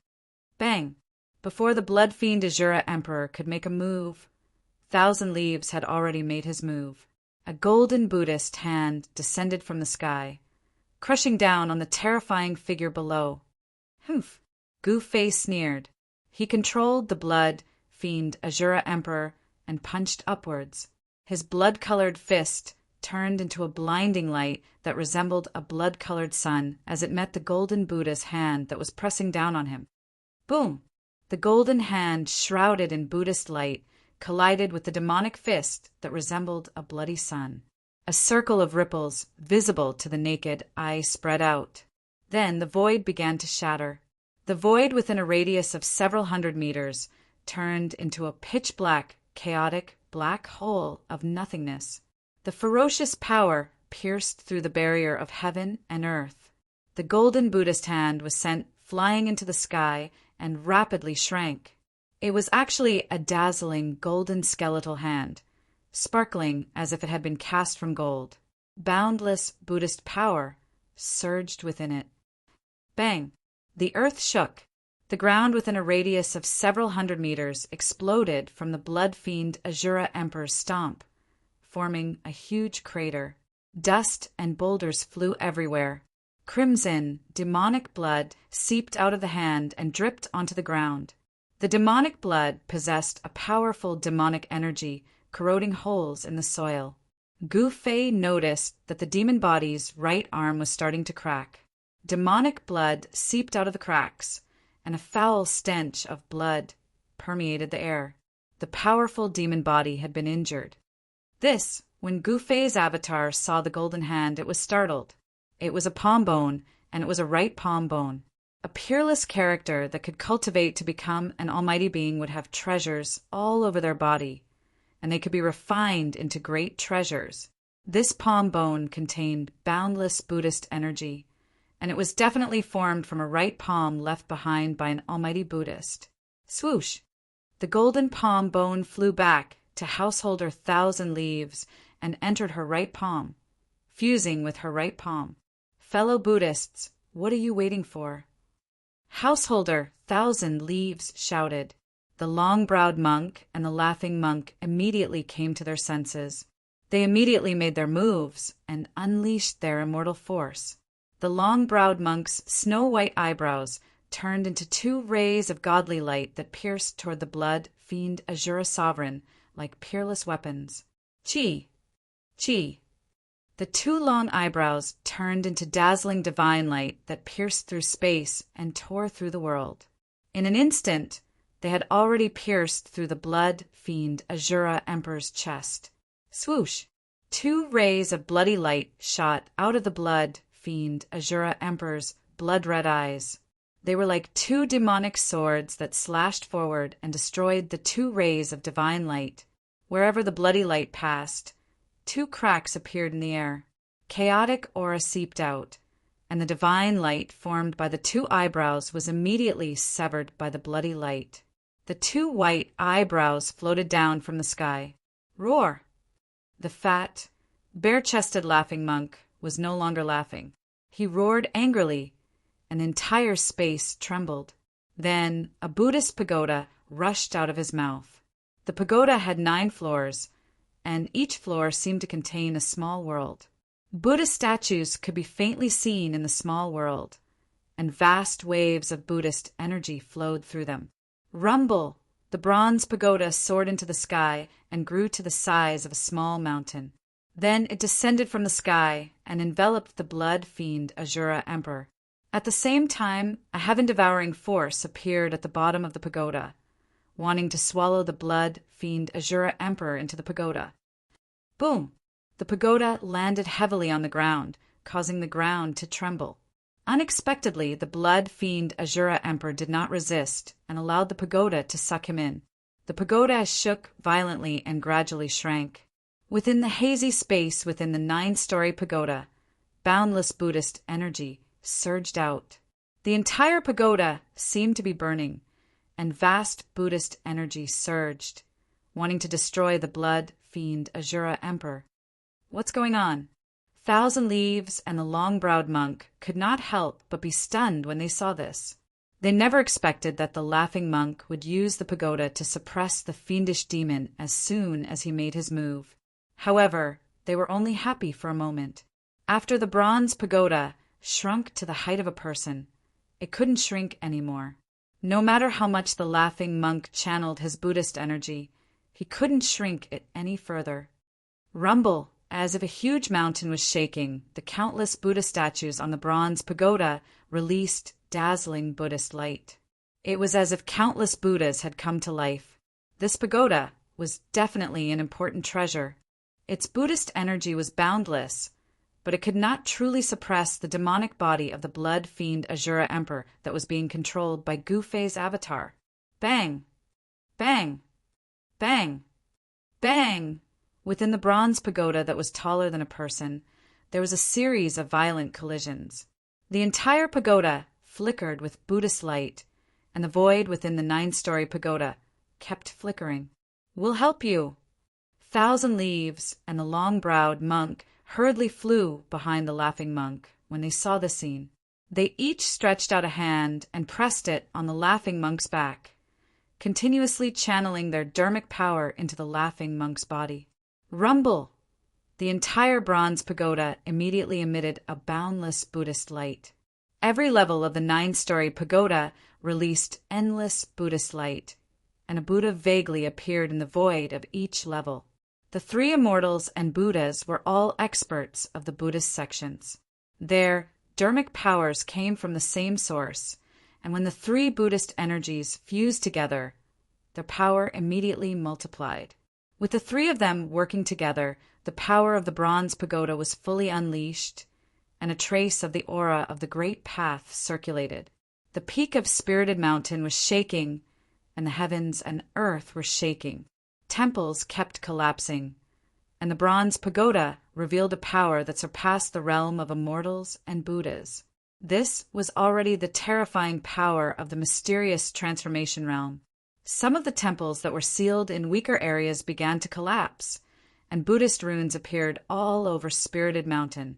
Bang! Before the blood fiend Asura Emperor could make a move, Thousand Leaves had already made his move. A golden Buddhist hand descended from the sky, crushing down on the terrifying figure below. Humph! Gu Fei sneered. He controlled the blood fiend Asura Emperor and punched upwards. His blood-colored fist turned into a blinding light that resembled a blood-colored sun as it met the golden Buddha's hand that was pressing down on him. Boom! The golden hand, shrouded in Buddhist light, collided with the demonic fist that resembled a bloody sun. A circle of ripples, visible to the naked eye, spread out. Then the void began to shatter. The void within a radius of several hundred meters turned into a pitch-black, chaotic, black hole of nothingness. The ferocious power pierced through the barrier of heaven and earth. The golden Buddhist hand was sent flying into the sky and rapidly shrank. It was actually a dazzling golden skeletal hand, sparkling as if it had been cast from gold. Boundless Buddhist power surged within it. Bang! The earth shook. The ground within a radius of several hundred meters exploded from the blood fiend Asura Emperor's stomp, forming a huge crater. Dust and boulders flew everywhere. Crimson, demonic blood seeped out of the hand and dripped onto the ground. The demonic blood possessed a powerful demonic energy, corroding holes in the soil. Gu Fei noticed that the demon body's right arm was starting to crack. Demonic blood seeped out of the cracks, and a foul stench of blood permeated the air. The powerful demon body had been injured. When Gu Fei's avatar saw the golden hand, it was startled. It was a palm bone, and it was a right palm bone. A peerless character that could cultivate to become an almighty being would have treasures all over their body, and they could be refined into great treasures. This palm bone contained boundless Buddhist energy, and it was definitely formed from a right palm left behind by an almighty Buddhist. Swoosh! The golden palm bone flew back to householder Thousand Leaves and entered her right palm, fusing with her right palm. Fellow Buddhists, what are you waiting for? Householder Thousand Leaves shouted. The long-browed monk and the laughing monk immediately came to their senses. They immediately made their moves and unleashed their immortal force. The long-browed monk's snow-white eyebrows turned into 2 rays of godly light that pierced toward the blood fiend Asura sovereign like peerless weapons. Chi! Chi! The two long eyebrows turned into dazzling divine light that pierced through space and tore through the world. In an instant, they had already pierced through the blood-fiend Azura Emperor's chest. Swoosh! Two rays of bloody light shot out of the blood-fiend Azura Emperor's blood-red eyes. They were like two demonic swords that slashed forward and destroyed the two rays of divine light. Wherever the bloody light passed, two cracks appeared in the air. Chaotic aura seeped out, and the divine light formed by the two eyebrows was immediately severed by the bloody light. The two white eyebrows floated down from the sky. Roar! The fat, bare-chested laughing monk was no longer laughing. He roared angrily, and entire space trembled. Then a Buddhist pagoda rushed out of his mouth. The pagoda had 9 floors, and each floor seemed to contain a small world. Buddhist statues could be faintly seen in the small world, and vast waves of Buddhist energy flowed through them. Rumble! The bronze pagoda soared into the sky and grew to the size of a small mountain. Then it descended from the sky and enveloped the blood-fiend Azura Emperor. At the same time, a heaven-devouring force appeared at the bottom of the pagoda, wanting to swallow the blood-fiend Azura Emperor into the pagoda. Boom! The pagoda landed heavily on the ground, causing the ground to tremble. Unexpectedly, the blood-fiend Azura Emperor did not resist and allowed the pagoda to suck him in. The pagoda shook violently and gradually shrank. Within the hazy space within the 9-story pagoda, boundless Buddhist energy surged out. The entire pagoda seemed to be burning, and vast Buddhist energy surged, wanting to destroy the blood-fiend Azura Emperor. What's going on? Thousand Leaves and the long-browed monk could not help but be stunned when they saw this. They never expected that the laughing monk would use the pagoda to suppress the fiendish demon as soon as he made his move. However, they were only happy for a moment. After the bronze pagoda shrunk to the height of a person, it couldn't shrink anymore. No matter how much the laughing monk channeled his Buddhist energy, he couldn't shrink it any further. Rumble! As if a huge mountain was shaking, the countless Buddha statues on the bronze pagoda released dazzling Buddhist light. It was as if countless Buddhas had come to life. This pagoda was definitely an important treasure. Its Buddhist energy was boundless, but it could not truly suppress the demonic body of the blood-fiend Azura Emperor that was being controlled by Gufei's avatar. Bang! Bang! Bang! Bang! Within the bronze pagoda that was taller than a person, there was a series of violent collisions. The entire pagoda flickered with Buddhist light, and the void within the 9-story pagoda kept flickering. We'll help you! Thousand Leaves and the long-browed monk hurriedly flew behind the laughing monk when they saw the scene. They each stretched out a hand and pressed it on the laughing monk's back, continuously channeling their dharmic power into the laughing monk's body. Rumble! The entire bronze pagoda immediately emitted a boundless Buddhist light. Every level of the 9-story pagoda released endless Buddhist light, and a Buddha vaguely appeared in the void of each level. The 3 immortals and Buddhas were all experts of the Buddhist sections. Their dharmic powers came from the same source, and when the 3 Buddhist energies fused together, their power immediately multiplied. With the 3 of them working together, the power of the bronze pagoda was fully unleashed, and a trace of the aura of the great path circulated. The peak of Spirited Mountain was shaking, and the heavens and earth were shaking. Temples kept collapsing, and the bronze pagoda revealed a power that surpassed the realm of immortals and Buddhas. This was already the terrifying power of the mysterious transformation realm. Some of the temples that were sealed in weaker areas began to collapse, and Buddhist runes appeared all over Spirited Mountain,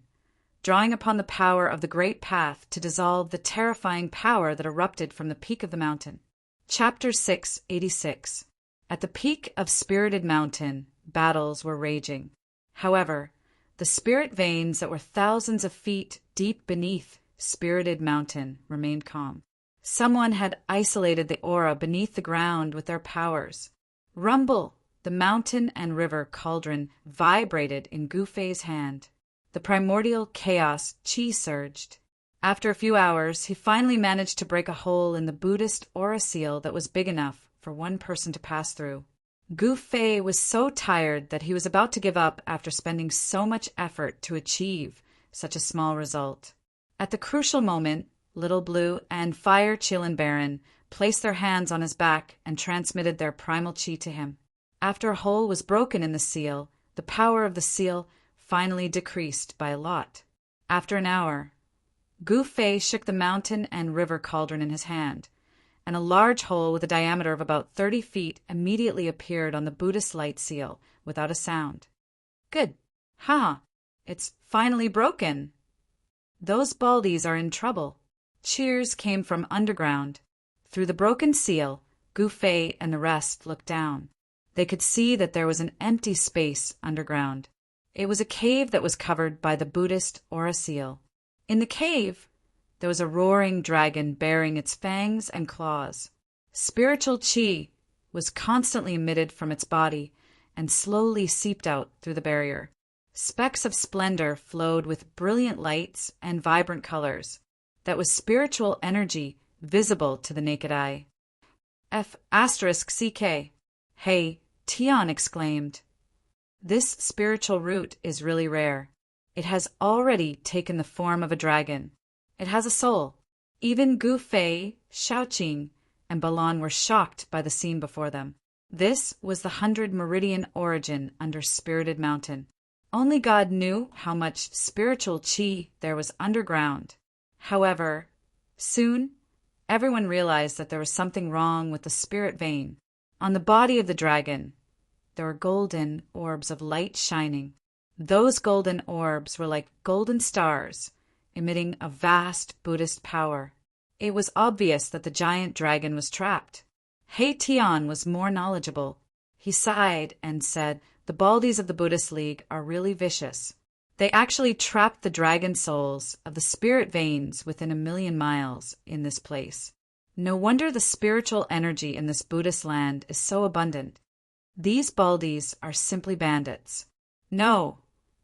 drawing upon the power of the Great Path to dissolve the terrifying power that erupted from the peak of the mountain. Chapter 686. At the peak of Spirited Mountain, battles were raging. However, the spirit veins that were thousands of feet deep beneath Spirited Mountain remained calm. Someone had isolated the aura beneath the ground with their powers. Rumble! The mountain and river cauldron vibrated in Gufei's hand. The The primordial chaos chi surged. After a few hours, he finally managed to break a hole in the Buddhist aura seal that was big enough for one person to pass through. Gu Fei was so tired that he was about to give up after spending so much effort to achieve such a small result. At the crucial moment, Little Blue and Fire Chillin Baron placed their hands on his back and transmitted their primal chi to him. After a hole was broken in the seal, the power of the seal finally decreased by a lot. After an hour, Gu Fei shook the mountain and river cauldron in his hand, and a large hole with a diameter of about 30 feet immediately appeared on the Buddhist light seal without a sound. Good. Ha! It's finally broken. Those baldies are in trouble. Cheers came from underground. Through the broken seal, Gu Fei and the rest looked down. They could see that there was an empty space underground. It was a cave that was covered by the Buddhist aura seal. In the cave, there was a roaring dragon bearing its fangs and claws. Spiritual chi was constantly emitted from its body and slowly seeped out through the barrier. Specks of splendor flowed with brilliant lights and vibrant colors. That was spiritual energy visible to the naked eye. F***CK. Hey, Tian exclaimed. This spiritual root is really rare. It has already taken the form of a dragon. It has a soul. Even Gu Fei, Shaoqing, and Balan were shocked by the scene before them. This was the 100 Meridian origin under Spirited Mountain. Only God knew how much spiritual chi there was underground. However, soon, everyone realized that there was something wrong with the spirit vein. On the body of the dragon, there were golden orbs of light shining. Those golden orbs were like golden stars, emitting a vast Buddhist power. It was obvious that the giant dragon was trapped. He Tian was more knowledgeable. He sighed and said, "The baldies of the Buddhist League are really vicious. They actually trapped the dragon souls of the spirit veins within 1,000,000 miles in this place. No wonder the spiritual energy in this Buddhist land is so abundant. These baldies are simply bandits. No,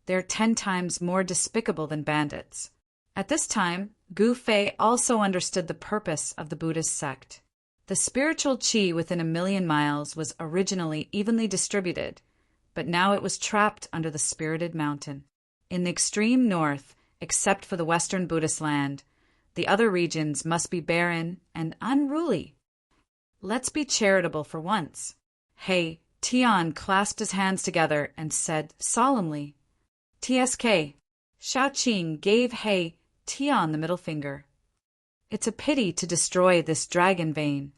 they're 10 times more despicable than bandits." At this time, Gu Fei also understood the purpose of the Buddhist sect. The spiritual chi within 1,000,000 miles was originally evenly distributed, but now it was trapped under the Spirited Mountain. In the extreme north, except for the western Buddhist land, the other regions must be barren and unruly. Let's be charitable for once. Hey, Tian clasped his hands together and said solemnly, "TSK." Shaoqing gave He Tian the middle finger. "It's a pity to destroy this dragon vein."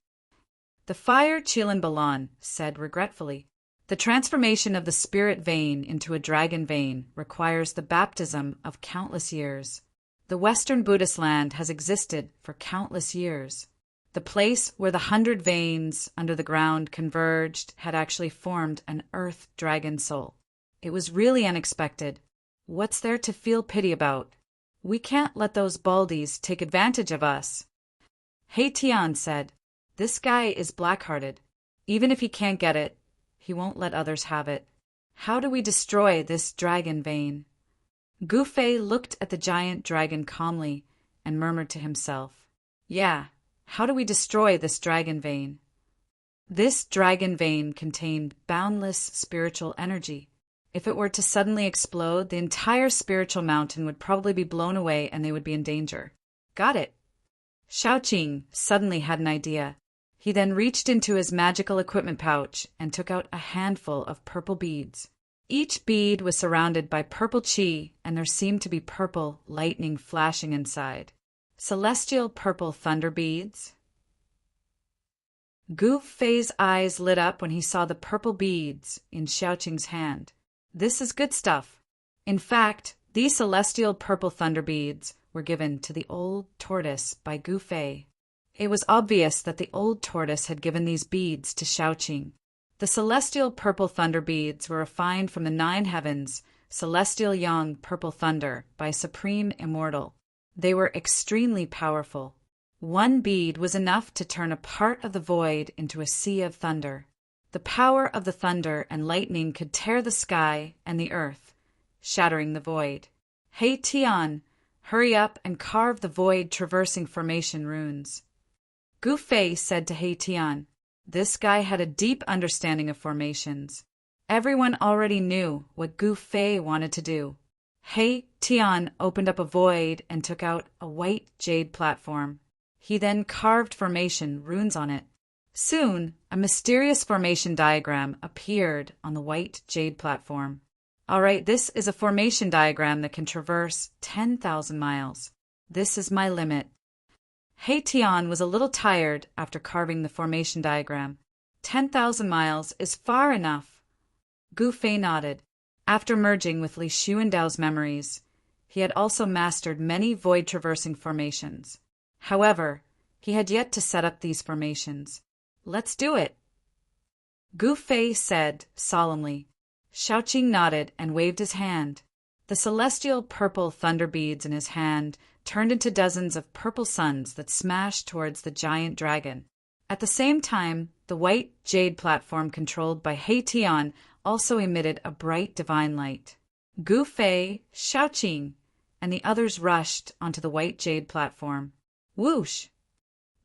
The Fire Chillin Balan said regretfully, "The transformation of the spirit vein into a dragon vein requires the baptism of countless years. The Western Buddhist land has existed for countless years. The place where the 100 veins under the ground converged had actually formed an earth dragon soul. It was really unexpected. What's there to feel pity about? We can't let those baldies take advantage of us." He Tian said, "This guy is black-hearted. Even if he can't get it, he won't let others have it. How do we destroy this dragon vein?" Gu Fei looked at the giant dragon calmly and murmured to himself, "Yeah, how do we destroy this dragon vein?" This dragon vein contained boundless spiritual energy. If it were to suddenly explode, the entire spiritual mountain would probably be blown away and they would be in danger. Got it. Shaoqing suddenly had an idea. He then reached into his magical equipment pouch and took out a handful of purple beads. Each bead was surrounded by purple chi, and there seemed to be purple lightning flashing inside. Celestial purple thunder beads. Gu Fei's eyes lit up when he saw the purple beads in Shaoqing's hand. This is good stuff. In fact, these celestial purple thunder beads were given to the old tortoise by Gu Fei. It was obvious that the old tortoise had given these beads to Shaoqing. The celestial purple thunder beads were refined from the 9 heavens, celestial young purple thunder by Supreme Immortal. They were extremely powerful. One bead was enough to turn a part of the void into a sea of thunder. The power of the thunder and lightning could tear the sky and the earth, shattering the void. Hey Tian, hurry up and carve the void traversing formation runes. Gu Fei said to He Tian. This guy had a deep understanding of formations. Everyone already knew what Gu Fei wanted to do. He Tian opened up a void and took out a white jade platform. He then carved formation runes on it. Soon, a mysterious formation diagram appeared on the white jade platform. All right, this is a formation diagram that can traverse 10,000 miles. This is my limit. He Tian was a little tired after carving the formation diagram. 10,000 miles is far enough. Gu Fei nodded. After merging with Li Xuandao's memories, he had also mastered many void-traversing formations. However, he had yet to set up these formations. Let's do it, Gu Fei said solemnly. Shaoqing nodded and waved his hand. The celestial purple thunder beads in his hand turned into dozens of purple suns that smashed towards the giant dragon. At the same time, the white jade platform controlled by He Tian also emitted a bright divine light. Gu Fei, Shaoqing, and the others rushed onto the white jade platform. Whoosh!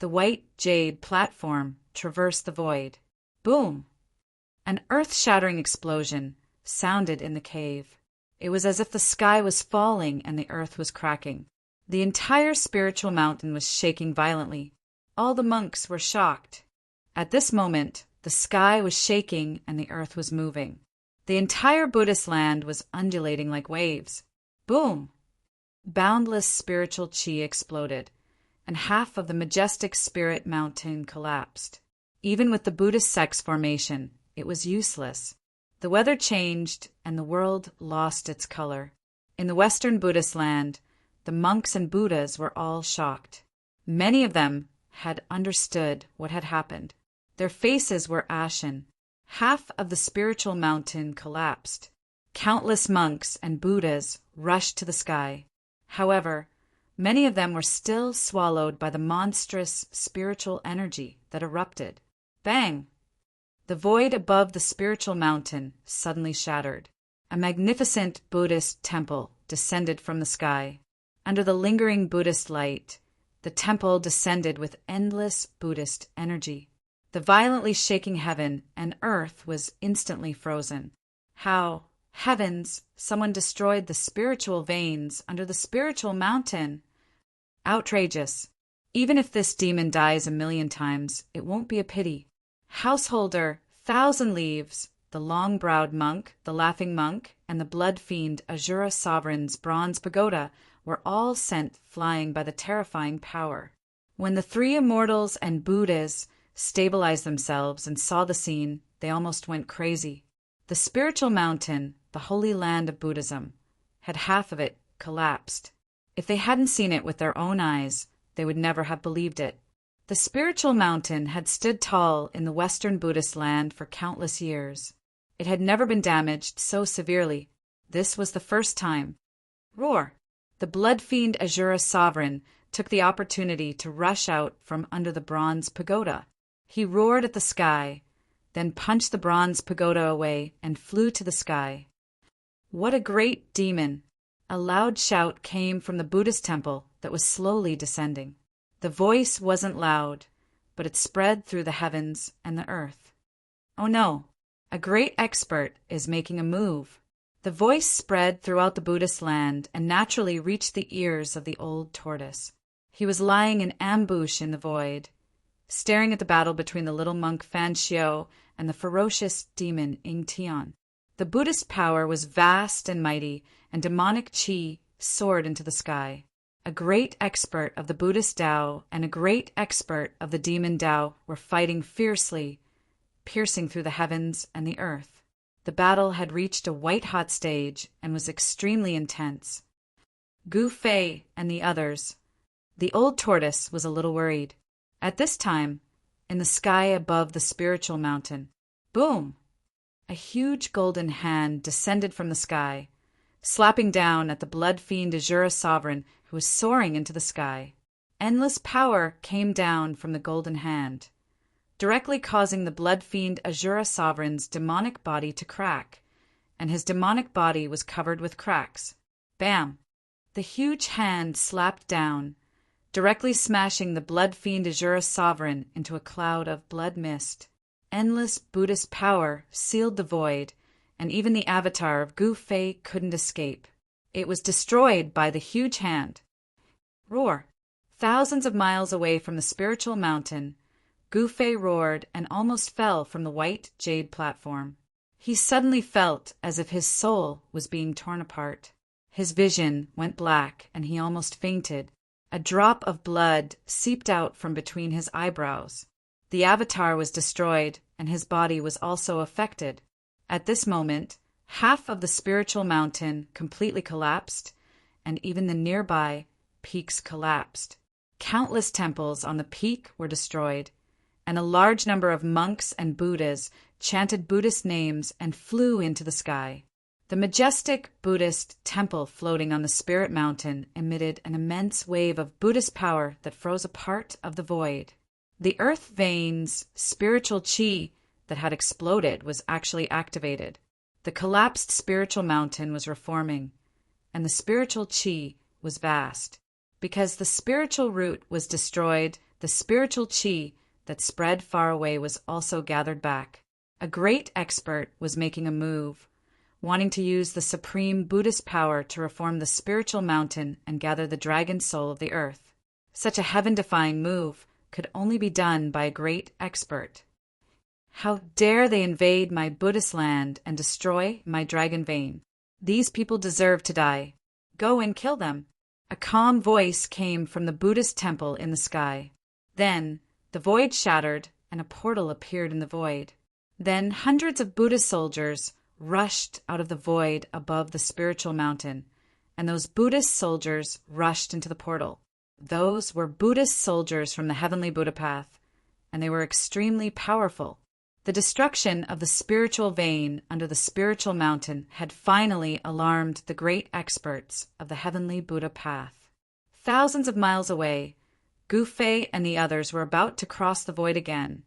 The white jade platform traversed the void. Boom! An earth-shattering explosion sounded in the cave. It was as if the sky was falling and the earth was cracking. The entire spiritual mountain was shaking violently. All the monks were shocked. At this moment, the sky was shaking and the earth was moving. The entire Buddhist land was undulating like waves. Boom! Boundless spiritual qi exploded, and half of the majestic spirit mountain collapsed. Even with the Buddhist sex formation, it was useless. The weather changed, and the world lost its color. In the Western Buddhist land, the monks and Buddhas were all shocked. Many of them had understood what had happened. Their faces were ashen. Half of the spiritual mountain collapsed. Countless monks and Buddhas rushed to the sky. However, many of them were still swallowed by the monstrous spiritual energy that erupted. Bang! The void above the spiritual mountain suddenly shattered. A magnificent Buddhist temple descended from the sky. Under the lingering Buddhist light, the temple descended with endless Buddhist energy. The violently shaking heaven and earth was instantly frozen. How, heavens, someone destroyed the spiritual veins under the spiritual mountain! Outrageous. Even if this demon dies 1,000,000 times, it won't be a pity. Householder, Thousand Leaves, the long-browed monk, the laughing monk, and the blood fiend Azura Sovereign's bronze pagoda were all sent flying by the terrifying power. When the three immortals and Buddhas stabilized themselves and saw the scene, they almost went crazy. The spiritual mountain, the holy land of Buddhism, had half of it collapsed. If they hadn't seen it with their own eyes, they would never have believed it. The spiritual mountain had stood tall in the Western Buddhist land for countless years. It had never been damaged so severely. This was the first time. Roar! The blood fiend Azura Sovereign took the opportunity to rush out from under the bronze pagoda. He roared at the sky, then punched the bronze pagoda away and flew to the sky. What a great demon! A loud shout came from the Buddhist temple that was slowly descending. The voice wasn't loud, but it spread through the heavens and the earth. Oh no, a great expert is making a move. The voice spread throughout the Buddhist land and naturally reached the ears of the old tortoise. He was lying in ambush in the void, staring at the battle between the little monk Fan Xiao and the ferocious demon Ying Tian. The Buddhist power was vast and mighty, and demonic qi soared into the sky. A great expert of the Buddhist Tao and a great expert of the demon Tao were fighting fiercely, piercing through the heavens and the earth. The battle had reached a white-hot stage and was extremely intense. Gu Fei and the others. The old tortoise was a little worried. At this time, in the sky above the spiritual mountain, boom! A huge golden hand descended from the sky, slapping down at the blood fiend Azura Sovereign who was soaring into the sky. Endless power came down from the golden hand, directly causing the blood fiend Azura Sovereign's demonic body to crack, and his demonic body was covered with cracks. Bam! The huge hand slapped down, directly smashing the blood-fiend Azura sovereign into a cloud of blood mist. Endless Buddhist power sealed the void, and even the avatar of Gu Fei couldn't escape. It was destroyed by the huge hand. Roar! Thousands of miles away from the spiritual mountain, Gu Fei roared and almost fell from the white jade platform. He suddenly felt as if his soul was being torn apart. His vision went black and he almost fainted. A drop of blood seeped out from between his eyebrows. The avatar was destroyed and his body was also affected. At this moment, half of the spiritual mountain completely collapsed, and even the nearby peaks collapsed. Countless temples on the peak were destroyed, and a large number of monks and Buddhas chanted Buddhist names and flew into the sky. The majestic Buddhist temple floating on the spirit mountain emitted an immense wave of Buddhist power that froze a part of the void. The earth veins' spiritual chi that had exploded was actually activated. The collapsed spiritual mountain was reforming, and the spiritual chi was vast. Because the spiritual root was destroyed, the spiritual chi that spread far away was also gathered back. A great expert was making a move, wanting to use the supreme Buddhist power to reform the spiritual mountain and gather the dragon soul of the earth. Such a heaven-defying move could only be done by a great expert. How dare they invade my Buddhist land and destroy my dragon vein? These people deserve to die. Go and kill them. A calm voice came from the Buddhist temple in the sky. Then the void shattered and a portal appeared in the void. Then hundreds of Buddhist soldiers rushed out of the void above the spiritual mountain, and those Buddhist soldiers rushed into the portal. Those were Buddhist soldiers from the heavenly Buddha path, and they were extremely powerful. The destruction of the spiritual vein under the spiritual mountain had finally alarmed the great experts of the heavenly Buddha path. Thousands of miles away, Gu Fei and the others were about to cross the void again,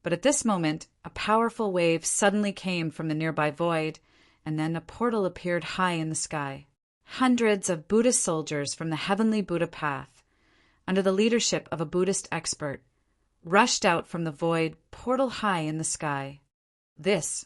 but at this moment a powerful wave suddenly came from the nearby void, and then a portal appeared high in the sky. Hundreds of Buddhist soldiers from the heavenly Buddha path, under the leadership of a Buddhist expert, rushed out from the void portal high in the sky. This